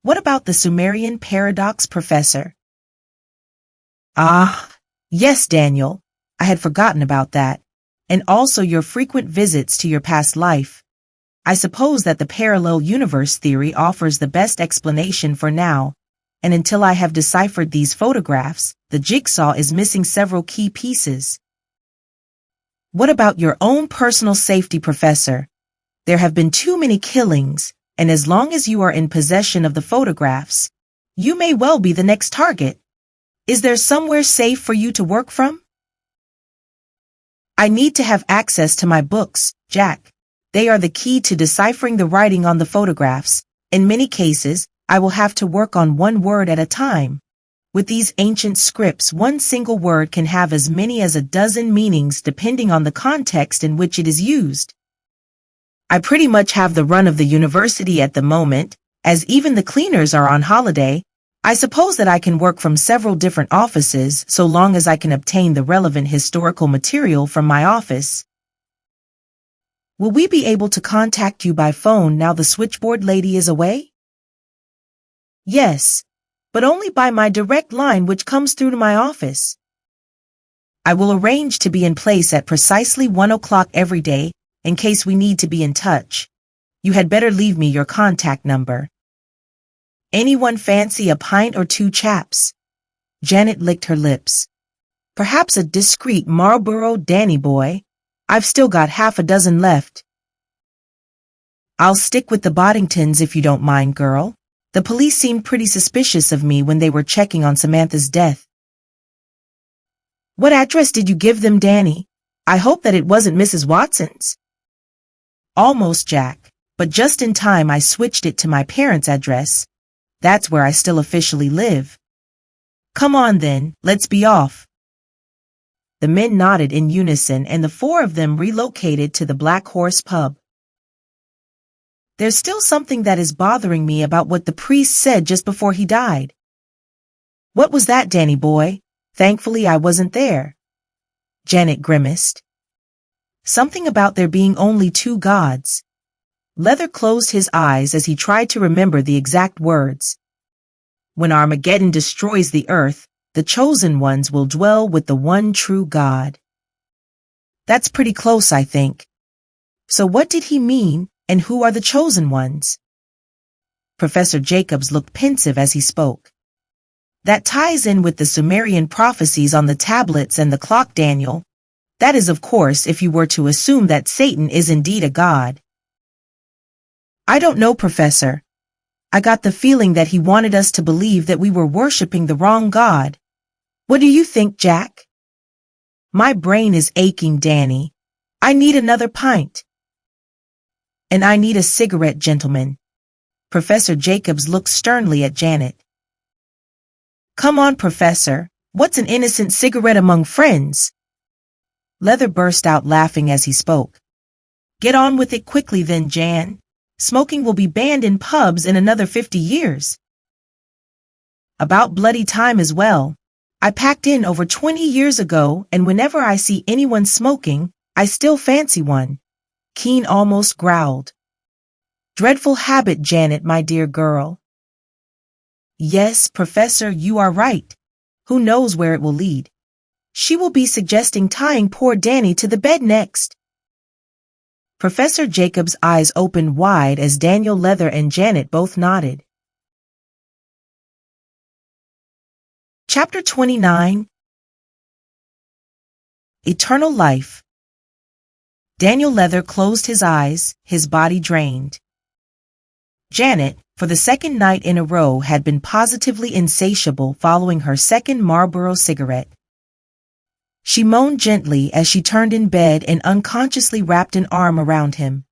What about the Sumerian paradox, Professor? Ah, yes, Daniel. I had forgotten about that. And also your frequent visits to your past life. I suppose that the parallel universe theory offers the best explanation for now, and until I have deciphered these photographs, the jigsaw is missing several key pieces. What about your own personal safety, Professor? There have been too many killings, and as long as you are in possession of the photographs, you may well be the next target. Is there somewhere safe for you to work from? I need to have access to my books, Jack. They are the key to deciphering the writing on the photographs. In many cases, I will have to work on one word at a time. With these ancient scripts, one single word can have as many as a dozen meanings depending on the context in which it is used. I pretty much have the run of the university at the moment, as even the cleaners are on holiday. I suppose that I can work from several different offices so long as I can obtain the relevant historical material from my office. Will we be able to contact you by phone now the switchboard lady is away? Yes, but only by my direct line which comes through to my office. I will arrange to be in place at precisely 1 o'clock every day in case we need to be in touch. You had better leave me your contact number. Anyone fancy a pint or two, chaps? Janet licked her lips. Perhaps a discreet Marlboro Danny boy. I've still got half a dozen left. I'll stick with the Boddingtons if you don't mind, girl. The police seemed pretty suspicious of me when they were checking on Samantha's death. What address did you give them, Danny? I hope that it wasn't Mrs. Watson's. Almost, Jack, but just in time I switched it to my parents' address. That's where I still officially live. Come on then, let's be off. The men nodded in unison and the four of them relocated to the Black Horse pub. There's still something that is bothering me about what the priest said just before he died. What was that, Danny boy? Thankfully I wasn't there. Janet grimaced. Something about there being only two gods. Leather closed his eyes as he tried to remember the exact words. When Armageddon destroys the earth, the chosen ones will dwell with the one true God. That's pretty close, I think. So what did he mean, and who are the chosen ones? Professor Jacobs looked pensive as he spoke. That ties in with the Sumerian prophecies on the tablets and the clock, Daniel. That is, of course, if you were to assume that Satan is indeed a god. I don't know, Professor. I got the feeling that he wanted us to believe that we were worshipping the wrong God. What do you think, Jack? My brain is aching, Danny. I need another pint. And I need a cigarette, gentlemen. Professor Jacobs looked sternly at Janet. Come on, Professor. What's an innocent cigarette among friends? Leather burst out laughing as he spoke. Get on with it quickly then, Jan. Smoking will be banned in pubs in another 50 years. About bloody time as well. I packed in over 20 years ago, and whenever I see anyone smoking, I still fancy one. Keen almost growled. Dreadful habit, Janet, my dear girl. Yes, Professor, you are right. Who knows where it will lead? She will be suggesting tying poor Danny to the bed next. Professor Jacobs' eyes opened wide as Daniel, Leather, and Janet both nodded. Chapter 29. Eternal Life. Daniel Leather closed his eyes, his body drained. Janet, for the second night in a row, had been positively insatiable following her second Marlboro cigarette. She moaned gently as she turned in bed and unconsciously wrapped an arm around him.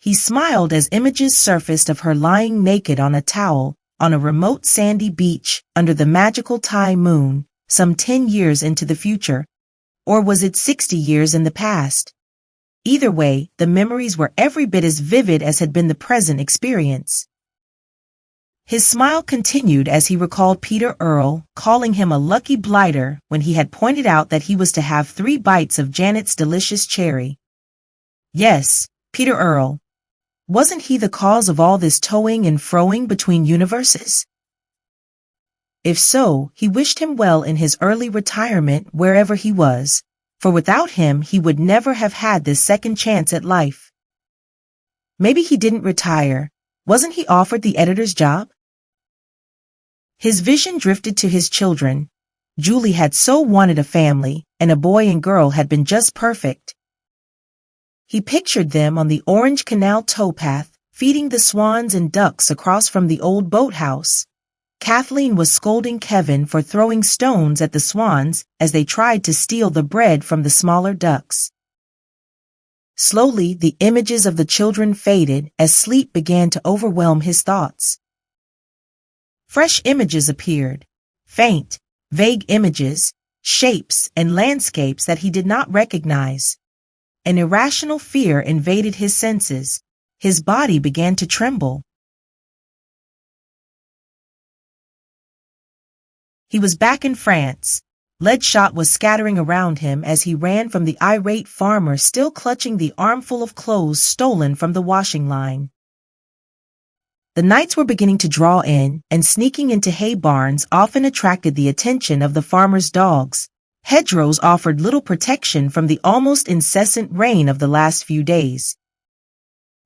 He smiled as images surfaced of her lying naked on a towel on a remote sandy beach under the magical Thai moon, some 10 years into the future. Or was it 60 years in the past? Either way, the memories were every bit as vivid as had been the present experience. His smile continued as he recalled Peter Earle calling him a lucky blighter when he had pointed out that he was to have 3 bites of Janet's delicious cherry. Yes, Peter Earle. Wasn't he the cause of all this toing and froing between universes? If so, he wished him well in his early retirement wherever he was, for without him he would never have had this second chance at life. Maybe he didn't retire. Wasn't he offered the editor's job? His vision drifted to his children. Julie had so wanted a family, and a boy and girl had been just perfect. He pictured them on the Orange Canal towpath, feeding the swans and ducks across from the old boathouse. Kathleen was scolding Kevin for throwing stones at the swans as they tried to steal the bread from the smaller ducks. Slowly, the images of the children faded as sleep began to overwhelm his thoughts. Fresh images appeared, faint, vague images, shapes and landscapes that he did not recognize. An irrational fear invaded his senses. His body began to tremble. He was back in France. Lead shot was scattering around him as he ran from the irate farmer still clutching the armful of clothes stolen from the washing line. The nights were beginning to draw in, and sneaking into hay barns often attracted the attention of the farmer's dogs. Hedgerows offered little protection from the almost incessant rain of the last few days.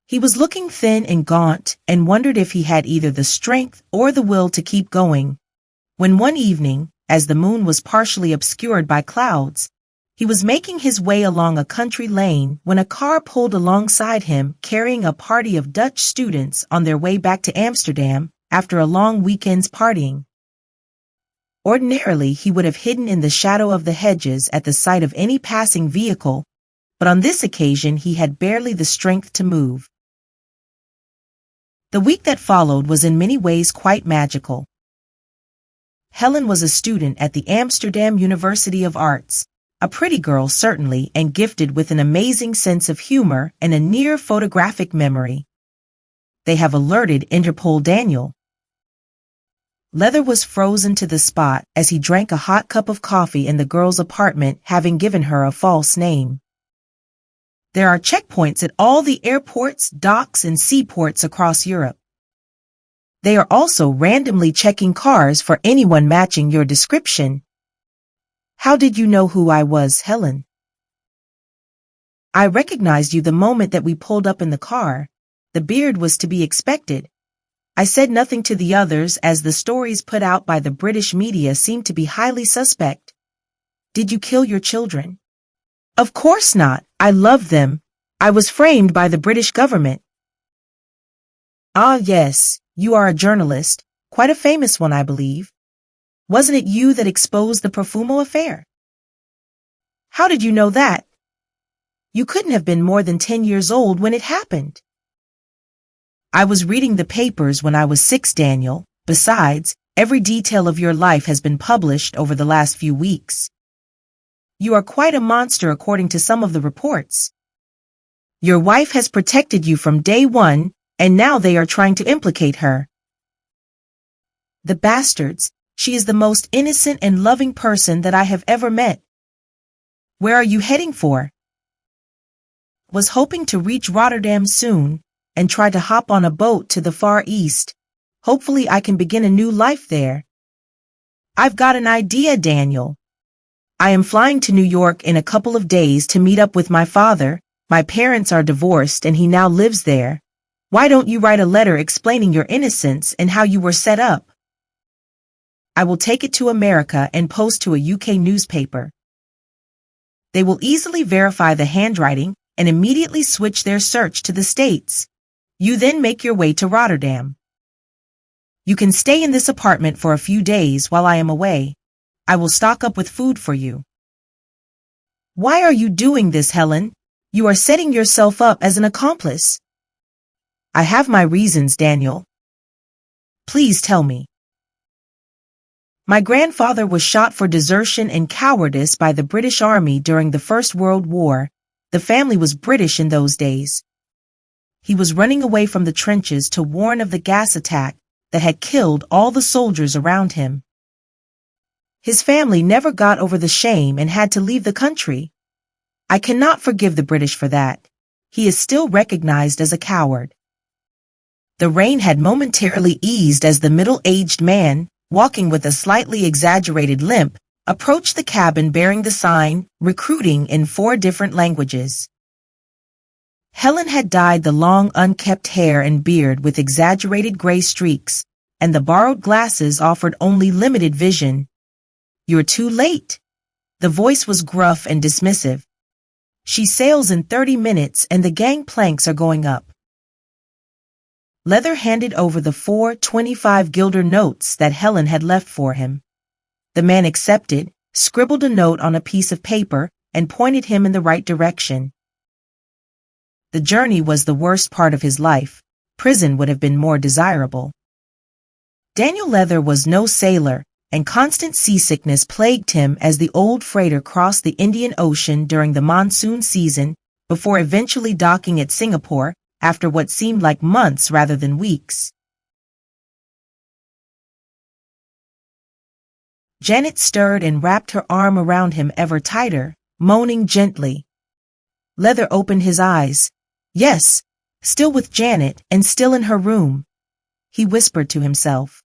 He was looking thin and gaunt and wondered if he had either the strength or the will to keep going. When one evening, as the moon was partially obscured by clouds, he was making his way along a country lane when a car pulled alongside him carrying a party of Dutch students on their way back to Amsterdam after a long weekend's partying. Ordinarily, he would have hidden in the shadow of the hedges at the sight of any passing vehicle, but on this occasion he had barely the strength to move. The week that followed was in many ways quite magical. Helen was a student at the Amsterdam University of Arts, a pretty girl certainly, and gifted with an amazing sense of humor and a near photographic memory. They have alerted Interpol Daniel. Leather was frozen to the spot as he drank a hot cup of coffee in the girl's apartment, having given her a false name. There are checkpoints at all the airports, docks, and seaports across Europe. They are also randomly checking cars for anyone matching your description. How did you know who I was, Helen? I recognized you the moment that we pulled up in the car. The beard was to be expected. I said nothing to the others as the stories put out by the British media seemed to be highly suspect. Did you kill your children? Of course not. I loved them. I was framed by the British government. Ah, yes, you are a journalist, quite a famous one, I believe. Wasn't it you that exposed the Profumo affair? How did you know that? You couldn't have been more than 10 years old when it happened. I was reading the papers when I was 6, Daniel. Besides, every detail of your life has been published over the last few weeks. You are quite a monster according to some of the reports. Your wife has protected you from day one, and now they are trying to implicate her. The bastards, she is the most innocent and loving person that I have ever met. Where are you heading for? Was hoping to reach Rotterdam soon, and try to hop on a boat to the Far East. Hopefully I can begin a new life there. I've got an idea, Daniel. I am flying to New York in a couple of days to meet up with my father. My parents are divorced and he now lives there. Why don't you write a letter explaining your innocence and how you were set up? I will take it to America and post to a UK newspaper. They will easily verify the handwriting and immediately switch their search to the States. You then make your way to Rotterdam. You can stay in this apartment for a few days while I am away. I will stock up with food for you. Why are you doing this, Helen? You are setting yourself up as an accomplice. I have my reasons, Daniel. Please tell me. My grandfather was shot for desertion and cowardice by the British Army during the First World War. The family was British in those days. He was running away from the trenches to warn of the gas attack that had killed all the soldiers around him. His family never got over the shame and had to leave the country. I cannot forgive the British for that. He is still recognized as a coward. The rain had momentarily eased as the middle-aged man, walking with a slightly exaggerated limp, approached the cabin bearing the sign, "Recruiting," in 4 different languages. Helen had dyed the long, unkempt hair and beard with exaggerated gray streaks, and the borrowed glasses offered only limited vision. "You're too late." The voice was gruff and dismissive. "She sails in 30 minutes and the gangplanks are going up." Leather handed over the 4 25-guilder notes that Helen had left for him. The man accepted, scribbled a note on a piece of paper, and pointed him in the right direction. The journey was the worst part of his life. Prison would have been more desirable. Daniel Leather was no sailor, and constant seasickness plagued him as the old freighter crossed the Indian Ocean during the monsoon season, before eventually docking at Singapore after what seemed like months rather than weeks. Janet stirred and wrapped her arm around him ever tighter, moaning gently. Leather opened his eyes. Yes, still with Janet and still in her room. He whispered to himself.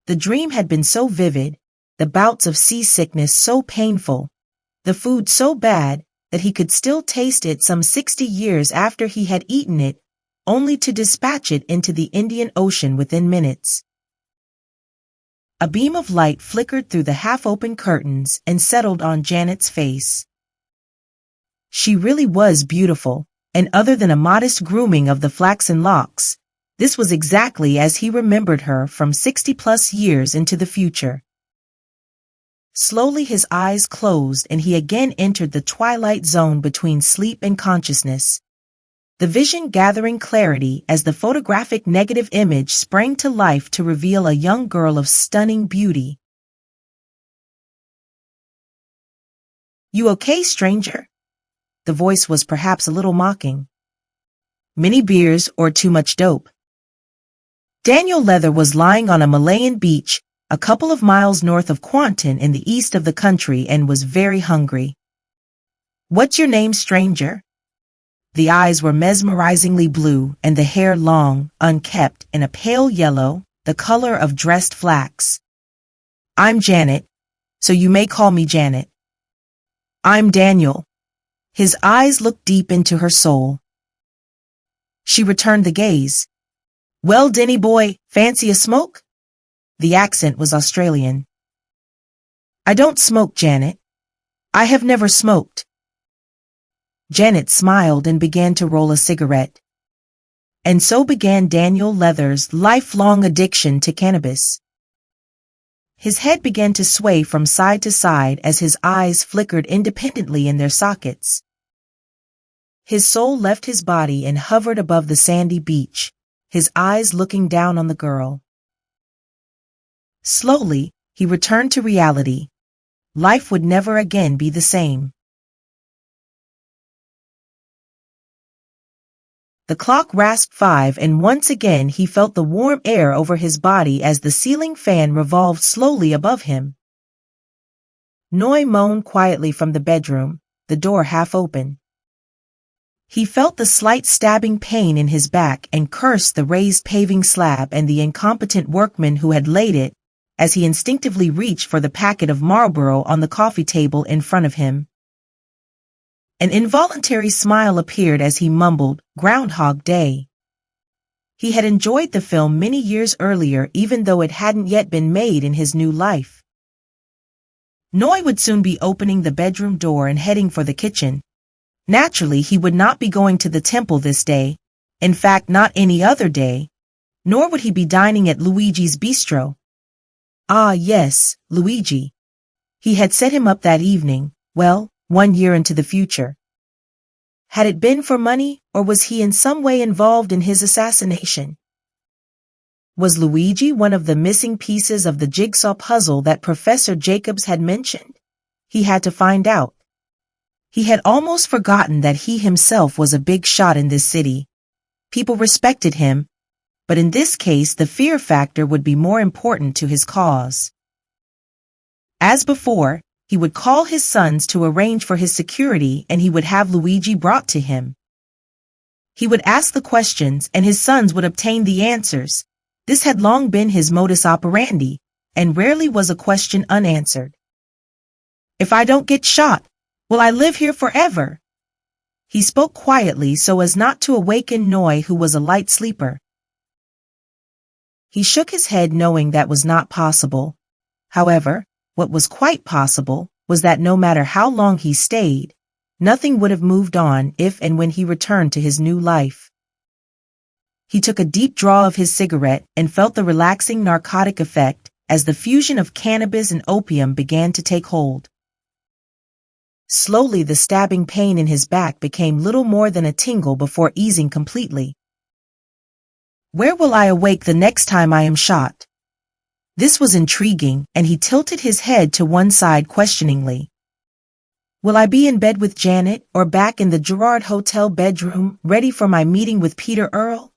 The dream had been so vivid, the bouts of seasickness so painful, the food so bad that he could still taste it some 60 years after he had eaten it, only to dispatch it into the Indian Ocean within minutes. A beam of light flickered through the half-open curtains and settled on Janet's face. She really was beautiful, and other than a modest grooming of the flaxen locks, this was exactly as he remembered her from 60-plus years into the future. Slowly his eyes closed and he again entered the twilight zone between sleep and consciousness, the vision gathering clarity as the photographic negative image sprang to life to reveal a young girl of stunning beauty. "You okay, stranger?" The voice was perhaps a little mocking. "Many beers or too much dope?" Daniel Leather was lying on a Malayan beach, a couple of miles north of Kuantan in the east of the country, and was very hungry. "What's your name, stranger?" The eyes were mesmerizingly blue and the hair long, unkempt, and a pale yellow, the color of dressed flax. "I'm Janet, so you may call me Janet." "I'm Daniel." His eyes looked deep into her soul. She returned the gaze. "Well, Denny boy, fancy a smoke?" The accent was Australian. "I don't smoke, Janet. I have never smoked." Janet smiled and began to roll a cigarette. And so began Daniel Leather's lifelong addiction to cannabis. His head began to sway from side to side as his eyes flickered independently in their sockets. His soul left his body and hovered above the sandy beach, his eyes looking down on the girl. Slowly, he returned to reality. Life would never again be the same. The clock rasped 5 and once again he felt the warm air over his body as the ceiling fan revolved slowly above him. Noi moaned quietly from the bedroom, the door half open. He felt the slight stabbing pain in his back and cursed the raised paving slab and the incompetent workman who had laid it, as he instinctively reached for the packet of Marlboro on the coffee table in front of him. An involuntary smile appeared as he mumbled, "Groundhog Day." He had enjoyed the film many years earlier, even though it hadn't yet been made in his new life. Noi would soon be opening the bedroom door and heading for the kitchen. Naturally, he would not be going to the temple this day, in fact not any other day, nor would he be dining at Luigi's bistro. Ah yes, Luigi. He had set him up that evening, well, 1 year into the future. Had it been for money, or was he in some way involved in his assassination? Was Luigi one of the missing pieces of the jigsaw puzzle that Professor Jacobs had mentioned? He had to find out. He had almost forgotten that he himself was a big shot in this city. People respected him, but in this case the fear factor would be more important to his cause. As before, he would call his sons to arrange for his security and he would have Luigi brought to him. He would ask the questions and his sons would obtain the answers. This had long been his modus operandi, and rarely was a question unanswered. If I don't get shot, will I live here forever? He spoke quietly so as not to awaken Noi, who was a light sleeper. He shook his head knowing that was not possible. However, what was quite possible was that no matter how long he stayed, nothing would have moved on if and when he returned to his new life. He took a deep draw of his cigarette and felt the relaxing narcotic effect as the fusion of cannabis and opium began to take hold. Slowly the stabbing pain in his back became little more than a tingle before easing completely. Where will I awake the next time I am shot? This was intriguing, and he tilted his head to one side questioningly. Will I be in bed with Janet or back in the Gerard Hotel bedroom ready for my meeting with Peter Earle?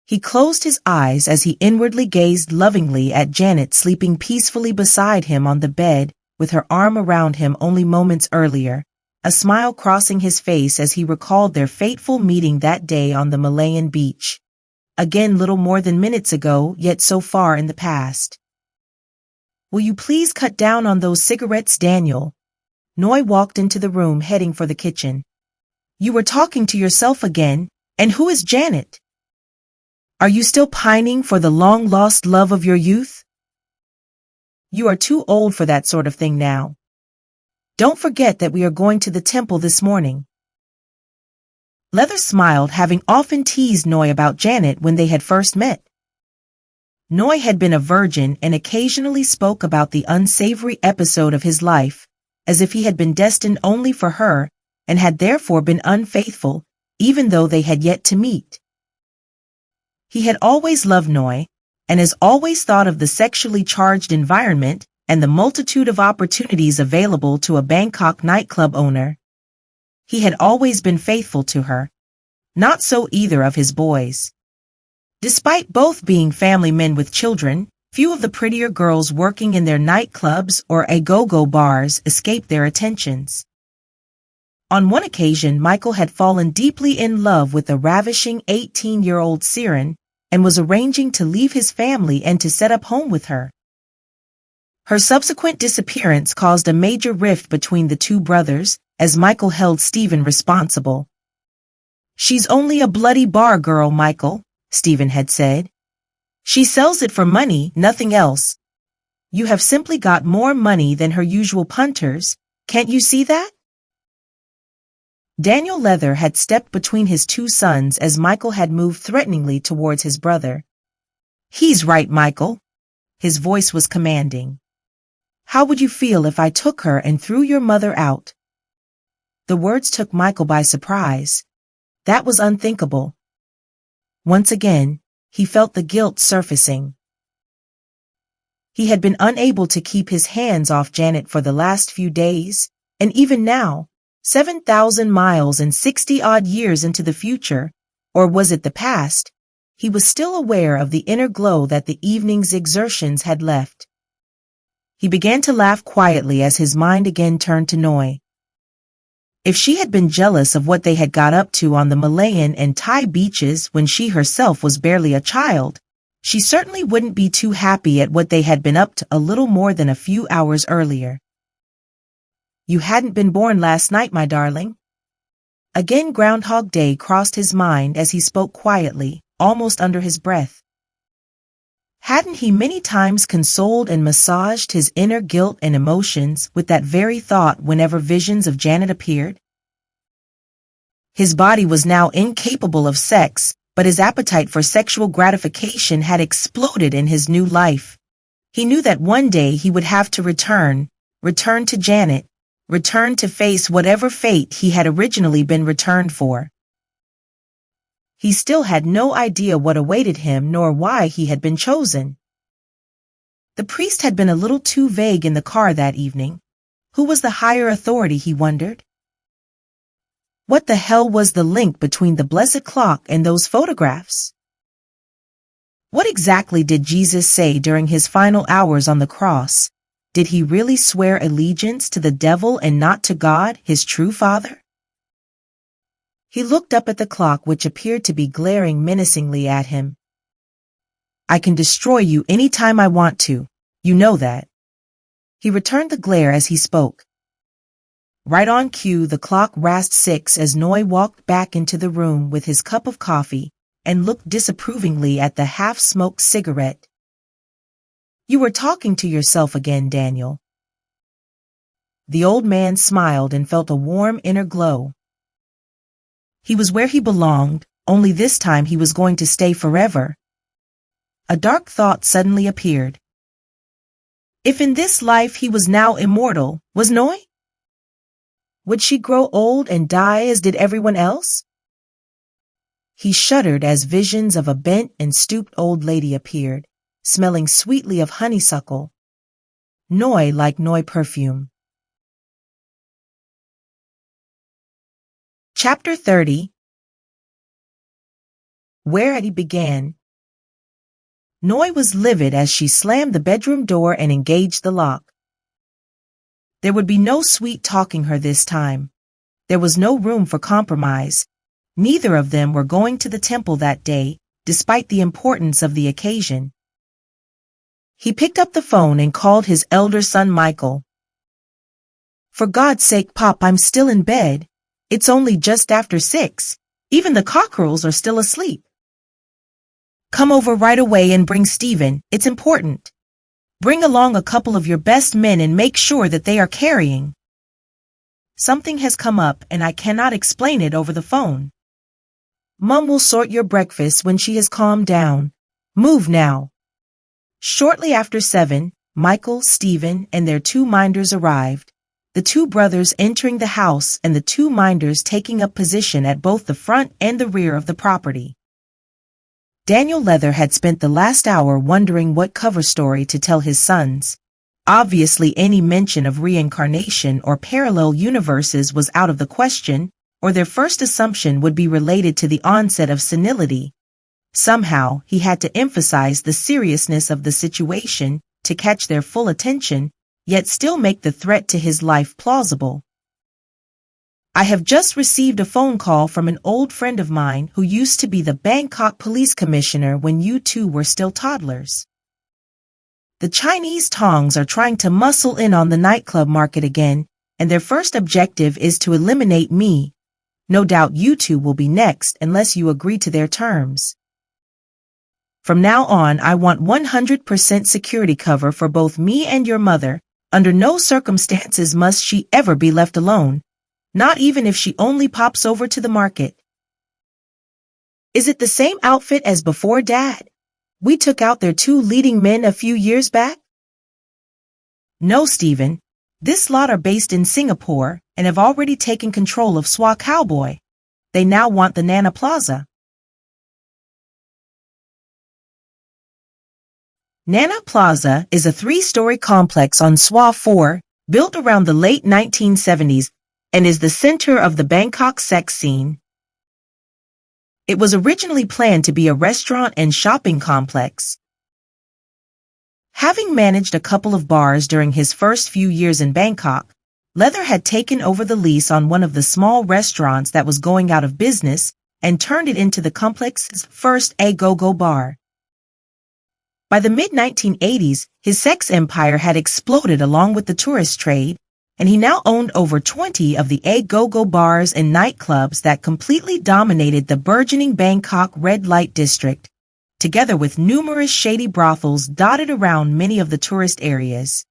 He closed his eyes as he inwardly gazed lovingly at Janet sleeping peacefully beside him on the bed with her arm around him only moments earlier, a smile crossing his face as he recalled their fateful meeting that day on the Malayan beach. Again little more than minutes ago, yet so far in the past. Will you please cut down on those cigarettes, Daniel? Noi walked into the room heading for the kitchen. You were talking to yourself again, and who is Janet? Are you still pining for the long-lost love of your youth? You are too old for that sort of thing now. Don't forget that we are going to the temple this morning. Leather smiled, having often teased Noi about Janet when they had first met. Noi had been a virgin and occasionally spoke about the unsavory episode of his life, as if he had been destined only for her and had therefore been unfaithful, even though they had yet to meet. He had always loved Noi, and has always thought of the sexually charged environment and the multitude of opportunities available to a Bangkok nightclub owner. He had always been faithful to her. Not so either of his boys. Despite both being family men with children, few of the prettier girls working in their nightclubs or go-go bars escaped their attentions. On one occasion, Michael had fallen deeply in love with the ravishing 18-year-old Siren and was arranging to leave his family and to set up home with her. Her subsequent disappearance caused a major rift between the two brothers, as Michael held Stephen responsible. She's only a bloody bar girl, Michael, Stephen had said. She sells it for money, nothing else. You have simply got more money than her usual punters, can't you see that? Daniel Leather had stepped between his two sons as Michael had moved threateningly towards his brother. He's right, Michael. His voice was commanding. How would you feel if I took her and threw your mother out? The words took Michael by surprise. That was unthinkable. Once again, he felt the guilt surfacing. He had been unable to keep his hands off Janet for the last few days, and even now, 7,000 miles and 60-odd years into the future, or was it the past, he was still aware of the inner glow that the evening's exertions had left. He began to laugh quietly as his mind again turned to Noi. If she had been jealous of what they had got up to on the Malayan and Thai beaches when she herself was barely a child, she certainly wouldn't be too happy at what they had been up to a little more than a few hours earlier. You hadn't been born last night, my darling. Again Groundhog Day crossed his mind as he spoke quietly, almost under his breath. Hadn't he many times consoled and massaged his inner guilt and emotions with that very thought whenever visions of Janet appeared? His body was now incapable of sex, but his appetite for sexual gratification had exploded in his new life. He knew that one day he would have to return to Janet, return to face whatever fate he had originally been returned for. He still had no idea what awaited him nor why he had been chosen. The priest had been a little too vague in the car that evening. Who was the higher authority, he wondered? What the hell was the link between the blessed clock and those photographs? What exactly did Jesus say during his final hours on the cross? Did he really swear allegiance to the devil and not to God, his true Father? He looked up at the clock, which appeared to be glaring menacingly at him. I can destroy you any time I want to. You know that. He returned the glare as he spoke. Right on cue, the clock rasped 6 as Noy walked back into the room with his cup of coffee and looked disapprovingly at the half-smoked cigarette. You were talking to yourself again, Daniel. The old man smiled and felt a warm inner glow. He was where he belonged, only this time he was going to stay forever. A dark thought suddenly appeared. If in this life he was now immortal, was Noy? Would she grow old and die as did everyone else? He shuddered as visions of a bent and stooped old lady appeared, smelling sweetly of honeysuckle. Noy like Noy perfume. Chapter 30. Where had he began? Noy was livid as she slammed the bedroom door and engaged the lock. There would be no sweet talking her this time. There was no room for compromise. Neither of them were going to the temple that day, despite the importance of the occasion. He picked up the phone and called his elder son Michael. For God's sake, Pop, I'm still in bed. It's only just after 6. Even the cockerels are still asleep. Come over right away and bring Stephen. It's important. Bring along a couple of your best men and make sure that they are carrying. Something has come up and I cannot explain it over the phone. Mum will sort your breakfast when she has calmed down. Move now. Shortly after 7, Michael, Stephen, and their 2 minders arrived. The 2 brothers entering the house and the 2 minders taking up position at both the front and the rear of the property. Daniel Leather had spent the last hour wondering what cover story to tell his sons. Obviously, any mention of reincarnation or parallel universes was out of the question, or their first assumption would be related to the onset of senility. Somehow, he had to emphasize the seriousness of the situation to catch their full attention, yet still make the threat to his life plausible. I have just received a phone call from an old friend of mine who used to be the Bangkok police commissioner when you 2 were still toddlers. The Chinese tongs are trying to muscle in on the nightclub market again, and their first objective is to eliminate me. No doubt you 2 will be next unless you agree to their terms. From now on, I want 100% security cover for both me and your mother. Under no circumstances must she ever be left alone, not even if she only pops over to the market. Is it the same outfit as before, Dad? We took out their 2 leading men a few years back? No, Stephen. This lot are based in Singapore and have already taken control of Swa Cowboy. They now want the Nana Plaza. Nana Plaza is a 3-story complex on Swa 4, built around the late 1970s, and is the center of the Bangkok sex scene. It was originally planned to be a restaurant and shopping complex. Having managed a couple of bars during his first few years in Bangkok, Leather had taken over the lease on one of the small restaurants that was going out of business and turned it into the complex's first go-go bar. By the mid-1980s, his sex empire had exploded along with the tourist trade, and he now owned over 20 of the go-go bars and nightclubs that completely dominated the burgeoning Bangkok red light district. together with numerous shady brothels dotted around many of the tourist areas.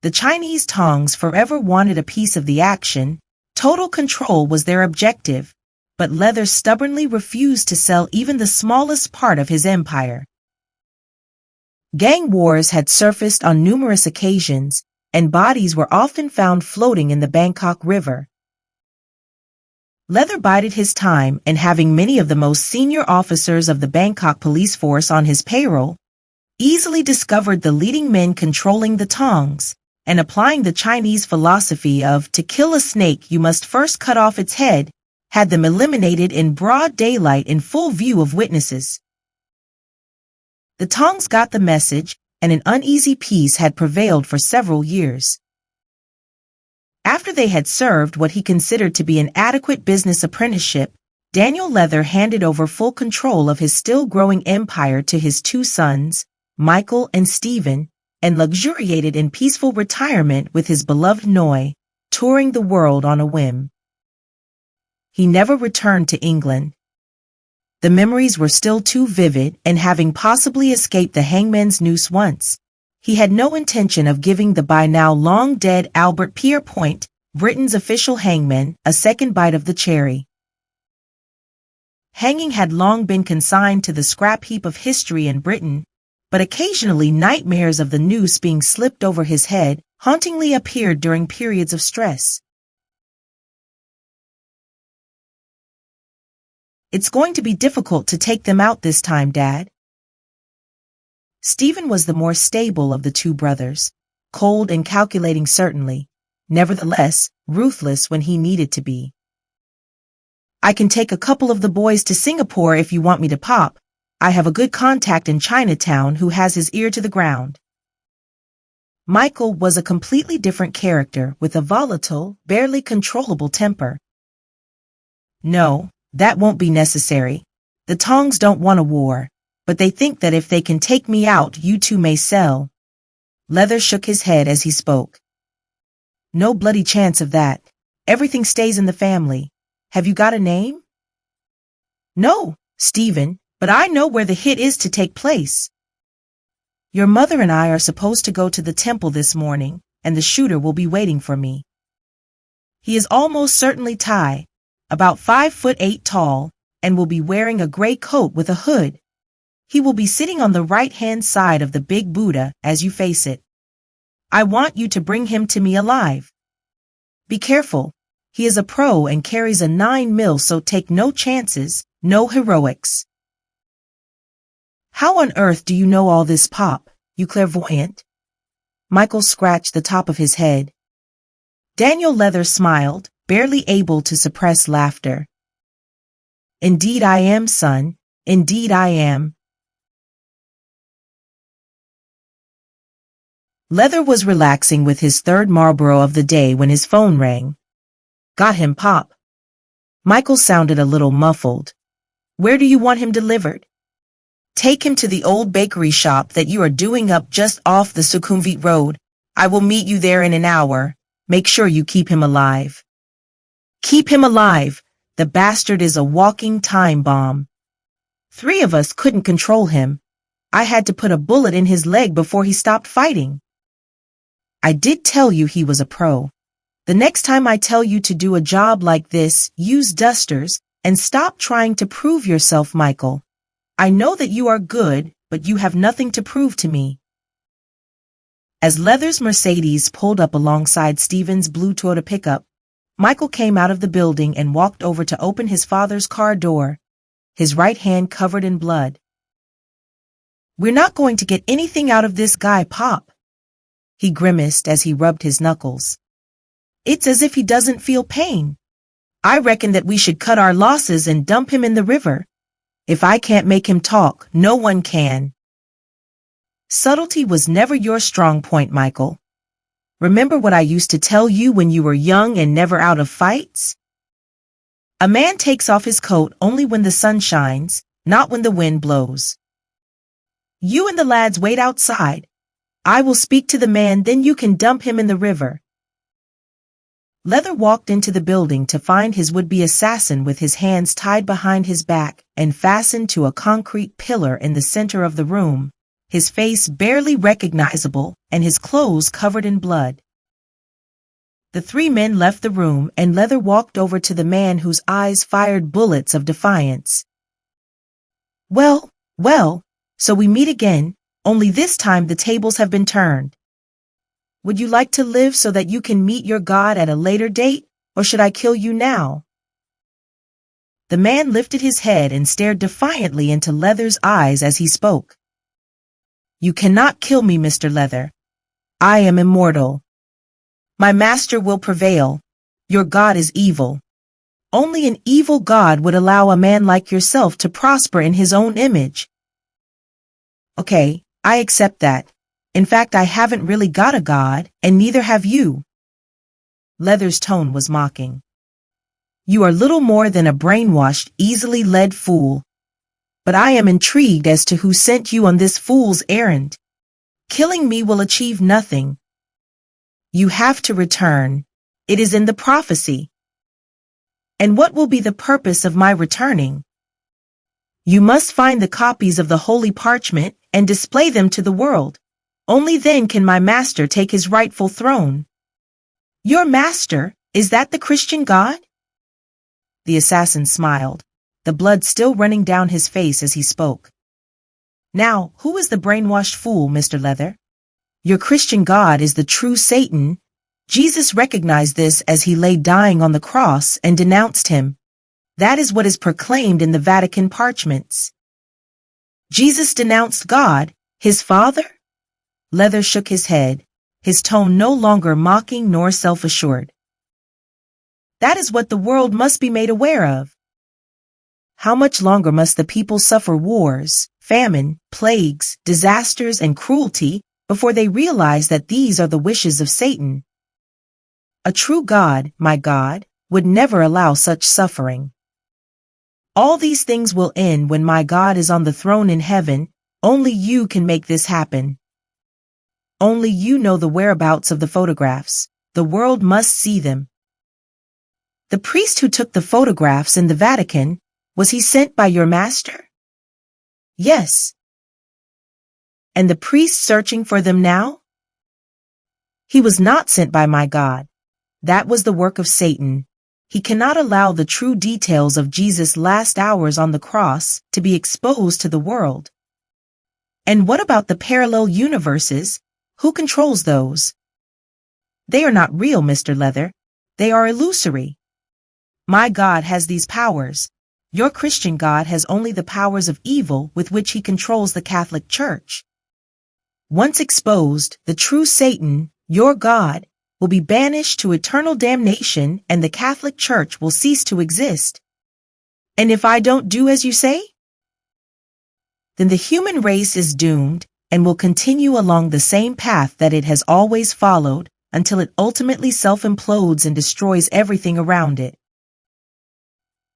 The Chinese Tongs forever wanted a piece of the action. Total control was their objective, but Leather stubbornly refused to sell even the smallest part of his empire. Gang wars had surfaced on numerous occasions, and bodies were often found floating in the Bangkok River. Leather bided his time, and having many of the most senior officers of the Bangkok police force on his payroll, easily discovered the leading men controlling the Tongs, and applying the Chinese philosophy of to kill a snake you must first cut off its head, had them eliminated in broad daylight in full view of witnesses. The Tongs got the message, and an uneasy peace had prevailed for several years. After they had served what he considered to be an adequate business apprenticeship, Daniel Leather handed over full control of his still-growing empire to his two sons, Michael and Stephen, and luxuriated in peaceful retirement with his beloved Noi, touring the world on a whim. He never returned to England. The memories were still too vivid, and having possibly escaped the hangman's noose once, he had no intention of giving the by now long-dead Albert Pierrepoint, Britain's official hangman, a second bite of the cherry. Hanging had long been consigned to the scrap heap of history in Britain, but occasionally nightmares of the noose being slipped over his head hauntingly appeared during periods of stress. "It's going to be difficult to take them out this time, Dad." Stephen was the more stable of the two brothers, cold and calculating certainly, nevertheless ruthless when he needed to be. "I can take a couple of the boys to Singapore if you want me to pop. I have a good contact in Chinatown who has his ear to the ground." Michael was a completely different character with a volatile, barely controllable temper. "No, that won't be necessary. The Tongs don't want a war, but they think that if they can take me out, you two may sell." Leather shook his head as he spoke. "No bloody chance of that. Everything stays in the family. Have you got a name?" "No, Stephen, but I know where the hit is to take place. Your mother and I are supposed to go to the temple this morning, and the shooter will be waiting for me. He is almost certainly Thai, about 5'8" tall, and will be wearing a gray coat with a hood. He will be sitting on the right-hand side of the big Buddha as you face it. I want you to bring him to me alive. Be careful. He is a pro and carries a 9mm, so take no chances, no heroics." "How on earth do you know all this, Pop? You clairvoyant?" Michael scratched the top of his head. Daniel Leather smiled, barely able to suppress laughter. "Indeed I am, son. Indeed I am." Leather was relaxing with his third Marlboro of the day when his phone rang. "Got him, Pop." Michael sounded a little muffled. "Where do you want him delivered?" "Take him to the old bakery shop that you are doing up just off the Sukhumvit Road. I will meet you there in an hour. Make sure you keep him alive." "Keep him alive! The bastard is a walking time bomb. 3 of us couldn't control him. I had to put a bullet in his leg before he stopped fighting." "I did tell you he was a pro. The next time I tell you to do a job like this, use dusters, and stop trying to prove yourself, Michael. I know that you are good, but you have nothing to prove to me." As Leather's Mercedes pulled up alongside Stephen's blue Toyota pickup, Michael came out of the building and walked over to open his father's car door, his right hand covered in blood. "We're not going to get anything out of this guy, Pop." He grimaced as he rubbed his knuckles. "It's as if he doesn't feel pain. I reckon that we should cut our losses and dump him in the river. If I can't make him talk, no one can." "Subtlety was never your strong point, Michael. Remember what I used to tell you when you were young and never out of fights? A man takes off his coat only when the sun shines, not when the wind blows. You and the lads wait outside. I will speak to the man, then you can dump him in the river." Leather walked into the building to find his would-be assassin with his hands tied behind his back and fastened to a concrete pillar in the center of the room, his face barely recognizable and his clothes covered in blood. The three men left the room and Leather walked over to the man whose eyes fired bullets of defiance. Well, so we meet again, only this time the tables have been turned. Would you like to live so that you can meet your God at a later date, or should I kill you now? The man lifted his head and stared defiantly into Leather's eyes as he spoke. You cannot kill me, Mr. Leather. I am immortal. My master will prevail. Your God is evil. Only an evil God would allow a man like yourself to prosper in his own image. Okay, I accept that. In fact, I haven't really got a God, and neither have you. Leather's tone was mocking. You are little more than a brainwashed, easily led fool. But I am intrigued as to who sent you on this fool's errand. Killing me will achieve nothing. You have to return. It is in the prophecy. And what will be the purpose of my returning? You must find the copies of the holy parchment and display them to the world. Only then can my master take his rightful throne. Your master, is that the Christian God? The assassin smiled, the blood still running down his face as he spoke. Now, who is the brainwashed fool, Mr. Leather? Your Christian God is the true Satan. Jesus recognized this as he lay dying on the cross and denounced him. That is what is proclaimed in the Vatican parchments. Jesus denounced God, his Father? Leather shook his head, his tone no longer mocking nor self-assured. That is what the world must be made aware of. How much longer must the people suffer wars, famine, plagues, disasters, and cruelty before they realize that these are the wishes of Satan? A true God, my God, would never allow such suffering. All these things will end when my God is on the throne in heaven. Only you can make this happen. Only you know the whereabouts of the photographs. The world must see them. The priest who took the photographs in the Vatican, was he sent by your master? Yes. And the priest searching for them now? He was not sent by my God. That was the work of Satan. He cannot allow the true details of Jesus' last hours on the cross to be exposed to the world. And what about the parallel universes? Who controls those? They are not real, Mr. Leather. They are illusory. My God has these powers. Your Christian God has only the powers of evil with which he controls the Catholic Church. Once exposed, the true Satan, your God, will be banished to eternal damnation and the Catholic Church will cease to exist. And if I don't do as you say? Then the human race is doomed and will continue along the same path that it has always followed until it ultimately self-implodes and destroys everything around it.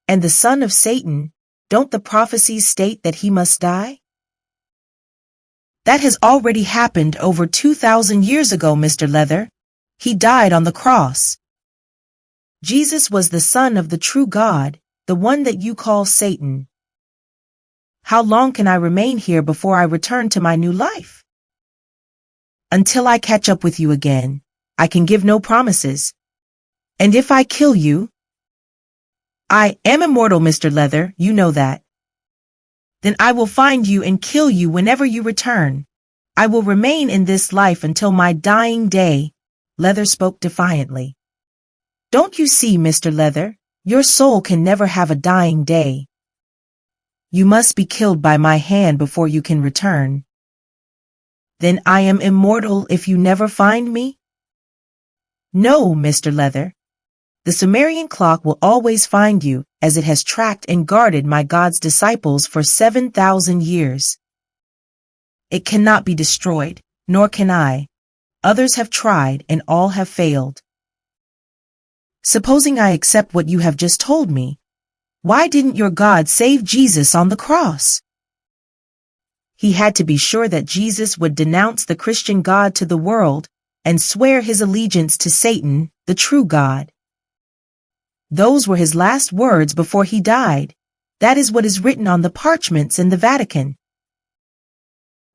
And the son of Satan, don't the prophecies state that he must die? That has already happened over 2,000 years ago, Mr. Leather. He died on the cross. Jesus was the son of the true God, the one that you call Satan. How long can I remain here before I return to my new life? Until I catch up with you again. I can give no promises. And if I kill you, I am immortal, Mr. Leather, you know that. Then I will find you and kill you whenever you return. I will remain in this life until my dying day. Leather spoke defiantly. Don't you see, Mr. Leather, your soul can never have a dying day. You must be killed by my hand before you can return. Then I am immortal if you never find me? No, Mr. Leather. The Sumerian clock will always find you, as it has tracked and guarded my God's disciples for 7,000 years. It cannot be destroyed, nor can I. Others have tried, and all have failed. Supposing I accept what you have just told me, why didn't your God save Jesus on the cross? He had to be sure that Jesus would denounce the Christian God to the world and swear his allegiance to Satan, the true God. Those were his last words before he died. That is what is written on the parchments in the Vatican.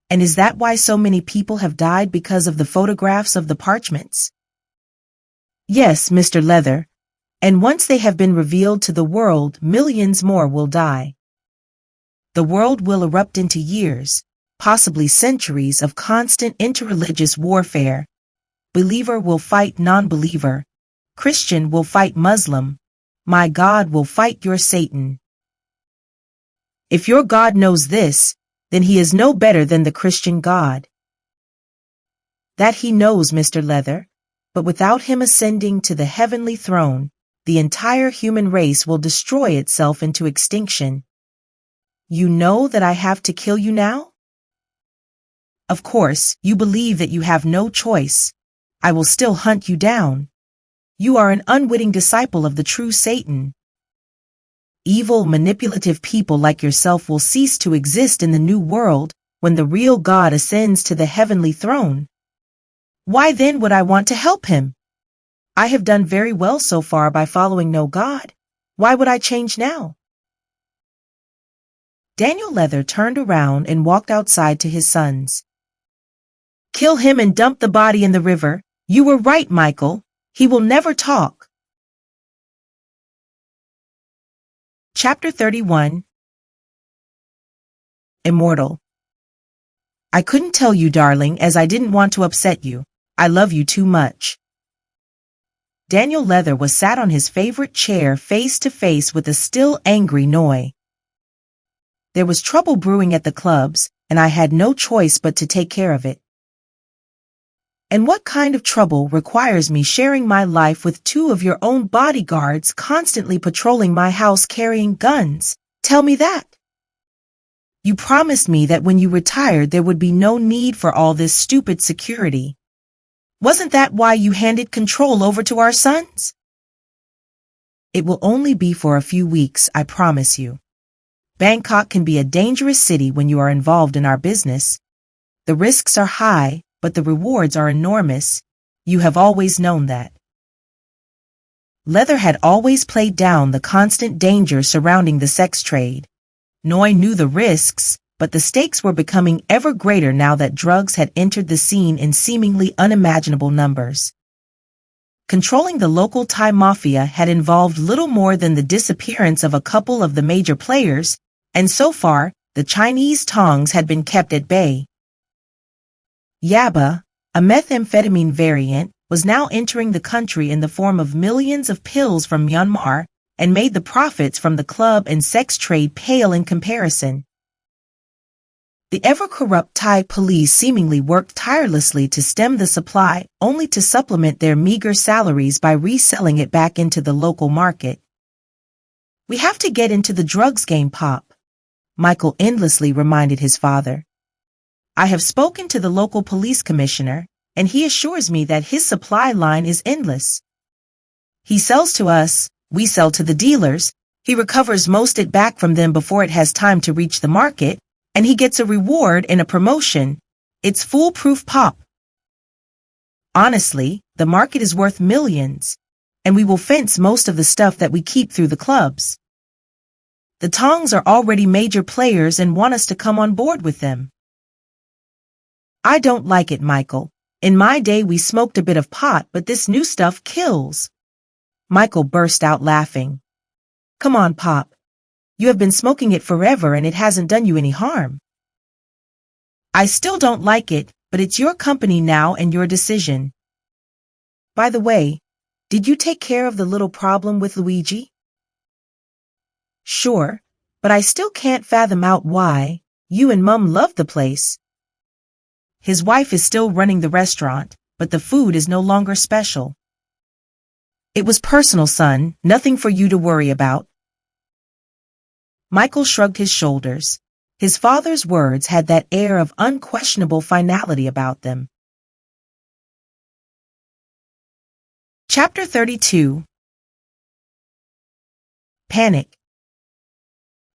And is that why so many people have died, because of the photographs of the parchments? Yes, Mr. Leather. And once they have been revealed to the world, millions more will die. The world will erupt into years, possibly centuries of constant interreligious warfare. Believer will fight non-believer. Christian will fight Muslim. My God will fight your Satan. If your God knows this, then he is no better than the Christian God. That he knows, Mr. Leather, but without him ascending to the heavenly throne, the entire human race will destroy itself into extinction. You know that I have to kill you now? Of course, you believe that you have no choice. I will still hunt you down. You are an unwitting disciple of the true Satan. Evil, manipulative people like yourself will cease to exist in the new world when the real God ascends to the heavenly throne. Why then would I want to help him? I have done very well so far by following no God. Why would I change now? Daniel Leather turned around and walked outside to his sons. Kill him and dump the body in the river. You were right, Michael. He will never talk. Chapter 31. Immortal. I couldn't tell you, darling, as I didn't want to upset you. I love you too much. Daniel Leather was sat on his favorite chair face to face with a still angry Noi. There was trouble brewing at the clubs, and I had no choice but to take care of it. And what kind of trouble requires me sharing my life with two of your own bodyguards constantly patrolling my house carrying guns? Tell me that. You promised me that when you retired there would be no need for all this stupid security. Wasn't that why you handed control over to our sons? It will only be for a few weeks, I promise you. Bangkok can be a dangerous city when you are involved in our business. The risks are high, but the rewards are enormous. You have always known that. Leather had always played down the constant danger surrounding the sex trade. Noi knew the risks, but the stakes were becoming ever greater now that drugs had entered the scene in seemingly unimaginable numbers. Controlling the local Thai mafia had involved little more than the disappearance of a couple of the major players, and so far, the Chinese tongs had been kept at bay. Yaba, a methamphetamine variant, was now entering the country in the form of millions of pills from Myanmar and made the profits from the club and sex trade pale in comparison. The ever-corrupt Thai police seemingly worked tirelessly to stem the supply, only to supplement their meager salaries by reselling it back into the local market. We have to get into the drugs game, Pop, Michael endlessly reminded his father. I have spoken to the local police commissioner, and he assures me that his supply line is endless. He sells to us, we sell to the dealers, he recovers most it back from them before it has time to reach the market, and he gets a reward and a promotion. It's foolproof, Pop. Honestly, the market is worth millions, and we will fence most of the stuff that we keep through the clubs. The tongs are already major players and want us to come on board with them. I don't like it, Michael. In my day we smoked a bit of pot, but this new stuff kills. Michael burst out laughing. Come on, Pop. You have been smoking it forever and it hasn't done you any harm. I still don't like it, but it's your company now and your decision. By the way, did you take care of the little problem with Luigi? Sure, but I still can't fathom out why. You and Mum love the place. His wife is still running the restaurant, but the food is no longer special. It was personal, son, nothing for you to worry about. Michael shrugged his shoulders. His father's words had that air of unquestionable finality about them. Chapter 32. Panic.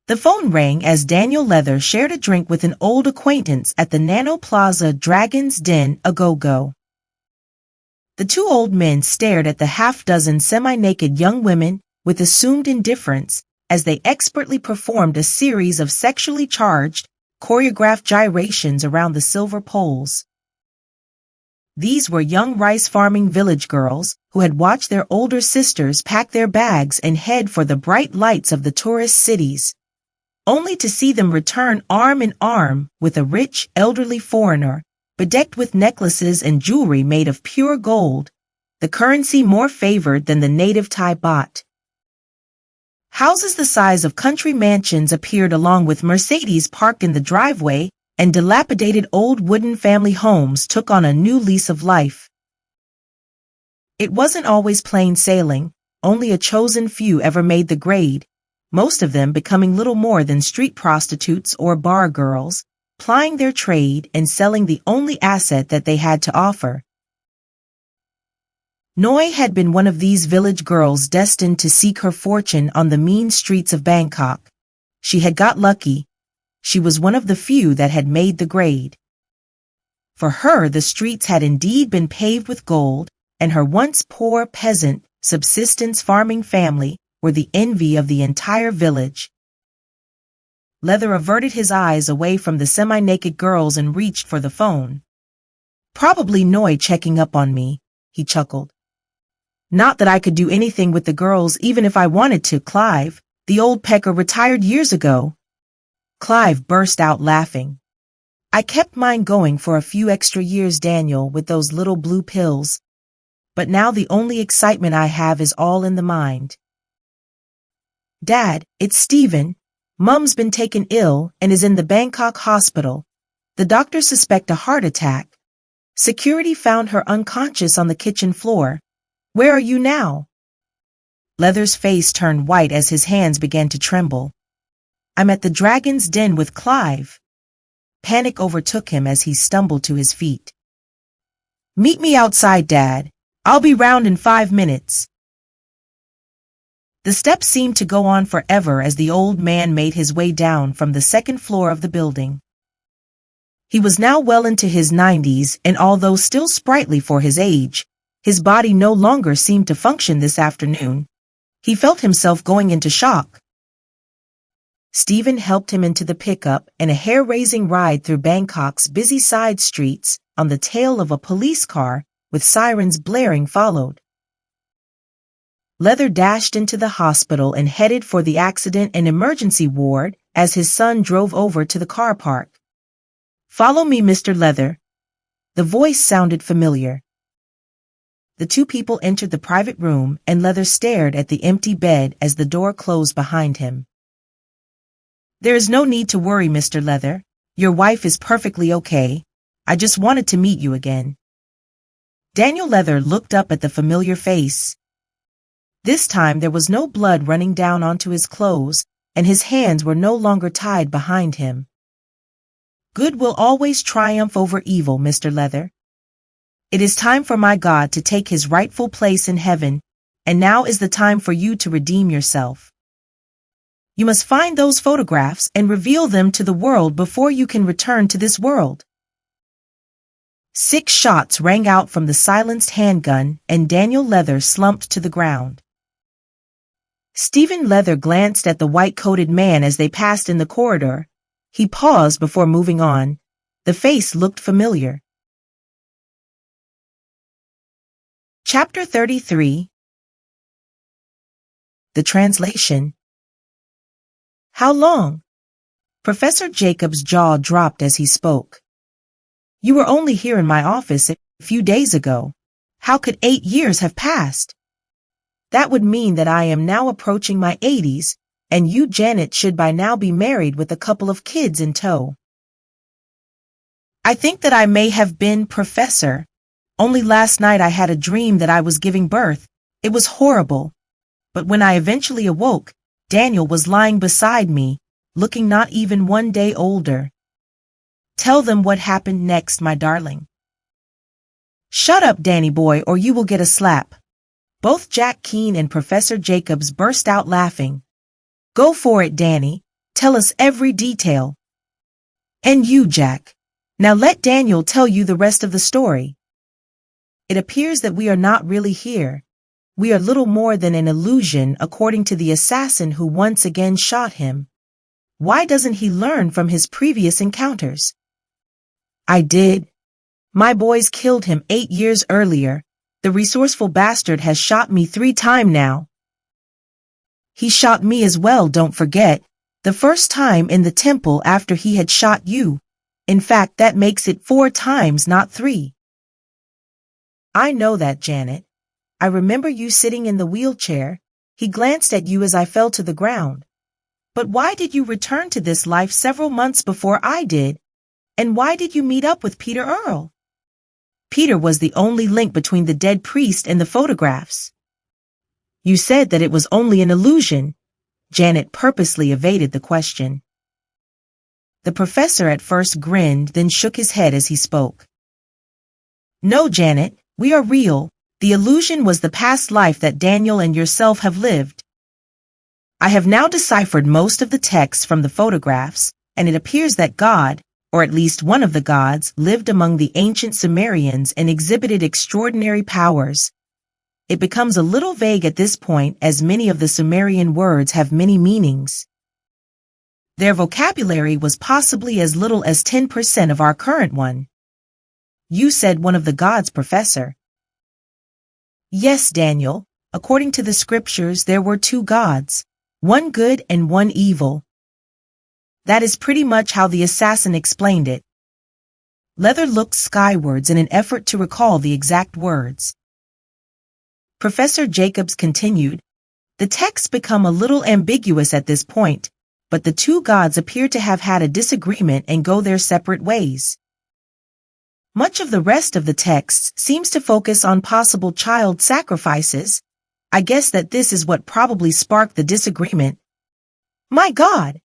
The phone rang as Daniel Leather shared a drink with an old acquaintance at the Nano Plaza Dragon's Den a go-go. The two old men stared at the half-dozen semi-naked young women, with assumed indifference, as they expertly performed a series of sexually charged, choreographed gyrations around the silver poles. These were young rice-farming village girls who had watched their older sisters pack their bags and head for the bright lights of the tourist cities, only to see them return arm in arm with a rich, elderly foreigner, bedecked with necklaces and jewelry made of pure gold, the currency more favored than the native Thai baht. Houses the size of country mansions appeared along with Mercedes parked in the driveway, and dilapidated old wooden family homes took on a new lease of life. It wasn't always plain sailing, only a chosen few ever made the grade, most of them becoming little more than street prostitutes or bar girls, plying their trade and selling the only asset that they had to offer. Noi had been one of these village girls destined to seek her fortune on the mean streets of Bangkok. She had got lucky. She was one of the few that had made the grade. For her, the streets had indeed been paved with gold, and her once poor peasant, subsistence farming family were the envy of the entire village. Leather averted his eyes away from the semi-naked girls and reached for the phone. "Probably Noi checking up on me," he chuckled. "Not that I could do anything with the girls even if I wanted to, Clive. The old pecker retired years ago." Clive burst out laughing. "I kept mine going for a few extra years, Daniel, with those little blue pills. But now the only excitement I have is all in the mind." "Dad, it's Stephen. Mum's been taken ill and is in the Bangkok hospital. The doctors suspect a heart attack. Security found her unconscious on the kitchen floor. Where are you now?" Leather's face turned white as his hands began to tremble. "I'm at the Dragon's Den with Clive." Panic overtook him as he stumbled to his feet. "Meet me outside, Dad. I'll be round in 5 minutes." The steps seemed to go on forever as the old man made his way down from the second floor of the building. He was now well into his 90s, and although still sprightly for his age, his body no longer seemed to function this afternoon. He felt himself going into shock. Stephen helped him into the pickup, and a hair-raising ride through Bangkok's busy side streets on the tail of a police car with sirens blaring followed. Leather dashed into the hospital and headed for the accident and emergency ward as his son drove over to the car park. "Follow me, Mr. Leather." The voice sounded familiar. The two people entered the private room, and Leather stared at the empty bed as the door closed behind him. "There is no need to worry, Mr. Leather. Your wife is perfectly okay. I just wanted to meet you again." Daniel Leather looked up at the familiar face. This time there was no blood running down onto his clothes, and his hands were no longer tied behind him. "Good will always triumph over evil, Mr. Leather. It is time for my God to take his rightful place in heaven, and now is the time for you to redeem yourself. You must find those photographs and reveal them to the world before you can return to this world." 6 shots rang out from the silenced handgun, and Daniel Leather slumped to the ground. Stephen Leather glanced at the white-coated man as they passed in the corridor. He paused before moving on. The face looked familiar. Chapter 33. The Translation. "How long?" Professor Jacob's jaw dropped as he spoke. "You were only here in my office a few days ago. How could 8 years have passed? That would mean that I am now approaching my 80s, and you, Janet, should by now be married with a couple of kids in tow." "I think that I may have been, Professor. Only last night I had a dream that I was giving birth. It was horrible. But when I eventually awoke, Daniel was lying beside me, looking not even 1 day older." "Tell them what happened next, my darling." "Shut up, Danny boy, or you will get a slap." Both Jack Keene and Professor Jacobs burst out laughing. "Go for it, Danny. Tell us every detail." "And you, Jack. Now let Daniel tell you the rest of the story." "It appears that we are not really here. We are little more than an illusion according to the assassin who once again shot him. Why doesn't he learn from his previous encounters? I did. My boys killed him 8 years earlier. The resourceful bastard has shot me 3 times now. He shot me as well, don't forget. The first time in the temple after he had shot you. In fact, that makes it 4 times, not 3. I know that, Janet. I remember you sitting in the wheelchair. He glanced at you as I fell to the ground. But why did you return to this life several months before I did? And why did you meet up with Peter Earle? Peter was the only link between the dead priest and the photographs. You said that it was only an illusion. Janet purposely evaded the question. The professor at first grinned, then shook his head as he spoke. No, Janet, we are real. The illusion was the past life that Daniel and yourself have lived. I have now deciphered most of the texts from the photographs, and it appears that God, or at least one of the gods, lived among the ancient Sumerians and exhibited extraordinary powers. It becomes a little vague at this point, as many of the Sumerian words have many meanings. Their vocabulary was possibly as little as 10% of our current one. You said one of the gods, Professor. Yes, Daniel. According to the scriptures, there were 2 gods, one good and one evil. That is pretty much how the assassin explained it. Leather looked skywards in an effort to recall the exact words. Professor Jacobs continued, the texts become a little ambiguous at this point, but the 2 gods appear to have had a disagreement and go their separate ways. Much of the rest of the text seems to focus on possible child sacrifices. I guess that this is what probably sparked the disagreement. My God!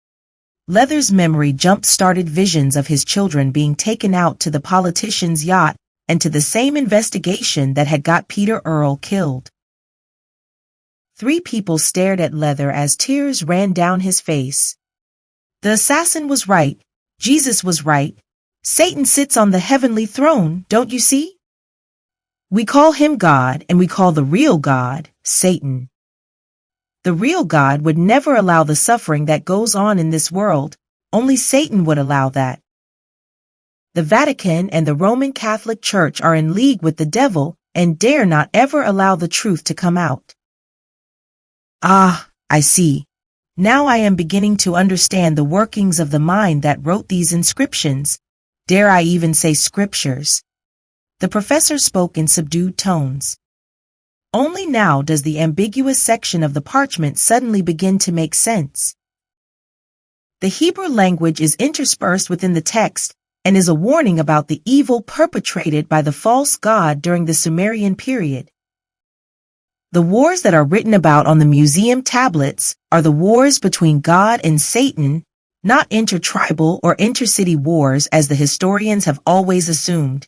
Leather's memory jump-started visions of his children being taken out to the politician's yacht and to the same investigation that had got Peter Earle killed. 3 people stared at Leather as tears ran down his face. The assassin was right. Jesus was right. Satan sits on the heavenly throne, don't you see? We call him God, and we call the real God Satan. The real God would never allow the suffering that goes on in this world. Only Satan would allow that. The Vatican and the Roman Catholic Church are in league with the devil and dare not ever allow the truth to come out. Ah, I see. Now I am beginning to understand the workings of the mind that wrote these inscriptions. Dare I even say scriptures? The professor spoke in subdued tones. Only now does the ambiguous section of the parchment suddenly begin to make sense. The Hebrew language is interspersed within the text and is a warning about the evil perpetrated by the false god during the Sumerian period. The wars that are written about on the museum tablets are the wars between God and Satan, not intertribal or intercity wars as the historians have always assumed.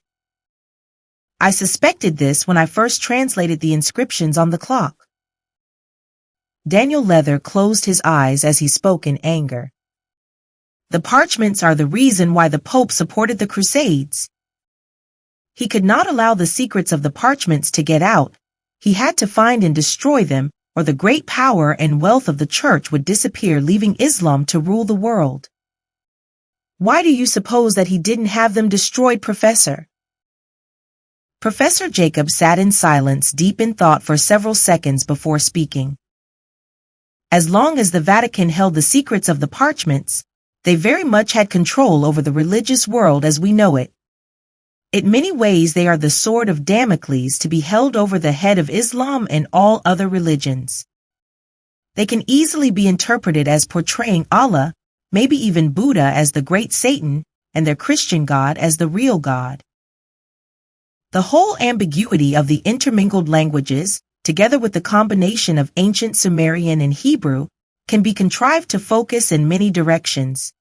I suspected this when I first translated the inscriptions on the clock. Daniel Leather closed his eyes as he spoke in anger. The parchments are the reason why the Pope supported the Crusades. He could not allow the secrets of the parchments to get out. He had to find and destroy them, or the great power and wealth of the Church would disappear, leaving Islam to rule the world. Why do you suppose that he didn't have them destroyed, Professor? Professor Jacob sat in silence, deep in thought for several seconds before speaking. As long as the Vatican held the secrets of the parchments, they very much had control over the religious world as we know it. In many ways they are the sword of Damocles to be held over the head of Islam and all other religions. They can easily be interpreted as portraying Allah, maybe even Buddha as the great Satan, and their Christian God as the real God. The whole ambiguity of the intermingled languages, together with the combination of ancient Sumerian and Hebrew, can be contrived to focus in many directions.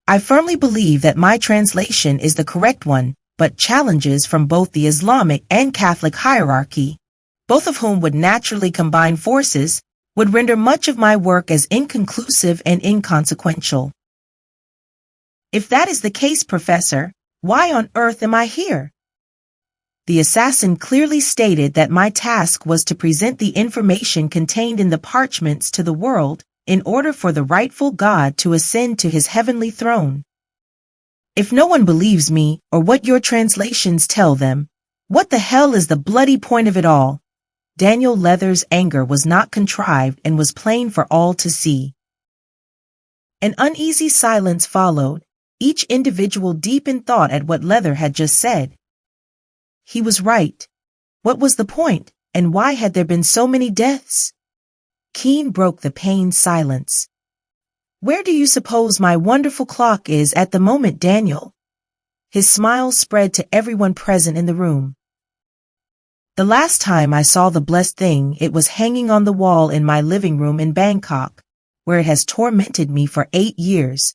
I firmly believe that my translation is the correct one, but challenges from both the Islamic and Catholic hierarchy, both of whom would naturally combine forces, would render much of my work as inconclusive and inconsequential. If that is the case, Professor, why on earth am I here? The assassin clearly stated that my task was to present the information contained in the parchments to the world in order for the rightful God to ascend to his heavenly throne. If no one believes me or what your translations tell them, what the hell is the bloody point of it all? Daniel Leather's anger was not contrived and was plain for all to see. An uneasy silence followed, each individual deep in thought at what Leather had just said. He was right. What was the point, and why had there been so many deaths? Keen broke the pained silence. Where do you suppose my wonderful clock is at the moment, Daniel? His smile spread to everyone present in the room. The last time I saw the blessed thing, it was hanging on the wall in my living room in Bangkok, where it has tormented me for 8 years.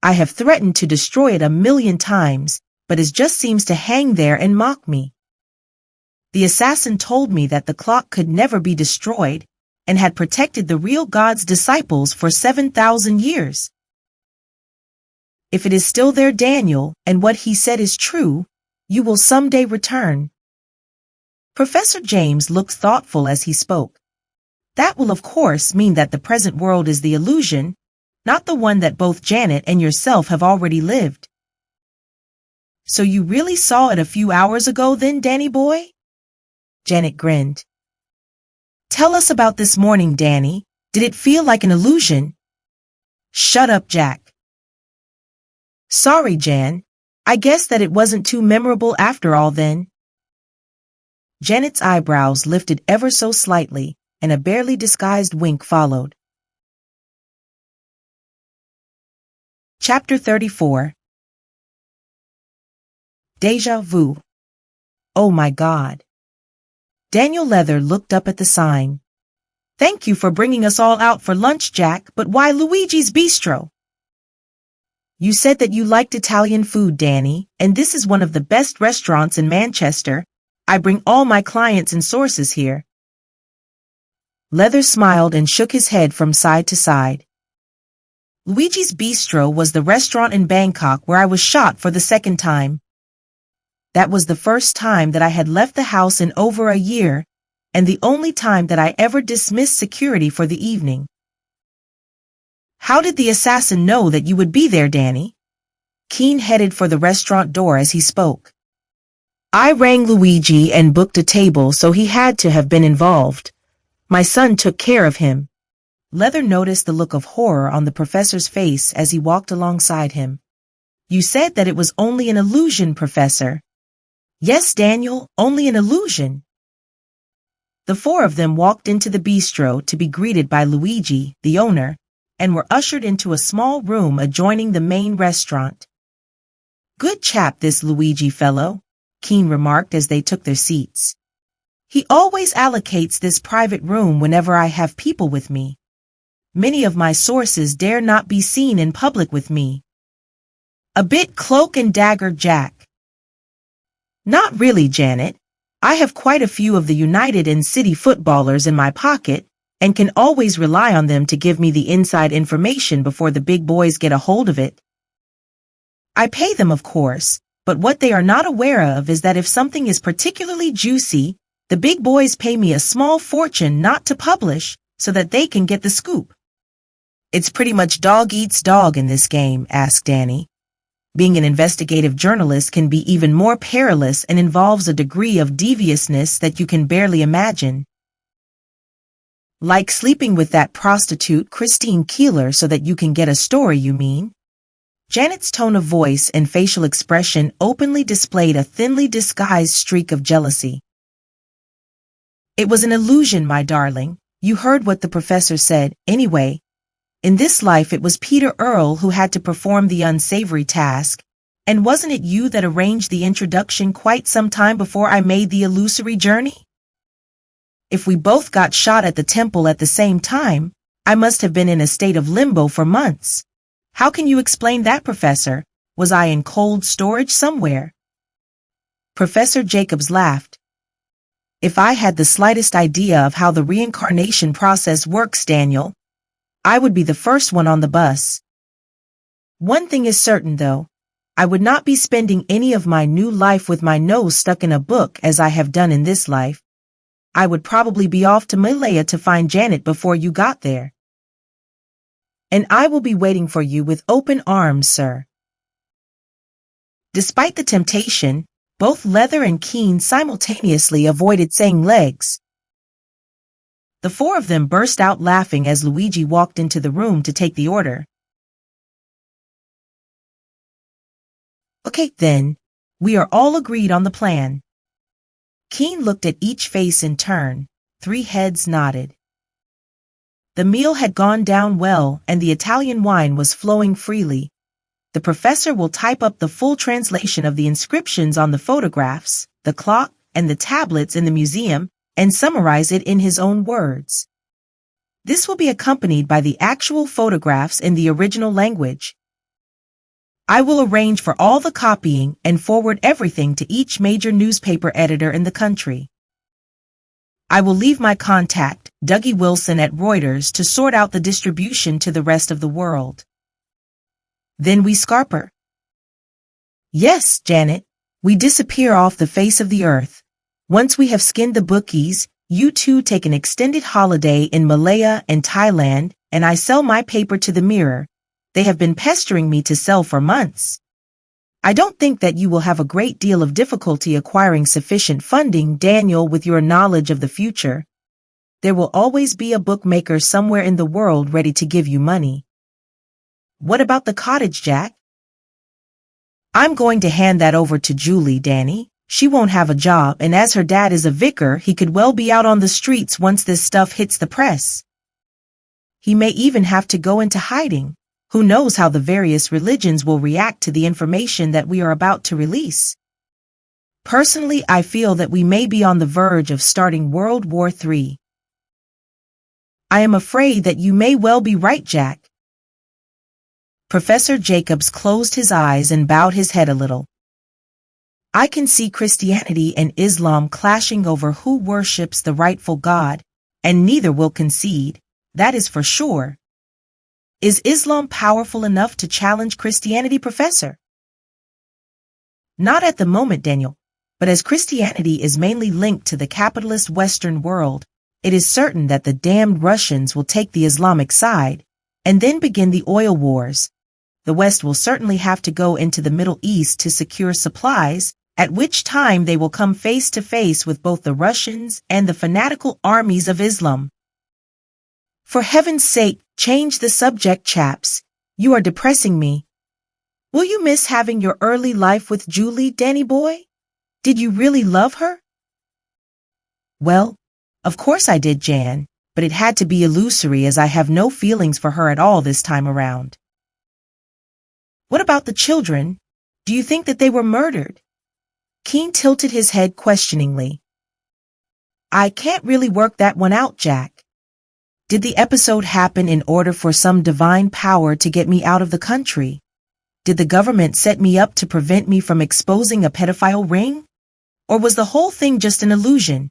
I have threatened to destroy it 1,000,000 times, but it just seems to hang there and mock me. The assassin told me that the clock could never be destroyed and had protected the real God's disciples for 7,000 years. If it is still there, Daniel, and what he said is true, you will someday return. Professor James looked thoughtful as he spoke. That will of course mean that the present world is the illusion, not the one that both Janet and yourself have already lived. So you really saw it a few hours ago then, Danny boy? Janet grinned. Tell us about this morning, Danny. Did it feel like an illusion? Shut up, Jack. Sorry, Jan. I guess that it wasn't too memorable after all then. Janet's eyebrows lifted ever so slightly, and a barely disguised wink followed. Chapter 34. Deja vu. Oh my God. Daniel Leather looked up at the sign. Thank you for bringing us all out for lunch, Jack, but why Luigi's Bistro? You said that you liked Italian food, Danny, and this is one of the best restaurants in Manchester. I bring all my clients and sources here. Leather smiled and shook his head from side to side. Luigi's Bistro was the restaurant in Bangkok where I was shot for the second time. That was the first time that I had left the house in over a year, and the only time that I ever dismissed security for the evening. How did the assassin know that you would be there, Danny? Keen headed for the restaurant door as he spoke. I rang Luigi and booked a table, so he had to have been involved. My son took care of him. Leather noticed the look of horror on the professor's face as he walked alongside him. You said that it was only an illusion, Professor. Yes, Daniel, only an illusion. The four of them walked into the bistro to be greeted by Luigi, the owner, and were ushered into a small room adjoining the main restaurant. Good chap, this Luigi fellow, Keen remarked as they took their seats. He always allocates this private room whenever I have people with me. Many of my sources dare not be seen in public with me. A bit cloak and dagger, Jack. Not really, Janet. I have quite a few of the United and City footballers in my pocket and can always rely on them to give me the inside information before the big boys get a hold of it. I pay them, of course, but what they are not aware of is that if something is particularly juicy, the big boys pay me a small fortune not to publish so that they can get the scoop. It's pretty much dog eats dog in this game, asked Danny. Being an investigative journalist can be even more perilous and involves a degree of deviousness that you can barely imagine. Like sleeping with that prostitute Christine Keeler so that you can get a story, you mean? Janet's tone of voice and facial expression openly displayed a thinly disguised streak of jealousy. It was an illusion, my darling. You heard what the professor said. Anyway, in this life it was Peter Earle who had to perform the unsavory task, and wasn't it you that arranged the introduction quite some time before I made the illusory journey? If we both got shot at the temple at the same time, I must have been in a state of limbo for months. How can you explain that, Professor? Was I in cold storage somewhere? Professor Jacobs laughed. If I had the slightest idea of how the reincarnation process works, Daniel, I would be the first one on the bus. One thing is certain, though. I would not be spending any of my new life with my nose stuck in a book as I have done in this life. I would probably be off to Malaya to find Janet before you got there. And I will be waiting for you with open arms, sir. Despite the temptation, both Leather and Keen simultaneously avoided saying legs. The four of them burst out laughing as Luigi walked into the room to take the order. Okay, then, we are all agreed on the plan. Keen looked at each face in turn. 3 heads nodded. The meal had gone down well and the Italian wine was flowing freely. The professor will type up the full translation of the inscriptions on the photographs, the clock, and the tablets in the museum and summarize it in his own words. This will be accompanied by the actual photographs in the original language. I will arrange for all the copying and forward everything to each major newspaper editor in the country. I will leave my contact, Dougie Wilson at Reuters, to sort out the distribution to the rest of the world. Then we scarper. Yes, Janet, we disappear off the face of the earth. Once we have skinned the bookies, you two take an extended holiday in Malaya and Thailand, and I sell my paper to the Mirror. They have been pestering me to sell for months. I don't think that you will have a great deal of difficulty acquiring sufficient funding, Daniel, with your knowledge of the future. There will always be a bookmaker somewhere in the world ready to give you money. What about the cottage, Jack? I'm going to hand that over to Julie, Danny. She won't have a job, and as her dad is a vicar, he could well be out on the streets once this stuff hits the press. He may even have to go into hiding. Who knows how the various religions will react to the information that we are about to release? Personally, I feel that we may be on the verge of starting World War III. I am afraid that you may well be right, Jack. Professor Jacobs closed his eyes and bowed his head a little. I can see Christianity and Islam clashing over who worships the rightful God, and neither will concede, that is for sure. Is Islam powerful enough to challenge Christianity, Professor? Not at the moment, Daniel, but as Christianity is mainly linked to the capitalist Western world, it is certain that the damned Russians will take the Islamic side, and then begin the oil wars. The West will certainly have to go into the Middle East to secure supplies, at which time they will come face to face with both the Russians and the fanatical armies of Islam. For heaven's sake, change the subject, chaps. You are depressing me. Will you miss having your early life with Julie, Danny boy? Did you really love her? Well, of course I did, Jan, but it had to be illusory as I have no feelings for her at all this time around. What about the children? Do you think that they were murdered? Keen tilted his head questioningly. I can't really work that one out, Jack. Did the episode happen in order for some divine power to get me out of the country? Did the government set me up to prevent me from exposing a pedophile ring? Or was the whole thing just an illusion?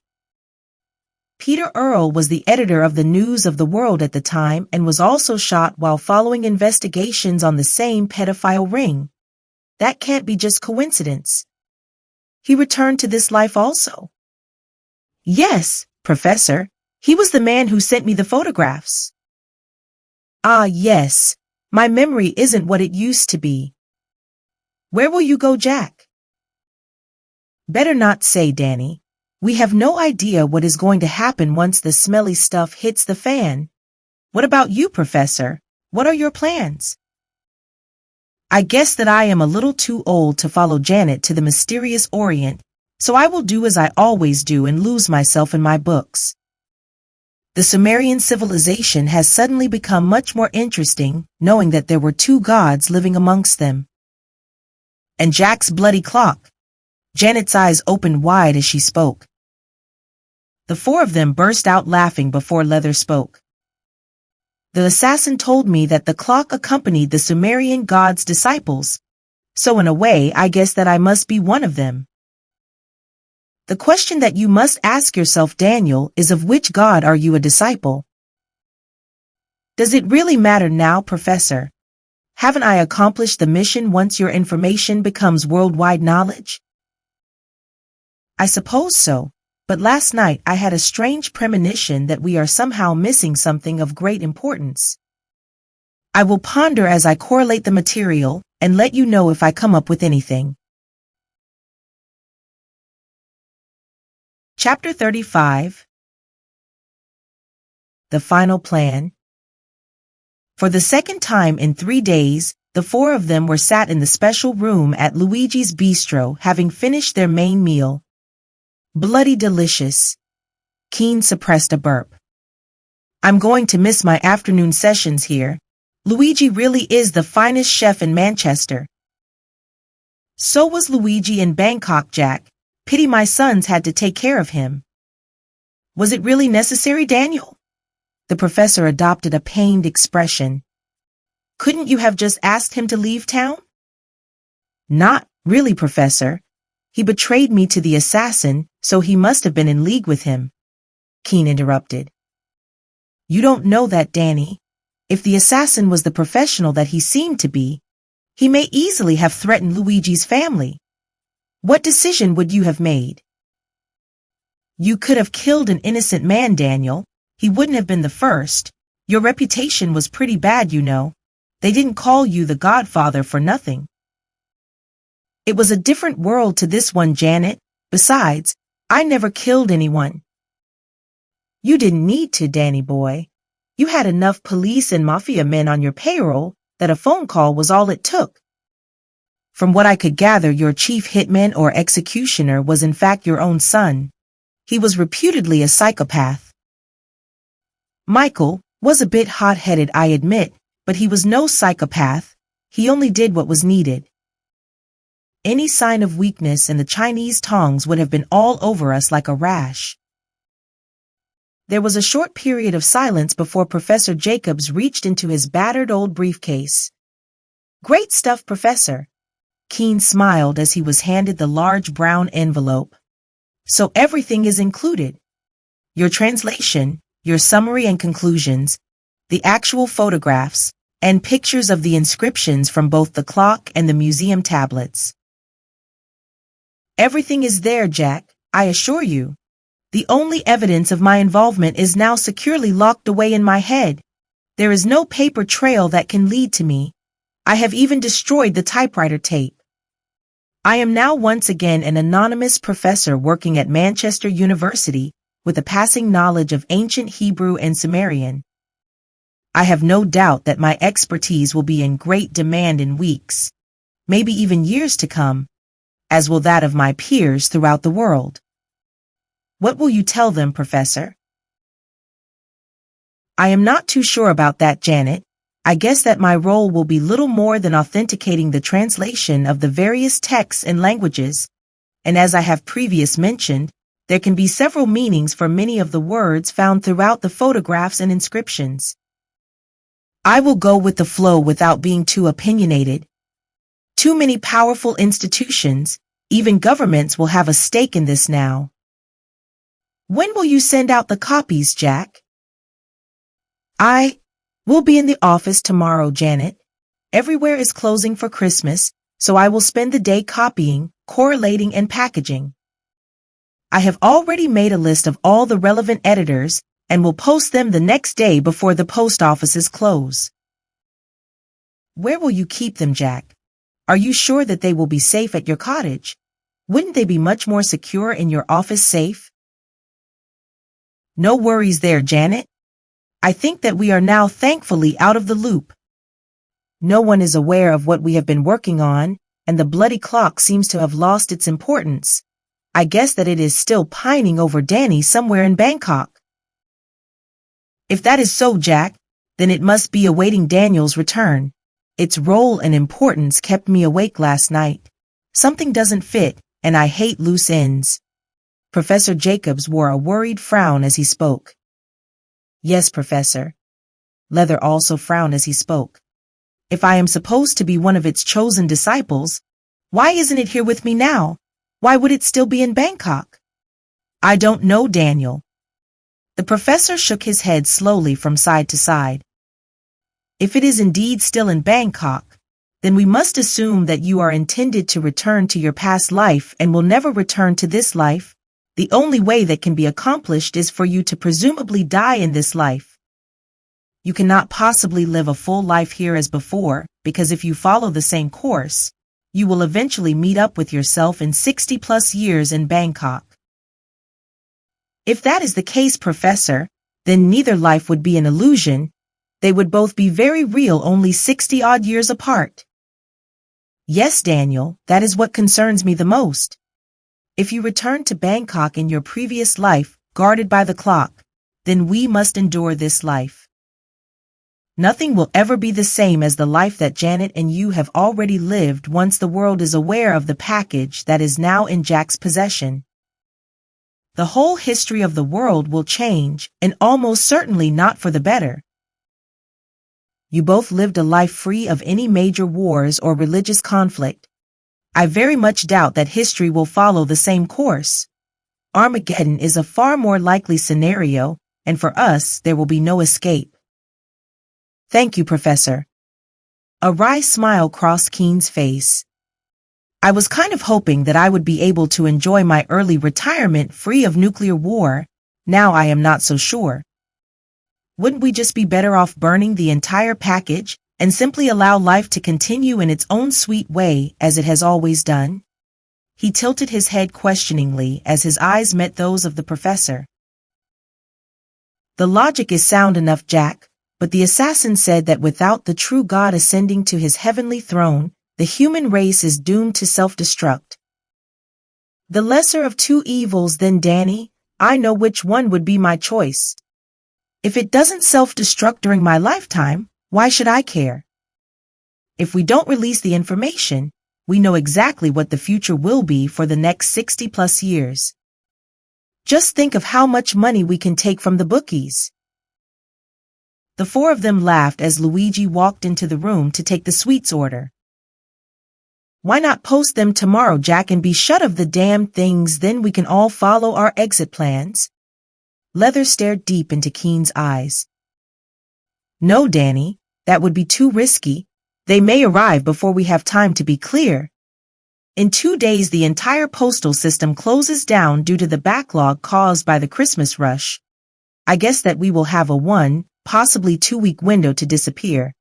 Peter Earle was the editor of the News of the World at the time and was also shot while following investigations on the same pedophile ring. That can't be just coincidence. He returned to this life also. Yes, Professor. He was the man who sent me the photographs. Ah, yes. My memory isn't what it used to be. Where will you go, Jack? Better not say, Danny. We have no idea what is going to happen once the smelly stuff hits the fan. What about you, Professor? What are your plans? I guess that I am a little too old to follow Janet to the mysterious Orient, so I will do as I always do and lose myself in my books. The Sumerian civilization has suddenly become much more interesting, knowing that there were 2 gods living amongst them. And Jack's bloody clock. Janet's eyes opened wide as she spoke. The 4 of them burst out laughing before Leather spoke. The assassin told me that the clock accompanied the Sumerian god's disciples, so in a way I guess that I must be one of them. The question that you must ask yourself, Daniel, is of which god are you a disciple? Does it really matter now, Professor? Haven't I accomplished the mission once your information becomes worldwide knowledge? I suppose so, but last night I had a strange premonition that we are somehow missing something of great importance. I will ponder as I correlate the material and let you know if I come up with anything. Chapter 35. The Final Plan. For the second time in 3 days, the four of them were sat in the special room at Luigi's Bistro, having finished their main meal. Bloody delicious. Keen suppressed a burp. I'm going to miss my afternoon sessions here. Luigi really is the finest chef in Manchester. So was Luigi in Bangkok, Jack. Pity my sons had to take care of him. Was it really necessary, Daniel? The professor adopted a pained expression. Couldn't you have just asked him to leave town? Not really, Professor. He betrayed me to the assassin, so he must have been in league with him. Keen interrupted. You don't know that, Danny. If the assassin was the professional that he seemed to be, he may easily have threatened Luigi's family. What decision would you have made? You could have killed an innocent man, Daniel. He wouldn't have been the first. Your reputation was pretty bad, you know. They didn't call you the Godfather for nothing. It was a different world to this one, Janet. Besides, I never killed anyone. You didn't need to, Danny boy. You had enough police and mafia men on your payroll that a phone call was all it took. From what I could gather, your chief hitman or executioner was in fact your own son. He was reputedly a psychopath. Michael was a bit hot-headed, I admit, but he was no psychopath. He only did what was needed. Any sign of weakness and the Chinese tongs would have been all over us like a rash. There was a short period of silence before Professor Jacobs reached into his battered old briefcase. Great stuff, Professor. Keen smiled as he was handed the large brown envelope. So everything is included. Your translation, your summary and conclusions, the actual photographs, and pictures of the inscriptions from both the clock and the museum tablets. Everything is there, Jack, I assure you. The only evidence of my involvement is now securely locked away in my head. There is no paper trail that can lead to me. I have even destroyed the typewriter tape. I am now once again an anonymous professor working at Manchester University with a passing knowledge of ancient Hebrew and Sumerian. I have no doubt that my expertise will be in great demand in weeks, maybe even years to come, as will that of my peers throughout the world. What will you tell them, Professor? I am not too sure about that, Janet. I guess that my role will be little more than authenticating the translation of the various texts and languages, and as I have previously mentioned, there can be several meanings for many of the words found throughout the photographs and inscriptions. I will go with the flow without being too opinionated. Too many powerful institutions, even governments, will have a stake in this now. When will you send out the copies, Jack? We'll be in the office tomorrow, Janet. Everywhere is closing for Christmas, so I will spend the day copying, correlating, and packaging. I have already made a list of all the relevant editors and will post them the next day before the post offices close. Where will you keep them, Jack? Are you sure that they will be safe at your cottage? Wouldn't they be much more secure in your office safe? No worries there, Janet. I think that we are now thankfully out of the loop. No one is aware of what we have been working on, and the bloody clock seems to have lost its importance. I guess that it is still pining over Danny somewhere in Bangkok. If that is so, Jack, then it must be awaiting Daniel's return. Its role and importance kept me awake last night. Something doesn't fit, and I hate loose ends. Professor Jacobs wore a worried frown as he spoke. Yes, Professor. Leather also frowned as he spoke. If I am supposed to be one of its chosen disciples, why isn't it here with me now? Why would it still be in Bangkok? I don't know, Daniel. The professor shook his head slowly from side to side. If it is indeed still in Bangkok, then we must assume that you are intended to return to your past life and will never return to this life. The only way that can be accomplished is for you to presumably die in this life. You cannot possibly live a full life here as before, because if you follow the same course, you will eventually meet up with yourself in 60+ years in Bangkok. If that is the case, Professor, then neither life would be an illusion. They would both be very real, only 60-odd years apart. Yes, Daniel, that is what concerns me the most. If you return to Bangkok in your previous life, guarded by the clock, then we must endure this life. Nothing will ever be the same as the life that Janet and you have already lived once the world is aware of the package that is now in Jack's possession. The whole history of the world will change, and almost certainly not for the better. You both lived a life free of any major wars or religious conflict. I very much doubt that history will follow the same course. Armageddon is a far more likely scenario, and for us there will be no escape. Thank you, Professor. A wry smile crossed Keen's face. I was kind of hoping that I would be able to enjoy my early retirement free of nuclear war. Now I am not so sure. Wouldn't we just be better off burning the entire package and simply allow life to continue in its own sweet way as it has always done? He tilted his head questioningly as his eyes met those of the professor. The logic is sound enough, Jack, but the assassin said that without the true God ascending to his heavenly throne, the human race is doomed to self-destruct. The lesser of two evils, then, Danny. I know which one would be my choice. If it doesn't self-destruct during my lifetime, why should I care? If we don't release the information, we know exactly what the future will be for the next 60+ years. Just think of how much money we can take from the bookies. The four of them laughed as Luigi walked into the room to take the sweets order. Why not post them tomorrow, Jack, and be shut of the damn things, then we can all follow our exit plans? Leather stared deep into Keen's eyes. No, Danny, that would be too risky. They may arrive before we have time to be clear. In 2 days the entire postal system closes down due to the backlog caused by the Christmas rush. I guess that we will have a possibly 2-week window to disappear.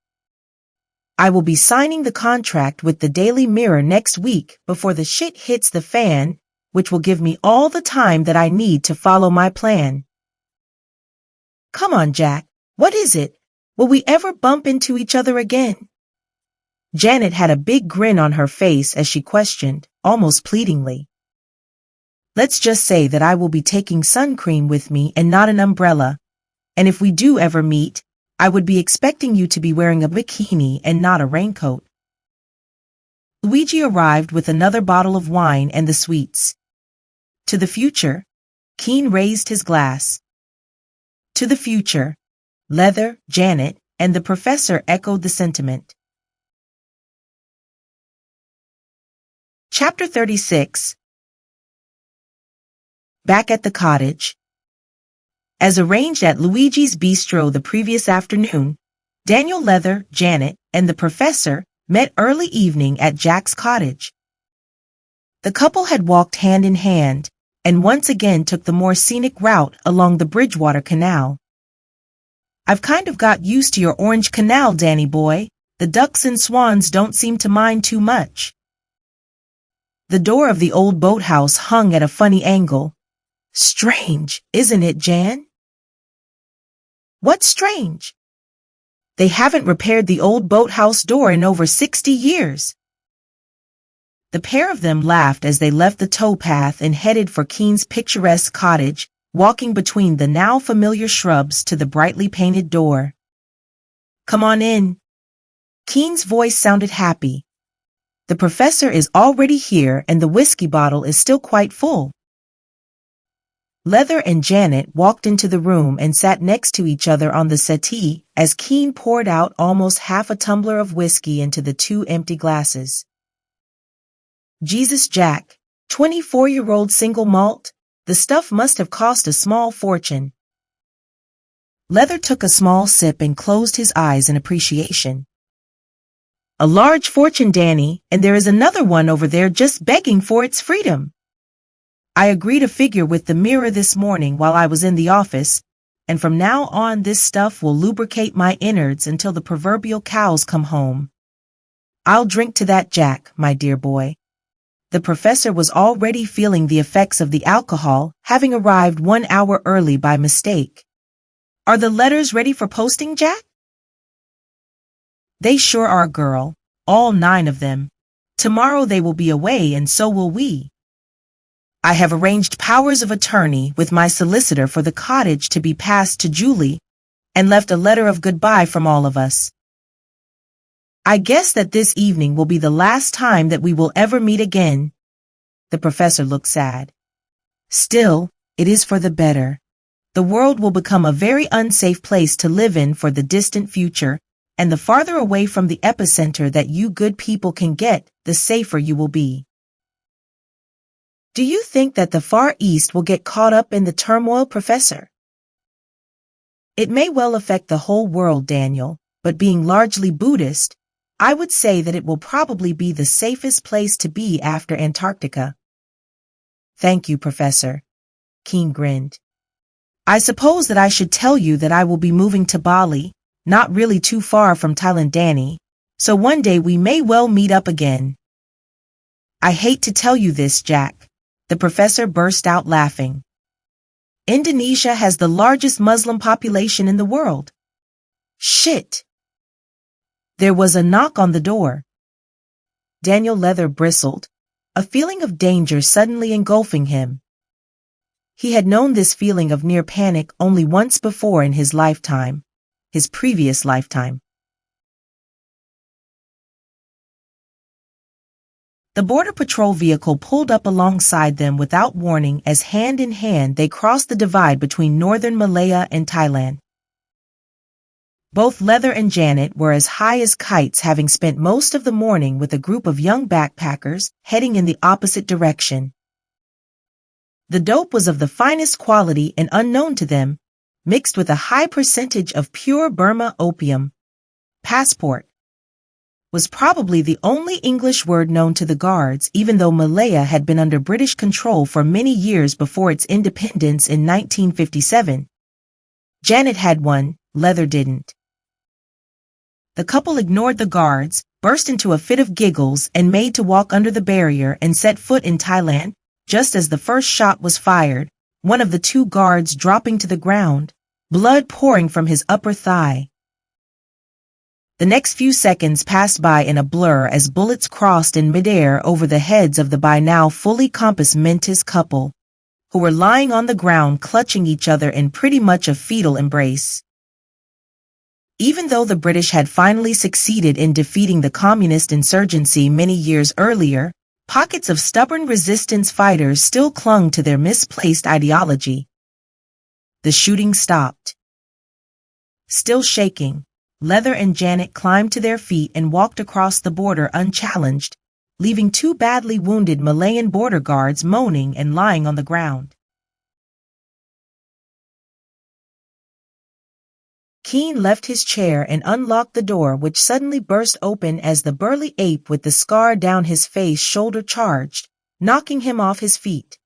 I will be signing the contract with the Daily Mirror next week before the shit hits the fan, which will give me all the time that I need to follow my plan. Come on, Jack, what is it? Will we ever bump into each other again? Janet had a big grin on her face as she questioned, almost pleadingly. Let's just say that I will be taking sun cream with me and not an umbrella. And if we do ever meet, I would be expecting you to be wearing a bikini and not a raincoat. Luigi arrived with another bottle of wine and the sweets. To the future. Keen raised his glass. To the future. Leather, Janet, and the professor echoed the sentiment. Chapter 36. Back at the cottage. As arranged at Luigi's bistro the previous afternoon, Daniel, Leather, Janet, and the professor met early evening at Jack's cottage. The couple had walked hand in hand, and once again took the more scenic route along the Bridgewater Canal. I've kind of got used to your orange canal, Danny boy. The ducks and swans don't seem to mind too much. The door of the old boathouse hung at a funny angle. Strange, isn't it, Jan? What's strange? They haven't repaired the old boathouse door in over 60 years. The pair of them laughed as they left the towpath and headed for Keen's picturesque cottage, walking between the now familiar shrubs to the brightly painted door. Come on in. Keen's voice sounded happy. The professor is already here and the whiskey bottle is still quite full. Leather and Janet walked into the room and sat next to each other on the settee as Keen poured out almost half a tumbler of whiskey into the 2 empty glasses. Jesus, Jack, 24-year-old single malt, the stuff must have cost a small fortune. Leather took a small sip and closed his eyes in appreciation. A large fortune, Danny, and there is another one over there just begging for its freedom. I agreed a figure with the mirror this morning while I was in the office, and from now on this stuff will lubricate my innards until the proverbial cows come home. I'll drink to that, Jack, my dear boy. The professor was already feeling the effects of the alcohol, having arrived 1 hour early by mistake. Are the letters ready for posting, Jack? They sure are, girl. All 9 of them. Tomorrow they will be away, and so will we. I have arranged powers of attorney with my solicitor for the cottage to be passed to Julie, and left a letter of goodbye from all of us. I guess that this evening will be the last time that we will ever meet again. The professor looked sad. Still, it is for the better. The world will become a very unsafe place to live in for the distant future, and the farther away from the epicenter that you good people can get, the safer you will be. Do you think that the Far East will get caught up in the turmoil, Professor? It may well affect the whole world, Daniel, but being largely Buddhist, I would say that it will probably be the safest place to be after Antarctica. Thank you, Professor. Keen grinned. I suppose that I should tell you that I will be moving to Bali, not really too far from Thailand, Danny, so one day we may well meet up again. I hate to tell you this, Jack. The professor burst out laughing. Indonesia has the largest Muslim population in the world. Shit! There was a knock on the door. Daniel Leather bristled, a feeling of danger suddenly engulfing him. He had known this feeling of near panic only once before in his lifetime, his previous lifetime. The Border Patrol vehicle pulled up alongside them without warning as hand in hand they crossed the divide between northern Malaya and Thailand. Both Leather and Janet were as high as kites, having spent most of the morning with a group of young backpackers heading in the opposite direction. The dope was of the finest quality and unknown to them, mixed with a high percentage of pure Burma opium. Passport was probably the only English word known to the guards, even though Malaya had been under British control for many years before its independence in 1957. Janet had one, Leather didn't. The couple ignored the guards, burst into a fit of giggles, and made to walk under the barrier and set foot in Thailand, just as the first shot was fired, one of the 2 guards dropping to the ground, blood pouring from his upper thigh. The next few seconds passed by in a blur as bullets crossed in midair over the heads of the by now fully compass Mentis couple, who were lying on the ground clutching each other in pretty much a fetal embrace. Even though the British had finally succeeded in defeating the communist insurgency many years earlier, pockets of stubborn resistance fighters still clung to their misplaced ideology. The shooting stopped. Still shaking, Leather and Janet climbed to their feet and walked across the border unchallenged, leaving 2 badly wounded Malayan border guards moaning and lying on the ground. Keen left his chair and unlocked the door, which suddenly burst open as the burly ape with the scar down his face shoulder charged, knocking him off his feet.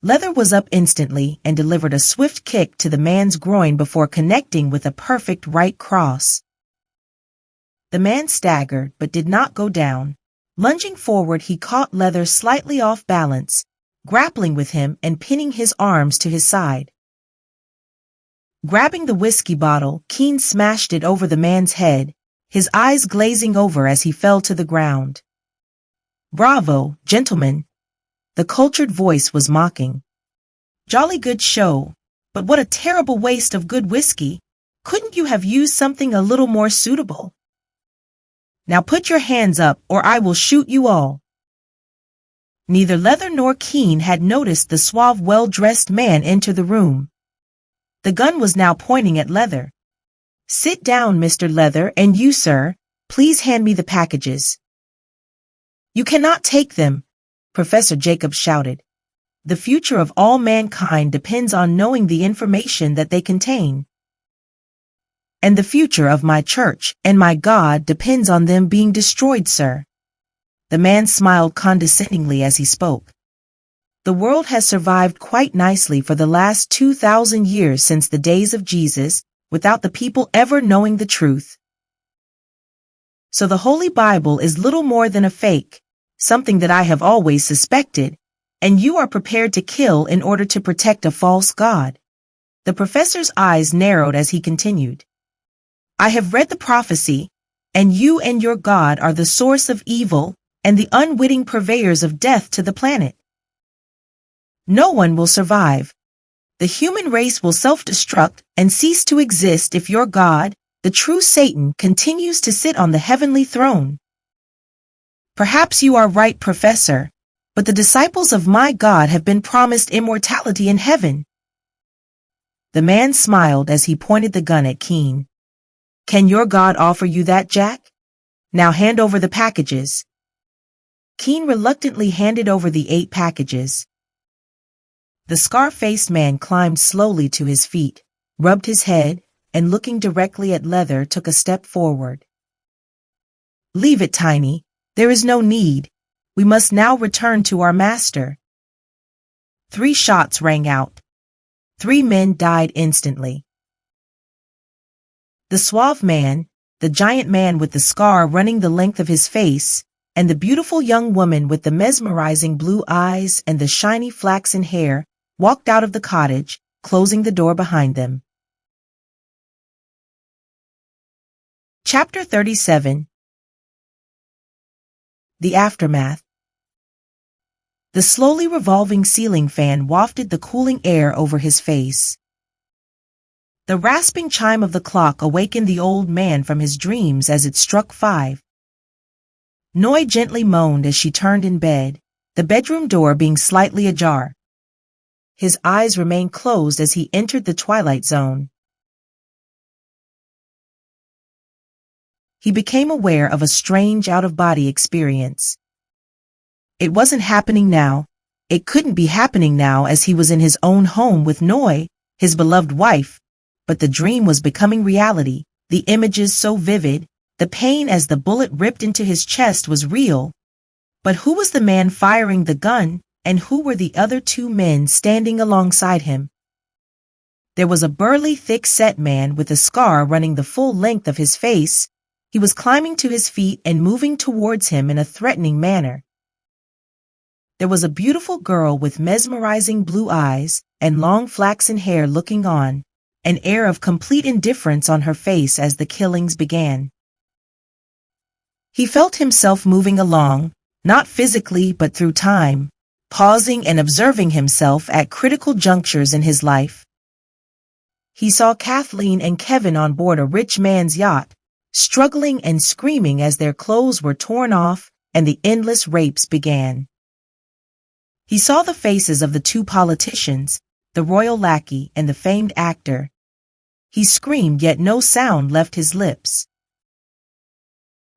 Leather was up instantly and delivered a swift kick to the man's groin before connecting with a perfect right cross. The man staggered but did not go down. Lunging forward, he caught Leather slightly off balance, grappling with him and pinning his arms to his side. Grabbing the whiskey bottle, Keen smashed it over the man's head, his eyes glazing over as he fell to the ground. "Bravo, gentlemen." The cultured voice was mocking. "Jolly good show, but what a terrible waste of good whiskey. Couldn't you have used something a little more suitable? Now put your hands up or I will shoot you all." Neither Leather nor Keen had noticed the suave, well-dressed man enter the room. The gun was now pointing at Leather. "Sit down, Mr. Leather, and you, sir, please hand me the packages." "You cannot take them," Professor Jacobs shouted. The future of all mankind depends on knowing the information that they contain. And the future of my church and my God depends on them being destroyed, sir. The man smiled condescendingly as he spoke. The world has survived quite nicely for the last 2,000 years since the days of Jesus, without the people ever knowing the truth. So the Holy Bible is little more than a fake, something that I have always suspected, and you are prepared to kill in order to protect a false God. The professor's eyes narrowed as he continued. I have read the prophecy, and you and your God are the source of evil and the unwitting purveyors of death to the planet. No one will survive. The human race will self-destruct and cease to exist if your God, the true Satan, continues to sit on the heavenly throne. Perhaps you are right, Professor, but the disciples of my God have been promised immortality in heaven. The man smiled as he pointed the gun at Keen. Can your God offer you that, Jack? Now hand over the packages. Keen reluctantly handed over the 8 packages. The scar-faced man climbed slowly to his feet, rubbed his head, and looking directly at Leather took a step forward. Leave it, Tiny. There is no need. We must now return to our master. 3 shots rang out. 3 men died instantly. The suave man, the giant man with the scar running the length of his face, and the beautiful young woman with the mesmerizing blue eyes and the shiny flaxen hair walked out of the cottage, closing the door behind them. Chapter 37. The Aftermath. The slowly revolving ceiling fan wafted the cooling air over his face. The rasping chime of the clock awakened the old man from his dreams as it struck 5. Noi gently moaned as she turned in bed, the bedroom door being slightly ajar. His eyes remained closed as he entered the twilight zone. He became aware of a strange out-of-body experience. It wasn't happening now. It couldn't be happening now as he was in his own home with Noi, his beloved wife, but the dream was becoming reality, the images so vivid, the pain as the bullet ripped into his chest was real. But who was the man firing the gun, and who were the other 2 men standing alongside him? There was a burly, thick-set man with a scar running the full length of his face. He was climbing to his feet and moving towards him in a threatening manner. There was a beautiful girl with mesmerizing blue eyes and long flaxen hair looking on, an air of complete indifference on her face as the killings began. He felt himself moving along, not physically but through time, pausing and observing himself at critical junctures in his life. He saw Kathleen and Kevin on board a rich man's yacht, struggling and screaming as their clothes were torn off and the endless rapes began. He saw the faces of the 2 politicians, the royal lackey and the famed actor. He screamed, yet no sound left his lips.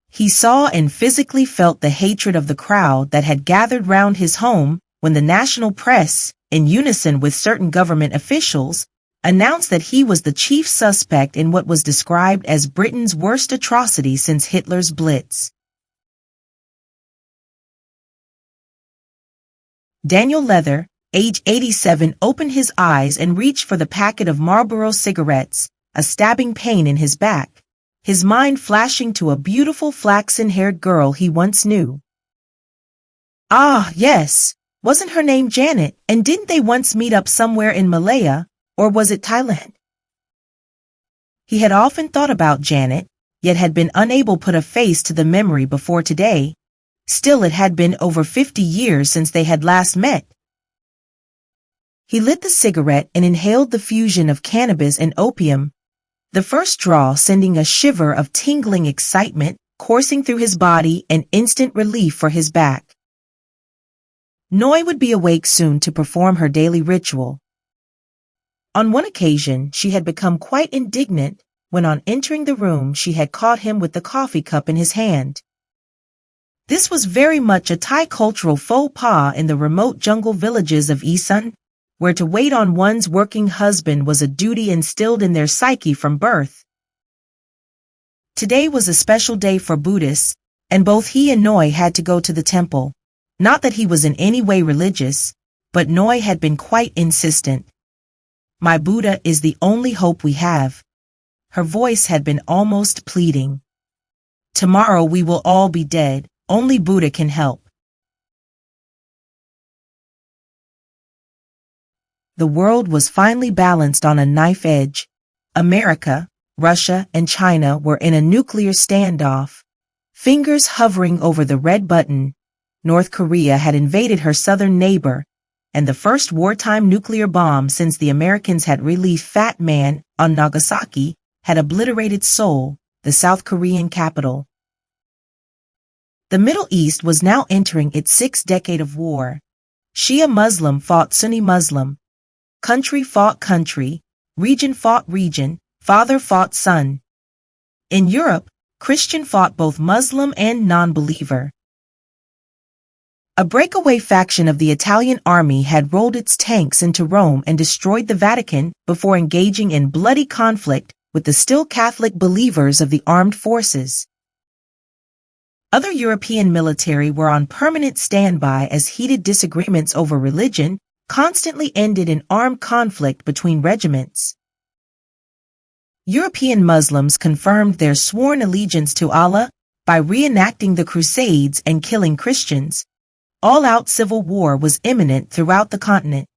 He saw and physically felt the hatred of the crowd that had gathered round his home when the national press, in unison with certain government officials, announced that he was the chief suspect in what was described as Britain's worst atrocity since Hitler's Blitz. Daniel Leather, age 87, opened his eyes and reached for the packet of Marlboro cigarettes, a stabbing pain in his back, his mind flashing to a beautiful flaxen-haired girl he once knew. Ah, yes, wasn't her name Janet, and didn't they once meet up somewhere in Malaya, or was it Thailand? He had often thought about Janet, yet had been unable to put a face to the memory before today. Still, it had been over 50 years since they had last met. He lit the cigarette and inhaled the fusion of cannabis and opium, the first draw sending a shiver of tingling excitement coursing through his body and instant relief for his back. Noi would be awake soon to perform her daily ritual. On one occasion, she had become quite indignant when on entering the room she had caught him with the coffee cup in his hand. This was very much a Thai cultural faux pas in the remote jungle villages of Isan, where to wait on one's working husband was a duty instilled in their psyche from birth. Today was a special day for Buddhists, and both he and Noi had to go to the temple. Not that he was in any way religious, but Noi had been quite insistent. "My Buddha is the only hope we have." Her voice had been almost pleading. "Tomorrow we will all be dead. Only Buddha can help." The world was finally balanced on a knife edge. America, Russia, and China were in a nuclear standoff. Fingers hovering over the red button, North Korea had invaded her southern neighbor, and the first wartime nuclear bomb since the Americans had released Fat Man on Nagasaki had obliterated Seoul, the South Korean capital. The Middle East was now entering its sixth decade of war. Shia Muslim fought Sunni Muslim. Country fought country. Region fought region. Father fought son. In Europe, Christian fought both Muslim and non-believer. A breakaway faction of the Italian army had rolled its tanks into Rome and destroyed the Vatican before engaging in bloody conflict with the still Catholic believers of the armed forces. Other European military were on permanent standby as heated disagreements over religion constantly ended in armed conflict between regiments. European Muslims confirmed their sworn allegiance to Allah by reenacting the Crusades and killing Christians. All-out civil war was imminent throughout the continent.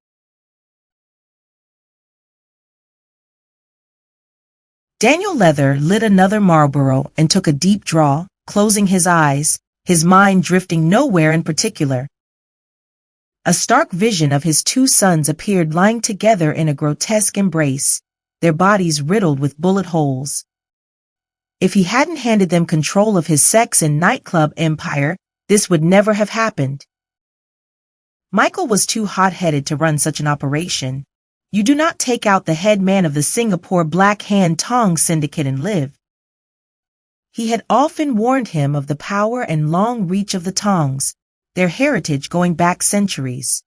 Daniel Leather lit another Marlboro and took a deep draw, closing his eyes, his mind drifting nowhere in particular. A stark vision of his two sons appeared lying together in a grotesque embrace, their bodies riddled with bullet holes. If he hadn't handed them control of his sex and nightclub empire, this would never have happened. Michael was too hot-headed to run such an operation. You do not take out the head man of the Singapore Black Hand Tong Syndicate and live. He had often warned him of the power and long reach of the Tongs, their heritage going back centuries.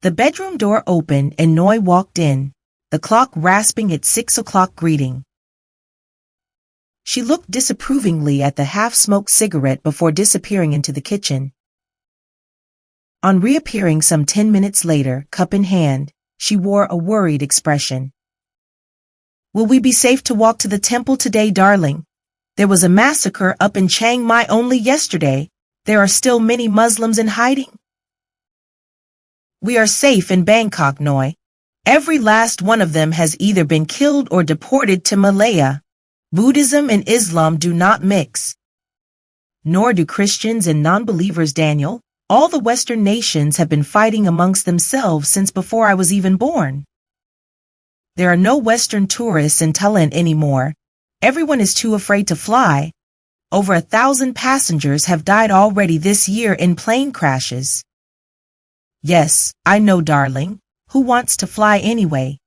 The bedroom door opened and Noi walked in, the clock rasping its 6 o'clock greeting. She looked disapprovingly at the half-smoked cigarette before disappearing into the kitchen. On reappearing some 10 minutes later, cup in hand, she wore a worried expression. "Will we be safe to walk to the temple today, darling? There was a massacre up in Chiang Mai only yesterday. There are still many Muslims in hiding." "We are safe in Bangkok, Noi. Every last one of them has either been killed or deported to Malaya. Buddhism and Islam do not mix. Nor do Christians and non-believers, Daniel. All the Western nations have been fighting amongst themselves since before I was even born. There are no Western tourists in Thailand anymore. Everyone is too afraid to fly. Over 1,000 passengers have died already this year in plane crashes." "Yes, I know, darling. Who wants to fly anyway?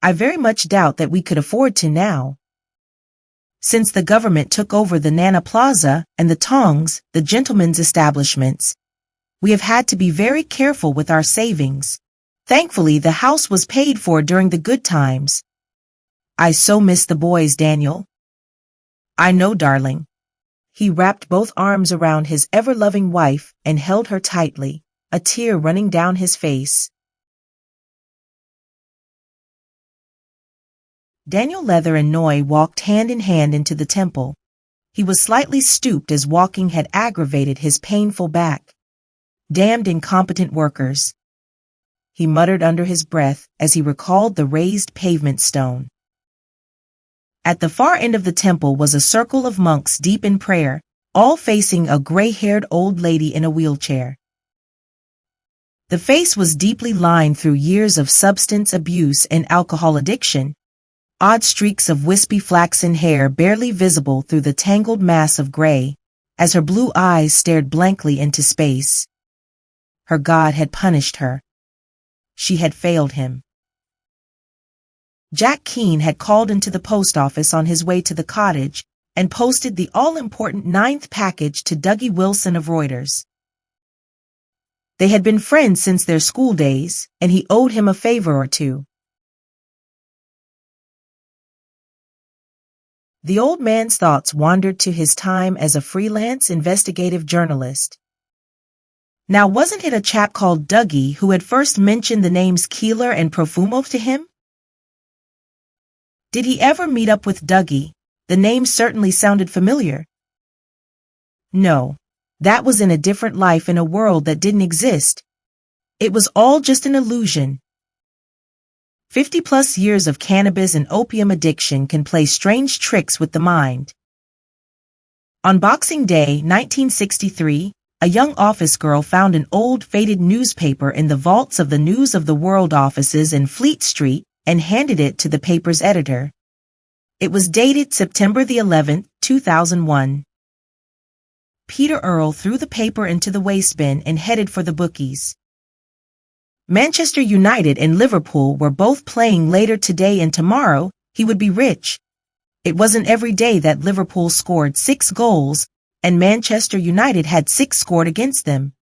I very much doubt that we could afford to now. Since the government took over the Nana Plaza and the Tongs, the gentlemen's establishments, we have had to be very careful with our savings. Thankfully, the house was paid for during the good times. I so miss the boys, Daniel." "I know, darling." He wrapped both arms around his ever-loving wife and held her tightly, a tear running down his face. Daniel Leather and Noi walked hand in hand into the temple. He was slightly stooped as walking had aggravated his painful back. "Damned incompetent workers," he muttered under his breath as he recalled the raised pavement stone. At the far end of the temple was a circle of monks deep in prayer, all facing a gray-haired old lady in a wheelchair. The face was deeply lined through years of substance abuse and alcohol addiction, odd streaks of wispy flaxen hair barely visible through the tangled mass of gray, as her blue eyes stared blankly into space. Her God had punished her. She had failed him. Jack Keene had called into the post office on his way to the cottage, and posted the all-important 9th package to Dougie Wilson of Reuters. They had been friends since their school days, and he owed him a favor or two. The old man's thoughts wandered to his time as a freelance investigative journalist. Now, wasn't it a chap called Dougie who had first mentioned the names Keeler and Profumo to him? Did he ever meet up with Dougie? The name certainly sounded familiar. No, that was in a different life in a world that didn't exist. It was all just an illusion. 50-plus years of cannabis and opium addiction can play strange tricks with the mind. On Boxing Day, 1963, a young office girl found an old faded newspaper in the vaults of the News of the World offices in Fleet Street and handed it to the paper's editor. It was dated September the 11th, 2001. Peter Earle threw the paper into the waste bin and headed for the bookies. Manchester United and Liverpool were both playing later today, and tomorrow he would be rich. It wasn't every day that Liverpool scored 6 goals and Manchester United had 6 scored against them.